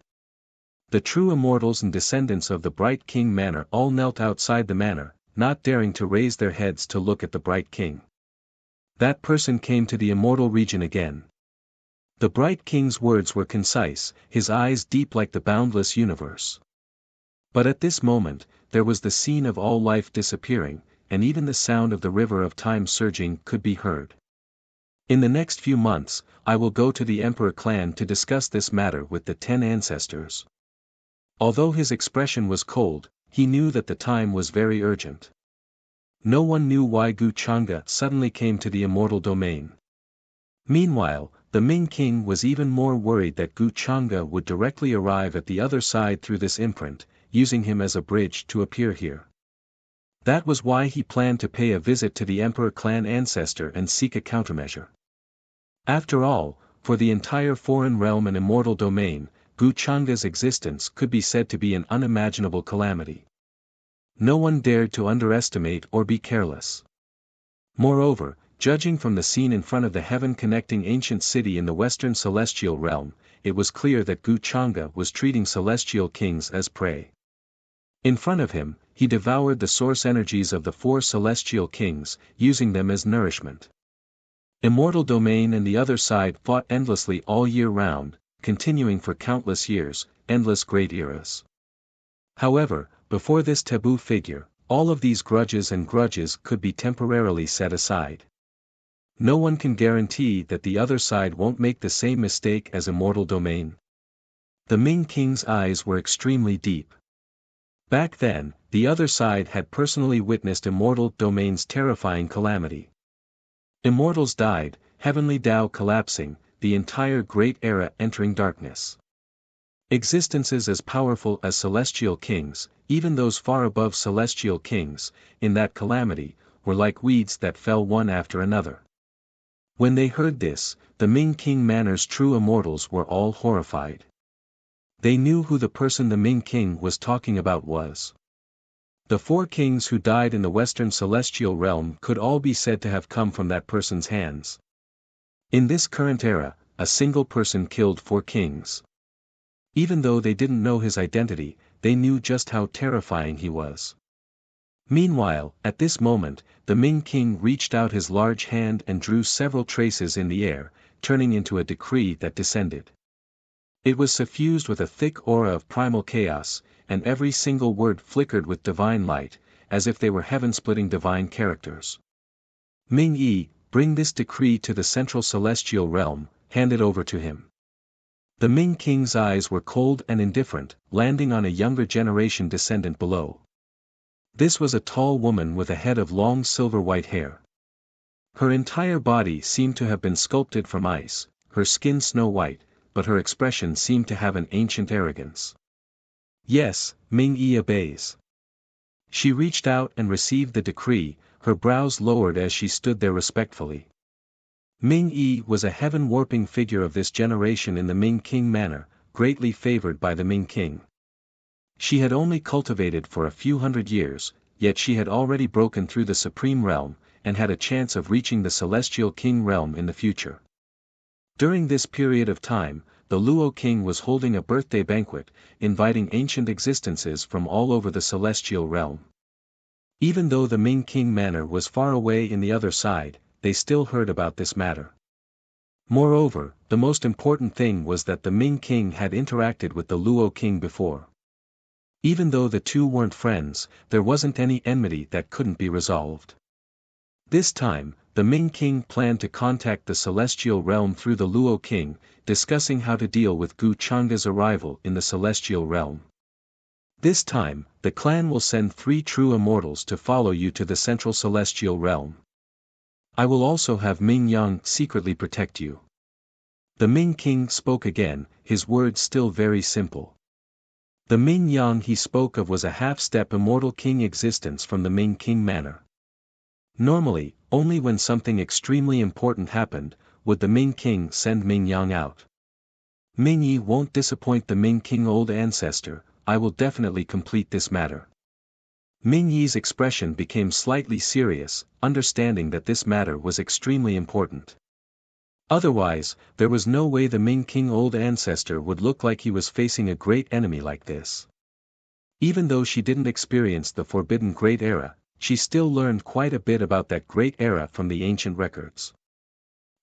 The true immortals and descendants of the Bright King Manor all knelt outside the manor, not daring to raise their heads to look at the Bright King. That person came to the immortal region again. The Bright King's words were concise, his eyes deep like the boundless universe. But at this moment, there was the scene of all life disappearing, and even the sound of the river of time surging could be heard. In the next few months, I will go to the Emperor clan to discuss this matter with the 10 ancestors. Although his expression was cold, he knew that the time was very urgent. No one knew why Wuxia suddenly came to the immortal domain. Meanwhile, the Ming King was even more worried that Wuxia would directly arrive at the other side through this imprint, using him as a bridge to appear here. That was why he planned to pay a visit to the Emperor clan ancestor and seek a countermeasure. After all, for the entire foreign realm and immortal domain, Wuxia's existence could be said to be an unimaginable calamity. No one dared to underestimate or be careless. Moreover, judging from the scene in front of the heaven-connecting ancient city in the western celestial realm, it was clear that Wuxia was treating celestial kings as prey. In front of him, he devoured the source energies of the 4 celestial kings, using them as nourishment. Immortal domain and the other side fought endlessly all year round, continuing for countless years, endless great eras. However, before this taboo figure, all of these grudges could be temporarily set aside. No one can guarantee that the other side won't make the same mistake as immortal domain. The Ming King's eyes were extremely deep. Back then, the other side had personally witnessed immortal domain's terrifying calamity. Immortals died, heavenly Tao collapsing, the entire great era entering darkness. Existences as powerful as celestial kings, even those far above celestial kings, in that calamity, were like weeds that fell one after another. When they heard this, the Ming King Manor's true immortals were all horrified. They knew who the person the Ming King was talking about was. The 4 kings who died in the western celestial realm could all be said to have come from that person's hands. In this current era, a single person killed 4 kings. Even though they didn't know his identity, they knew just how terrifying he was. Meanwhile, at this moment, the Ming King reached out his large hand and drew several traces in the air, turning into a decree that descended. It was suffused with a thick aura of primal chaos, and every single word flickered with divine light, as if they were heaven-splitting divine characters. Ming Yi, bring this decree to the central celestial realm, hand it over to him. The Ming King's eyes were cold and indifferent, landing on a younger generation descendant below. This was a tall woman with a head of long silver-white hair. Her entire body seemed to have been sculpted from ice, her skin snow-white, but her expression seemed to have an ancient arrogance. Yes, Ming Yi obeys. She reached out and received the decree, her brows lowered as she stood there respectfully. Ming Yi was a heaven-warping figure of this generation in the Ming King Manor, greatly favored by the Ming King. She had only cultivated for a few hundred years, yet she had already broken through the Supreme Realm, and had a chance of reaching the Celestial King Realm in the future. During this period of time, the Luo King was holding a birthday banquet, inviting ancient existences from all over the Celestial Realm. Even though the Ming King Manor was far away in the other side, they still heard about this matter. Moreover, the most important thing was that the Ming King had interacted with the Luo King before. Even though the two weren't friends, there wasn't any enmity that couldn't be resolved. This time, the Ming King planned to contact the Celestial Realm through the Luo King, discussing how to deal with Gu Changa's arrival in the Celestial Realm. This time, the clan will send 3 true immortals to follow you to the Central Celestial Realm. I will also have Ming Yang secretly protect you. The Ming King spoke again, his words still very simple. The Ming Yang he spoke of was a half-step immortal king existence from the Ming King manor. Normally, only when something extremely important happened, would the Ming King send Ming Yang out. Ming Yi won't disappoint the Ming King old ancestor, I will definitely complete this matter. Ming Yi's expression became slightly serious, understanding that this matter was extremely important. Otherwise, there was no way the Ming King old ancestor would look like he was facing a great enemy like this. Even though she didn't experience the Forbidden Great Era, she still learned quite a bit about that great era from the ancient records.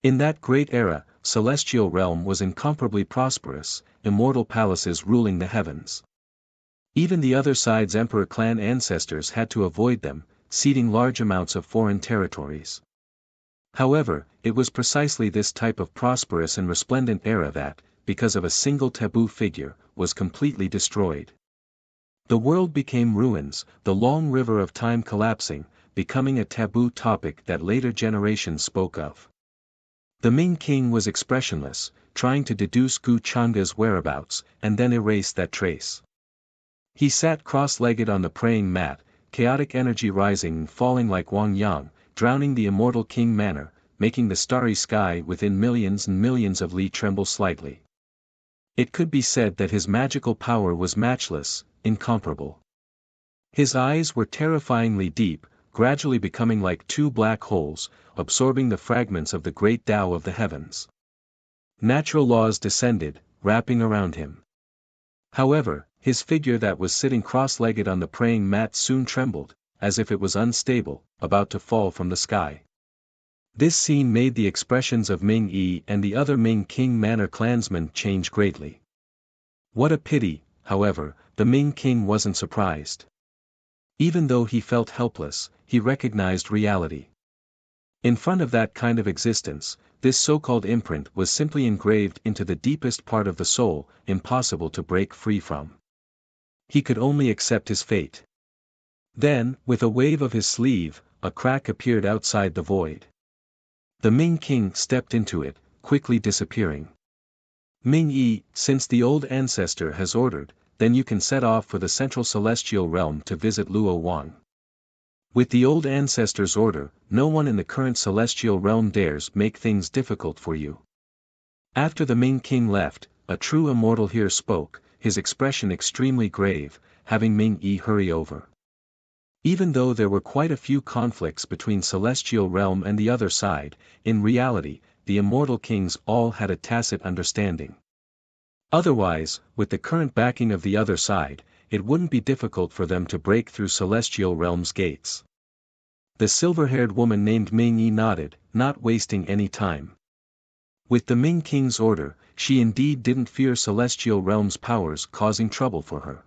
In that great era, Celestial Realm was incomparably prosperous, immortal palaces ruling the heavens. Even the other side's emperor clan ancestors had to avoid them, ceding large amounts of foreign territories. However, it was precisely this type of prosperous and resplendent era that, because of a single taboo figure, was completely destroyed. The world became ruins, the long river of time collapsing, becoming a taboo topic that later generations spoke of. The Ming King was expressionless, trying to deduce Gu Changa's whereabouts, and then erase that trace. He sat cross-legged on the praying mat, chaotic energy rising and falling like Wang Yang, drowning the immortal King manor, making the starry sky within millions and millions of li tremble slightly. It could be said that his magical power was matchless, incomparable. His eyes were terrifyingly deep, gradually becoming like 2 black holes, absorbing the fragments of the great Tao of the heavens. Natural laws descended, wrapping around him. However, his figure that was sitting cross-legged on the praying mat soon trembled, as if it was unstable, about to fall from the sky. This scene made the expressions of Ming Yi and the other Ming King manor clansmen change greatly. What a pity, however, the Ming King wasn't surprised. Even though he felt helpless, he recognized reality. In front of that kind of existence, this so-called imprint was simply engraved into the deepest part of the soul, impossible to break free from. He could only accept his fate. Then, with a wave of his sleeve, a crack appeared outside the void. The Ming King stepped into it, quickly disappearing. Ming Yi, since the old ancestor has ordered, then you can set off for the Central Celestial Realm to visit Luo Wang. With the old ancestor's order, no one in the current Celestial Realm dares make things difficult for you. After the Ming King left, a true immortal here spoke, his expression extremely grave, having Ming Yi hurry over. Even though there were quite a few conflicts between Celestial Realm and the other side, in reality, the immortal kings all had a tacit understanding. Otherwise, with the current backing of the other side, it wouldn't be difficult for them to break through Celestial Realm's gates. The silver-haired woman named Ming Yi nodded, not wasting any time. With the Ming King's order, she indeed didn't fear Celestial Realm's powers causing trouble for her.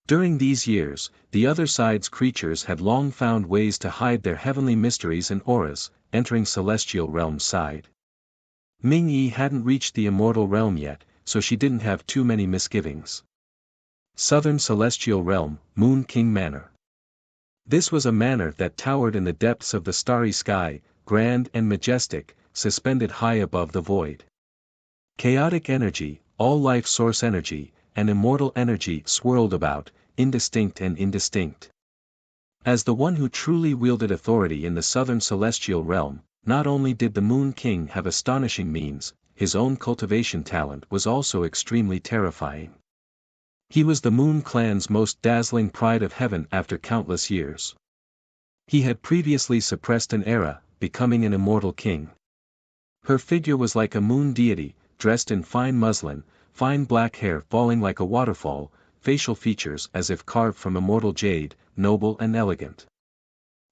During these years, the other side's creatures had long found ways to hide their heavenly mysteries and auras, entering Celestial Realm's side. Ming Yi hadn't reached the immortal realm yet, so she didn't have too many misgivings. Southern Celestial Realm, Moon King Manor. This was a manor that towered in the depths of the starry sky, grand and majestic, suspended high above the void. Chaotic energy, all life source energy, and immortal energy swirled about, indistinct and indistinct. As the one who truly wielded authority in the Southern Celestial Realm, not only did the Moon King have astonishing means, his own cultivation talent was also extremely terrifying. He was the Moon Clan's most dazzling pride of heaven after countless years. He had previously suppressed an era, becoming an immortal king. Her figure was like a moon deity, dressed in fine muslin, fine black hair falling like a waterfall, facial features as if carved from immortal jade, noble and elegant.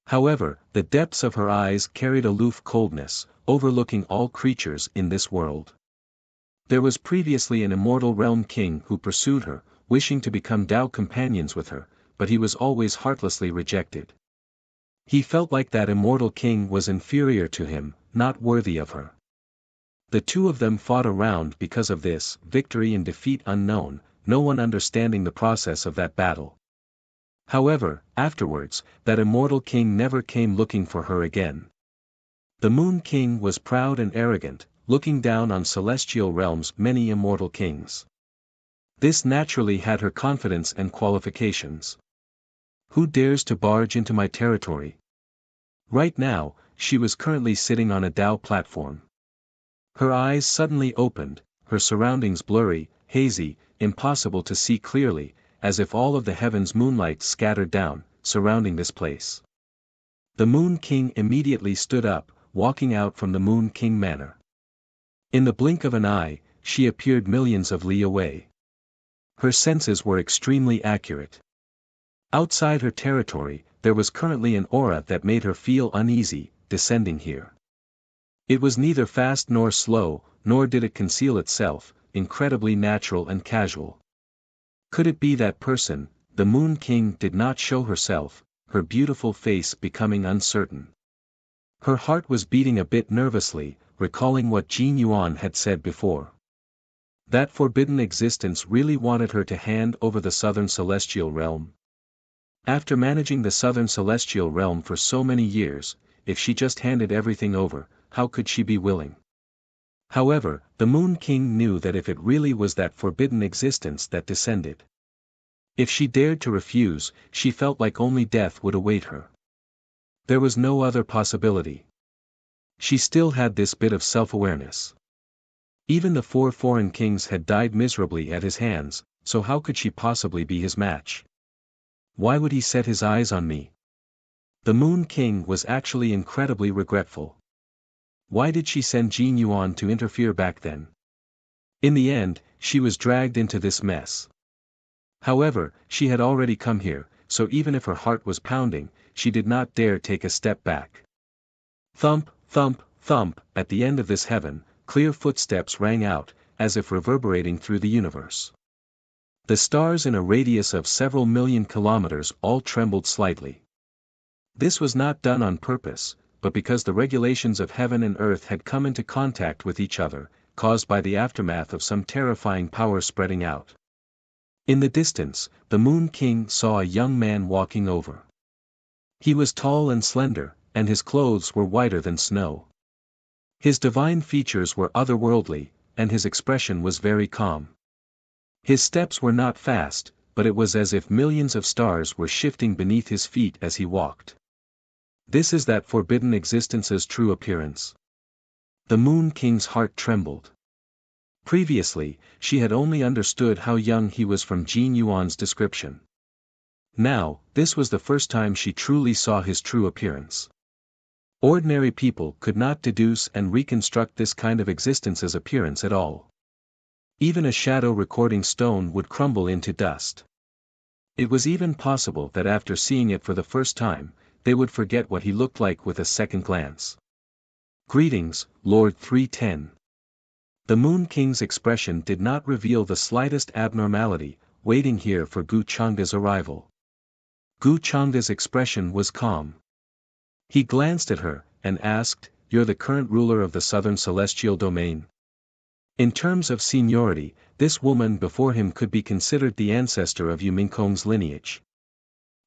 However, the depths of her eyes carried aloof coldness, overlooking all creatures in this world. There was previously an immortal realm king who pursued her, wishing to become Tao companions with her, but he was always heartlessly rejected. He felt like that immortal king was inferior to him, not worthy of her. The two of them fought around because of this, victory and defeat unknown, no one understanding the process of that battle. However, afterwards, that immortal king never came looking for her again. The Moon King was proud and arrogant, looking down on celestial realms many immortal kings. This naturally had her confidence and qualifications. Who dares to barge into my territory? Right now, she was currently sitting on a Tao platform. Her eyes suddenly opened, her surroundings blurry, hazy, impossible to see clearly, as if all of the heavens' moonlight scattered down, surrounding this place. The Moon King immediately stood up, walking out from the Moon King Manor. In the blink of an eye, she appeared millions of li away. Her senses were extremely accurate. Outside her territory, there was currently an aura that made her feel uneasy, descending here. It was neither fast nor slow, nor did it conceal itself, incredibly natural and casual. Could it be that person? The Moon King did not show herself, her beautiful face becoming uncertain. Her heart was beating a bit nervously, recalling what Jin Yuan had said before. That forbidden existence really wanted her to hand over the Southern Celestial Realm. After managing the Southern Celestial Realm for so many years, if she just handed everything over, how could she be willing? However, the Moon King knew that if it really was that forbidden existence that descended. If she dared to refuse, she felt like only death would await her. There was no other possibility. She still had this bit of self-awareness. Even the 4 foreign kings had died miserably at his hands, so how could she possibly be his match? Why would he set his eyes on me? The Moon King was actually incredibly regretful. Why did she send Jin Yuan to interfere back then? In the end, she was dragged into this mess. However, she had already come here, so even if her heart was pounding, she did not dare take a step back. Thump, thump, thump, at the end of this heaven, clear footsteps rang out, as if reverberating through the universe. The stars in a radius of several million kilometers all trembled slightly. This was not done on purpose, but because the regulations of heaven and earth had come into contact with each other, caused by the aftermath of some terrifying power spreading out. In the distance, the Moon King saw a young man walking over. He was tall and slender, and his clothes were whiter than snow. His divine features were otherworldly, and his expression was very calm. His steps were not fast, but it was as if millions of stars were shifting beneath his feet as he walked. This is that forbidden existence's true appearance. The Moon King's heart trembled. Previously, she had only understood how young he was from Jin Yuan's description. Now, this was the first time she truly saw his true appearance. Ordinary people could not deduce and reconstruct this kind of existence's appearance at all. Even a shadow recording stone would crumble into dust. It was even possible that after seeing it for the first time, they would forget what he looked like with a second glance. Greetings, Lord 310. The Moon King's expression did not reveal the slightest abnormality, waiting here for Gu Changda's arrival. Gu Changda's expression was calm. He glanced at her, and asked, "You're the current ruler of the Southern Celestial Domain?" In terms of seniority, this woman before him could be considered the ancestor of Yu Mingkong's lineage.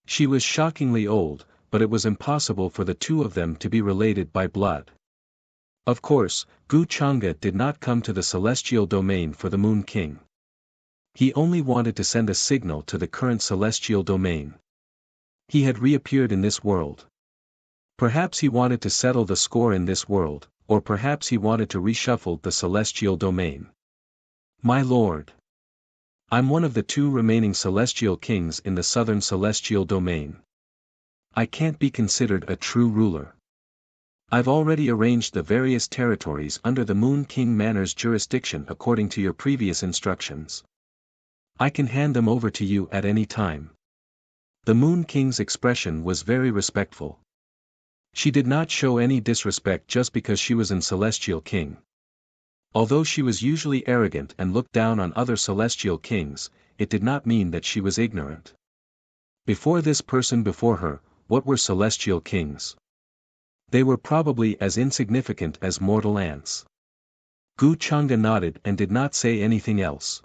She was shockingly old, but it was impossible for the two of them to be related by blood. Of course, Gu Changda did not come to the Celestial Domain for the Moon King. He only wanted to send a signal to the current Celestial Domain. He had reappeared in this world. Perhaps he wanted to settle the score in this world, or perhaps he wanted to reshuffle the Celestial Domain. My lord. I'm one of the 2 remaining Celestial Kings in the Southern Celestial Domain. I can't be considered a true ruler. I've already arranged the various territories under the Moon King Manor's jurisdiction according to your previous instructions. I can hand them over to you at any time. The Moon King's expression was very respectful. She did not show any disrespect just because she was an Celestial King. Although she was usually arrogant and looked down on other celestial kings, it did not mean that she was ignorant. Before this person before her, what were celestial kings? They were probably as insignificant as mortal ants. Gu Changa nodded and did not say anything else.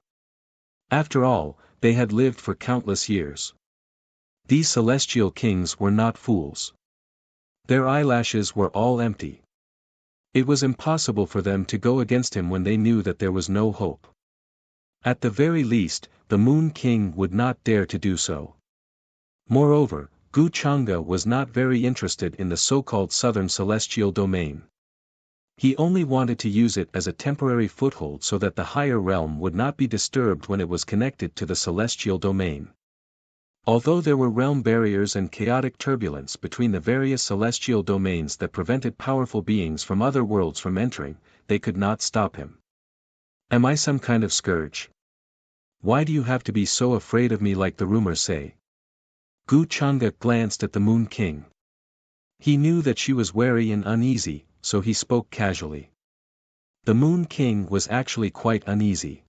After all, they had lived for countless years. These celestial kings were not fools. Their eyelashes were all empty. It was impossible for them to go against him when they knew that there was no hope. At the very least, the Moon King would not dare to do so. Moreover, Gu Changa was not very interested in the so-called Southern Celestial Domain. He only wanted to use it as a temporary foothold so that the higher realm would not be disturbed when it was connected to the Celestial Domain. Although there were realm barriers and chaotic turbulence between the various celestial domains that prevented powerful beings from other worlds from entering, they could not stop him. Am I some kind of scourge? Why do you have to be so afraid of me like the rumors say? Gu Changa glanced at the Moon King. He knew that she was wary and uneasy, so he spoke casually. The Moon King was actually quite uneasy.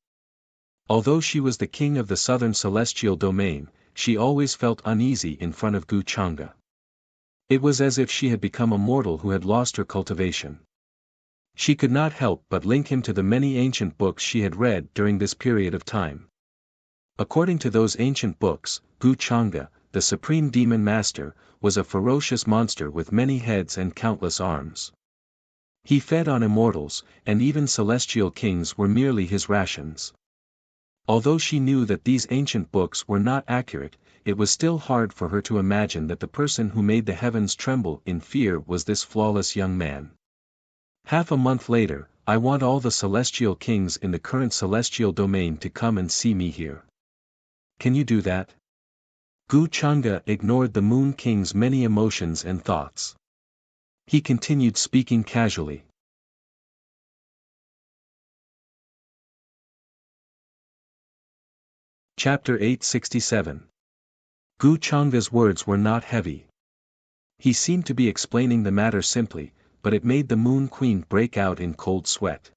Although she was the king of the Southern Celestial Domain, she always felt uneasy in front of Gu Changa. It was as if she had become a mortal who had lost her cultivation. She could not help but link him to the many ancient books she had read during this period of time. According to those ancient books, Gu Changa, the supreme demon master, was a ferocious monster with many heads and countless arms. He fed on immortals, and even celestial kings were merely his rations. Although she knew that these ancient books were not accurate, it was still hard for her to imagine that the person who made the heavens tremble in fear was this flawless young man. Half a month later, I want all the celestial kings in the current celestial domain to come and see me here. Can you do that? Gu Changa ignored the Moon King's many emotions and thoughts. He continued speaking casually. Chapter 867. Gu Changa's words were not heavy. He seemed to be explaining the matter simply, but it made the Moon Queen break out in cold sweat.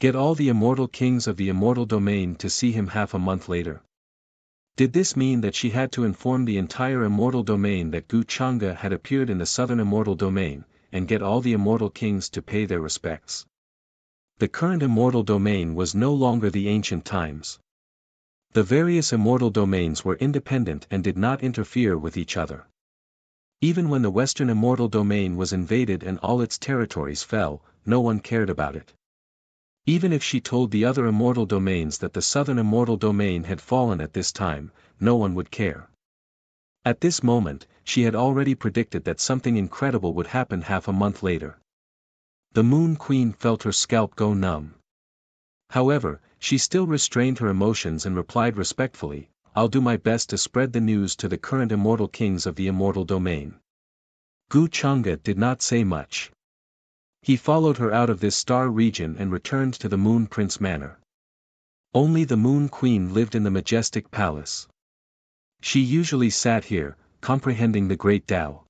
Get all the immortal kings of the immortal domain to see him half a month later. Did this mean that she had to inform the entire immortal domain that Gu Changa had appeared in the southern immortal domain, and get all the immortal kings to pay their respects? The current immortal domain was no longer the ancient times. The various immortal domains were independent and did not interfere with each other. Even when the western immortal domain was invaded and all its territories fell, no one cared about it. Even if she told the other immortal domains that the southern immortal domain had fallen at this time, no one would care. At this moment, she had already predicted that something incredible would happen half a month later. The Moon Queen felt her scalp go numb. However, she still restrained her emotions and replied respectfully, I'll do my best to spread the news to the current immortal kings of the immortal domain. Gu Changa did not say much. He followed her out of this star region and returned to the Moon Prince Manor. Only the Moon Queen lived in the majestic palace. She usually sat here, comprehending the great Tao.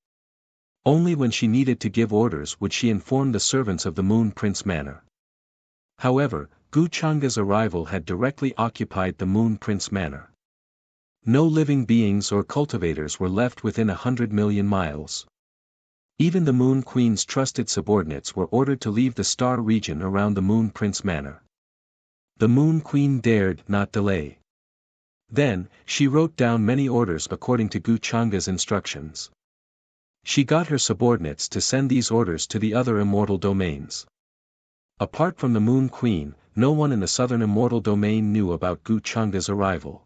Only when she needed to give orders would she inform the servants of the Moon Prince Manor. However, Gu Changa's arrival had directly occupied the Moon Prince Manor. No living beings or cultivators were left within 100 million miles. Even the Moon Queen's trusted subordinates were ordered to leave the star region around the Moon Prince Manor. The Moon Queen dared not delay. Then, she wrote down many orders according to Gu Changa's instructions. She got her subordinates to send these orders to the other immortal domains. Apart from the Moon Queen, no one in the southern immortal domain knew about Gu Changa's arrival.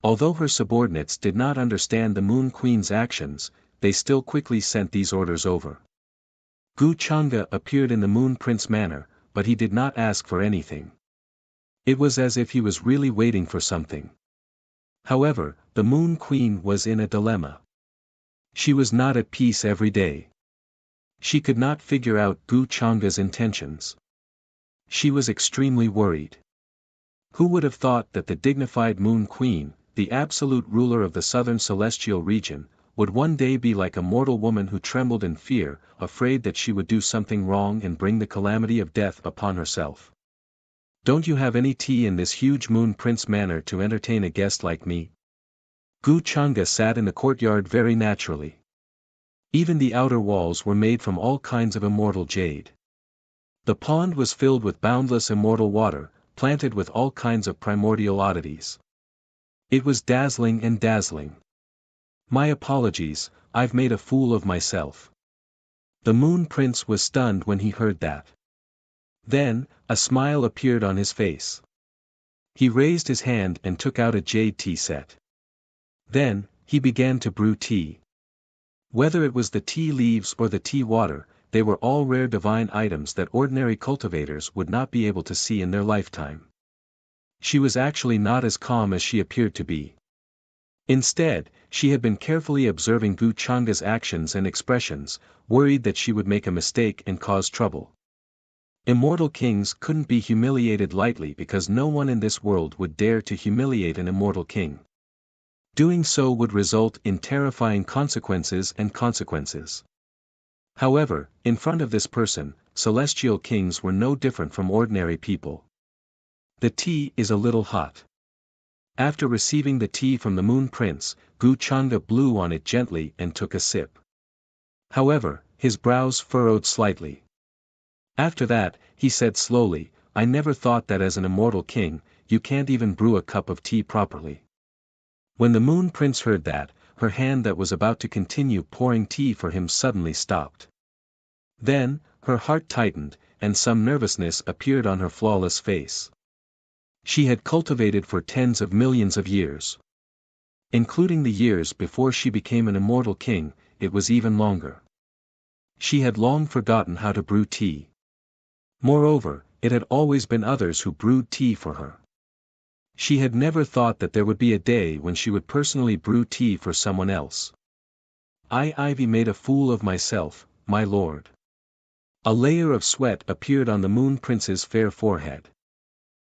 Although her subordinates did not understand the Moon Queen's actions, they still quickly sent these orders over. Gu Changa appeared in the Moon Prince Manor, but he did not ask for anything. It was as if he was really waiting for something. However, the Moon Queen was in a dilemma. She was not at peace every day. She could not figure out Gu Changa's intentions. She was extremely worried. Who would have thought that the dignified Moon Queen, the absolute ruler of the southern celestial region, would one day be like a mortal woman who trembled in fear, afraid that she would do something wrong and bring the calamity of death upon herself. Don't you have any tea in this huge Moon Prince manor to entertain a guest like me? Gu Changa sat in the courtyard very naturally. Even the outer walls were made from all kinds of immortal jade. The pond was filled with boundless immortal water, planted with all kinds of primordial oddities. It was dazzling and dazzling. My apologies, I've made a fool of myself. The Moon Prince was stunned when he heard that. Then, a smile appeared on his face. He raised his hand and took out a jade tea set. Then, he began to brew tea. Whether it was the tea leaves or the tea water, they were all rare divine items that ordinary cultivators would not be able to see in their lifetime. She was actually not as calm as she appeared to be. Instead, she had been carefully observing Gu Changa's actions and expressions, worried that she would make a mistake and cause trouble. Immortal kings couldn't be humiliated lightly because no one in this world would dare to humiliate an immortal king. Doing so would result in terrifying consequences. However, in front of this person, celestial kings were no different from ordinary people. The tea is a little hot. After receiving the tea from the Moon Prince, Gu Changa blew on it gently and took a sip. However, his brows furrowed slightly. After that, he said slowly, I never thought that as an immortal king, you can't even brew a cup of tea properly. When the Moon Prince heard that, her hand that was about to continue pouring tea for him suddenly stopped. Then, her heart tightened, and some nervousness appeared on her flawless face. She had cultivated for tens of millions of years. Including the years before she became an immortal king, it was even longer. She had long forgotten how to brew tea. Moreover, it had always been others who brewed tea for her. She had never thought that there would be a day when she would personally brew tea for someone else. Ivy made a fool of myself, my lord. A layer of sweat appeared on the Moon Prince's fair forehead.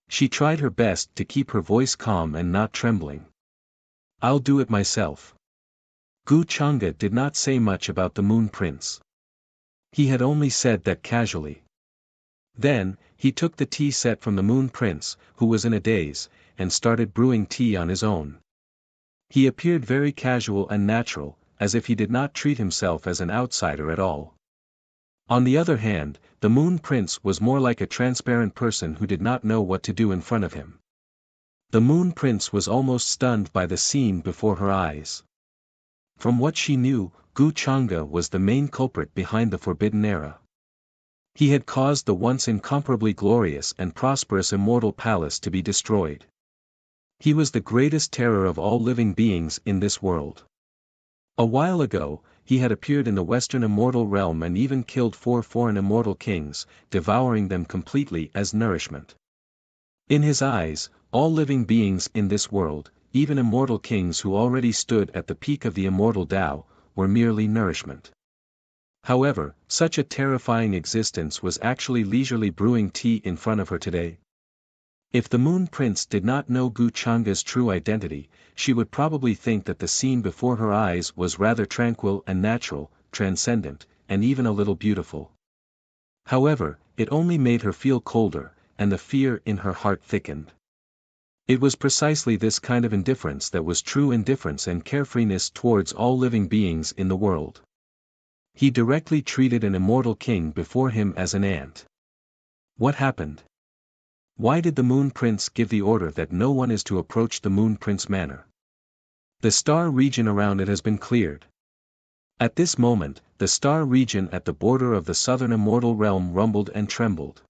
She tried her best to keep her voice calm and not trembling. I'll do it myself. Gu Changa did not say much about the Moon Prince. He had only said that casually. Then, he took the tea set from the Moon Prince, who was in a daze, and started brewing tea on his own. He appeared very casual and natural, as if he did not treat himself as an outsider at all. On the other hand, the Moon Prince was more like a transparent person who did not know what to do in front of him. The Moon Prince was almost stunned by the scene before her eyes. From what she knew, Gu Changa was the main culprit behind the Forbidden Era. He had caused the once incomparably glorious and prosperous immortal palace to be destroyed. He was the greatest terror of all living beings in this world. A while ago, he had appeared in the Western immortal realm and even killed 4 foreign immortal kings, devouring them completely as nourishment. In his eyes, all living beings in this world, even immortal kings who already stood at the peak of the immortal Tao, were merely nourishment. However, such a terrifying existence was actually leisurely brewing tea in front of her today. If the Moon Prince did not know Gu Changa's true identity, she would probably think that the scene before her eyes was rather tranquil and natural, transcendent, and even a little beautiful. However, it only made her feel colder, and the fear in her heart thickened. It was precisely this kind of indifference that was true indifference and carefreeness towards all living beings in the world. He directly treated an immortal king before him as an ant. What happened? Why did the Moon Prince give the order that no one is to approach the Moon Prince manor? The star region around it has been cleared. At this moment, the star region at the border of the southern immortal realm rumbled and trembled.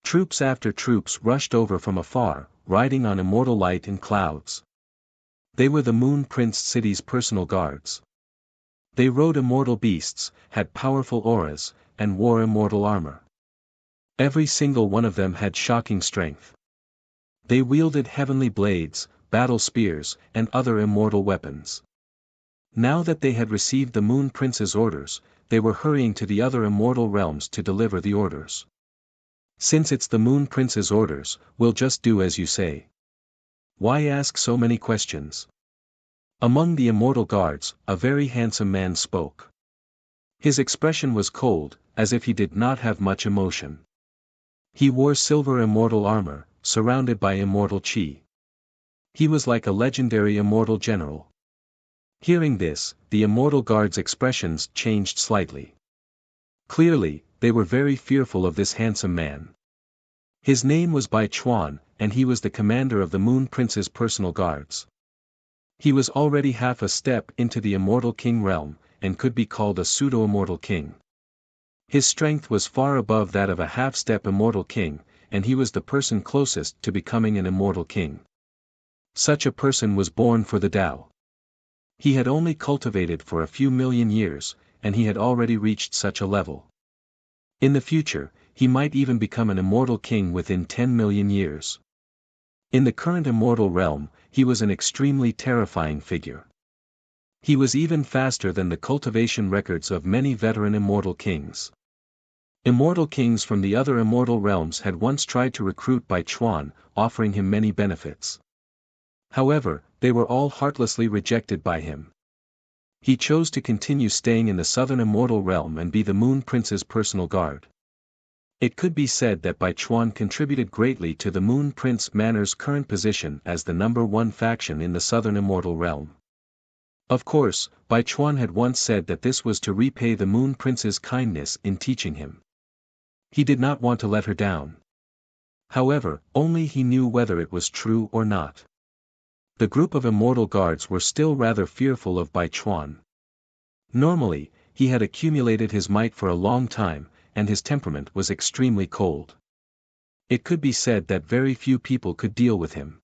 Troops after troops rushed over from afar, riding on immortal light and clouds. They were the Moon Prince city's personal guards. They rode immortal beasts, had powerful auras, and wore immortal armor. Every single one of them had shocking strength. They wielded heavenly blades, battle spears, and other immortal weapons. Now that they had received the Moon Prince's orders, they were hurrying to the other immortal realms to deliver the orders. Since it's the Moon Prince's orders, we'll just do as you say. Why ask so many questions? Among the immortal guards, a very handsome man spoke. His expression was cold, as if he did not have much emotion. He wore silver immortal armor, surrounded by immortal chi. He was like a legendary immortal general. Hearing this, the immortal guards' expressions changed slightly. Clearly, they were very fearful of this handsome man. His name was Bai Chuan, and he was the commander of the Moon Prince's personal guards. He was already half a step into the immortal king realm, and could be called a pseudo-immortal king. His strength was far above that of a half-step immortal king, and he was the person closest to becoming an immortal king. Such a person was born for the Tao. He had only cultivated for a few million years, and he had already reached such a level. In the future, he might even become an immortal king within 10 million years. In the current immortal realm, he was an extremely terrifying figure. He was even faster than the cultivation records of many veteran immortal kings. Immortal kings from the other immortal realms had once tried to recruit Bai Chuan, offering him many benefits. However, they were all heartlessly rejected by him. He chose to continue staying in the southern immortal realm and be the Moon Prince's personal guard. It could be said that Bai Chuan contributed greatly to the Moon Prince Manor's current position as the #1 faction in the southern immortal realm. Of course, Bai Chuan had once said that this was to repay the Moon Prince's kindness in teaching him. He did not want to let her down. However, only he knew whether it was true or not. The group of immortal guards were still rather fearful of Bai Chuan. Normally, he had accumulated his might for a long time, and his temperament was extremely cold. It could be said that very few people could deal with him.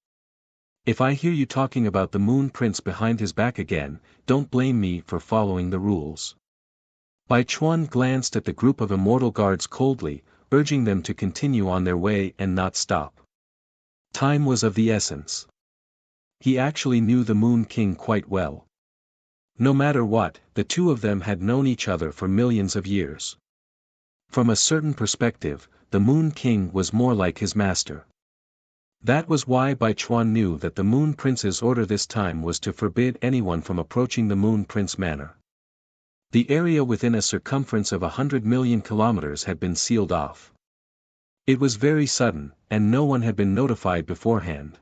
If I hear you talking about the Moon Prince behind his back again, don't blame me for following the rules. Bai Chuan glanced at the group of immortal guards coldly, urging them to continue on their way and not stop. Time was of the essence. He actually knew the Moon King quite well. No matter what, the two of them had known each other for millions of years. From a certain perspective, the Moon King was more like his master. That was why Bai Chuan knew that the Moon Prince's order this time was to forbid anyone from approaching the Moon Prince Manor. The area within a circumference of 100 million kilometers had been sealed off. It was very sudden, and no one had been notified beforehand.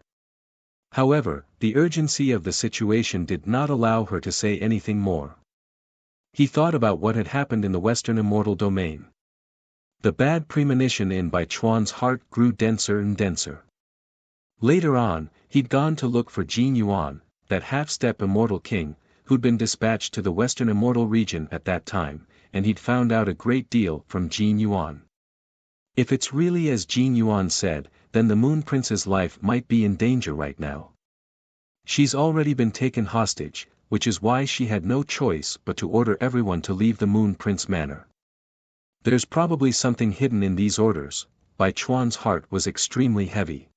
However, the urgency of the situation did not allow her to say anything more. He thought about what had happened in the Western Immortal Domain. The bad premonition in Bai Chuan's heart grew denser and denser. Later on, he'd gone to look for Jin Yuan, that half-step immortal king, who'd been dispatched to the Western Immortal region at that time, and he'd found out a great deal from Jin Yuan. If it's really as Jin Yuan said, then the Moon Prince's life might be in danger right now. She's already been taken hostage, which is why she had no choice but to order everyone to leave the Moon Prince Manor. There's probably something hidden in these orders. Bai Chuan's heart was extremely heavy.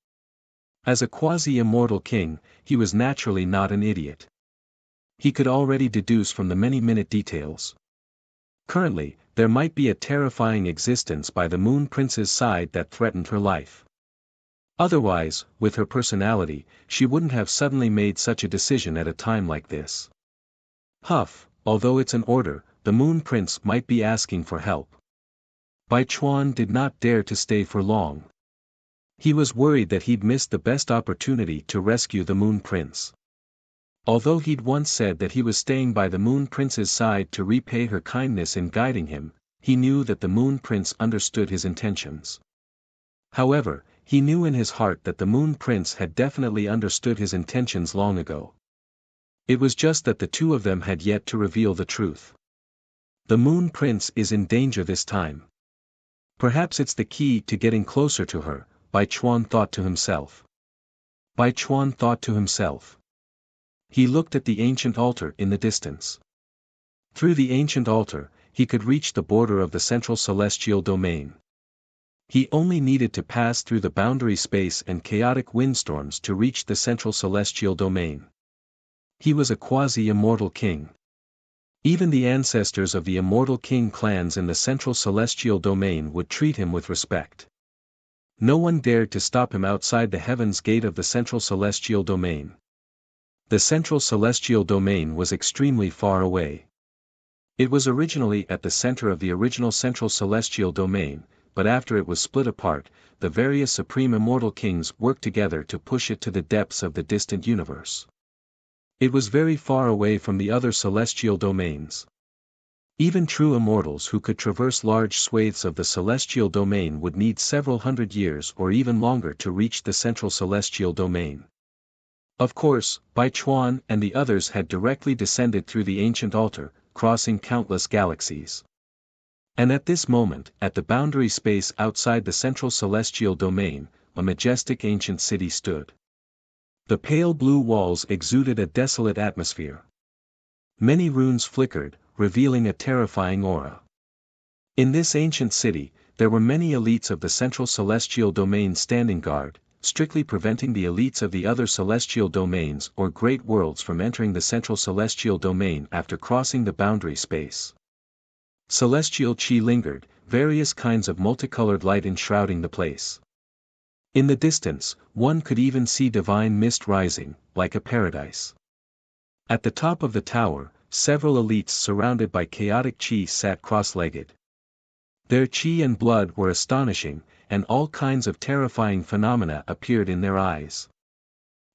As a quasi-immortal king, he was naturally not an idiot. He could already deduce from the many minute details. Currently, there might be a terrifying existence by the Moon Prince's side that threatened her life. Otherwise, with her personality, she wouldn't have suddenly made such a decision at a time like this. Huff, although it's an order, the Moon Prince might be asking for help. Bai Chuan did not dare to stay for long. He was worried that he'd missed the best opportunity to rescue the Moon Prince. Although he'd once said that he was staying by the Moon Prince's side to repay her kindness in guiding him, he knew that the Moon Prince understood his intentions. However, he knew in his heart that the Moon Prince had definitely understood his intentions long ago. It was just that the two of them had yet to reveal the truth. The Moon Prince is in danger this time. Perhaps it's the key to getting closer to her, Bai Chuan thought to himself. Bai Chuan thought to himself. He looked at the ancient altar in the distance. Through the ancient altar, he could reach the border of the central celestial domain. He only needed to pass through the boundary space and chaotic windstorms to reach the central celestial domain. He was a quasi-immortal king. Even the ancestors of the immortal king clans in the central celestial domain would treat him with respect. No one dared to stop him outside the heaven's gate of the central celestial domain. The central celestial domain was extremely far away. It was originally at the center of the original central celestial domain, but after it was split apart, the various supreme immortal kings worked together to push it to the depths of the distant universe. It was very far away from the other celestial domains. Even true immortals who could traverse large swathes of the celestial domain would need several hundred years or even longer to reach the central celestial domain. Of course, Bai Chuan and the others had directly descended through the ancient altar, crossing countless galaxies. And at this moment, at the boundary space outside the central celestial domain, a majestic ancient city stood. The pale blue walls exuded a desolate atmosphere. Many runes flickered, revealing a terrifying aura. In this ancient city, there were many elites of the central celestial domain standing guard, strictly preventing the elites of the other celestial domains or great worlds from entering the central celestial domain after crossing the boundary space. Celestial chi lingered, various kinds of multicolored light enshrouding the place. In the distance, one could even see divine mist rising, like a paradise. At the top of the tower, several elites surrounded by chaotic chi sat cross-legged. Their chi and blood were astonishing, and all kinds of terrifying phenomena appeared in their eyes.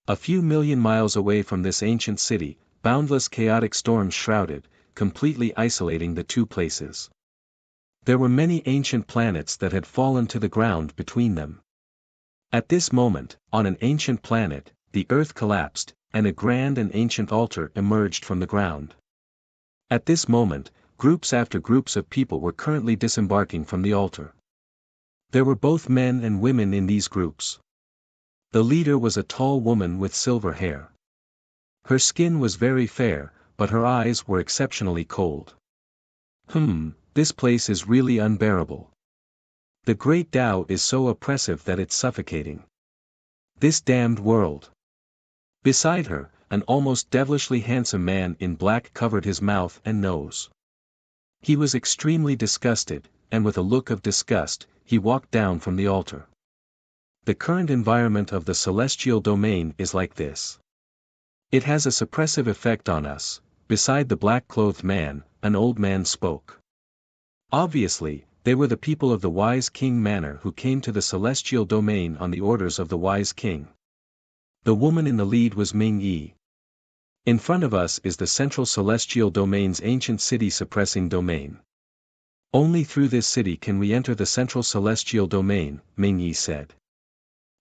A few million miles away from this ancient city, boundless chaotic storms shrouded, completely isolating the two places. There were many ancient planets that had fallen to the ground between them. At this moment, on an ancient planet, the earth collapsed, and a grand and ancient altar emerged from the ground. At this moment, groups after groups of people were currently disembarking from the altar. There were both men and women in these groups. The leader was a tall woman with silver hair. Her skin was very fair, but her eyes were exceptionally cold. This place is really unbearable. The great Tao is so oppressive that it's suffocating. This damned world. Beside her, an almost devilishly handsome man in black covered his mouth and nose. He was extremely disgusted, and with a look of disgust, he walked down from the altar. The current environment of the celestial domain is like this. It has a suppressive effect on us. Beside the black-clothed man, an old man spoke. Obviously, they were the people of the wise king manor who came to the celestial domain on the orders of the wise king. The woman in the lead was Ming Yi. In front of us is the central celestial domain's ancient city suppressing domain. Only through this city can we enter the central celestial domain, Ming Yi said.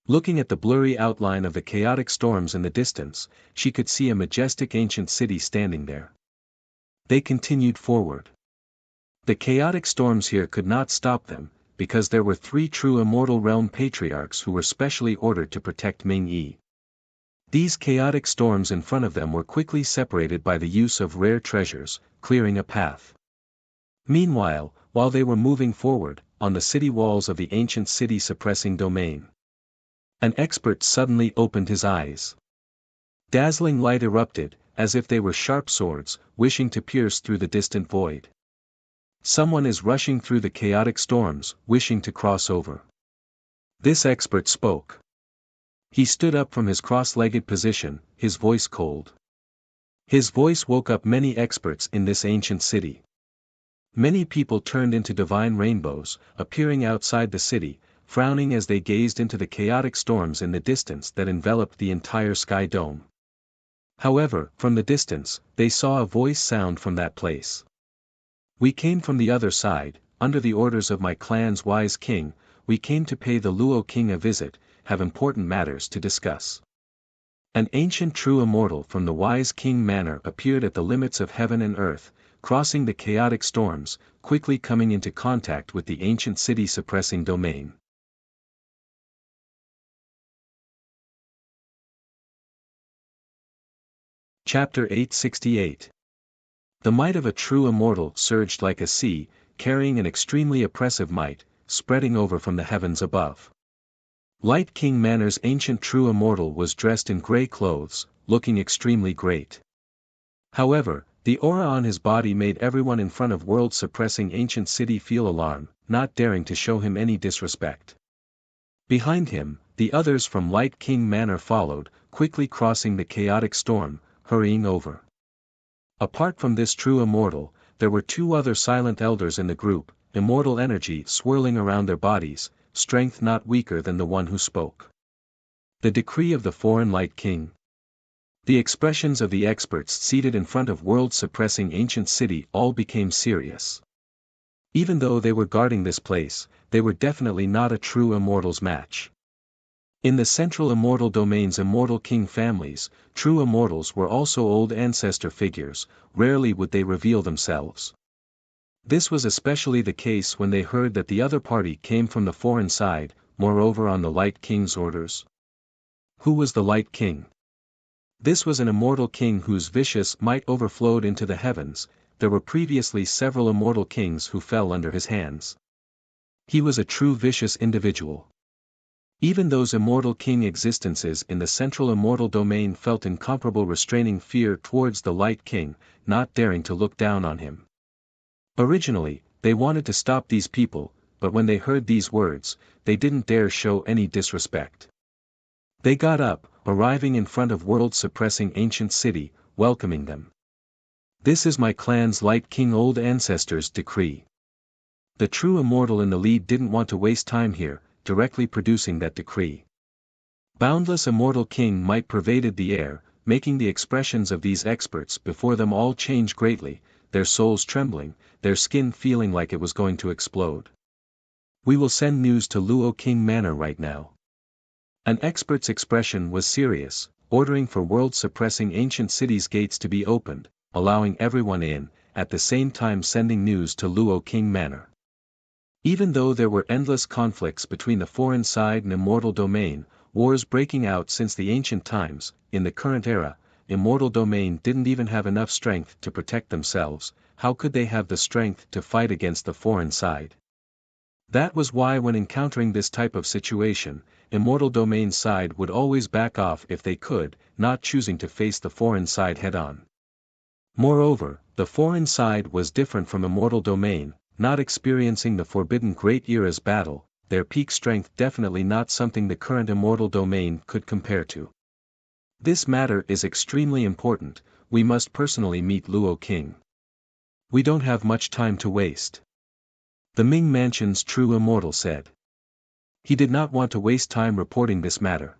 Looking at the blurry outline of the chaotic storms in the distance, she could see a majestic ancient city standing there. They continued forward. The chaotic storms here could not stop them, because there were 3 true immortal realm patriarchs who were specially ordered to protect Ming Yi. These chaotic storms in front of them were quickly separated by the use of rare treasures, clearing a path. Meanwhile, while they were moving forward, on the city walls of the ancient city suppressing domain, an expert suddenly opened his eyes. Dazzling light erupted, as if they were sharp swords, wishing to pierce through the distant void. Someone is rushing through the chaotic storms, wishing to cross over. This expert spoke. He stood up from his cross-legged position, his voice cold. His voice woke up many experts in this ancient city. Many people turned into divine rainbows, appearing outside the city, frowning as they gazed into the chaotic storms in the distance that enveloped the entire sky dome. However, from the distance, they saw a voice sound from that place. We came from the other side, under the orders of my clan's wise king. We came to pay the Luo king a visit, have important matters to discuss. An ancient true immortal from the wise king manor appeared at the limits of heaven and earth, crossing the chaotic storms, quickly coming into contact with the ancient city suppressing domain. Chapter 868. The might of a true immortal surged like a sea, carrying an extremely oppressive might, spreading over from the heavens above. Light King Manor's ancient true immortal was dressed in grey clothes, looking extremely great. However, the aura on his body made everyone in front of world-suppressing ancient city feel alarm, not daring to show him any disrespect. Behind him, the others from Light King Manor followed, quickly crossing the chaotic storm, hurrying over. Apart from this true immortal, there were two other silent elders in the group, immortal energy swirling around their bodies, strength not weaker than the one who spoke. The decree of the foreign light king. The expressions of the experts seated in front of world-suppressing ancient city all became serious. Even though they were guarding this place, they were definitely not a true immortal's match. In the central immortal domain's immortal king families, true immortals were also old ancestor figures, rarely would they reveal themselves. This was especially the case when they heard that the other party came from the foreign side, moreover on the Light King's orders. Who was the Light King? This was an immortal king whose vicious might overflowed into the heavens. There were previously several immortal kings who fell under his hands. He was a true vicious individual. Even those immortal king existences in the central immortal domain felt incomparable restraining fear towards the Light King, not daring to look down on him. Originally, they wanted to stop these people, but when they heard these words, they didn't dare show any disrespect. They got up, arriving in front of world-suppressing ancient city, welcoming them. This is my clan's Light King old ancestors' decree. The true immortal in the lead didn't want to waste time here, directly producing that decree. Boundless immortal king might pervaded the air, making the expressions of these experts before them all change greatly, their souls trembling, their skin feeling like it was going to explode. We will send news to Luo King Manor right now. An expert's expression was serious, ordering for world-suppressing ancient cities' gates to be opened, allowing everyone in, at the same time sending news to Luo King Manor. Even though there were endless conflicts between the foreign side and immortal domain, wars breaking out since the ancient times, in the current era, immortal domain didn't even have enough strength to protect themselves. How could they have the strength to fight against the foreign side? That was why when encountering this type of situation, immortal domain side would always back off if they could, not choosing to face the foreign side head-on. Moreover, the foreign side was different from immortal domain, not experiencing the forbidden Great Era's battle, their peak strength definitely not something the current immortal domain could compare to. This matter is extremely important, we must personally meet Luo King. We don't have much time to waste. The Ming Mansion's true immortal said. He did not want to waste time reporting this matter.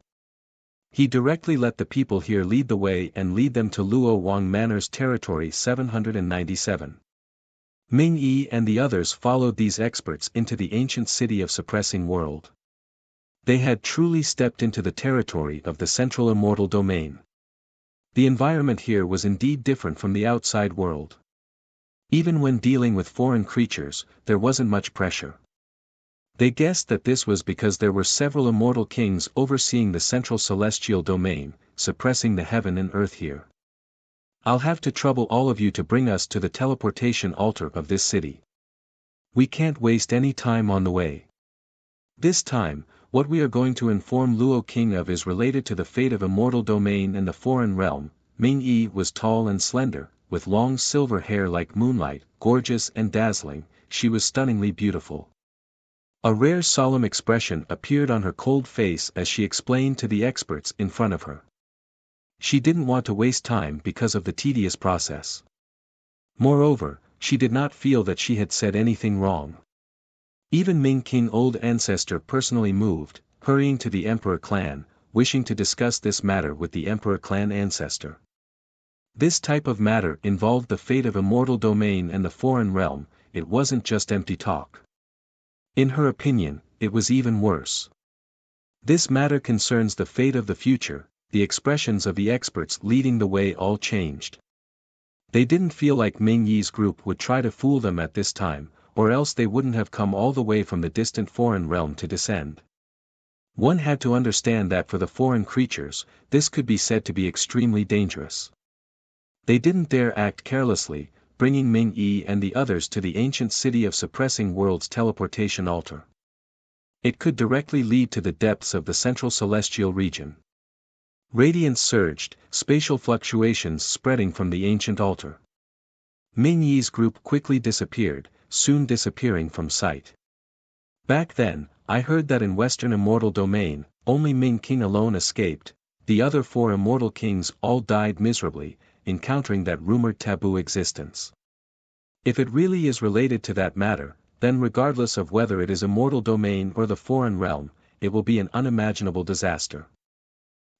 He directly let the people here lead the way and lead them to Luo Wang Manor's territory 797. Ming Yi and the others followed these experts into the ancient city of suppressing world. They had truly stepped into the territory of the central immortal domain. The environment here was indeed different from the outside world. Even when dealing with foreign creatures, there wasn't much pressure. They guessed that this was because there were several immortal kings overseeing the central celestial domain, suppressing the heaven and earth here. I'll have to trouble all of you to bring us to the teleportation altar of this city. We can't waste any time on the way. This time, what we are going to inform Luo King of is related to the fate of immortal domain and the foreign realm. Ming Yi was tall and slender, with long silver hair like moonlight, gorgeous and dazzling. She was stunningly beautiful. A rare solemn expression appeared on her cold face as she explained to the experts in front of her. She didn't want to waste time because of the tedious process. Moreover, she did not feel that she had said anything wrong. Even Ming King old ancestor personally moved, hurrying to the Emperor clan, wishing to discuss this matter with the Emperor clan ancestor. This type of matter involved the fate of immortal domain and the foreign realm. It wasn't just empty talk. In her opinion, it was even worse. This matter concerns the fate of the future. The expressions of the experts leading the way all changed. They didn't feel like Ming Yi's group would try to fool them at this time, or else they wouldn't have come all the way from the distant foreign realm to descend. One had to understand that for the foreign creatures, this could be said to be extremely dangerous. They didn't dare act carelessly, bringing Ming Yi and the others to the ancient city of suppressing world's teleportation altar. It could directly lead to the depths of the central celestial region. Radiance surged, spatial fluctuations spreading from the ancient altar. Ming Yi's group quickly disappeared, soon disappearing from sight. Back then, I heard that in Western Immortal Domain, only Ming King alone escaped, the other four immortal kings all died miserably, encountering that rumored taboo existence. If it really is related to that matter, then regardless of whether it is immortal domain or the foreign realm, it will be an unimaginable disaster.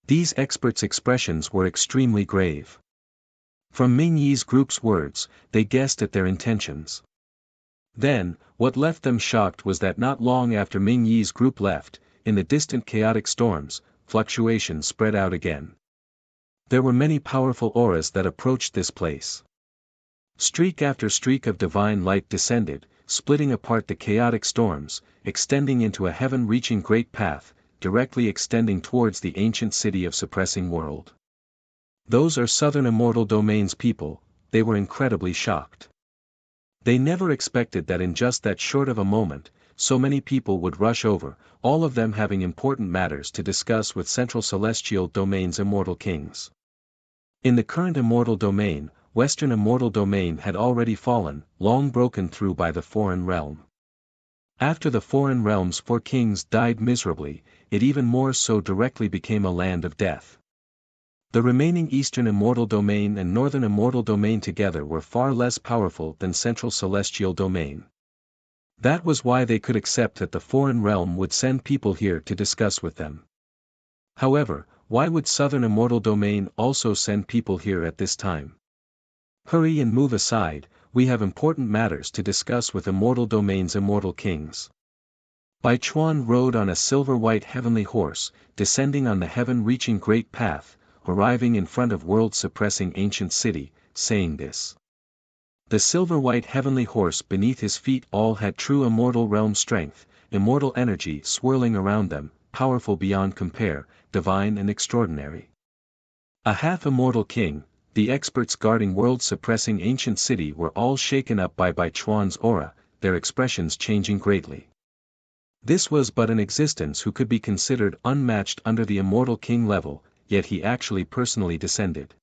These experts' expressions were extremely grave. From Ming Yi's group's words, they guessed at their intentions. Then, what left them shocked was that not long after Ming Yi's group left, in the distant chaotic storms, fluctuations spread out again. There were many powerful auras that approached this place. Streak after streak of divine light descended, splitting apart the chaotic storms, extending into a heaven-reaching great path, directly extending towards the ancient city of suppressing world. Those are Southern Immortal Domain's people, they were incredibly shocked. They never expected that in just that short of a moment, so many people would rush over, all of them having important matters to discuss with Central Celestial Domain's immortal kings. In the current immortal domain, Western Immortal Domain had already fallen, long broken through by the foreign realm. After the foreign realm's four kings died miserably, it even more so directly became a land of death. The remaining Eastern Immortal Domain and Northern Immortal Domain together were far less powerful than Central Celestial Domain. That was why they could accept that the foreign realm would send people here to discuss with them. However, why would Southern Immortal Domain also send people here at this time? Hurry and move aside, we have important matters to discuss with Immortal Domain's immortal kings. Bai Chuan rode on a silver-white heavenly horse, descending on the heaven-reaching great path, arriving in front of world-suppressing ancient city, saying this. The silver-white heavenly horse beneath his feet all had true immortal realm strength, immortal energy swirling around them, powerful beyond compare, divine and extraordinary. A half-immortal king, the experts guarding world-suppressing ancient city were all shaken up by Bai Chuan's aura, their expressions changing greatly. This was but an existence who could be considered unmatched under the immortal king level, yet he actually personally descended.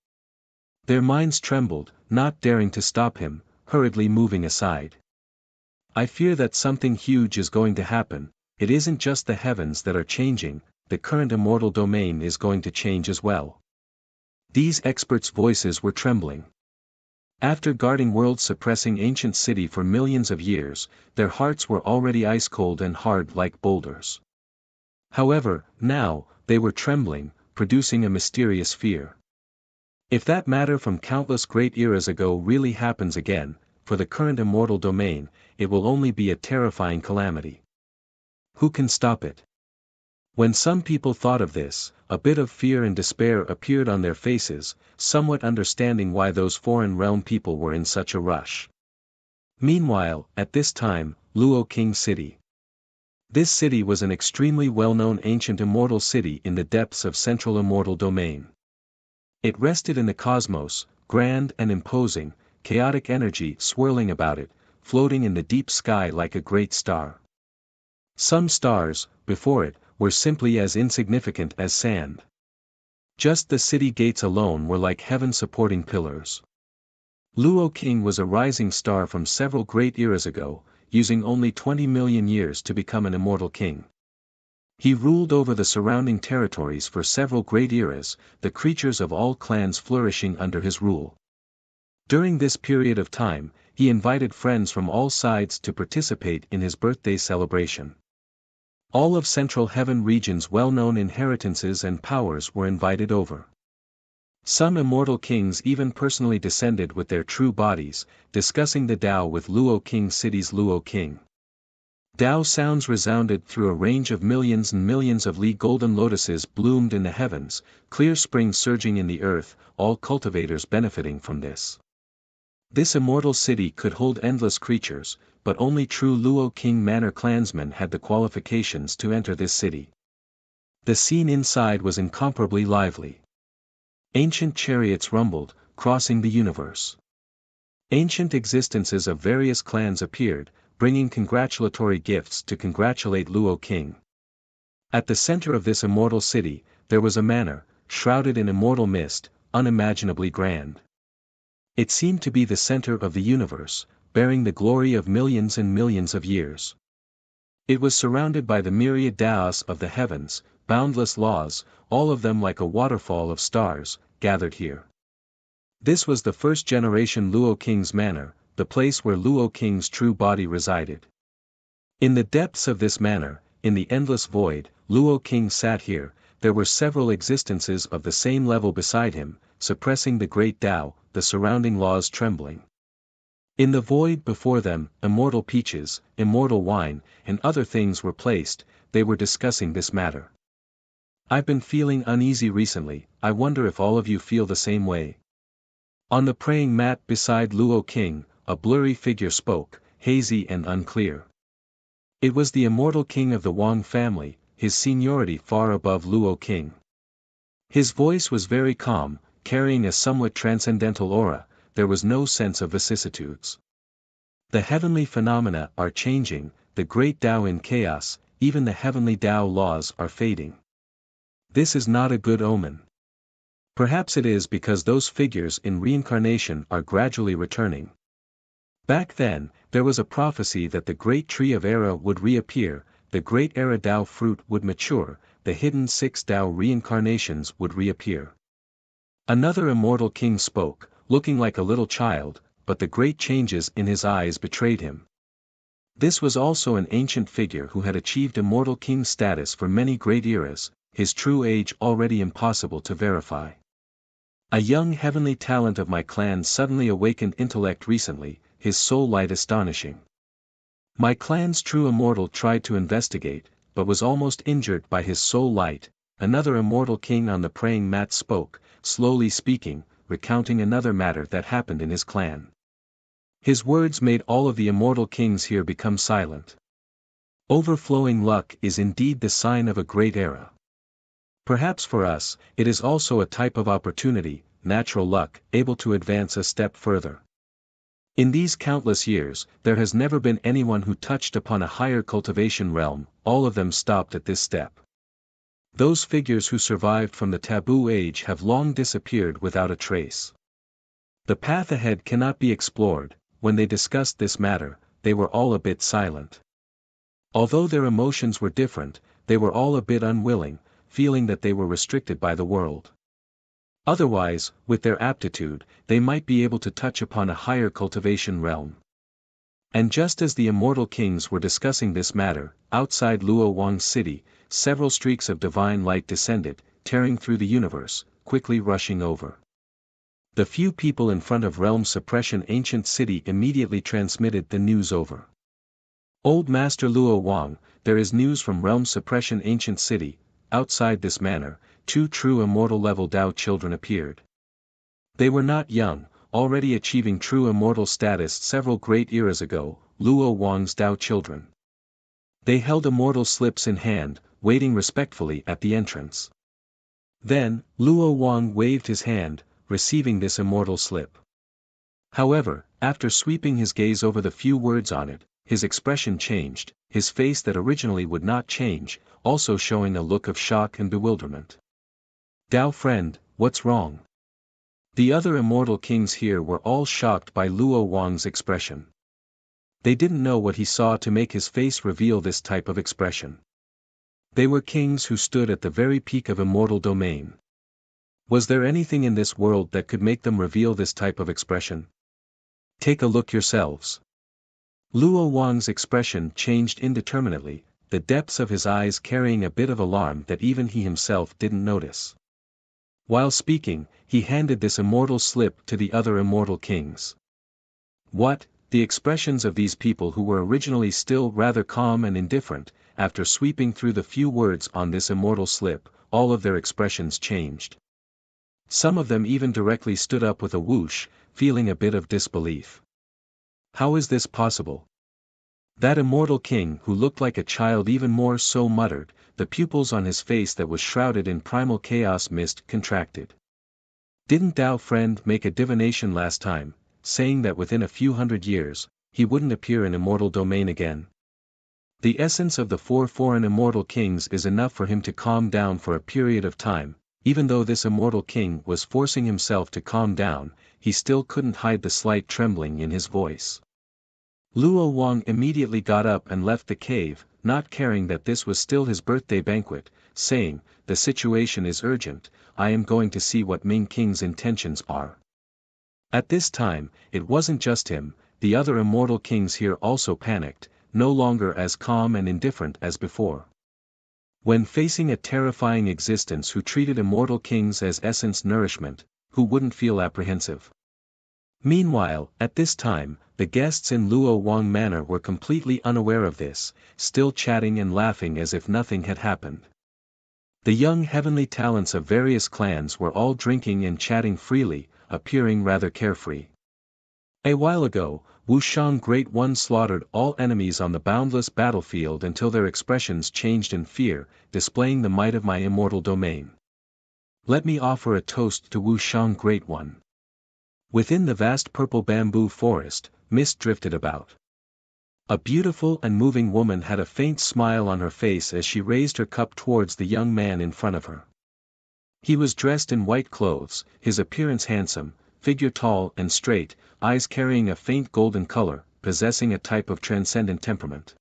Their minds trembled, not daring to stop him, hurriedly moving aside. I fear that something huge is going to happen. It isn't just the heavens that are changing, the current immortal domain is going to change as well. These experts' voices were trembling. After guarding world-suppressing ancient city for millions of years, their hearts were already ice-cold and hard like boulders. However, now, they were trembling, producing a mysterious fear. If that matter from countless great eras ago really happens again, for the current immortal domain, it will only be a terrifying calamity. Who can stop it? When some people thought of this, a bit of fear and despair appeared on their faces, somewhat understanding why those foreign realm people were in such a rush. Meanwhile, at this time, Luo King City. This city was an extremely well-known ancient immortal city in the depths of Central Immortal Domain. It rested in the cosmos, grand and imposing, chaotic energy swirling about it, floating in the deep sky like a great star. Some stars, before it, were simply as insignificant as sand. Just the city gates alone were like heaven-supporting pillars. Luo King was a rising star from several great eras ago, using only 20 million years to become an immortal king. He ruled over the surrounding territories for several great eras, the creatures of all clans flourishing under his rule. During this period of time, he invited friends from all sides to participate in his birthday celebration. All of Central Heaven region's well-known inheritances and powers were invited over. Some immortal kings even personally descended with their true bodies, discussing the Tao with Luo King City's Luo King. Tao sounds resounded through a range of millions and millions of li golden lotuses bloomed in the heavens, clear springs surging in the earth, all cultivators benefiting from this. This immortal city could hold endless creatures, but only true Luo King Manor clansmen had the qualifications to enter this city. The scene inside was incomparably lively. Ancient chariots rumbled, crossing the universe. Ancient existences of various clans appeared, bringing congratulatory gifts to congratulate Luo King. At the center of this immortal city, there was a manor, shrouded in immortal mist, unimaginably grand. It seemed to be the center of the universe, bearing the glory of millions and millions of years. It was surrounded by the myriad Taos of the heavens, boundless laws, all of them like a waterfall of stars, gathered here. This was the first generation Luo King's manor, the place where Luo King's true body resided. In the depths of this manor, in the endless void, Luo King sat here. There were several existences of the same level beside him, suppressing the great Tao, the surrounding laws trembling. In the void before them, immortal peaches, immortal wine, and other things were placed. They were discussing this matter. I've been feeling uneasy recently. I wonder if all of you feel the same way. On the praying mat beside Luo King, a blurry figure spoke, hazy and unclear. It was the immortal king of the Wang family, his seniority far above Luo King. His voice was very calm, carrying a somewhat transcendental aura. There was no sense of vicissitudes. The heavenly phenomena are changing, the great Tao in chaos, even the heavenly Tao laws are fading. This is not a good omen. Perhaps it is because those figures in reincarnation are gradually returning. Back then, there was a prophecy that the great tree of era would reappear, the great era Tao fruit would mature, the hidden 6 Tao reincarnations would reappear. Another immortal king spoke, looking like a little child, but the great changes in his eyes betrayed him. This was also an ancient figure who had achieved immortal king status for many great eras, his true age already impossible to verify. A young heavenly talent of my clan suddenly awakened intellect recently, his soul light astonishing. My clan's true immortal tried to investigate, but was almost injured by his soul light. Another immortal king on the praying mat spoke, slowly speaking, recounting another matter that happened in his clan. His words made all of the immortal kings here become silent. Overflowing luck is indeed the sign of a great era. Perhaps for us, it is also a type of opportunity, natural luck, able to advance a step further. In these countless years, there has never been anyone who touched upon a higher cultivation realm. All of them stopped at this step. Those figures who survived from the taboo age have long disappeared without a trace. The path ahead cannot be explored. When they discussed this matter, they were all a bit silent. Although their emotions were different, they were all a bit unwilling, feeling that they were restricted by the world. Otherwise, with their aptitude, they might be able to touch upon a higher cultivation realm. And just as the immortal kings were discussing this matter, outside Luo Wang's city, several streaks of divine light descended, tearing through the universe, quickly rushing over. The few people in front of Realm Suppression Ancient City immediately transmitted the news over. Old Master Luo Wang, there is news from Realm Suppression Ancient City. Outside this manor, 2 true immortal level Tao children appeared. They were not young, already achieving true immortal status several great eras ago, Luo Wang's Tao children. They held immortal slips in hand, waiting respectfully at the entrance. Then, Luo Wang waved his hand, receiving this immortal slip. However, after sweeping his gaze over the few words on it, his expression changed, his face that originally would not change, also showing a look of shock and bewilderment. Tao friend, what's wrong? The other immortal kings here were all shocked by Luo Wang's expression. They didn't know what he saw to make his face reveal this type of expression. They were kings who stood at the very peak of immortal domain. Was there anything in this world that could make them reveal this type of expression? Take a look yourselves. Luo Wang's expression changed indeterminately, the depths of his eyes carrying a bit of alarm that even he himself didn't notice. While speaking, he handed this immortal slip to the other immortal kings. What? The expressions of these people who were originally still rather calm and indifferent, after sweeping through the few words on this immortal slip, all of their expressions changed. Some of them even directly stood up with a whoosh, feeling a bit of disbelief. How is this possible? That immortal king who looked like a child even more so muttered, the pupils on his face that was shrouded in primal chaos mist contracted. Didn't Tao friend make a divination last time, saying that within a few hundred years, he wouldn't appear in immortal domain again? The essence of the 4 foreign immortal kings is enough for him to calm down for a period of time. Even though this immortal king was forcing himself to calm down, he still couldn't hide the slight trembling in his voice. Luo Wang immediately got up and left the cave. not caring that this was still his birthday banquet, saying, "The situation is urgent, I am going to see what Ming King's intentions are." At this time, it wasn't just him, the other immortal kings here also panicked, no longer as calm and indifferent as before. When facing a terrifying existence who treated immortal kings as essence nourishment, who wouldn't feel apprehensive? Meanwhile, at this time, the guests in Luo Wang Manor were completely unaware of this, still chatting and laughing as if nothing had happened. The young heavenly talents of various clans were all drinking and chatting freely, appearing rather carefree. A while ago, Wuxian Great One slaughtered all enemies on the boundless battlefield until their expressions changed in fear, displaying the might of my immortal domain. Let me offer a toast to Wuxian Great One. Within the vast purple bamboo forest, mist drifted about. A beautiful and moving woman had a faint smile on her face as she raised her cup towards the young man in front of her. He was dressed in white clothes, his appearance handsome, figure tall and straight, eyes carrying a faint golden color, possessing a type of transcendent temperament.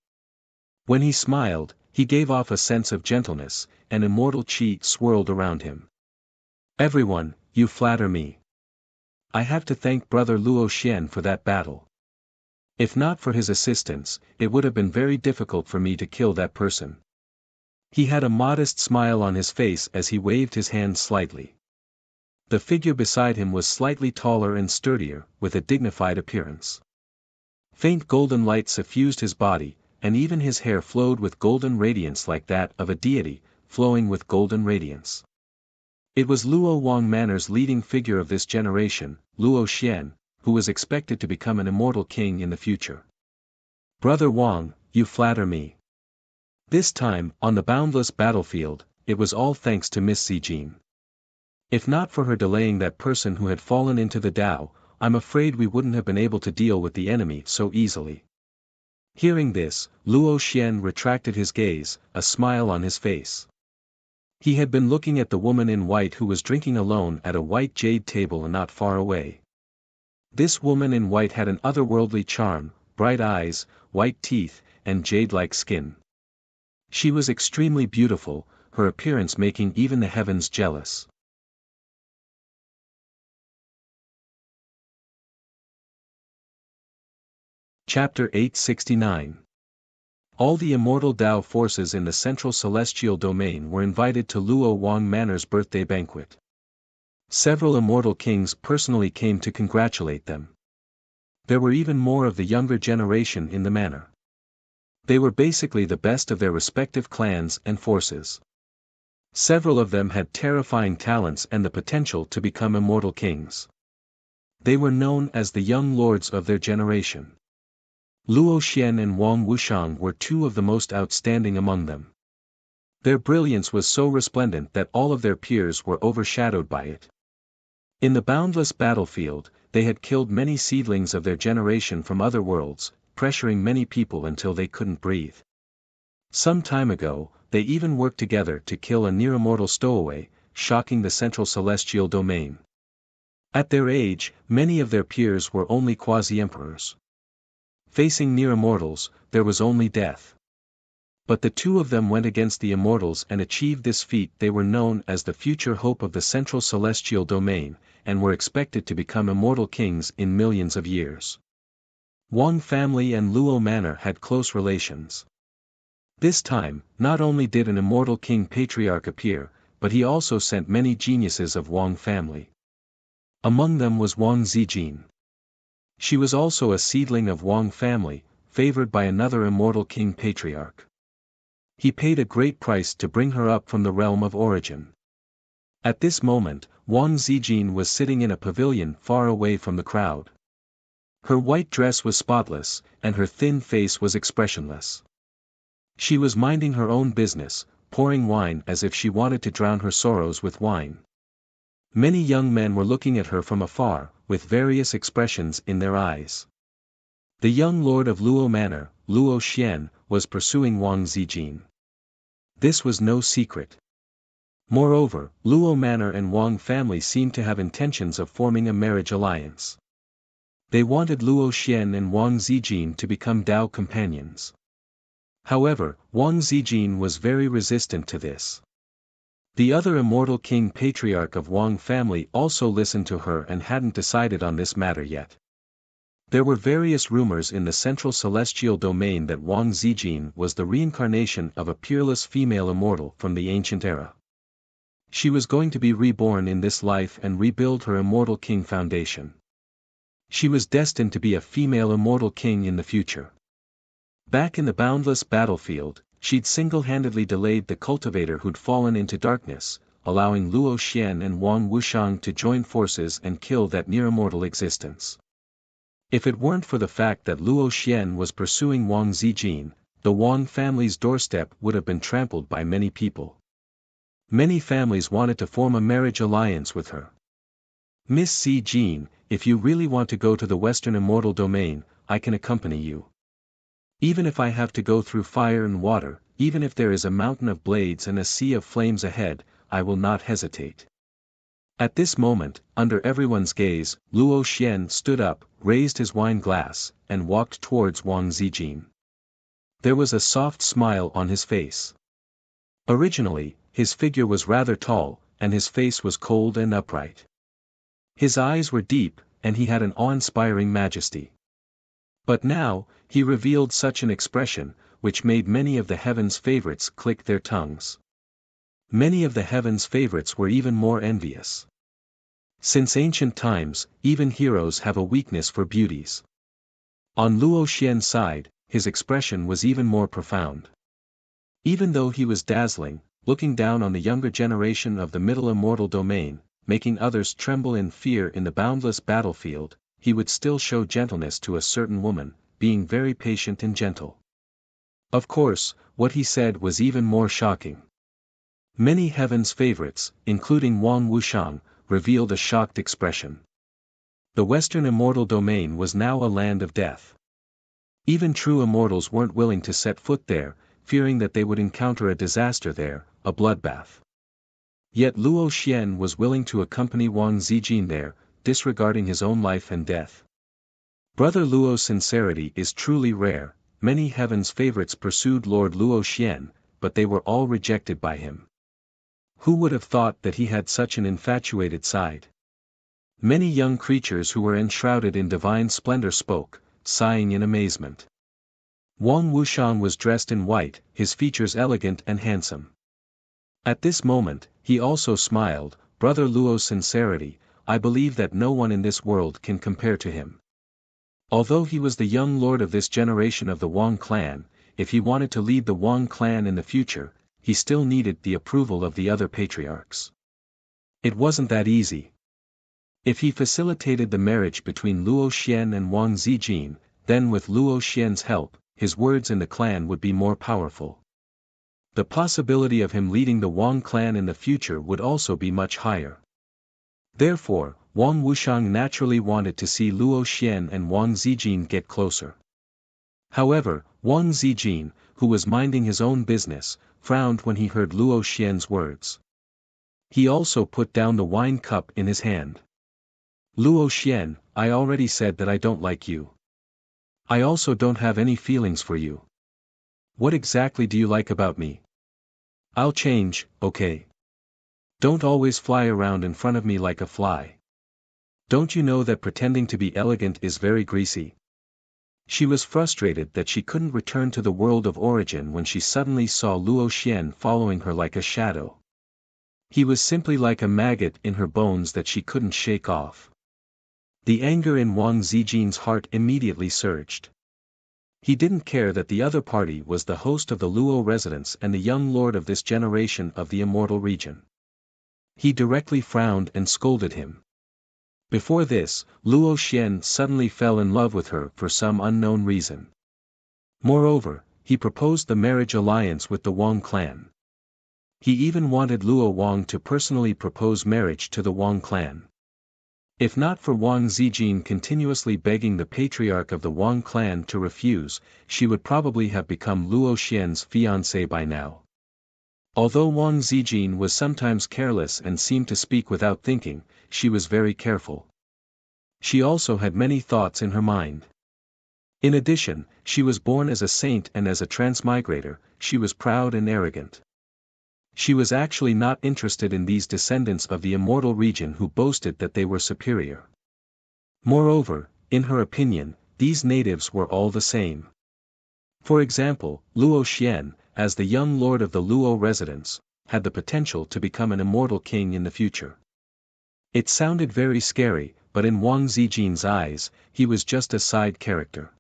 When he smiled, he gave off a sense of gentleness, and immortal chi swirled around him. "Everyone, you flatter me. I have to thank Brother Luo Xian for that battle. If not for his assistance, it would have been very difficult for me to kill that person." He had a modest smile on his face as he waved his hand slightly. The figure beside him was slightly taller and sturdier, with a dignified appearance. Faint golden light suffused his body, and even his hair flowed with golden radiance like that of a deity, flowing with golden radiance. It was Luo Wang Manor's leading figure of this generation, Luo Xian, who was expected to become an immortal king in the future. "Brother Wang, you flatter me." This time, on the boundless battlefield, it was all thanks to Miss Zijin. If not for her delaying that person who had fallen into the Tao, I'm afraid we wouldn't have been able to deal with the enemy so easily. Hearing this, Luo Xian retracted his gaze, a smile on his face. He had been looking at the woman in white who was drinking alone at a white jade table not far away. This woman in white had an otherworldly charm, bright eyes, white teeth, and jade-like skin. She was extremely beautiful, her appearance making even the heavens jealous. Chapter 869. All the immortal Tao forces in the central celestial domain were invited to Luo Wang Manor's birthday banquet. Several immortal kings personally came to congratulate them. There were even more of the younger generation in the manor. They were basically the best of their respective clans and forces. Several of them had terrifying talents and the potential to become immortal kings. They were known as the young lords of their generation. Luo Xian and Wang Wushang were two of the most outstanding among them. Their brilliance was so resplendent that all of their peers were overshadowed by it. In the boundless battlefield, they had killed many seedlings of their generation from other worlds, pressuring many people until they couldn't breathe. Some time ago, they even worked together to kill a near-immortal stowaway, shocking the central celestial domain. At their age, many of their peers were only quasi-emperors. Facing near-immortals, there was only death. But the two of them went against the immortals and achieved this feat. They were known as the future hope of the central celestial domain, and were expected to become immortal kings in millions of years. Wang family and Luo Manor had close relations. This time, not only did an immortal king patriarch appear, but he also sent many geniuses of Wang family. Among them was Wang Zijin. She was also a seedling of Wang family, favored by another immortal king patriarch. He paid a great price to bring her up from the realm of origin. At this moment, Wang Zijin was sitting in a pavilion far away from the crowd. Her white dress was spotless, and her thin face was expressionless. She was minding her own business, pouring wine as if she wanted to drown her sorrows with wine. Many young men were looking at her from afar, with various expressions in their eyes. The young lord of Luo Manor, Luo Xian, was pursuing Wang Zijin. This was no secret. Moreover, Luo Manor and Wang family seemed to have intentions of forming a marriage alliance. They wanted Luo Xian and Wang Zijin to become Tao companions. However, Wang Zijin was very resistant to this. The other immortal king patriarch of Wang family also listened to her and hadn't decided on this matter yet. There were various rumors in the central celestial domain that Wang Zijin was the reincarnation of a peerless female immortal from the ancient era. She was going to be reborn in this life and rebuild her immortal king foundation. She was destined to be a female immortal king in the future. Back in the boundless battlefield, she'd single-handedly delayed the cultivator who'd fallen into darkness, allowing Luo Xian and Wang Wuxiang to join forces and kill that near-immortal existence. If it weren't for the fact that Luo Xian was pursuing Wang Zijin, the Wang family's doorstep would have been trampled by many people. Many families wanted to form a marriage alliance with her. Miss Zijin, if you really want to go to the Western Immortal Domain, I can accompany you. Even if I have to go through fire and water, even if there is a mountain of blades and a sea of flames ahead, I will not hesitate. At this moment, under everyone's gaze, Luo Xian stood up, raised his wine glass, and walked towards Wang Zijin. There was a soft smile on his face. Originally, his figure was rather tall, and his face was cold and upright. His eyes were deep, and he had an awe-inspiring majesty. But now, he revealed such an expression, which made many of the heaven's favorites click their tongues. Many of the heaven's favorites were even more envious. Since ancient times, even heroes have a weakness for beauties. On Luo Xian's side, his expression was even more profound. Even though he was dazzling, looking down on the younger generation of the middle immortal domain, making others tremble in fear in the boundless battlefield, he would still show gentleness to a certain woman, being very patient and gentle. Of course, what he said was even more shocking. Many heaven's favorites, including Wang Wuxiang, revealed a shocked expression. The Western Immortal Domain was now a land of death. Even true immortals weren't willing to set foot there, fearing that they would encounter a disaster there, a bloodbath. Yet Luo Xian was willing to accompany Wang Zijin there, disregarding his own life and death. Brother Luo's sincerity is truly rare. Many heaven's favorites pursued Lord Luo Xian, but they were all rejected by him. Who would have thought that he had such an infatuated side? Many young creatures who were enshrouded in divine splendor spoke, sighing in amazement. Wang Wuxiang was dressed in white, his features elegant and handsome. At this moment, he also smiled. Brother Luo's sincerity, I believe that no one in this world can compare to him. Although he was the young lord of this generation of the Wang clan, if he wanted to lead the Wang clan in the future, he still needed the approval of the other patriarchs. It wasn't that easy. If he facilitated the marriage between Luo Xian and Wang Zijin, then with Luo Xian's help, his words in the clan would be more powerful. The possibility of him leading the Wang clan in the future would also be much higher. Therefore, Wang Wuxiang naturally wanted to see Luo Xian and Wang Zijin get closer. However, Wang Zijin, who was minding his own business, frowned when he heard Luo Xian's words. He also put down the wine cup in his hand. Luo Xian, I already said that I don't like you. I also don't have any feelings for you. What exactly do you like about me? I'll change, okay? Don't always fly around in front of me like a fly. Don't you know that pretending to be elegant is very greasy? She was frustrated that she couldn't return to the world of origin when she suddenly saw Luo Xian following her like a shadow. He was simply like a maggot in her bones that she couldn't shake off. The anger in Wang Zijin's heart immediately surged. He didn't care that the other party was the host of the Luo residence and the young lord of this generation of the immortal region. He directly frowned and scolded him. Before this, Luo Xian suddenly fell in love with her for some unknown reason. Moreover, he proposed the marriage alliance with the Wang clan. He even wanted Luo Wang to personally propose marriage to the Wang clan. If not for Wang Zijin continuously begging the patriarch of the Wang clan to refuse, she would probably have become Luo Xian's fiancée by now. Although Wang Zijin was sometimes careless and seemed to speak without thinking, she was very careful. She also had many thoughts in her mind. In addition, she was born as a saint, and as a transmigrator, she was proud and arrogant. She was actually not interested in these descendants of the immortal region who boasted that they were superior. Moreover, in her opinion, these natives were all the same. For example, Luo Xian, as the young lord of the Luo residence, had the potential to become an immortal king in the future. It sounded very scary, but in Wang Zijin's eyes, he was just a side character.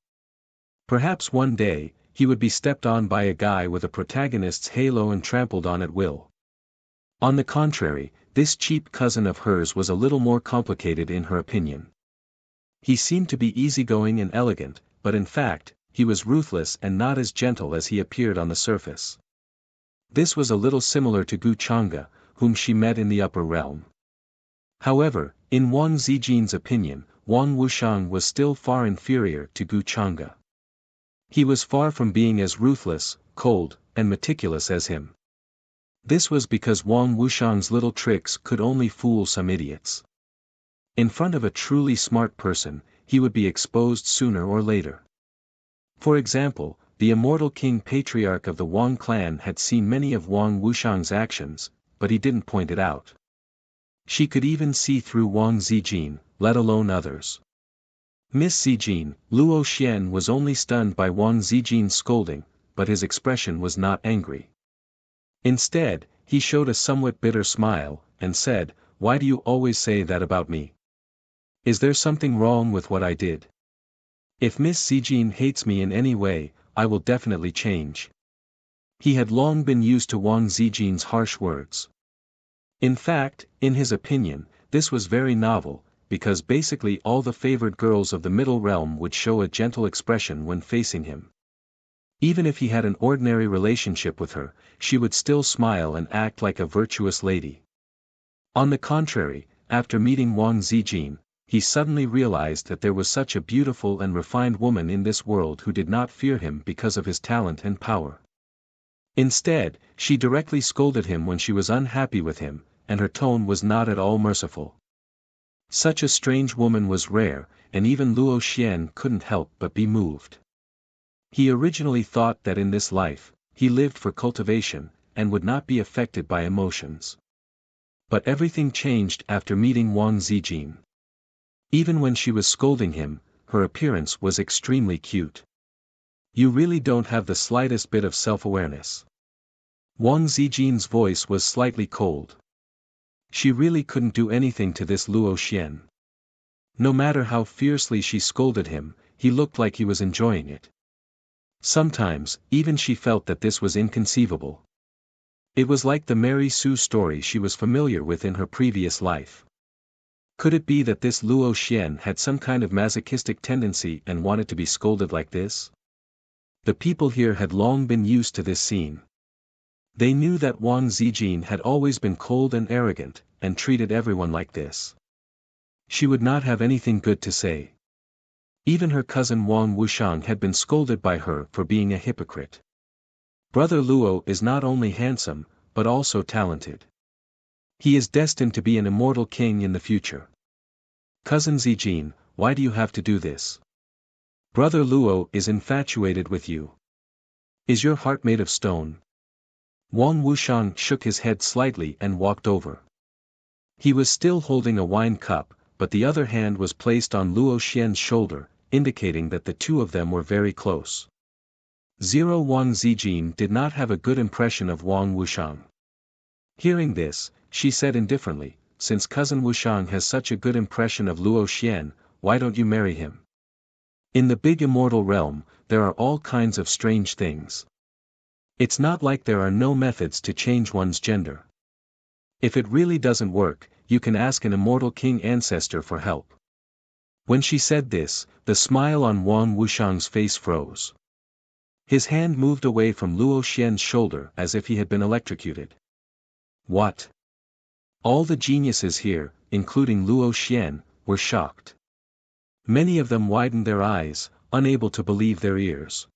Perhaps one day, he would be stepped on by a guy with a protagonist's halo and trampled on at will. On the contrary, this cheap cousin of hers was a little more complicated in her opinion. He seemed to be easygoing and elegant, but in fact, he was ruthless and not as gentle as he appeared on the surface. This was a little similar to Gu Chang'e, whom she met in the upper realm. However, in Wang Zijin's opinion, Wang Wuxiang was still far inferior to Gu Chang'e. He was far from being as ruthless, cold, and meticulous as him. This was because Wang Wuxiang's little tricks could only fool some idiots. In front of a truly smart person, he would be exposed sooner or later. For example, the immortal king patriarch of the Wang clan had seen many of Wang Wuxiang's actions, but he didn't point it out. She could even see through Wang Zijin, let alone others. Miss Zijin, Luo Xian was only stunned by Wang Zijin's scolding, but his expression was not angry. Instead, he showed a somewhat bitter smile, and said, "Why do you always say that about me? Is there something wrong with what I did? If Miss Zijin hates me in any way, I will definitely change." He had long been used to Wang Zijin's harsh words. In fact, in his opinion, this was very novel, because basically all the favored girls of the middle realm would show a gentle expression when facing him. Even if he had an ordinary relationship with her, she would still smile and act like a virtuous lady. On the contrary, after meeting Wang Zijin, he suddenly realized that there was such a beautiful and refined woman in this world who did not fear him because of his talent and power. Instead, she directly scolded him when she was unhappy with him, and her tone was not at all merciful. Such a strange woman was rare, and even Luo Xian couldn't help but be moved. He originally thought that in this life, he lived for cultivation, and would not be affected by emotions. But everything changed after meeting Wang Zijin. Even when she was scolding him, her appearance was extremely cute. "You really don't have the slightest bit of self-awareness." Wang Zijin's voice was slightly cold. She really couldn't do anything to this Luo Xian. No matter how fiercely she scolded him, he looked like he was enjoying it. Sometimes, even she felt that this was inconceivable. It was like the Mary Sue story she was familiar with in her previous life. Could it be that this Luo Xian had some kind of masochistic tendency and wanted to be scolded like this? The people here had long been used to this scene. They knew that Wang Zijin had always been cold and arrogant, and treated everyone like this. She would not have anything good to say. Even her cousin Wang Wuxiang had been scolded by her for being a hypocrite. Brother Luo is not only handsome, but also talented. He is destined to be an immortal king in the future. Cousin Zijin, why do you have to do this? Brother Luo is infatuated with you. Is your heart made of stone? Wang Wuxiang shook his head slightly and walked over. He was still holding a wine cup, but the other hand was placed on Luo Xian's shoulder, indicating that the two of them were very close. Wang Zijin did not have a good impression of Wang Wuxiang. Hearing this, she said indifferently, "Since cousin Wuxiang has such a good impression of Luo Xian, why don't you marry him? In the big immortal realm, there are all kinds of strange things. It's not like there are no methods to change one's gender. If it really doesn't work, you can ask an immortal king ancestor for help." When she said this, the smile on Wang Wuxiang's face froze. His hand moved away from Luo Xian's shoulder as if he had been electrocuted. What? All the geniuses here, including Luo Xian, were shocked. Many of them widened their eyes, unable to believe their ears.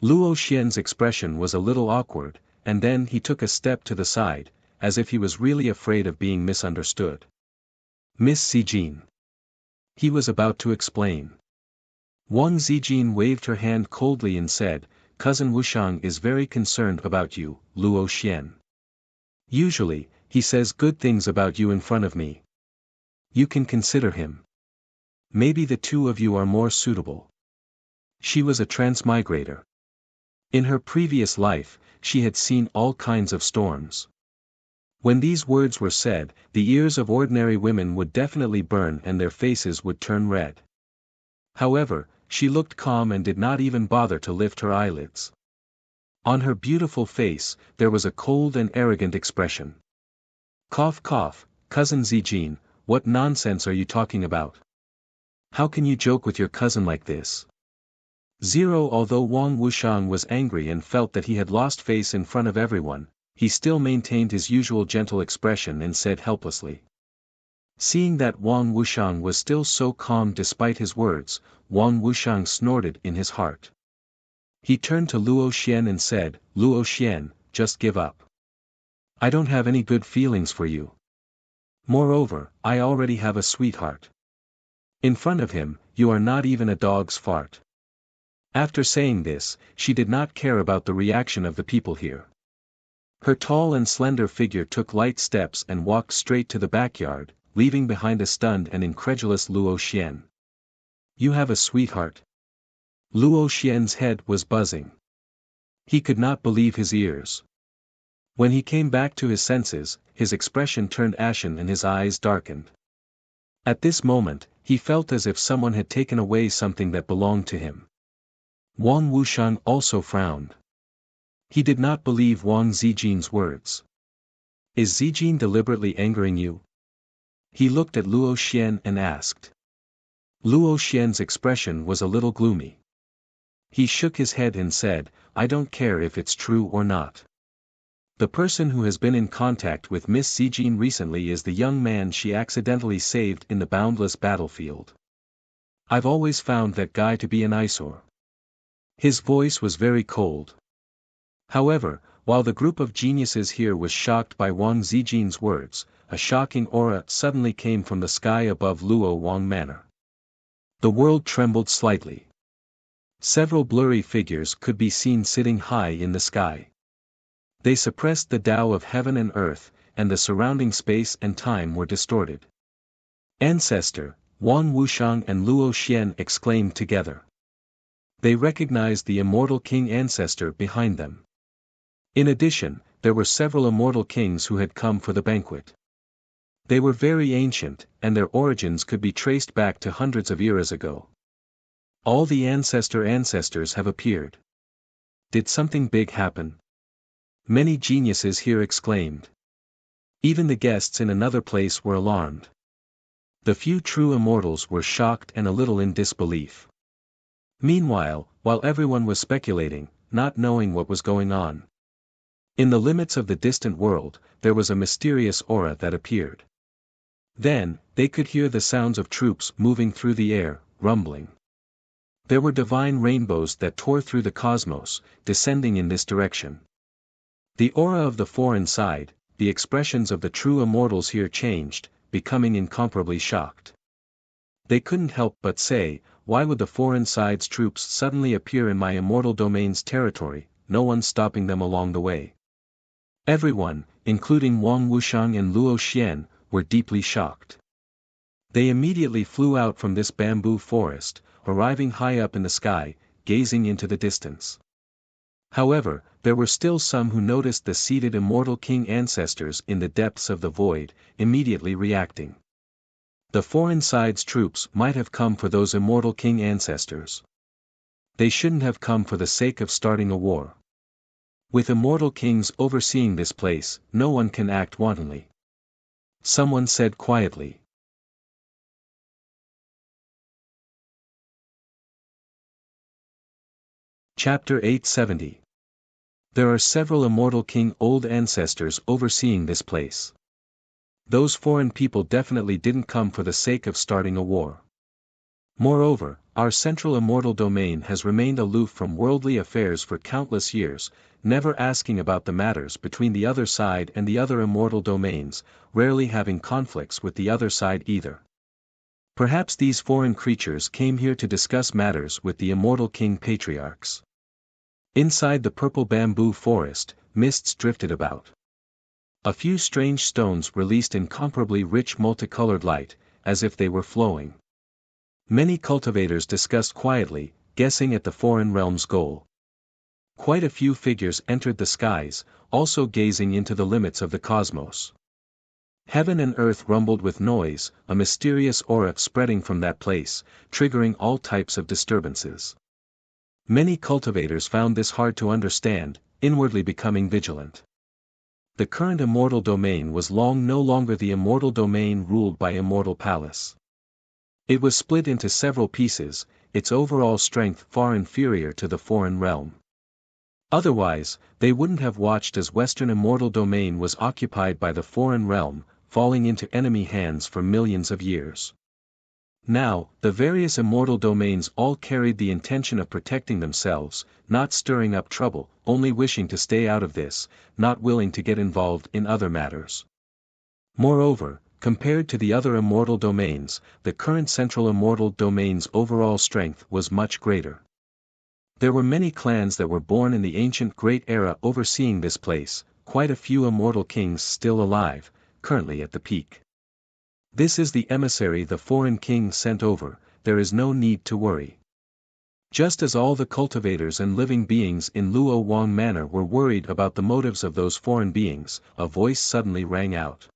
Luo Xian's expression was a little awkward, and then he took a step to the side, as if he was really afraid of being misunderstood. "Miss Zijin." He was about to explain. Wang Zijin waved her hand coldly and said, Cousin Wushang is very concerned about you, Luo Xian. Usually, he says good things about you in front of me. You can consider him. Maybe the two of you are more suitable. She was a transmigrator. In her previous life, she had seen all kinds of storms. When these words were said, the ears of ordinary women would definitely burn and their faces would turn red. However, she looked calm and did not even bother to lift her eyelids. On her beautiful face, there was a cold and arrogant expression. Cough cough, Cousin Zijin, what nonsense are you talking about? How can you joke with your cousin like this? Although Wang Wushang was angry and felt that he had lost face in front of everyone, he still maintained his usual gentle expression and said helplessly. Seeing that Wang Wushang was still so calm despite his words, Wang Wushang snorted in his heart. He turned to Luo Xian and said, Luo Xian, just give up. I don't have any good feelings for you. Moreover, I already have a sweetheart. In front of him, you are not even a dog's fart. After saying this, she did not care about the reaction of the people here. Her tall and slender figure took light steps and walked straight to the backyard, leaving behind a stunned and incredulous Luo Xian. You have a sweetheart? Luo Xian's head was buzzing. He could not believe his ears. When he came back to his senses, his expression turned ashen and his eyes darkened. At this moment, he felt as if someone had taken away something that belonged to him. Wang Wushang also frowned. He did not believe Wang Zijin's words. Is Zijin deliberately angering you? He looked at Luo Xian and asked. Luo Xian's expression was a little gloomy. He shook his head and said, I don't care if it's true or not. The person who has been in contact with Miss Zijin recently is the young man she accidentally saved in the boundless battlefield. I've always found that guy to be an eyesore. His voice was very cold. However, while the group of geniuses here was shocked by Wang Zijin's words, a shocking aura suddenly came from the sky above Luo Wang Manor. The world trembled slightly. Several blurry figures could be seen sitting high in the sky. They suppressed the Tao of heaven and earth, and the surrounding space and time were distorted. Ancestor, Wang Wushang and Luo Xian exclaimed together. They recognized the immortal king ancestor behind them. In addition, there were several immortal kings who had come for the banquet. They were very ancient, and their origins could be traced back to hundreds of eras ago. All the ancestors have appeared. Did something big happen? Many geniuses here exclaimed. Even the guests in another place were alarmed. The few true immortals were shocked and a little in disbelief. Meanwhile, while everyone was speculating, not knowing what was going on, in the limits of the distant world, there was a mysterious aura that appeared. Then, they could hear the sounds of troops moving through the air, rumbling. There were divine rainbows that tore through the cosmos, descending in this direction. The aura of the foreign side, the expressions of the true immortals here changed, becoming incomparably shocked. They couldn't help but say, why would the foreign side's troops suddenly appear in my immortal domain's territory, no one stopping them along the way? Everyone, including Wang Wushang and Luo Xian, were deeply shocked. They immediately flew out from this bamboo forest, arriving high up in the sky, gazing into the distance. However, there were still some who noticed the seated immortal king ancestors in the depths of the void, immediately reacting. The foreign side's troops might have come for those immortal king ancestors. They shouldn't have come for the sake of starting a war. With immortal kings overseeing this place, no one can act wantonly. Someone said quietly. Chapter 870. There are several immortal king old ancestors overseeing this place. Those foreign people definitely didn't come for the sake of starting a war. Moreover, our central immortal domain has remained aloof from worldly affairs for countless years, never asking about the matters between the other side and the other immortal domains, rarely having conflicts with the other side either. Perhaps these foreign creatures came here to discuss matters with the immortal king patriarchs. Inside the purple bamboo forest, mists drifted about. A few strange stones released incomparably rich multicolored light, as if they were flowing. Many cultivators discussed quietly, guessing at the foreign realm's goal. Quite a few figures entered the skies, also gazing into the limits of the cosmos. Heaven and earth rumbled with noise, a mysterious aura spreading from that place, triggering all types of disturbances. Many cultivators found this hard to understand, inwardly becoming vigilant. The current immortal domain was no longer the immortal domain ruled by Immortal Palace. It was split into several pieces, its overall strength far inferior to the foreign realm. Otherwise, they wouldn't have watched as Western immortal domain was occupied by the foreign realm, falling into enemy hands for millions of years. Now, the various immortal domains all carried the intention of protecting themselves, not stirring up trouble, only wishing to stay out of this, not willing to get involved in other matters. Moreover, compared to the other immortal domains, the current central immortal domain's overall strength was much greater. There were many clans that were born in the ancient Great Era overseeing this place, quite a few immortal kings still alive, currently at the peak. This is the emissary the foreign king sent over, there is no need to worry. Just as all the cultivators and living beings in Luo Wang Manor were worried about the motives of those foreign beings, a voice suddenly rang out.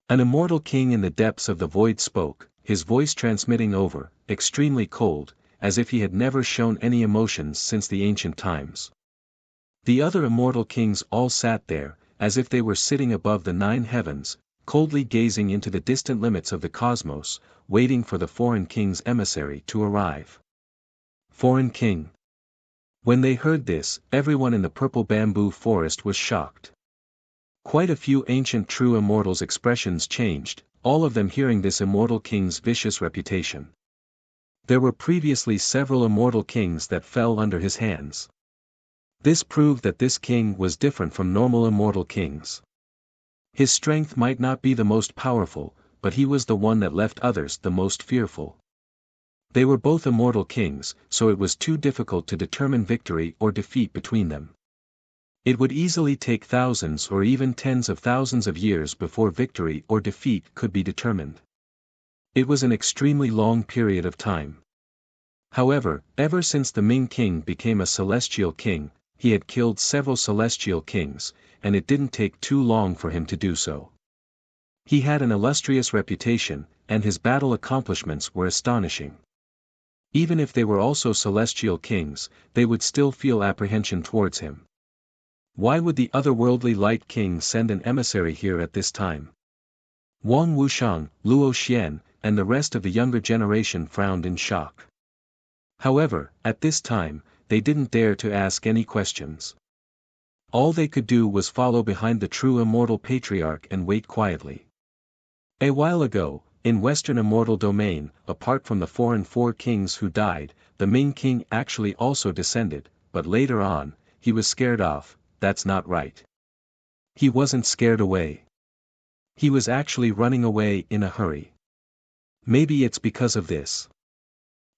An immortal king in the depths of the void spoke, his voice transmitting over, extremely cold, as if he had never shown any emotions since the ancient times. The other immortal kings all sat there, as if they were sitting above the 9 heavens, coldly gazing into the distant limits of the cosmos, waiting for the foreign king's emissary to arrive. Foreign king. When they heard this, everyone in the purple bamboo forest was shocked. Quite a few ancient true immortals' expressions changed, all of them hearing this immortal king's vicious reputation. There were previously several immortal kings that fell under his hands. This proved that this king was different from normal immortal kings. His strength might not be the most powerful, but he was the one that left others the most fearful. They were both immortal kings, so it was too difficult to determine victory or defeat between them. It would easily take thousands or even tens of thousands of years before victory or defeat could be determined. It was an extremely long period of time. However, ever since the Ming king became a celestial king, he had killed several celestial kings, and it didn't take too long for him to do so. He had an illustrious reputation, and his battle accomplishments were astonishing. Even if they were also celestial kings, they would still feel apprehension towards him. Why would the otherworldly light king send an emissary here at this time? Wang Wuxiang, Luo Xian, and the rest of the younger generation frowned in shock. However, at this time, they didn't dare to ask any questions. All they could do was follow behind the true immortal patriarch and wait quietly. A while ago, in Western immortal domain, apart from the foreign 4 kings who died, the Ming king actually also descended, but later on, he was scared off. That's not right. He wasn't scared away. He was actually running away in a hurry. Maybe it's because of this.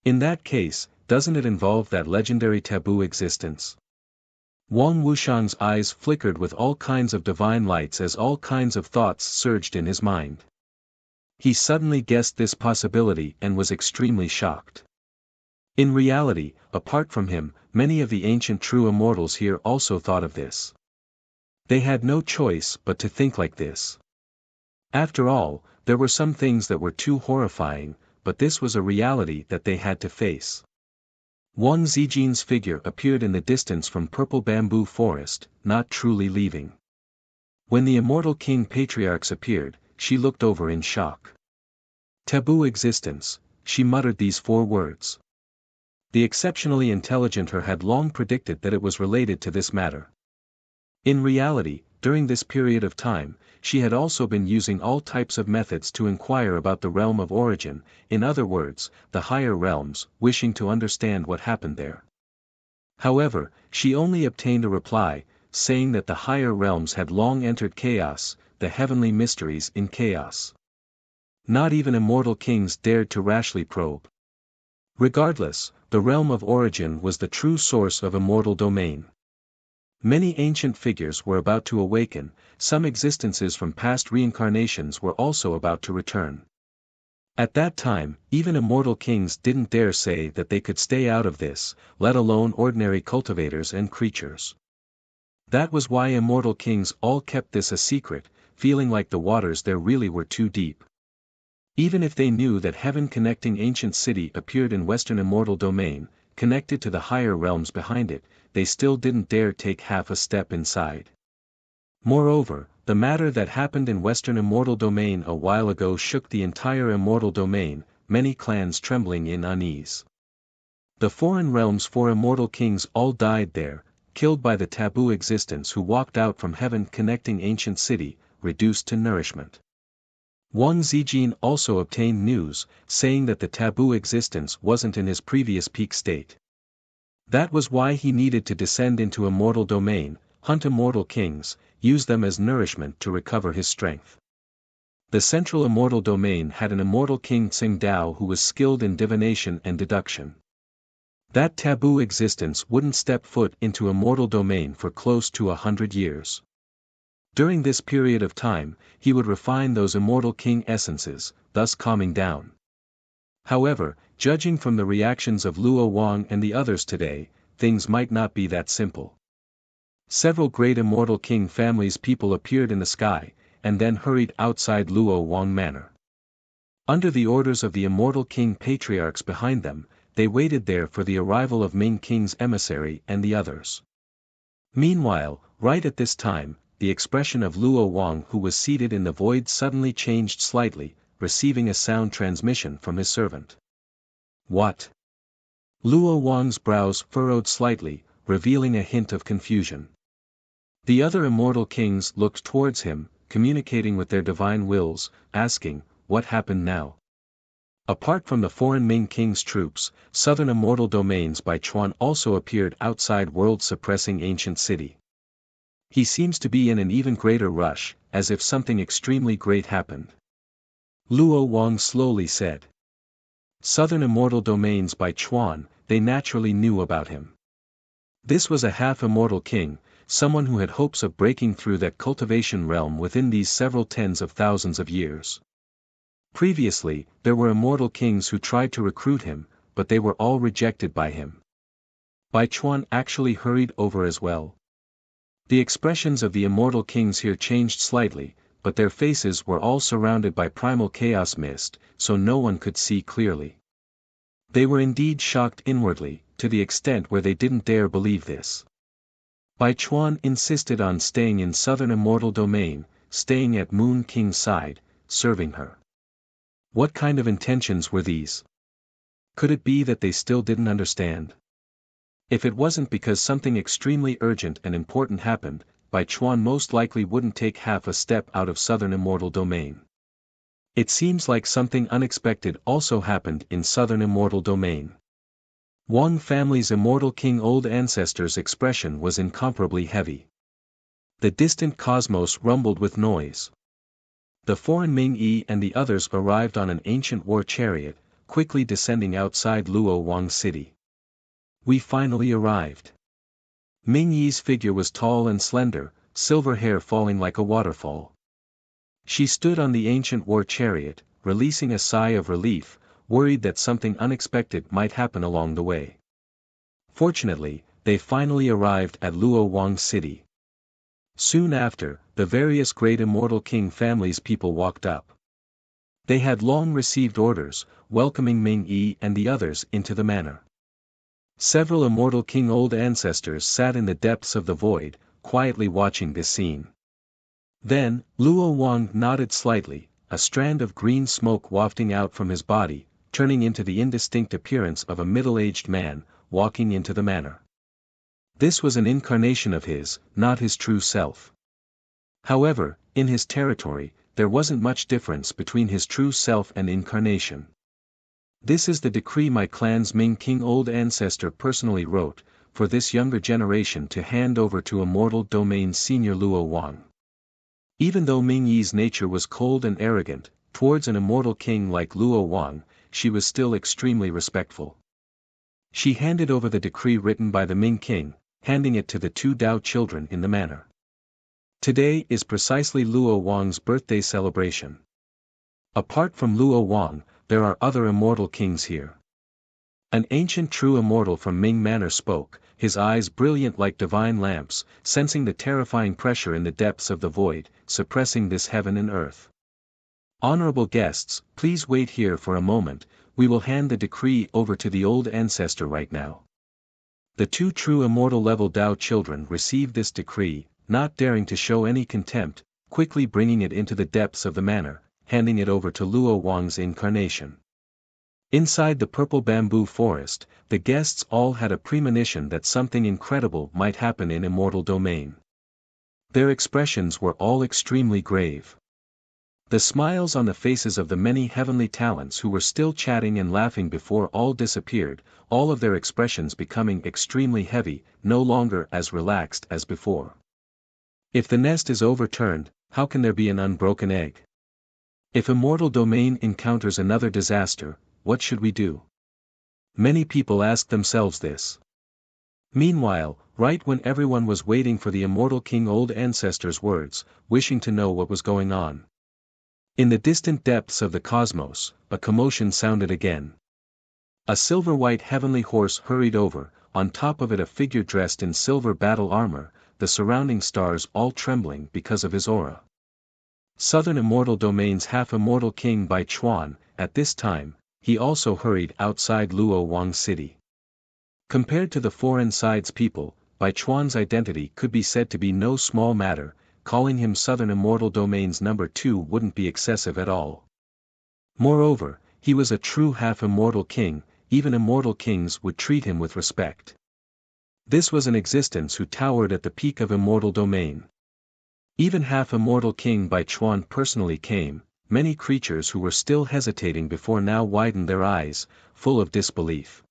In that case, doesn't it involve that legendary taboo existence? Wang Wuxiang's eyes flickered with all kinds of divine lights as all kinds of thoughts surged in his mind. He suddenly guessed this possibility and was extremely shocked. In reality, apart from him, many of the ancient true immortals here also thought of this. They had no choice but to think like this. After all, there were some things that were too horrifying, but this was a reality that they had to face. Wang Zijin's figure appeared in the distance from purple bamboo forest, not truly leaving. When the immortal king patriarchs appeared, she looked over in shock. Taboo existence, she muttered these 4 words. The exceptionally intelligent her had long predicted that it was related to this matter. In reality, during this period of time, she had also been using all types of methods to inquire about the realm of origin, in other words, the higher realms, wishing to understand what happened there. However, she only obtained a reply, saying that the higher realms had long entered chaos, the heavenly mysteries in chaos. Not even immortal kings dared to rashly probe. Regardless, the realm of origin was the true source of immortal domain. Many ancient figures were about to awaken, some existences from past reincarnations were also about to return. At that time, even immortal kings didn't dare say that they could stay out of this, let alone ordinary cultivators and creatures. That was why immortal kings all kept this a secret, feeling like the waters there really were too deep. Even if they knew that heaven-connecting ancient city appeared in Western immortal domain, connected to the higher realms behind it, they still didn't dare take half a step inside. Moreover, the matter that happened in Western immortal domain a while ago shook the entire immortal domain, many clans trembling in unease. The foreign realms' four immortal kings all died there, killed by the taboo existence who walked out from heaven-connecting ancient city, reduced to nourishment. Wang Zijin also obtained news, saying that the taboo existence wasn't in his previous peak state. That was why he needed to descend into immortal domain, hunt immortal kings, use them as nourishment to recover his strength. The central immortal domain had an immortal king Tsingdao who was skilled in divination and deduction. That taboo existence wouldn't step foot into immortal domain for close to 100 years. During this period of time, he would refine those immortal king essences, thus calming down. However, judging from the reactions of Luo Wang and the others today, things might not be that simple. Several great immortal king families' people appeared in the sky, and then hurried outside Luo Wang Manor. Under the orders of the immortal king patriarchs behind them, they waited there for the arrival of Ming King's emissary and the others. Meanwhile, right at this time, the expression of Luo Wang who was seated in the void suddenly changed slightly, receiving a sound transmission from his servant. What? Luo Wang's brows furrowed slightly, revealing a hint of confusion. The other immortal kings looked towards him, communicating with their divine wills, asking, what happened now? Apart from the foreign Ming King's troops, southern immortal domains by Chuan also appeared outside world-suppressing ancient city. He seems to be in an even greater rush, as if something extremely great happened. Luo Wang slowly said. Southern immortal domains by Chuan, they naturally knew about him. This was a half-immortal king, someone who had hopes of breaking through that cultivation realm within these several tens of thousands of years. Previously, there were immortal kings who tried to recruit him, but they were all rejected by him. Bai Chuan actually hurried over as well. The expressions of the immortal kings here changed slightly, but their faces were all surrounded by primal chaos mist, so no one could see clearly. They were indeed shocked inwardly, to the extent where they didn't dare believe this. Bai Chuan insisted on staying in southern immortal domain, staying at Moon King's side, serving her. What kind of intentions were these? Could it be that they still didn't understand? If it wasn't because something extremely urgent and important happened, Bai Chuan most likely wouldn't take half a step out of southern immortal domain. It seems like something unexpected also happened in southern immortal domain. Wang family's immortal king old ancestor's expression was incomparably heavy. The distant cosmos rumbled with noise. The foreign Ming Yi and the others arrived on an ancient war chariot, quickly descending outside Luo Wang's city. We finally arrived. Ming Yi's figure was tall and slender, silver hair falling like a waterfall. She stood on the ancient war chariot, releasing a sigh of relief, worried that something unexpected might happen along the way. Fortunately, they finally arrived at Luo Wang's city. Soon after, the various great immortal king families' people walked up. They had long received orders, welcoming Ming Yi and the others into the manor. Several immortal king old ancestors sat in the depths of the void, quietly watching this scene. Then, Luo Wang nodded slightly, a strand of green smoke wafting out from his body, turning into the indistinct appearance of a middle-aged man, walking into the manor. This was an incarnation of his, not his true self. However, in his territory, there wasn't much difference between his true self and incarnation. This is the decree my clan's Ming King old ancestor personally wrote, for this younger generation to hand over to immortal domain senior Luo Wang. Even though Ming Yi's nature was cold and arrogant, towards an immortal king like Luo Wang, she was still extremely respectful. She handed over the decree written by the Ming king, handing it to the two Dao children in the manner. Today is precisely Luo Wang's birthday celebration. Apart from Luo Wang, there are other immortal kings here. An ancient true immortal from Ming Manor spoke, his eyes brilliant like divine lamps, sensing the terrifying pressure in the depths of the void, suppressing this heaven and earth. Honorable guests, please wait here for a moment, we will hand the decree over to the old ancestor right now. The two true immortal level Dao children received this decree, not daring to show any contempt, quickly bringing it into the depths of the manor, handing it over to Luo Wang's incarnation. Inside the purple bamboo forest, the guests all had a premonition that something incredible might happen in immortal domain. Their expressions were all extremely grave. The smiles on the faces of the many heavenly talents who were still chatting and laughing before all disappeared, all of their expressions becoming extremely heavy, no longer as relaxed as before. If the nest is overturned, how can there be an unbroken egg? If immortal domain encounters another disaster, what should we do? Many people asked themselves this. Meanwhile, right when everyone was waiting for the immortal king old ancestor's words, wishing to know what was going on. In the distant depths of the cosmos, a commotion sounded again. A silver-white heavenly horse hurried over, on top of it a figure dressed in silver battle armor, the surrounding stars all trembling because of his aura. Southern immortal domain's half-immortal king Bai Chuan, at this time, he also hurried outside Luo Wang's city. Compared to the foreign side's people, Bai Chuan's identity could be said to be no small matter, calling him Southern Immortal Domain's number 2 wouldn't be excessive at all. Moreover, he was a true half-immortal king, even immortal kings would treat him with respect. This was an existence who towered at the peak of immortal domain. Even half-immortal king Bai Chuan personally came, many creatures who were still hesitating before now widened their eyes, full of disbelief.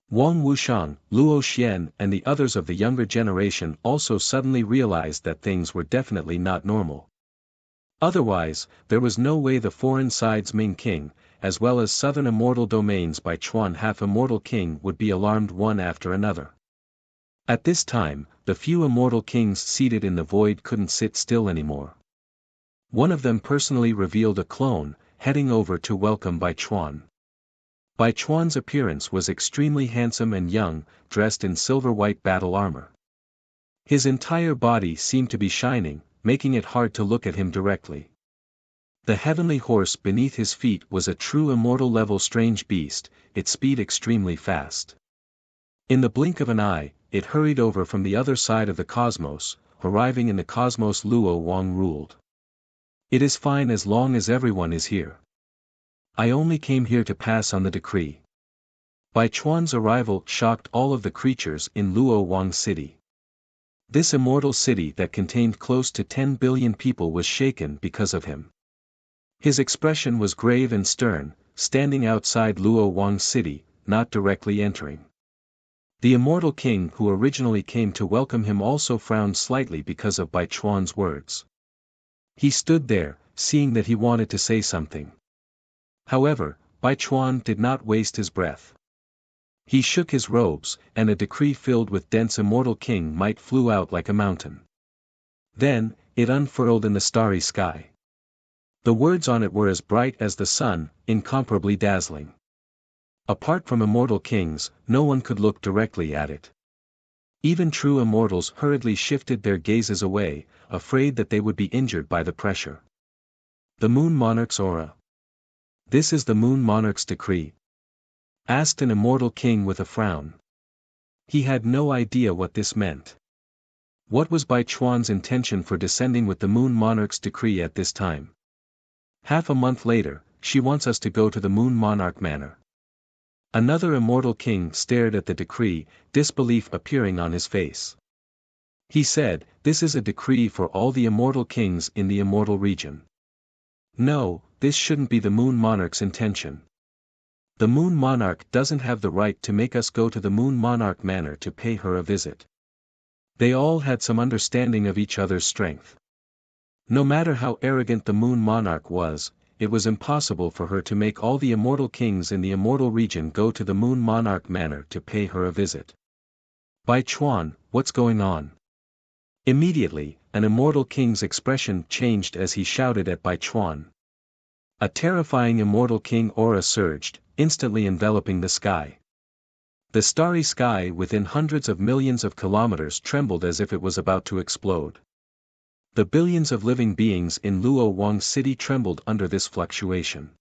Wang Wuxiang, Luo Xian and the others of the younger generation also suddenly realized that things were definitely not normal. Otherwise, there was no way the foreign side's Ming king, as well as southern immortal domains Bai Chuan half-immortal king would be alarmed one after another. At this time, the few immortal kings seated in the void couldn't sit still anymore. One of them personally revealed a clone, heading over to welcome Bai Chuan. Bai Chuan's appearance was extremely handsome and young, dressed in silver-white battle armor. His entire body seemed to be shining, making it hard to look at him directly. The heavenly horse beneath his feet was a true immortal-level strange beast, its speed extremely fast. In the blink of an eye, it hurried over from the other side of the cosmos, arriving in the cosmos Luo Wang ruled. It is fine as long as everyone is here. I only came here to pass on the decree. Bai Chuan's arrival shocked all of the creatures in Luo Wang's city. This immortal city that contained close to 10 billion people was shaken because of him. His expression was grave and stern, standing outside Luo Wang's city, not directly entering. The immortal king who originally came to welcome him also frowned slightly because of Bai Chuan's words. He stood there, seeing that he wanted to say something. However, Bai Chuan did not waste his breath. He shook his robes, and a decree filled with dense immortal king might flew out like a mountain. Then, it unfurled in the starry sky. The words on it were as bright as the sun, incomparably dazzling. Apart from immortal kings, no one could look directly at it. Even true immortals hurriedly shifted their gazes away, afraid that they would be injured by the pressure. The Moon Monarch's aura. This is the Moon Monarch's decree? Asked an immortal king with a frown. He had no idea what this meant. What was Bai Chuan's intention for descending with the Moon Monarch's decree at this time? Half a month later, she wants us to go to the Moon Monarch Manor. Another immortal king stared at the decree, disbelief appearing on his face. He said, "This is a decree for all the immortal kings in the immortal region. No, this shouldn't be the Moon Monarch's intention. The Moon Monarch doesn't have the right to make us go to the Moon Monarch Manor to pay her a visit." They all had some understanding of each other's strength. No matter how arrogant the Moon Monarch was, it was impossible for her to make all the immortal kings in the immortal region go to the Moon Monarch Manor to pay her a visit. Bai Chuan, what's going on? Immediately, an immortal king's expression changed as he shouted at Bai Chuan. A terrifying immortal king aura surged, instantly enveloping the sky. The starry sky within hundreds of millions of kilometers trembled as if it was about to explode. The billions of living beings in Luo Wang City trembled under this fluctuation.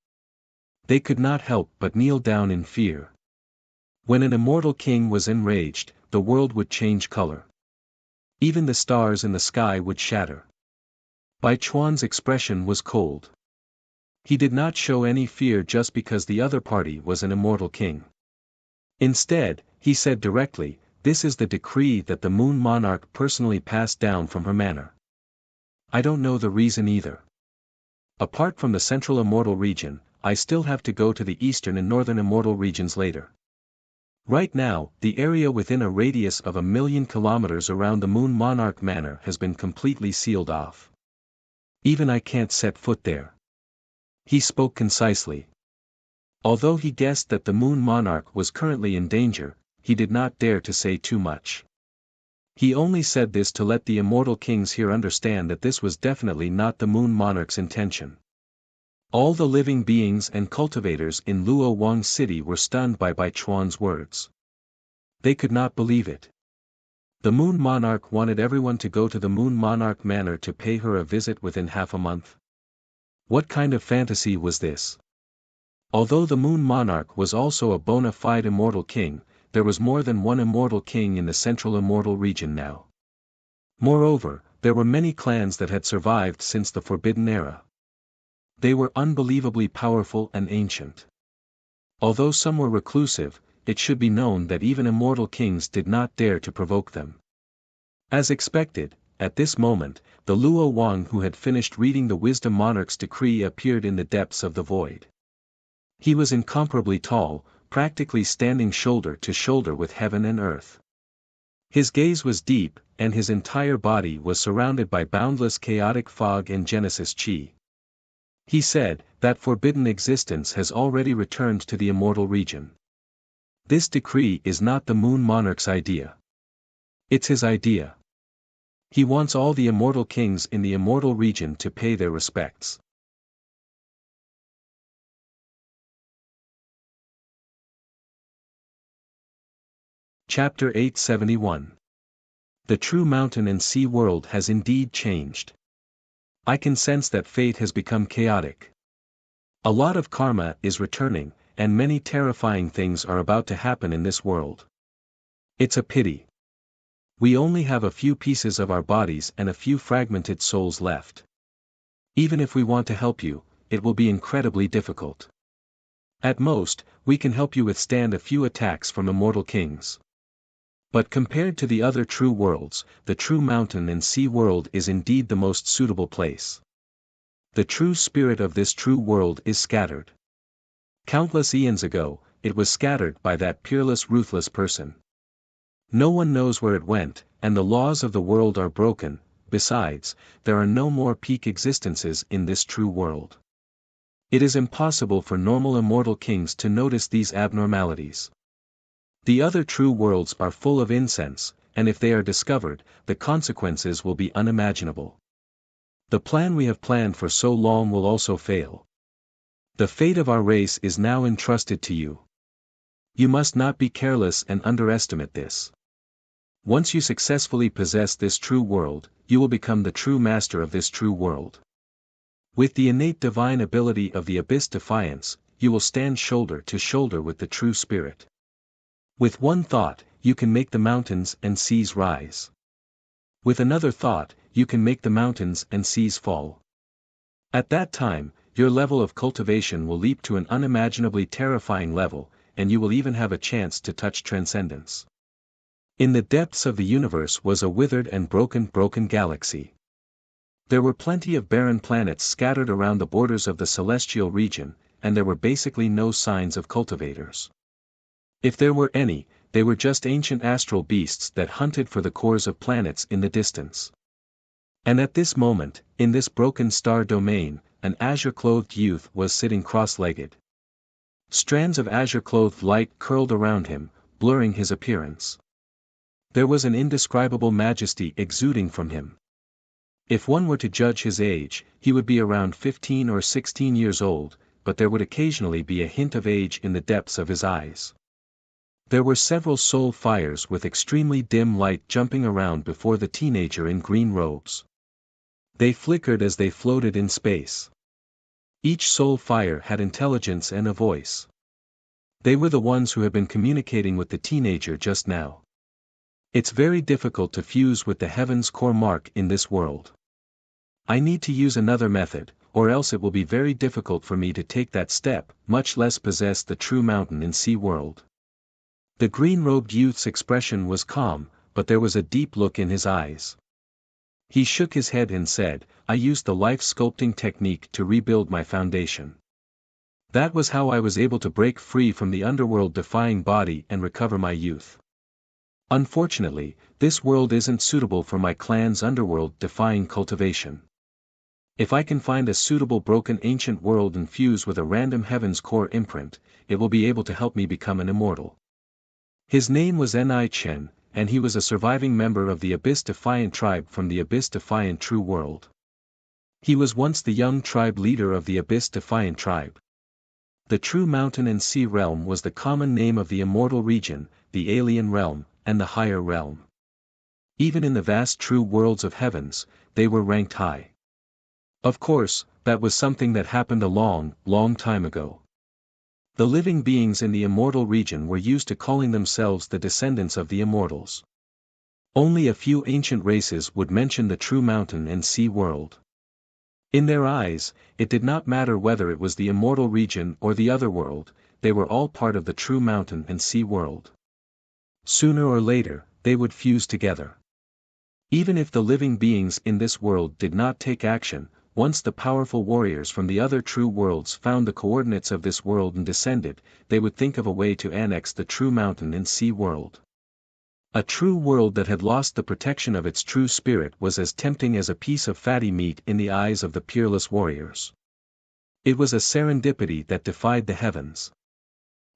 They could not help but kneel down in fear. When an immortal king was enraged, the world would change color. Even the stars in the sky would shatter. Bai Chuan's expression was cold. He did not show any fear just because the other party was an immortal king. Instead, he said directly, "This is the decree that the Moon Monarch personally passed down from her manor. I don't know the reason either. Apart from the central immortal region, I still have to go to the eastern and northern immortal regions later. Right now, the area within a radius of 1,000,000 kilometers around the Moon Monarch Manor has been completely sealed off. Even I can't set foot there." He spoke concisely. Although he guessed that the Moon Monarch was currently in danger, he did not dare to say too much. He only said this to let the immortal kings here understand that this was definitely not the Moon Monarch's intention. All the living beings and cultivators in Luo Wang City were stunned by Bai Chuan's words. They could not believe it. The Moon Monarch wanted everyone to go to the Moon Monarch Manor to pay her a visit within half a month. What kind of fantasy was this? Although the Moon Monarch was also a bona fide immortal king, there was more than one immortal king in the central immortal region now. Moreover, there were many clans that had survived since the Forbidden Era. They were unbelievably powerful and ancient. Although some were reclusive, it should be known that even immortal kings did not dare to provoke them. As expected, at this moment, the Luo Wang who had finished reading the Wisdom Monarch's decree appeared in the depths of the void. He was incomparably tall, practically standing shoulder to shoulder with heaven and earth. His gaze was deep, and his entire body was surrounded by boundless chaotic fog and Genesis Chi. He said, "That forbidden existence has already returned to the immortal region. This decree is not the Moon Monarch's idea. It's his idea. He wants all the immortal kings in the immortal region to pay their respects." Chapter 871. The true mountain and sea world has indeed changed. I can sense that fate has become chaotic. A lot of karma is returning, and many terrifying things are about to happen in this world. It's a pity. We only have a few pieces of our bodies and a few fragmented souls left. Even if we want to help you, it will be incredibly difficult. At most, we can help you withstand a few attacks from immortal kings. But compared to the other true worlds, the true mountain and sea world is indeed the most suitable place. The true spirit of this true world is scattered. Countless eons ago, it was scattered by that peerless ruthless person. No one knows where it went, and the laws of the world are broken. Besides, there are no more peak existences in this true world. It is impossible for normal immortal kings to notice these abnormalities. The other true worlds are full of incense, and if they are discovered, the consequences will be unimaginable. The plan we have planned for so long will also fail. The fate of our race is now entrusted to you. You must not be careless and underestimate this. Once you successfully possess this true world, you will become the true master of this true world. With the innate divine ability of the Abyss Defiance, you will stand shoulder to shoulder with the true spirit. With one thought, you can make the mountains and seas rise. With another thought, you can make the mountains and seas fall. At that time, your level of cultivation will leap to an unimaginably terrifying level, and you will even have a chance to touch transcendence. In the depths of the universe was a withered and broken galaxy. There were plenty of barren planets scattered around the borders of the celestial region, and there were basically no signs of cultivators. If there were any, they were just ancient astral beasts that hunted for the cores of planets in the distance. And at this moment, in this broken star domain, an azure-clothed youth was sitting cross-legged. Strands of azure-clothed light curled around him, blurring his appearance. There was an indescribable majesty exuding from him. If one were to judge his age, he would be around 15 or 16 years old, but there would occasionally be a hint of age in the depths of his eyes. There were several soul fires with extremely dim light jumping around before the teenager in green robes. They flickered as they floated in space. Each soul fire had intelligence and a voice. They were the ones who had been communicating with the teenager just now. It's very difficult to fuse with the heaven's core mark in this world. I need to use another method, or else it will be very difficult for me to take that step, much less possess the true mountain and sea world. The green-robed youth's expression was calm, but there was a deep look in his eyes. He shook his head and said, "I used the life-sculpting technique to rebuild my foundation. That was how I was able to break free from the underworld-defying body and recover my youth. Unfortunately, this world isn't suitable for my clan's underworld-defying cultivation. If I can find a suitable broken ancient world and fuse with a random heaven's core imprint, it will be able to help me become an immortal." His name was Ni Chen, and he was a surviving member of the Abyss-Defiant tribe from the Abyss-Defiant True World. He was once the young tribe leader of the Abyss-Defiant tribe. The True Mountain and Sea Realm was the common name of the immortal region, the alien realm, and the higher realm. Even in the vast true worlds of heavens, they were ranked high. Of course, that was something that happened a long, long time ago. The living beings in the immortal region were used to calling themselves the descendants of the immortals. Only a few ancient races would mention the true mountain and sea world. In their eyes, it did not matter whether it was the immortal region or the other world, they were all part of the true mountain and sea world. Sooner or later, they would fuse together. Even if the living beings in this world did not take action, once the powerful warriors from the other true worlds found the coordinates of this world and descended, they would think of a way to annex the true mountain and sea world. A true world that had lost the protection of its true spirit was as tempting as a piece of fatty meat in the eyes of the peerless warriors. It was a serendipity that defied the heavens.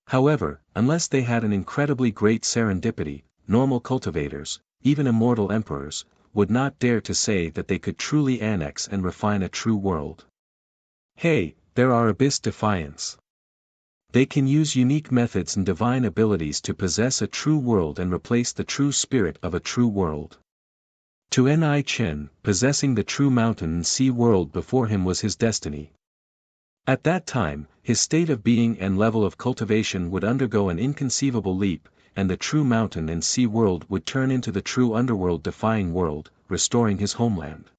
However, unless they had an incredibly great serendipity, normal cultivators, even immortal emperors, would not dare to say that they could truly annex and refine a true world. Hey, there are Abyss Defiants. They can use unique methods and divine abilities to possess a true world and replace the true spirit of a true world. To Ni Chen, possessing the true mountain and sea world before him was his destiny. At that time, his state of being and level of cultivation would undergo an inconceivable leap, and the true mountain and sea world would turn into the true underworld-defying world, restoring his homeland.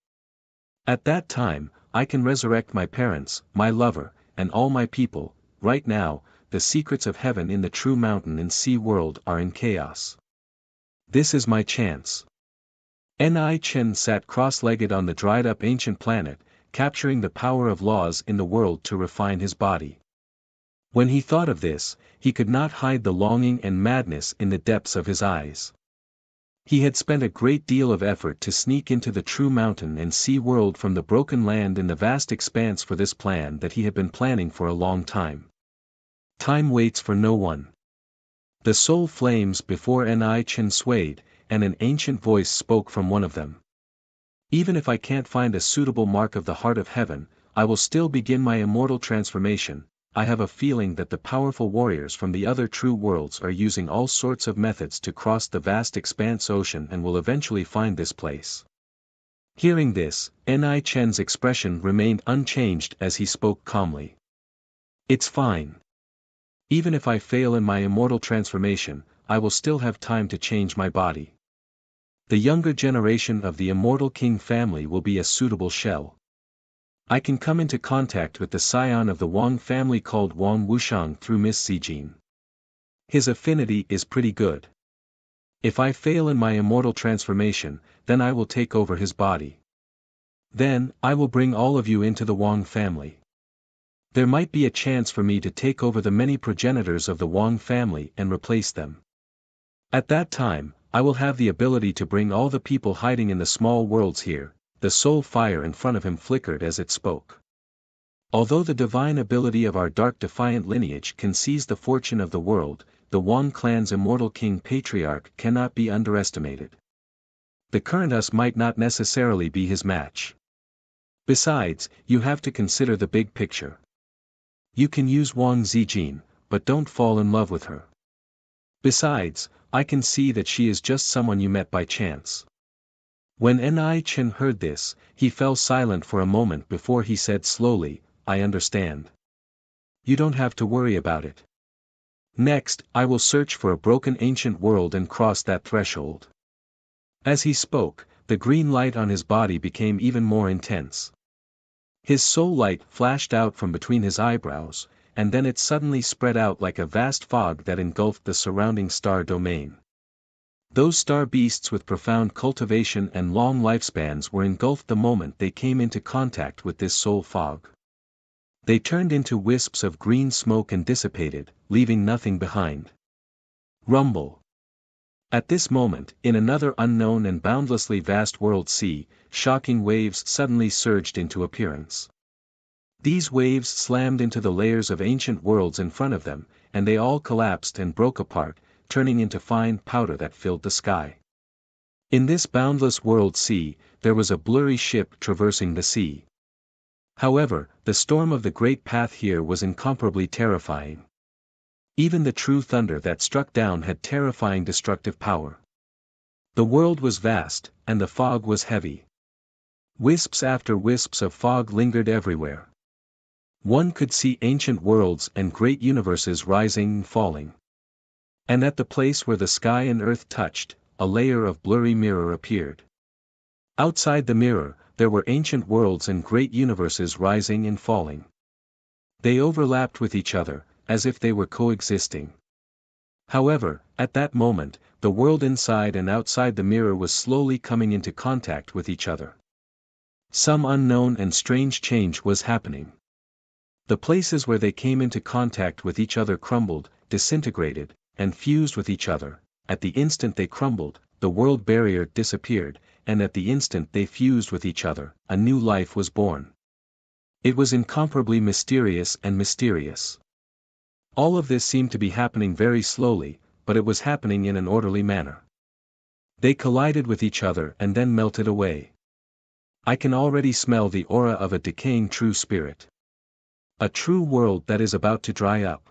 At that time, I can resurrect my parents, my lover, and all my people. Right now, the secrets of heaven in the true mountain and sea world are in chaos. This is my chance. Ni Chen sat cross-legged on the dried-up ancient planet, capturing the power of laws in the world to refine his body. When he thought of this, he could not hide the longing and madness in the depths of his eyes. He had spent a great deal of effort to sneak into the true mountain and sea world from the broken land in the vast expanse for this plan that he had been planning for a long time. Time waits for no one. The soul flames before Ni Chen swayed, and an ancient voice spoke from one of them. Even if I can't find a suitable mark of the heart of heaven, I will still begin my immortal transformation. I have a feeling that the powerful warriors from the other true worlds are using all sorts of methods to cross the vast expanse ocean and will eventually find this place. Hearing this, Ni Chen's expression remained unchanged as he spoke calmly. It's fine. Even if I fail in my immortal transformation, I will still have time to change my body. The younger generation of the immortal king family will be a suitable shell. I can come into contact with the scion of the Wang family called Wang Wuxiang through Miss Zijin. His affinity is pretty good. If I fail in my immortal transformation, then I will take over his body. Then, I will bring all of you into the Wang family. There might be a chance for me to take over the many progenitors of the Wang family and replace them. At that time, I will have the ability to bring all the people hiding in the small worlds here. The soul fire in front of him flickered as it spoke. Although the divine ability of our dark defiant lineage can seize the fortune of the world, the Wang clan's immortal king patriarch cannot be underestimated. The current us might not necessarily be his match. Besides, you have to consider the big picture. You can use Wang Zijin, but don't fall in love with her. Besides, I can see that she is just someone you met by chance. When Ni Chen heard this, he fell silent for a moment before he said slowly, I understand. You don't have to worry about it. Next, I will search for a broken ancient world and cross that threshold. As he spoke, the green light on his body became even more intense. His soul light flashed out from between his eyebrows, and then it suddenly spread out like a vast fog that engulfed the surrounding star domain. Those star beasts with profound cultivation and long lifespans were engulfed the moment they came into contact with this soul fog. They turned into wisps of green smoke and dissipated, leaving nothing behind. Rumble. At this moment, in another unknown and boundlessly vast world sea, shocking waves suddenly surged into appearance. These waves slammed into the layers of ancient worlds in front of them, and they all collapsed and broke apart, turning into fine powder that filled the sky. In this boundless world sea, there was a blurry ship traversing the sea. However, the storm of the great path here was incomparably terrifying. Even the true thunder that struck down had terrifying destructive power. The world was vast, and the fog was heavy. Wisps after wisps of fog lingered everywhere. One could see ancient worlds and great universes rising and falling. And at the place where the sky and earth touched, a layer of blurry mirror appeared. Outside the mirror, there were ancient worlds and great universes rising and falling. They overlapped with each other, as if they were coexisting. However, at that moment, the world inside and outside the mirror was slowly coming into contact with each other. Some unknown and strange change was happening. The places where they came into contact with each other crumbled, disintegrated, and fused with each other. At the instant they crumbled, the world barrier disappeared, and at the instant they fused with each other, a new life was born. It was incomparably mysterious and mysterious. All of this seemed to be happening very slowly, but it was happening in an orderly manner. They collided with each other and then melted away. I can already smell the aura of a decaying true spirit. A true world that is about to dry up.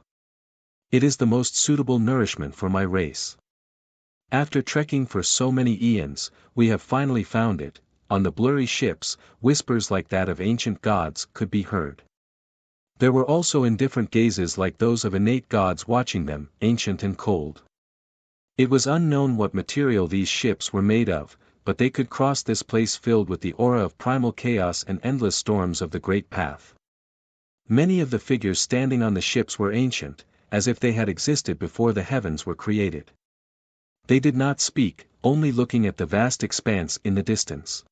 It is the most suitable nourishment for my race. After trekking for so many eons, we have finally found it. On the blurry ships, whispers like that of ancient gods could be heard. There were also indifferent gazes like those of innate gods watching them, ancient and cold. It was unknown what material these ships were made of, but they could cross this place filled with the aura of primal chaos and endless storms of the great path. Many of the figures standing on the ships were ancient, as if they had existed before the heavens were created. They did not speak, only looking at the vast expanse in the distance.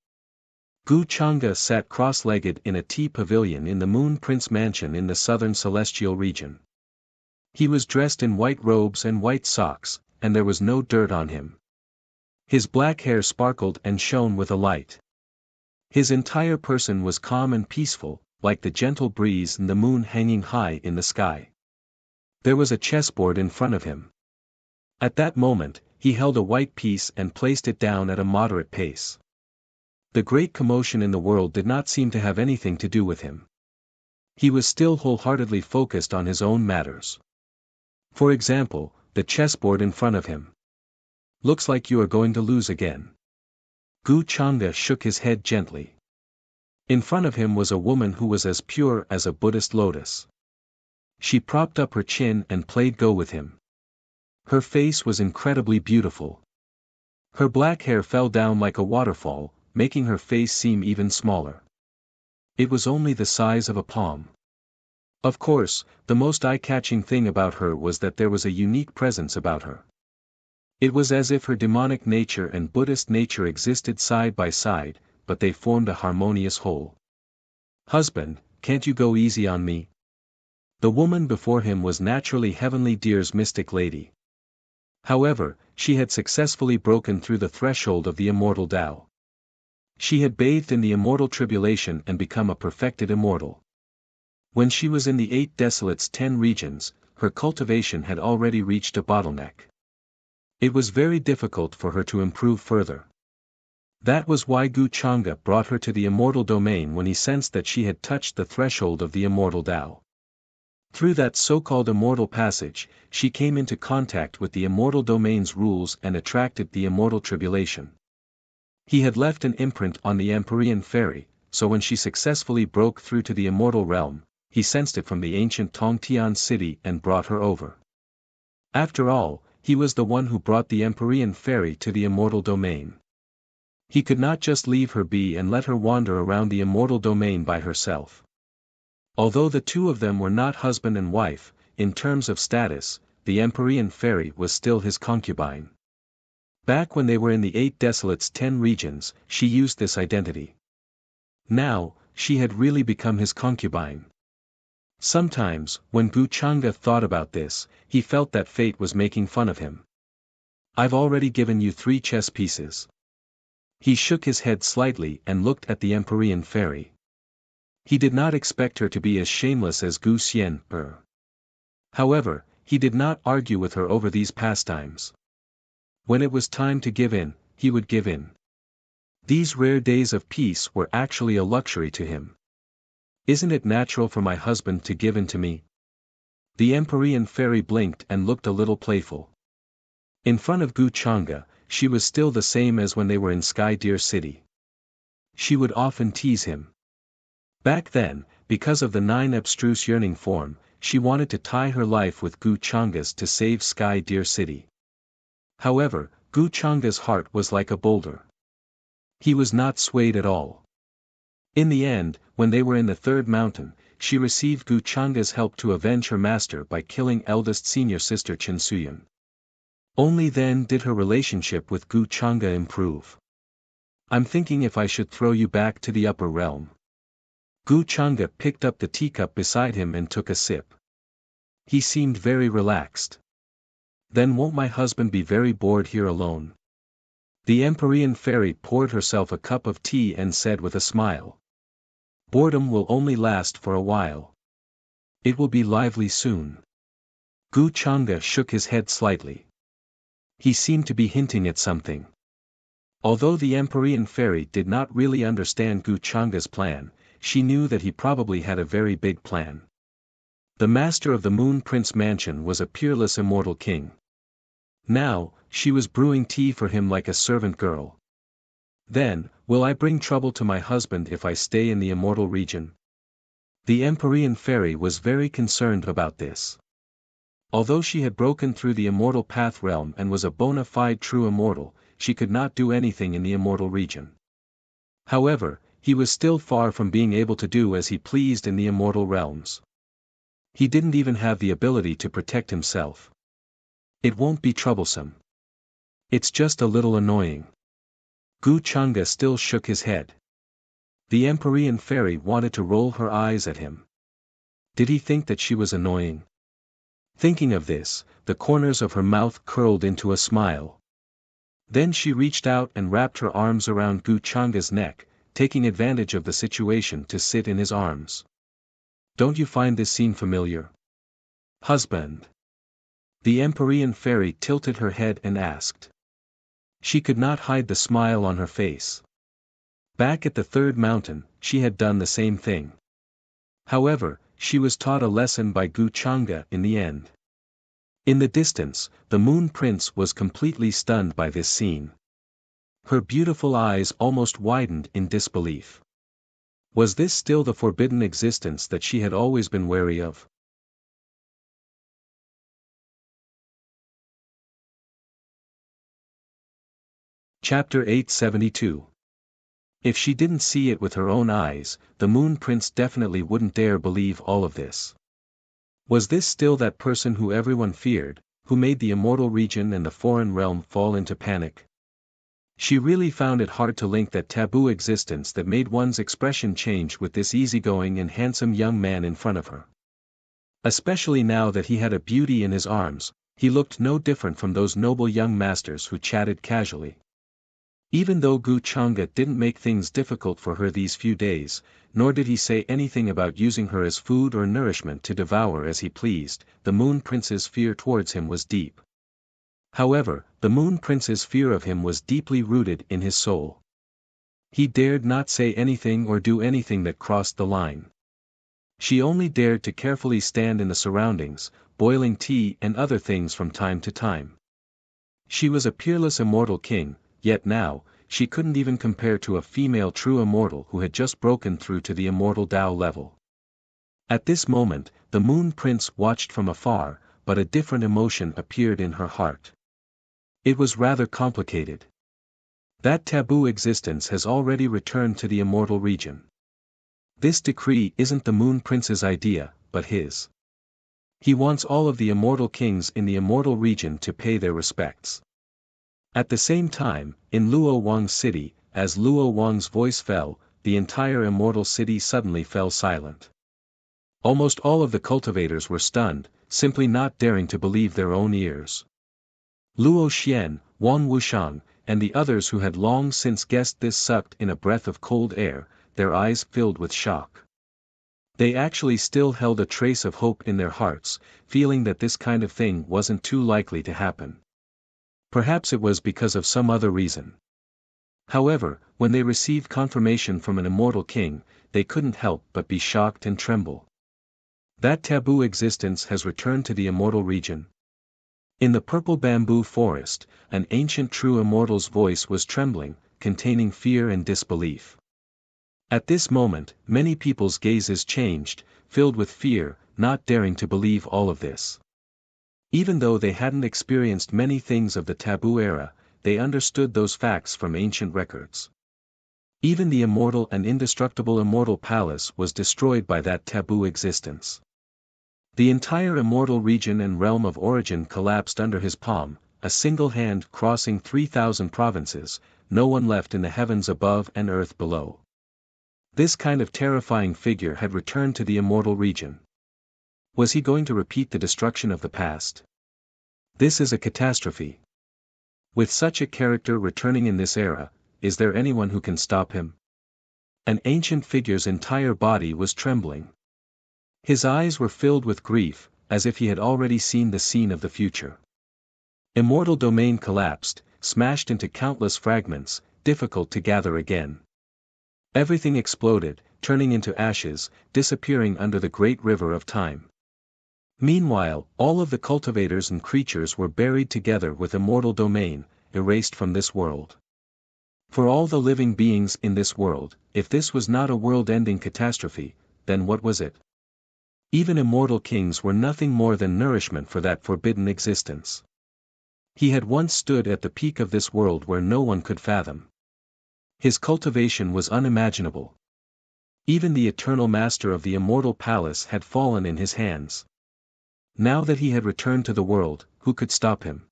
Gu Chang'e sat cross-legged in a tea pavilion in the Moon Prince Mansion in the southern celestial region. He was dressed in white robes and white socks, and there was no dirt on him. His black hair sparkled and shone with a light. His entire person was calm and peaceful, like the gentle breeze and the moon hanging high in the sky. There was a chessboard in front of him. At that moment, he held a white piece and placed it down at a moderate pace. The great commotion in the world did not seem to have anything to do with him. He was still wholeheartedly focused on his own matters. For example, the chessboard in front of him. Looks like you are going to lose again. Gu Chang'e shook his head gently. In front of him was a woman who was as pure as a Buddhist lotus. She propped up her chin and played Go with him. Her face was incredibly beautiful. Her black hair fell down like a waterfall, making her face seem even smaller. It was only the size of a palm. Of course, the most eye-catching thing about her was that there was a unique presence about her. It was as if her demonic nature and Buddhist nature existed side by side, but they formed a harmonious whole. Husband, can't you go easy on me? The woman before him was naturally Heavenly Deer's mystic lady. However, she had successfully broken through the threshold of the immortal Tao. She had bathed in the immortal tribulation and become a perfected immortal. When she was in the 8 desolates 10 regions, her cultivation had already reached a bottleneck. It was very difficult for her to improve further. That was why Gu Chang'e brought her to the immortal domain when he sensed that she had touched the threshold of the immortal Tao. Through that so-called immortal passage, she came into contact with the immortal domain's rules and attracted the immortal tribulation. He had left an imprint on the Empyrean fairy, so when she successfully broke through to the immortal realm, he sensed it from the ancient Tongtian city and brought her over. After all, he was the one who brought the Empyrean fairy to the immortal domain. He could not just leave her be and let her wander around the immortal domain by herself. Although the two of them were not husband and wife, in terms of status, the Empyrean fairy was still his concubine. Back when they were in the 8 desolates 10 regions, she used this identity. Now, she had really become his concubine. Sometimes, when Gu Chang'e thought about this, he felt that fate was making fun of him. I've already given you 3 chess pieces. He shook his head slightly and looked at the Empyrean fairy. He did not expect her to be as shameless as Gu Xian. However, he did not argue with her over these pastimes. When it was time to give in, he would give in. These rare days of peace were actually a luxury to him. Isn't it natural for my husband to give in to me? The Empyrean fairy blinked and looked a little playful. In front of Gu Chang'e, she was still the same as when they were in Sky Deer City. She would often tease him. Back then, because of the 9 abstruse yearning form, she wanted to tie her life with Gu Chang'e's to save Sky Deer City. However, Gu Chang'e's heart was like a boulder. He was not swayed at all. In the end, when they were in the 3rd mountain, she received Gu Chang'e's help to avenge her master by killing eldest senior sister Qin Suyan. Only then did her relationship with Gu Chang'e improve. I'm thinking if I should throw you back to the upper realm. Gu Chang'e picked up the teacup beside him and took a sip. He seemed very relaxed. Then won't my husband be very bored here alone? The Empyrean fairy poured herself a cup of tea and said with a smile. Boredom will only last for a while. It will be lively soon. Gu Chang'e shook his head slightly. He seemed to be hinting at something. Although the Empyrean fairy did not really understand Gu Chang'e's plan, she knew that he probably had a very big plan. The master of the Moon Prince mansion was a peerless immortal king. Now, she was brewing tea for him like a servant girl. Then, will I bring trouble to my husband if I stay in the immortal region? The Empyrean fairy was very concerned about this. Although she had broken through the immortal path realm and was a bona fide true immortal, she could not do anything in the immortal region. However, he was still far from being able to do as he pleased in the immortal realms. He didn't even have the ability to protect himself. It won't be troublesome. It's just a little annoying. Gu Chang'e still shook his head. The Empyrean fairy wanted to roll her eyes at him. Did he think that she was annoying? Thinking of this, the corners of her mouth curled into a smile. Then she reached out and wrapped her arms around Gu Chang'e's neck, taking advantage of the situation to sit in his arms. Don't you find this scene familiar? Husband. The Empyrean fairy tilted her head and asked. She could not hide the smile on her face. Back at the 3rd mountain, she had done the same thing. However, she was taught a lesson by Gu Chang'e in the end. In the distance, the Moon Prince was completely stunned by this scene. Her beautiful eyes almost widened in disbelief. Was this still the forbidden existence that she had always been wary of? Chapter 872. If she didn't see it with her own eyes, the Moon Prince definitely wouldn't dare believe all of this. Was this still that person who everyone feared, who made the immortal region and the foreign realm fall into panic? She really found it hard to link that taboo existence that made one's expression change with this easygoing and handsome young man in front of her. Especially now that he had a beauty in his arms, he looked no different from those noble young masters who chatted casually. Even though Gu Chang'e didn't make things difficult for her these few days, nor did he say anything about using her as food or nourishment to devour as he pleased, the Moon Prince's fear towards him was deep. However, the Moon Prince's fear of him was deeply rooted in his soul. He dared not say anything or do anything that crossed the line. She only dared to carefully stand in the surroundings, boiling tea and other things from time to time. She was a peerless immortal king, yet now, she couldn't even compare to a female true immortal who had just broken through to the immortal Tao level. At this moment, the Moon Prince watched from afar, but a different emotion appeared in her heart. It was rather complicated. That taboo existence has already returned to the immortal region. This decree isn't the Moon Prince's idea, but his. He wants all of the immortal kings in the immortal region to pay their respects. At the same time, in Luo Wang's city, as Luo Wang's voice fell, the entire immortal city suddenly fell silent. Almost all of the cultivators were stunned, simply not daring to believe their own ears. Luo Xian, Wang Wushang, and the others who had long since guessed this sucked in a breath of cold air, their eyes filled with shock. They actually still held a trace of hope in their hearts, feeling that this kind of thing wasn't too likely to happen. Perhaps it was because of some other reason. However, when they received confirmation from an immortal king, they couldn't help but be shocked and tremble. That taboo existence has returned to the immortal region. In the purple bamboo forest, an ancient true immortal's voice was trembling, containing fear and disbelief. At this moment, many people's gazes changed, filled with fear, not daring to believe all of this. Even though they hadn't experienced many things of the taboo era, they understood those facts from ancient records. Even the immortal and indestructible immortal palace was destroyed by that taboo existence. The entire immortal region and realm of origin collapsed under his palm, a single hand crossing 3,000 provinces, no one left in the heavens above and earth below. This kind of terrifying figure had returned to the immortal region. Was he going to repeat the destruction of the past? This is a catastrophe. With such a character returning in this era, is there anyone who can stop him? An ancient figure's entire body was trembling. His eyes were filled with grief, as if he had already seen the scene of the future. Immortal domain collapsed, smashed into countless fragments, difficult to gather again. Everything exploded, turning into ashes, disappearing under the great river of time. Meanwhile, all of the cultivators and creatures were buried together with immortal domain, erased from this world. For all the living beings in this world, if this was not a world-ending catastrophe, then what was it? Even immortal kings were nothing more than nourishment for that forbidden existence. He had once stood at the peak of this world where no one could fathom. His cultivation was unimaginable. Even the eternal master of the immortal palace had fallen in his hands. Now that he had returned to the world, who could stop him?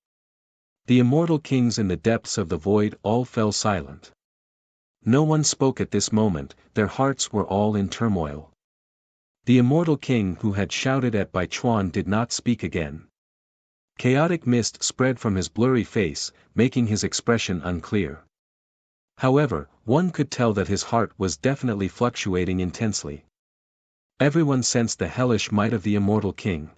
The immortal kings in the depths of the void all fell silent. No one spoke at this moment, their hearts were all in turmoil. The immortal king who had shouted at Bai Chuan did not speak again. Chaotic mist spread from his blurry face, making his expression unclear. However, one could tell that his heart was definitely fluctuating intensely. Everyone sensed the hellish might of the immortal king.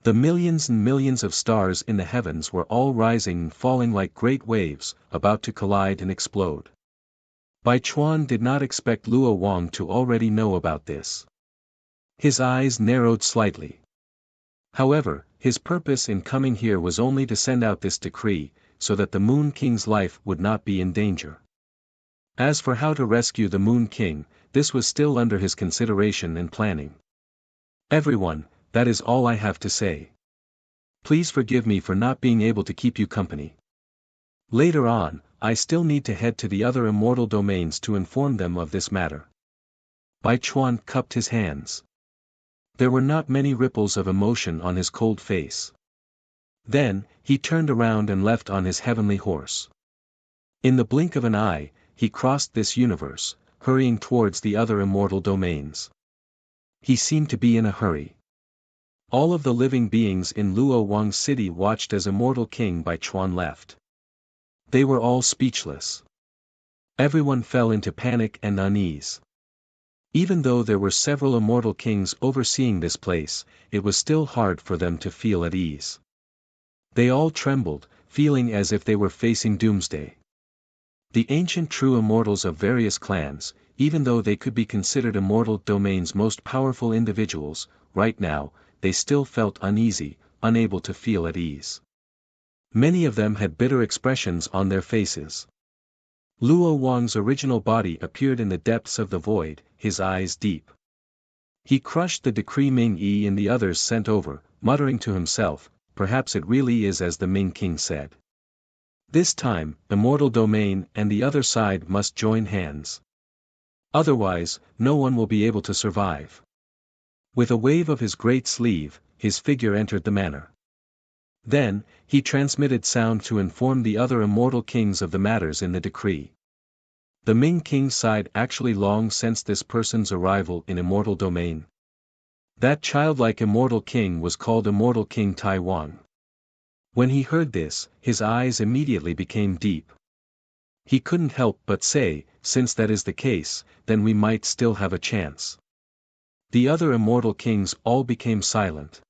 The millions and millions of stars in the heavens were all rising and falling like great waves, about to collide and explode. Bai Chuan did not expect Luo Wang to already know about this. His eyes narrowed slightly. However, his purpose in coming here was only to send out this decree, so that the Moon King's life would not be in danger. As for how to rescue the Moon King, this was still under his consideration and planning. Everyone, that is all I have to say. Please forgive me for not being able to keep you company. Later on, I still need to head to the other immortal domains to inform them of this matter. Bai Chuan cupped his hands. There were not many ripples of emotion on his cold face. Then, he turned around and left on his heavenly horse. In the blink of an eye, he crossed this universe, hurrying towards the other immortal domains. He seemed to be in a hurry. All of the living beings in Luo Wang's city watched as immortal King Bai Chuan left. They were all speechless. Everyone fell into panic and unease. Even though there were several immortal kings overseeing this place, it was still hard for them to feel at ease. They all trembled, feeling as if they were facing doomsday. The ancient true immortals of various clans, even though they could be considered immortal domain's most powerful individuals, right now, they still felt uneasy, unable to feel at ease. Many of them had bitter expressions on their faces. Luo Wang's original body appeared in the depths of the void, his eyes deep. He crushed the decree Ming Yi and the others sent over, muttering to himself, perhaps it really is as the Ming King said. This time, immortal domain and the other side must join hands. Otherwise, no one will be able to survive. With a wave of his great sleeve, his figure entered the manor. Then, he transmitted sound to inform the other immortal kings of the matters in the decree. The Ming King's side actually long sensed this person's arrival in immortal domain. That childlike immortal king was called Immortal King Taiwan. When he heard this, his eyes immediately became deep. He couldn't help but say, since that is the case, then we might still have a chance. The other immortal kings all became silent.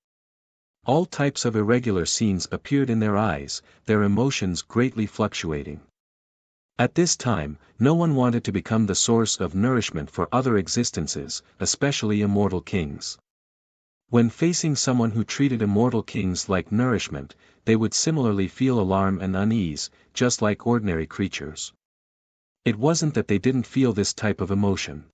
All types of irregular scenes appeared in their eyes, their emotions greatly fluctuating. At this time, no one wanted to become the source of nourishment for other existences, especially immortal kings. When facing someone who treated immortal kings like nourishment, they would similarly feel alarm and unease, just like ordinary creatures. It wasn't that they didn't feel this type of emotion.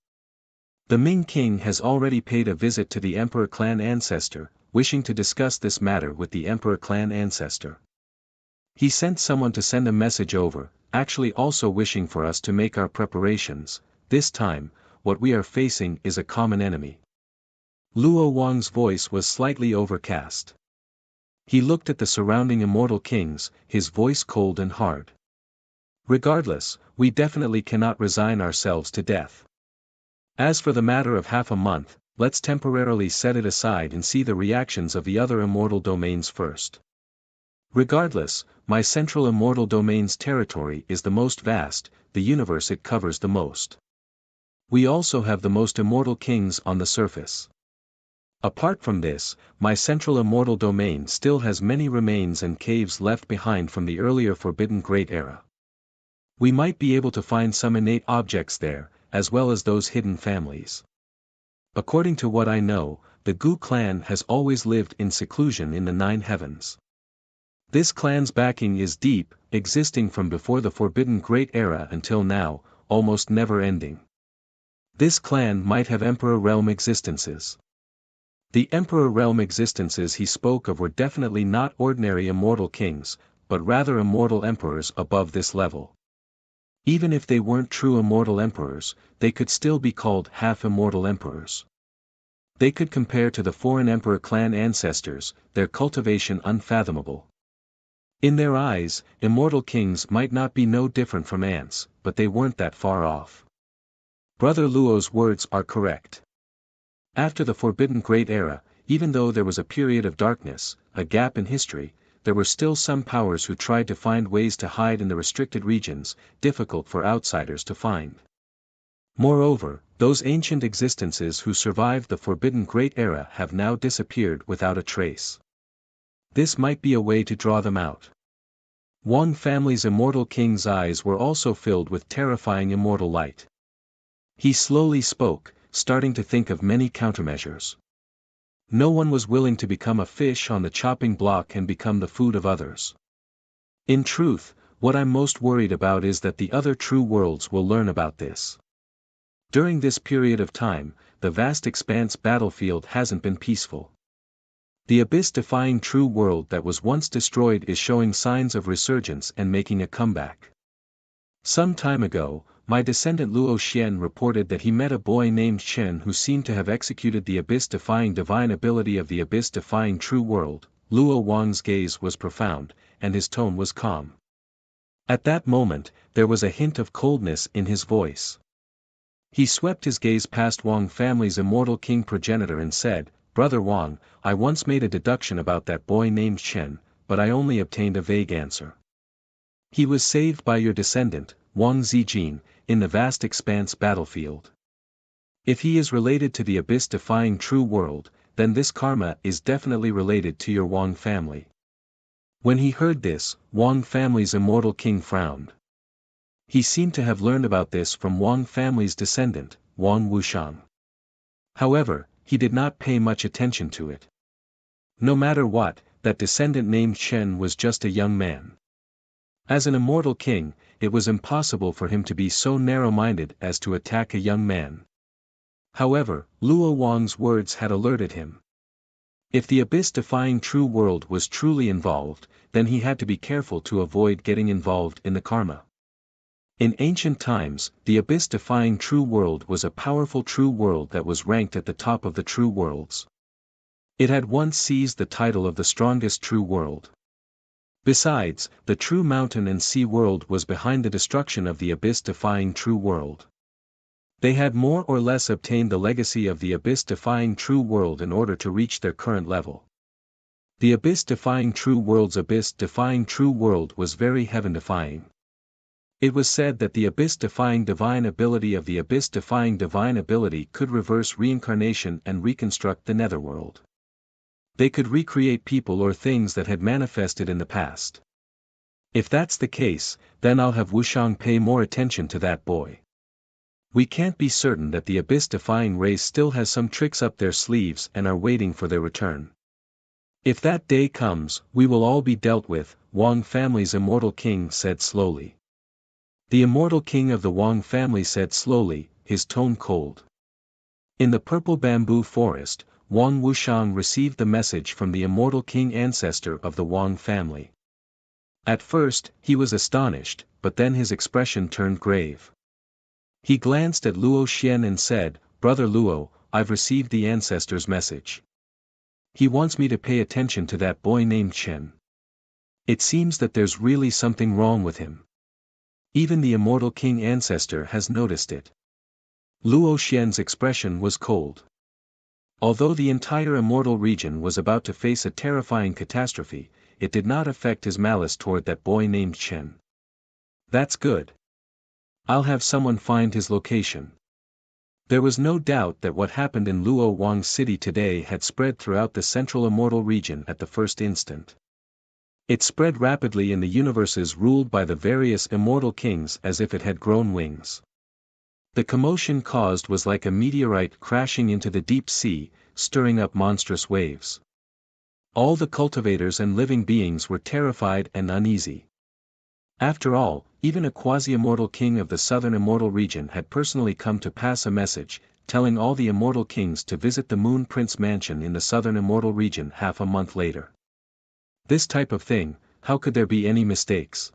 The Ming King has already paid a visit to the Emperor clan ancestor, wishing to discuss this matter with the Emperor clan ancestor. He sent someone to send a message over, actually also wishing for us to make our preparations. This time, what we are facing is a common enemy. Luo Wang's voice was slightly overcast. He looked at the surrounding immortal kings, his voice cold and hard. Regardless, we definitely cannot resign ourselves to death. As for the matter of half a month, let's temporarily set it aside and see the reactions of the other immortal domains first. Regardless, my central immortal domain's territory is the most vast, the universe it covers the most. We also have the most immortal kings on the surface. Apart from this, my central immortal domain still has many remains and caves left behind from the earlier Forbidden Great Era. We might be able to find some innate objects there, as well as those hidden families. According to what I know, the Gu clan has always lived in seclusion in the Nine Heavens. This clan's backing is deep, existing from before the Forbidden Great Era until now, almost never ending. This clan might have Emperor Realm existences. The Emperor Realm existences he spoke of were definitely not ordinary immortal kings, but rather immortal emperors above this level. Even if they weren't true immortal emperors, they could still be called half-immortal emperors. They could compare to the foreign emperor clan ancestors, their cultivation unfathomable. In their eyes, immortal kings might not be no different from ants, but they weren't that far off. Brother Luo's words are correct. After the Forbidden Great Era, even though there was a period of darkness, a gap in history, there were still some powers who tried to find ways to hide in the restricted regions, difficult for outsiders to find. Moreover, those ancient existences who survived the Forbidden Great Era have now disappeared without a trace. This might be a way to draw them out. Wang family's immortal king's eyes were also filled with terrifying immortal light. He slowly spoke, starting to think of many countermeasures. No one was willing to become a fish on the chopping block and become the food of others. In truth, what I'm most worried about is that the other true worlds will learn about this. During this period of time, the vast expanse battlefield hasn't been peaceful. The abyss-defying true world that was once destroyed is showing signs of resurgence and making a comeback. Some time ago, my descendant Luo Xian reported that he met a boy named Chen who seemed to have executed the abyss-defying divine ability of the abyss-defying true world. Luo Wang's gaze was profound, and his tone was calm. At that moment, there was a hint of coldness in his voice. He swept his gaze past Wang family's immortal king progenitor and said, "Brother Wang, I once made a deduction about that boy named Chen, but I only obtained a vague answer. He was saved by your descendant, Wang Zijin, in the vast expanse battlefield. If he is related to the abyss-defying true world, then this karma is definitely related to your Wang family. When he heard this, Wang family's immortal king frowned. He seemed to have learned about this from Wang family's descendant, Wang Wuxiang. However, he did not pay much attention to it. No matter what, that descendant named Chen was just a young man. As an immortal king, it was impossible for him to be so narrow-minded as to attack a young man. However, Luo Wang's words had alerted him. If the abyss-defying true world was truly involved, then he had to be careful to avoid getting involved in the karma. In ancient times, the abyss-defying true world was a powerful true world that was ranked at the top of the true worlds. It had once seized the title of the strongest true world. Besides, the true mountain and sea world was behind the destruction of the abyss-defying true world. They had more or less obtained the legacy of the abyss-defying true world in order to reach their current level. The abyss-defying true world's abyss-defying true world was very heaven-defying. It was said that the abyss-defying divine ability of the abyss-defying divine ability could reverse reincarnation and reconstruct the netherworld. They could recreate people or things that had manifested in the past. If that's the case, then I'll have Wuxiang pay more attention to that boy. We can't be certain that the abyss-defying race still has some tricks up their sleeves and are waiting for their return. If that day comes, we will all be dealt with, Wang family's immortal king said slowly. The immortal king of the Wang family said slowly, his tone cold. In the purple bamboo forest, Wang Wuxiang received the message from the immortal king ancestor of the Wang family. At first, he was astonished, but then his expression turned grave. He glanced at Luo Xian and said, "Brother Luo, I've received the ancestor's message. He wants me to pay attention to that boy named Chen. It seems that there's really something wrong with him. Even the immortal king ancestor has noticed it." Luo Xian's expression was cold. Although the entire immortal region was about to face a terrifying catastrophe, it did not affect his malice toward that boy named Chen. That's good. I'll have someone find his location. There was no doubt that what happened in Luo Wang City today had spread throughout the central immortal region at the first instant. It spread rapidly in the universes ruled by the various immortal kings as if it had grown wings. The commotion caused was like a meteorite crashing into the deep sea, stirring up monstrous waves. All the cultivators and living beings were terrified and uneasy. After all, even a quasi-immortal king of the southern immortal region had personally come to pass a message, telling all the immortal kings to visit the Moon Prince mansion in the southern immortal region half a month later. This type of thing, how could there be any mistakes?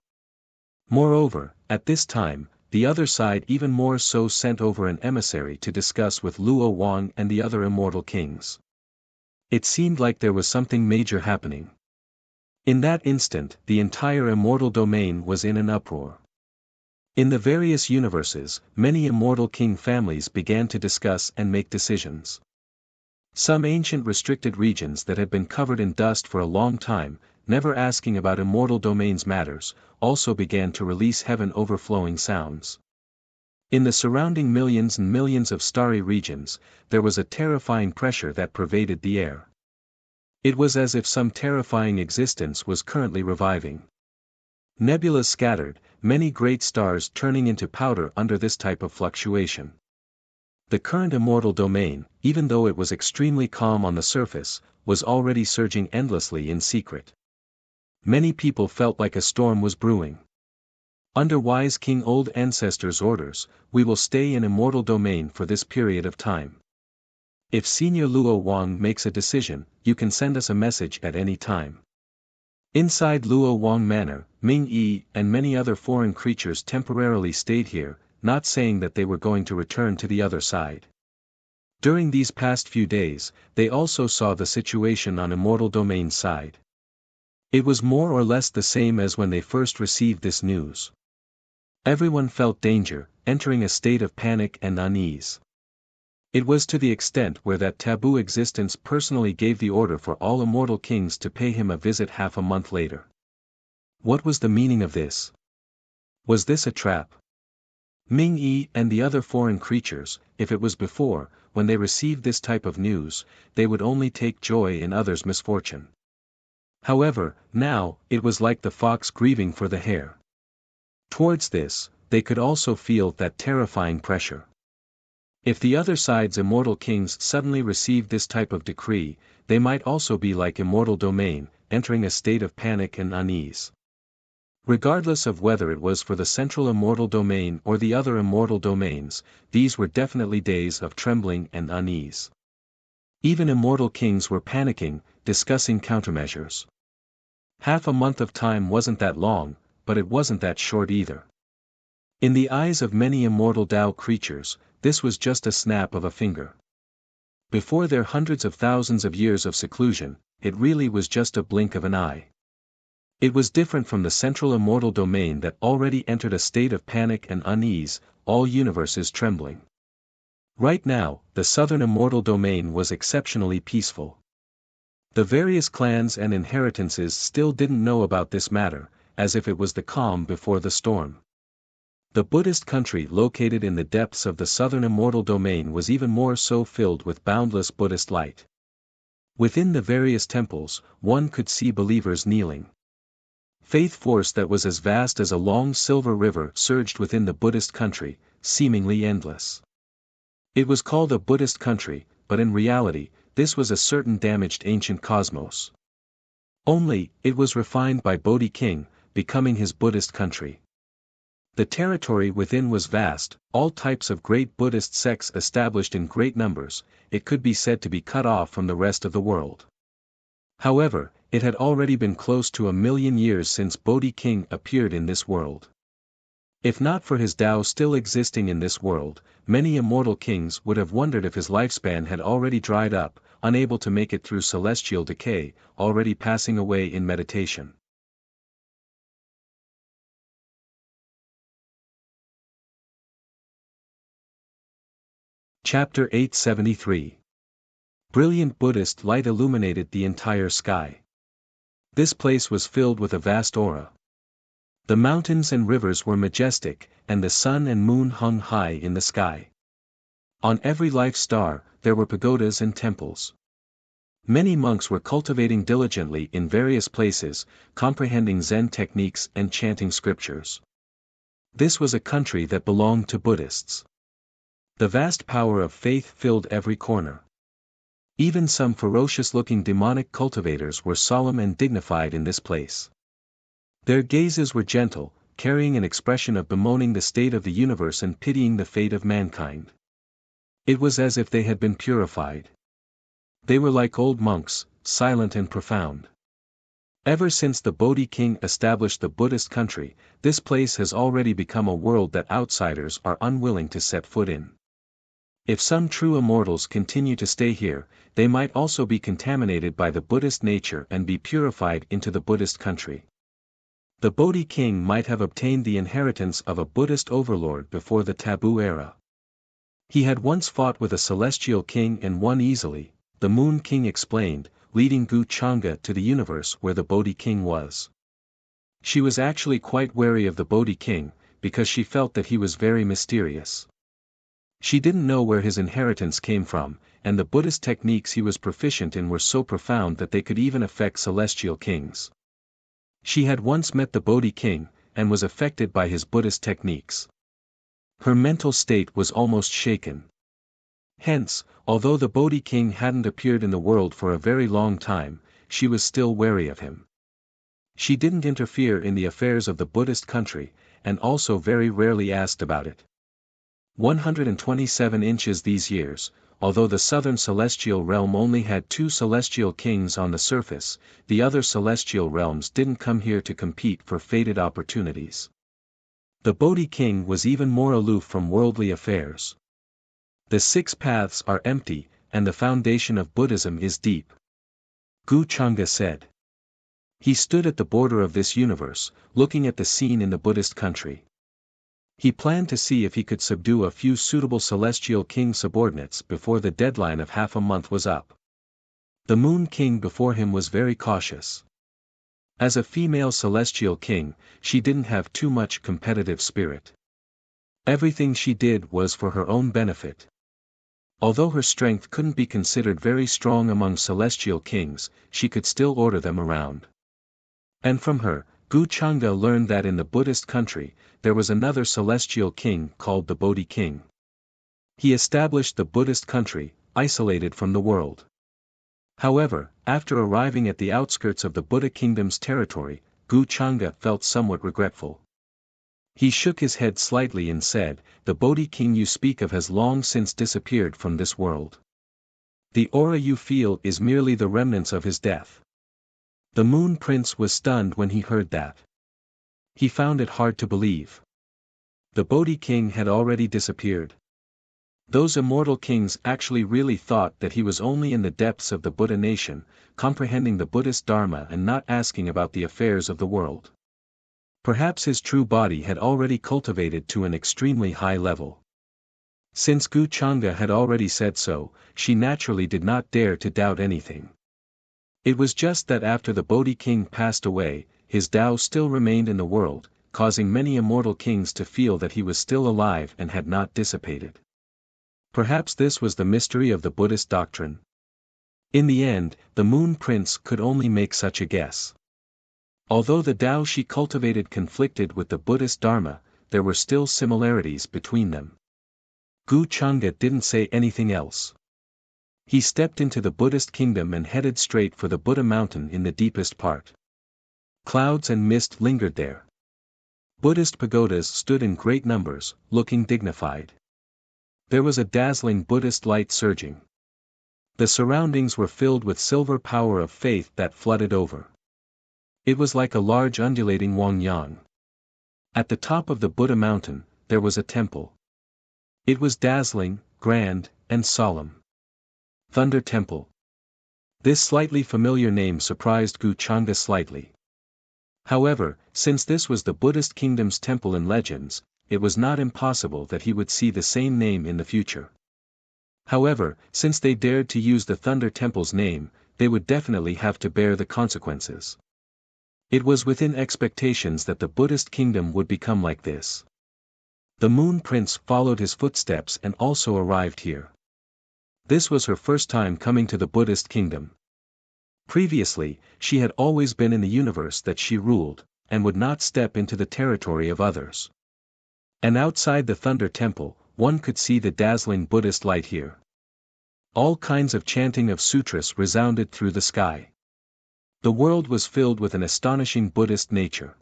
Moreover, at this time, the other side even more so sent over an emissary to discuss with Luo Wang and the other immortal kings. It seemed like there was something major happening. In that instant, the entire immortal domain was in an uproar. In the various universes, many immortal king families began to discuss and make decisions. Some ancient restricted regions that had been covered in dust for a long time, never asking about immortal domains matters, also began to release heaven overflowing sounds. In the surrounding millions and millions of starry regions, there was a terrifying pressure that pervaded the air. It was as if some terrifying existence was currently reviving. Nebulas scattered, many great stars turning into powder under this type of fluctuation. The current immortal domain, even though it was extremely calm on the surface, was already surging endlessly in secret. Many people felt like a storm was brewing. Under wise King Old Ancestor's orders, we will stay in immortal domain for this period of time. If Senior Luo Wang makes a decision, you can send us a message at any time. Inside Luo Wang Manor, Ming Yi and many other foreign creatures temporarily stayed here, not saying that they were going to return to the other side. During these past few days, they also saw the situation on Immortal Domain's side. It was more or less the same as when they first received this news. Everyone felt danger, entering a state of panic and unease. It was to the extent where that taboo existence personally gave the order for all immortal kings to pay him a visit half a month later. What was the meaning of this? Was this a trap? Ming Yi and the other foreign creatures, if it was before, when they received this type of news, they would only take joy in others' misfortune. However, now, it was like the fox grieving for the hare. Towards this, they could also feel that terrifying pressure. If the other side's immortal kings suddenly received this type of decree, they might also be like immortal domain, entering a state of panic and unease. Regardless of whether it was for the central immortal domain or the other immortal domains, these were definitely days of trembling and unease. Even immortal kings were panicking, discussing countermeasures. Half a month of time wasn't that long, but it wasn't that short either. In the eyes of many immortal Tao creatures, this was just a snap of a finger. Before their hundreds of thousands of years of seclusion, it really was just a blink of an eye. It was different from the central immortal domain that already entered a state of panic and unease, all universes trembling. Right now, the southern immortal domain was exceptionally peaceful. The various clans and inheritances still didn't know about this matter, as if it was the calm before the storm. The Buddhist country located in the depths of the southern immortal domain was even more so filled with boundless Buddhist light. Within the various temples, one could see believers kneeling. Faith force that was as vast as a long silver river surged within the Buddhist country, seemingly endless. It was called a Buddhist country, but in reality, this was a certain damaged ancient cosmos. Only, it was refined by Bodhi King, becoming his Buddhist country. The territory within was vast, all types of great Buddhist sects established in great numbers, it could be said to be cut off from the rest of the world. However, it had already been close to 1,000,000 years since Bodhi King appeared in this world. If not for his Tao still existing in this world, many immortal kings would have wondered if his lifespan had already dried up, unable to make it through celestial decay, already passing away in meditation. Chapter 873. Brilliant Buddhist light illuminated the entire sky. This place was filled with a vast aura. The mountains and rivers were majestic, and the sun and moon hung high in the sky. On every life star, there were pagodas and temples. Many monks were cultivating diligently in various places, comprehending Zen techniques and chanting scriptures. This was a country that belonged to Buddhists. The vast power of faith filled every corner. Even some ferocious-looking demonic cultivators were solemn and dignified in this place. Their gazes were gentle, carrying an expression of bemoaning the state of the universe and pitying the fate of mankind. It was as if they had been purified. They were like old monks, silent and profound. Ever since the Bodhi King established the Buddhist country, this place has already become a world that outsiders are unwilling to set foot in. If some true immortals continue to stay here, they might also be contaminated by the Buddhist nature and be purified into the Buddhist country. The Bodhi King might have obtained the inheritance of a Buddhist overlord before the taboo era. He had once fought with a celestial king and won easily, the Moon King explained, leading Gu Changa to the universe where the Bodhi King was. She was actually quite wary of the Bodhi King, because she felt that he was very mysterious. She didn't know where his inheritance came from, and the Buddhist techniques he was proficient in were so profound that they could even affect celestial kings. She had once met the Bodhi King, and was affected by his Buddhist techniques. Her mental state was almost shaken. Hence, although the Bodhi King hadn't appeared in the world for a very long time, she was still wary of him. She didn't interfere in the affairs of the Buddhist country, and also very rarely asked about it. 127 inches these years, although the southern celestial realm only had 2 celestial kings on the surface, the other celestial realms didn't come here to compete for fated opportunities. The Bodhi King was even more aloof from worldly affairs. The 6 paths are empty, and the foundation of Buddhism is deep. Gu Changa said. He stood at the border of this universe, looking at the scene in the Buddhist country. He planned to see if he could subdue a few suitable celestial king subordinates before the deadline of half a month was up. The Moon King before him was very cautious. As a female celestial king, she didn't have too much competitive spirit. Everything she did was for her own benefit. Although her strength couldn't be considered very strong among celestial kings, she could still order them around. And from her, Gu Changde learned that in the Buddhist country, there was another celestial king called the Bodhi King. He established the Buddhist country, isolated from the world. However, after arriving at the outskirts of the Buddha kingdom's territory, Gu Changde felt somewhat regretful. He shook his head slightly and said, "The Bodhi King you speak of has long since disappeared from this world. The aura you feel is merely the remnants of his death." The Moon Prince was stunned when he heard that. He found it hard to believe. The Bodhi King had already disappeared. Those immortal kings actually really thought that he was only in the depths of the Buddha nation, comprehending the Buddhist Dharma and not asking about the affairs of the world. Perhaps his true body had already cultivated to an extremely high level. Since Gu Changde had already said so, she naturally did not dare to doubt anything. It was just that after the Bodhi King passed away, his Tao still remained in the world, causing many immortal kings to feel that he was still alive and had not dissipated. Perhaps this was the mystery of the Buddhist doctrine. In the end, the Moon Prince could only make such a guess. Although the Tao she cultivated conflicted with the Buddhist Dharma, there were still similarities between them. Gu Changde didn't say anything else. He stepped into the Buddhist kingdom and headed straight for the Buddha mountain in the deepest part. Clouds and mist lingered there. Buddhist pagodas stood in great numbers, looking dignified. There was a dazzling Buddhist light surging. The surroundings were filled with silver power of faith that flooded over. It was like a large undulating Wangyang. At the top of the Buddha mountain, there was a temple. It was dazzling, grand, and solemn. Thunder Temple. This slightly familiar name surprised Gu Changde slightly. However, since this was the Buddhist kingdom's temple in legends, it was not impossible that he would see the same name in the future. However, since they dared to use the Thunder Temple's name, they would definitely have to bear the consequences. It was within expectations that the Buddhist kingdom would become like this. The Moon Prince followed his footsteps and also arrived here. This was her first time coming to the Buddhist kingdom. Previously, she had always been in the universe that she ruled, and would not step into the territory of others. And outside the Thunder Temple, one could see the dazzling Buddhist light here. All kinds of chanting of sutras resounded through the sky. The world was filled with an astonishing Buddhist nature.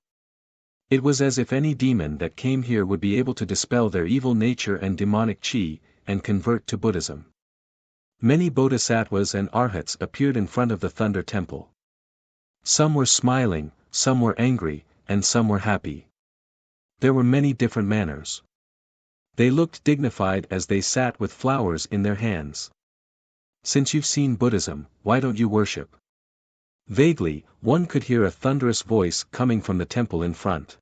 It was as if any demon that came here would be able to dispel their evil nature and demonic chi, and convert to Buddhism. Many bodhisattvas and arhats appeared in front of the Thunder Temple. Some were smiling, some were angry, and some were happy. There were many different manners. They looked dignified as they sat with flowers in their hands. "Since you've seen Buddhism, why don't you worship?" Vaguely, one could hear a thunderous voice coming from the temple in front.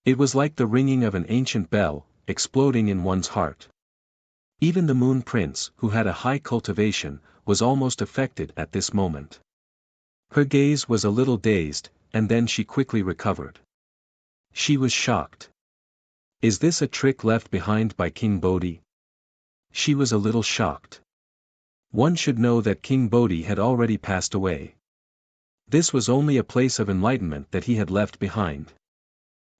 It was like the ringing of an ancient bell, exploding in one's heart. Even the Moon Prince, who had a high cultivation, was almost affected at this moment. Her gaze was a little dazed, and then she quickly recovered. She was shocked. Is this a trick left behind by King Bodhi? She was a little shocked. One should know that King Bodhi had already passed away. This was only a place of enlightenment that he had left behind.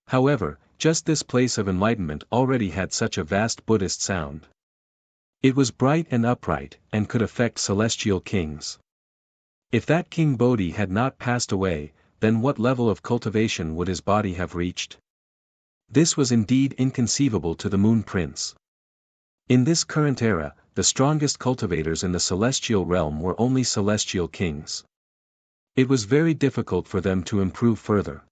However, just this place of enlightenment already had such a vast Buddhist sound. It was bright and upright, and could affect celestial kings. If that King Bodhi had not passed away, then what level of cultivation would his body have reached? This was indeed inconceivable to the Moon Prince. In this current era, the strongest cultivators in the celestial realm were only celestial kings. It was very difficult for them to improve further.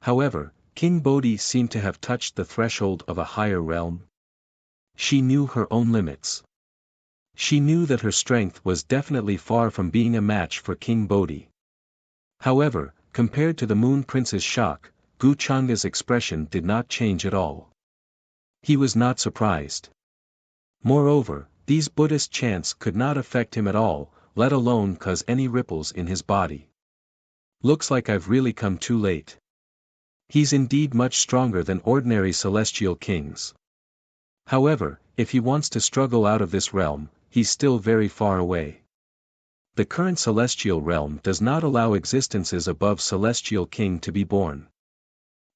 However, King Bodhi seemed to have touched the threshold of a higher realm. She knew her own limits. She knew that her strength was definitely far from being a match for King Bodhi. However, compared to the Moon Prince's shock, Gu Changde's expression did not change at all. He was not surprised. Moreover, these Buddhist chants could not affect him at all, let alone cause any ripples in his body. Looks like I've really come too late. He's indeed much stronger than ordinary celestial kings. However, if he wants to struggle out of this realm, he's still very far away. The current celestial realm does not allow existences above celestial king to be born.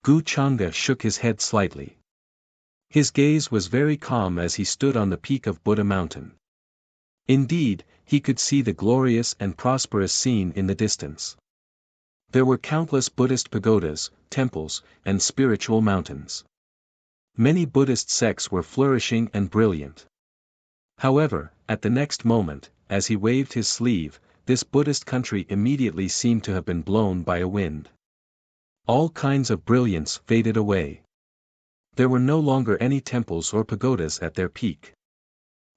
Gu Changa shook his head slightly. His gaze was very calm as he stood on the peak of Buddha Mountain. Indeed, he could see the glorious and prosperous scene in the distance. There were countless Buddhist pagodas, temples, and spiritual mountains. Many Buddhist sects were flourishing and brilliant. However, at the next moment, as he waved his sleeve, this Buddhist country immediately seemed to have been blown by a wind. All kinds of brilliance faded away. There were no longer any temples or pagodas at their peak.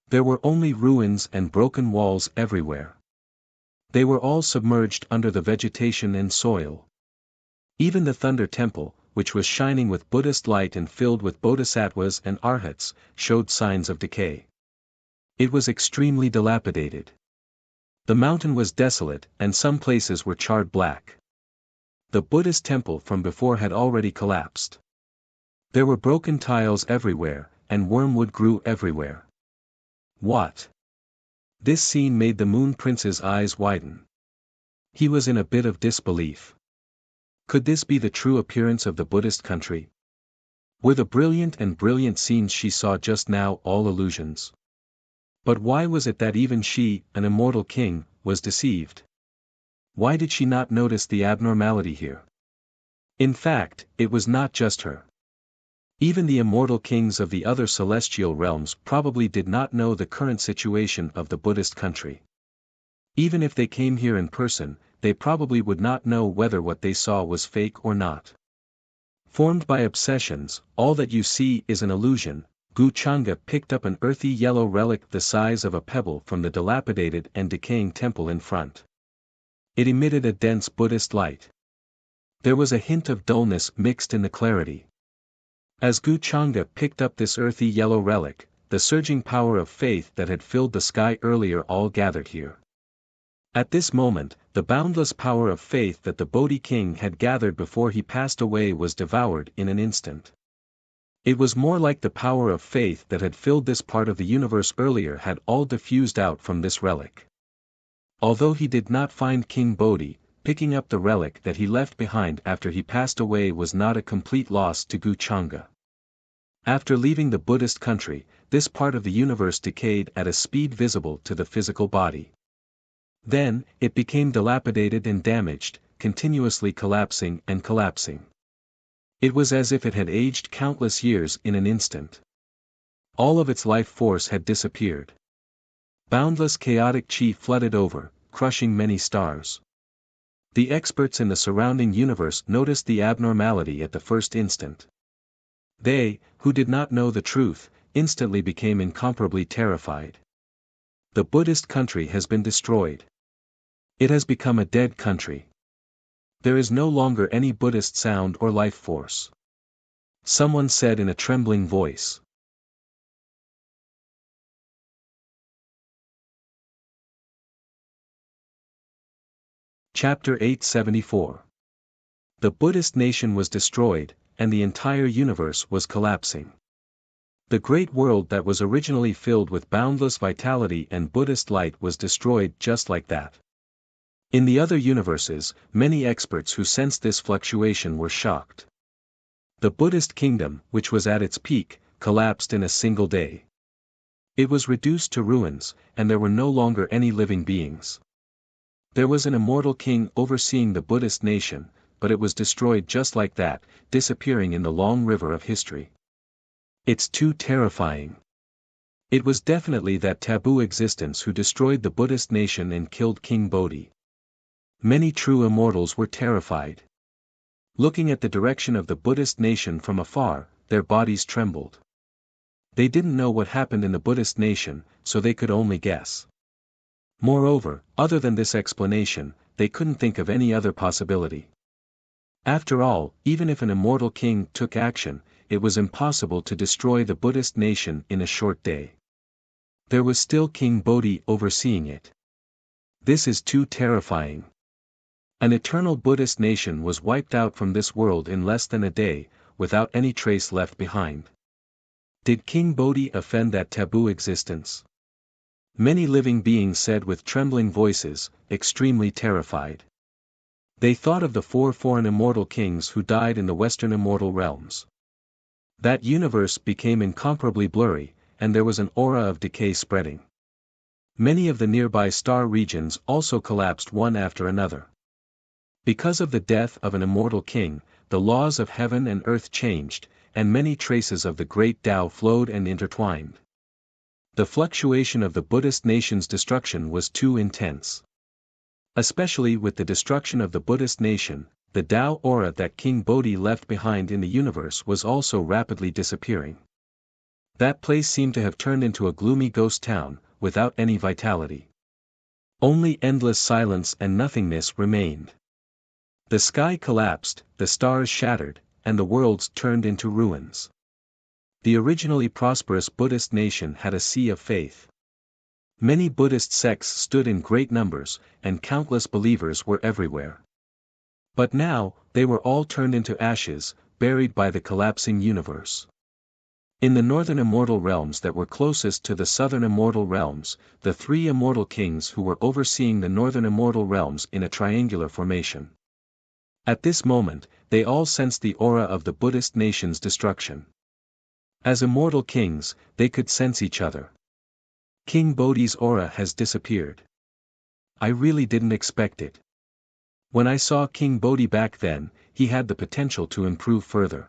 There were only ruins and broken walls everywhere. They were all submerged under the vegetation and soil. Even the Thunder Temple, which was shining with Buddhist light and filled with bodhisattvas and arhats, showed signs of decay. It was extremely dilapidated. The mountain was desolate, and some places were charred black. The Buddhist temple from before had already collapsed. There were broken tiles everywhere, and wormwood grew everywhere. What? This scene made the Moon Prince's eyes widen. He was in a bit of disbelief. Could this be the true appearance of the Buddhist country? Were the brilliant scenes she saw just now all illusions? But why was it that even she, an immortal king, was deceived? Why did she not notice the abnormality here? In fact, it was not just her. Even the immortal kings of the other celestial realms probably did not know the current situation of the Buddhist country. Even if they came here in person, they probably would not know whether what they saw was fake or not. Formed by obsessions, all that you see is an illusion. Gu Changa picked up an earthy yellow relic the size of a pebble from the dilapidated and decaying temple in front. It emitted a dense Buddhist light. There was a hint of dullness mixed in the clarity. As Gu Changa picked up this earthy yellow relic, the surging power of faith that had filled the sky earlier all gathered here. At this moment, the boundless power of faith that the Bodhi King had gathered before he passed away was devoured in an instant. It was more like the power of faith that had filled this part of the universe earlier had all diffused out from this relic. Although he did not find King Bodhi, picking up the relic that he left behind after he passed away was not a complete loss to Gu Changa. After leaving the Buddhist country, this part of the universe decayed at a speed visible to the physical body. Then, it became dilapidated and damaged, continuously collapsing and collapsing. It was as if it had aged countless years in an instant. All of its life force had disappeared. Boundless chaotic chi flooded over, crushing many stars. The experts in the surrounding universe noticed the abnormality at the first instant. They, who did not know the truth, instantly became incomparably terrified. The Buddhist country has been destroyed. It has become a dead country. There is no longer any Buddhist sound or life force. Someone said in a trembling voice. Chapter 874. The Buddhist nation was destroyed, and the entire universe was collapsing. The great world that was originally filled with boundless vitality and Buddhist light was destroyed just like that. In the other universes, many experts who sensed this fluctuation were shocked. The Buddhist kingdom, which was at its peak, collapsed in a single day. It was reduced to ruins, and there were no longer any living beings. There was an immortal king overseeing the Buddhist nation, but it was destroyed just like that, disappearing in the long river of history. It's too terrifying. It was definitely that taboo existence who destroyed the Buddhist nation and killed King Bodhi. Many true immortals were terrified. Looking at the direction of the Buddhist nation from afar, their bodies trembled. They didn't know what happened in the Buddhist nation, so they could only guess. Moreover, other than this explanation, they couldn't think of any other possibility. After all, even if an immortal king took action, it was impossible to destroy the Buddhist nation in a short day. There was still King Bodhi overseeing it. This is too terrifying. An eternal Buddhist nation was wiped out from this world in less than a day, without any trace left behind. Did King Bodhi offend that taboo existence? Many living beings said with trembling voices, extremely terrified. They thought of the 4 foreign immortal kings who died in the Western immortal realms. That universe became incomparably blurry, and there was an aura of decay spreading. Many of the nearby star regions also collapsed one after another. Because of the death of an immortal king, the laws of heaven and earth changed, and many traces of the great Tao flowed and intertwined. The fluctuation of the Buddhist nation's destruction was too intense. Especially with the destruction of the Buddhist nation, the Tao aura that King Bodhi left behind in the universe was also rapidly disappearing. That place seemed to have turned into a gloomy ghost town, without any vitality. Only endless silence and nothingness remained. The sky collapsed, the stars shattered, and the worlds turned into ruins. The originally prosperous Buddhist nation had a sea of faith. Many Buddhist sects stood in great numbers, and countless believers were everywhere. But now, they were all turned into ashes, buried by the collapsing universe. In the northern immortal realms that were closest to the southern immortal realms, the 3 immortal kings who were overseeing the northern immortal realms in a triangular formation. At this moment, they all sensed the aura of the Buddhist nation's destruction. As immortal kings, they could sense each other. King Bodhi's aura has disappeared. I really didn't expect it. When I saw King Bodhi back then, he had the potential to improve further.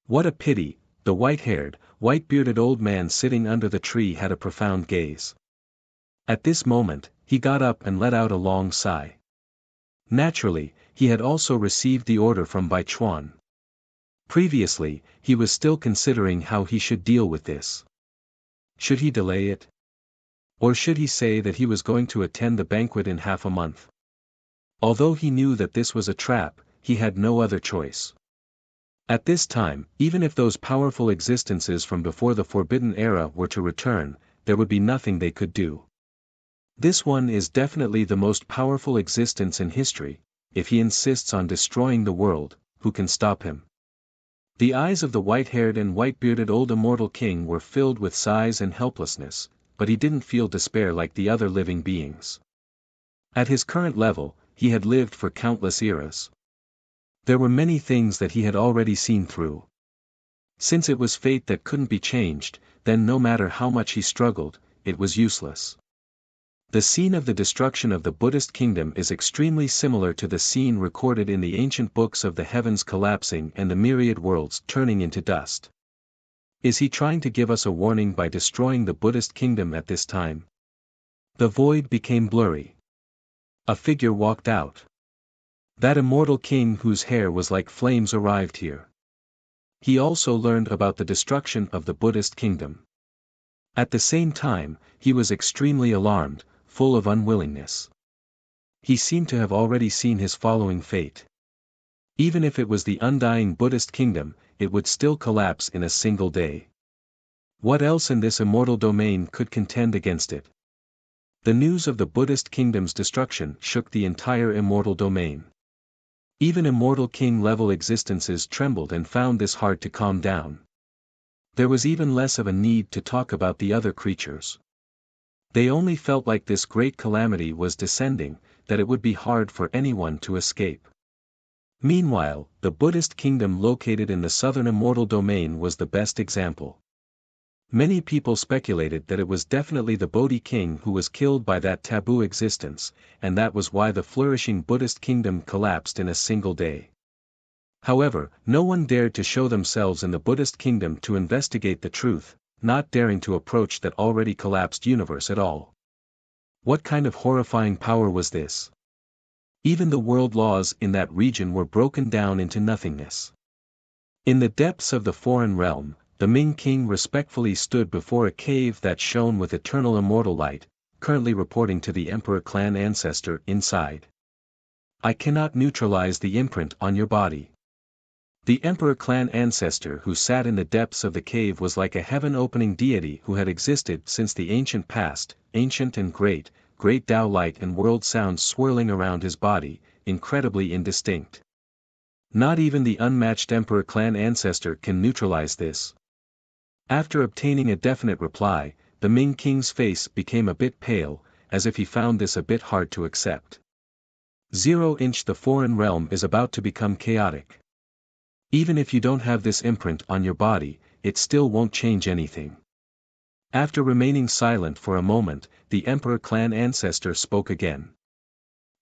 What a pity, the white-haired, white-bearded old man sitting under the tree had a profound gaze. At this moment, he got up and let out a long sigh. Naturally, he had also received the order from Bai Chuan. Previously, he was still considering how he should deal with this. Should he delay it? Or should he say that he was going to attend the banquet in half a month? Although he knew that this was a trap, he had no other choice. At this time, even if those powerful existences from before the Forbidden Era were to return, there would be nothing they could do. This one is definitely the most powerful existence in history. If he insists on destroying the world, who can stop him? The eyes of the white-haired and white-bearded old immortal king were filled with sighs and helplessness, but he didn't feel despair like the other living beings. At his current level, he had lived for countless eras. There were many things that he had already seen through. Since it was fate that couldn't be changed, then no matter how much he struggled, it was useless. The scene of the destruction of the Buddhist kingdom is extremely similar to the scene recorded in the ancient books of the heavens collapsing and the myriad worlds turning into dust. Is he trying to give us a warning by destroying the Buddhist kingdom at this time? The void became blurry. A figure walked out. That immortal king whose hair was like flames arrived here. He also learned about the destruction of the Buddhist kingdom. At the same time, he was extremely alarmed, full of unwillingness. He seemed to have already seen his following fate. Even if it was the undying Buddhist kingdom, it would still collapse in a single day. What else in this immortal domain could contend against it? The news of the Buddhist kingdom's destruction shook the entire immortal domain. Even immortal king-level existences trembled and found this hard to calm down. There was even less of a need to talk about the other creatures. They only felt like this great calamity was descending, that it would be hard for anyone to escape. Meanwhile, the Buddhist kingdom located in the southern immortal domain was the best example. Many people speculated that it was definitely the Bodhi king who was killed by that taboo existence, and that was why the flourishing Buddhist kingdom collapsed in a single day. However, no one dared to show themselves in the Buddhist kingdom to investigate the truth, not daring to approach that already collapsed universe at all. What kind of horrifying power was this? Even the world laws in that region were broken down into nothingness. In the depths of the foreign realm, the Ming king respectfully stood before a cave that shone with eternal immortal light, currently reporting to the Emperor clan ancestor inside. I cannot neutralize the imprint on your body. The Emperor clan ancestor who sat in the depths of the cave was like a heaven-opening deity who had existed since the ancient past, ancient and great, great Tao light and world sounds swirling around his body, incredibly indistinct. Not even the unmatched Emperor clan ancestor can neutralize this. After obtaining a definite reply, the Ming King's face became a bit pale, as if he found this a bit hard to accept. 0-inch The foreign realm is about to become chaotic. Even if you don't have this imprint on your body, it still won't change anything. After remaining silent for a moment, the Emperor clan ancestor spoke again.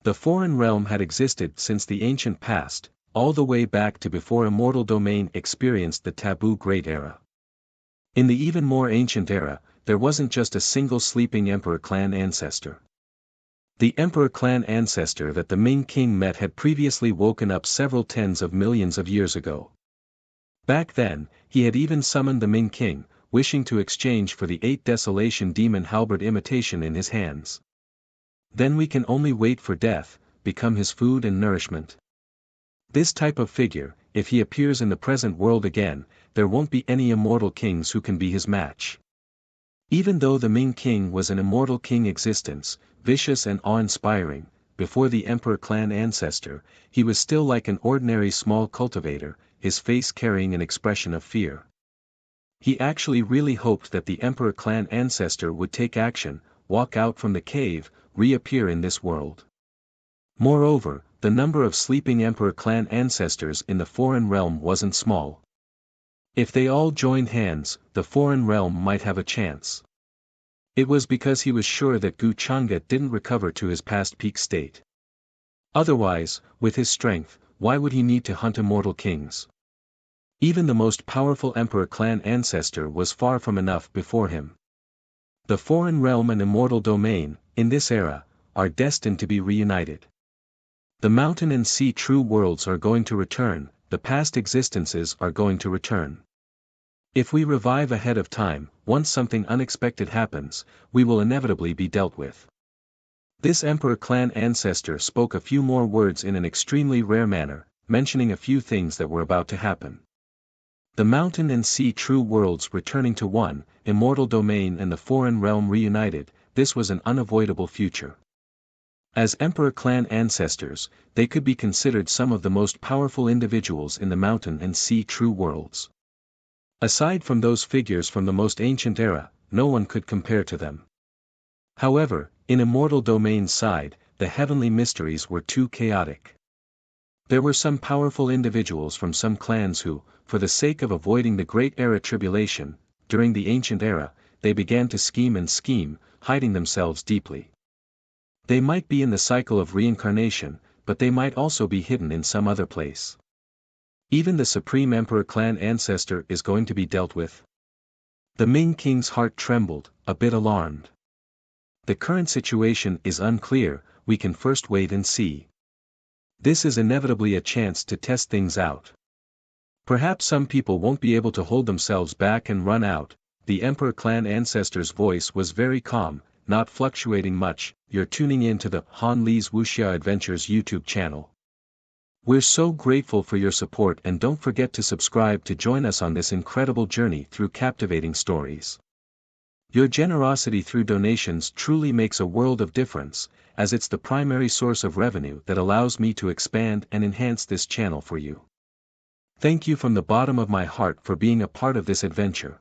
The foreign realm had existed since the ancient past, all the way back to before immortal domain experienced the taboo Great Era. In the even more ancient era, there wasn't just a single sleeping Emperor clan ancestor. The Emperor clan ancestor that the Ming King met had previously woken up several tens of millions of years ago. Back then, he had even summoned the Ming King, wishing to exchange for the 8 Desolation Demon Halberd imitation in his hands. Then we can only wait for death, become his food and nourishment. This type of figure, if he appears in the present world again, there won't be any immortal kings who can be his match. Even though the Ming King was an immortal king existence, vicious and awe-inspiring, before the Emperor clan ancestor, he was still like an ordinary small cultivator, his face carrying an expression of fear. He actually really hoped that the Emperor clan ancestor would take action, walk out from the cave, reappear in this world. Moreover, the number of sleeping Emperor clan ancestors in the foreign realm wasn't small. If they all joined hands, the foreign realm might have a chance. It was because he was sure that Gu Chang'e didn't recover to his past peak state. Otherwise, with his strength, why would he need to hunt immortal kings? Even the most powerful Emperor clan ancestor was far from enough before him. The foreign realm and immortal domain, in this era, are destined to be reunited. The mountain and sea true worlds are going to return, the past existences are going to return. If we revive ahead of time, once something unexpected happens, we will inevitably be dealt with. This Emperor clan ancestor spoke a few more words in an extremely rare manner, mentioning a few things that were about to happen. The mountain and sea true worlds returning to one, immortal domain and the foreign realm reunited, this was an unavoidable future. As Emperor clan ancestors, they could be considered some of the most powerful individuals in the mountain and sea true worlds. Aside from those figures from the most ancient era, no one could compare to them. However, in immortal domain's side, the heavenly mysteries were too chaotic. There were some powerful individuals from some clans who, for the sake of avoiding the Great Era tribulation, during the ancient era, they began to scheme, hiding themselves deeply. They might be in the cycle of reincarnation, but they might also be hidden in some other place. Even the Supreme Emperor clan ancestor is going to be dealt with. The Ming King's heart trembled, a bit alarmed. The current situation is unclear, we can first wait and see. This is inevitably a chance to test things out. Perhaps some people won't be able to hold themselves back and run out. The Emperor clan ancestor's voice was very calm, not fluctuating much. You're tuning in to the Han Li's Wuxia Adventures YouTube channel. We're so grateful for your support and don't forget to subscribe to join us on this incredible journey through captivating stories. Your generosity through donations truly makes a world of difference, as it's the primary source of revenue that allows me to expand and enhance this channel for you. Thank you from the bottom of my heart for being a part of this adventure.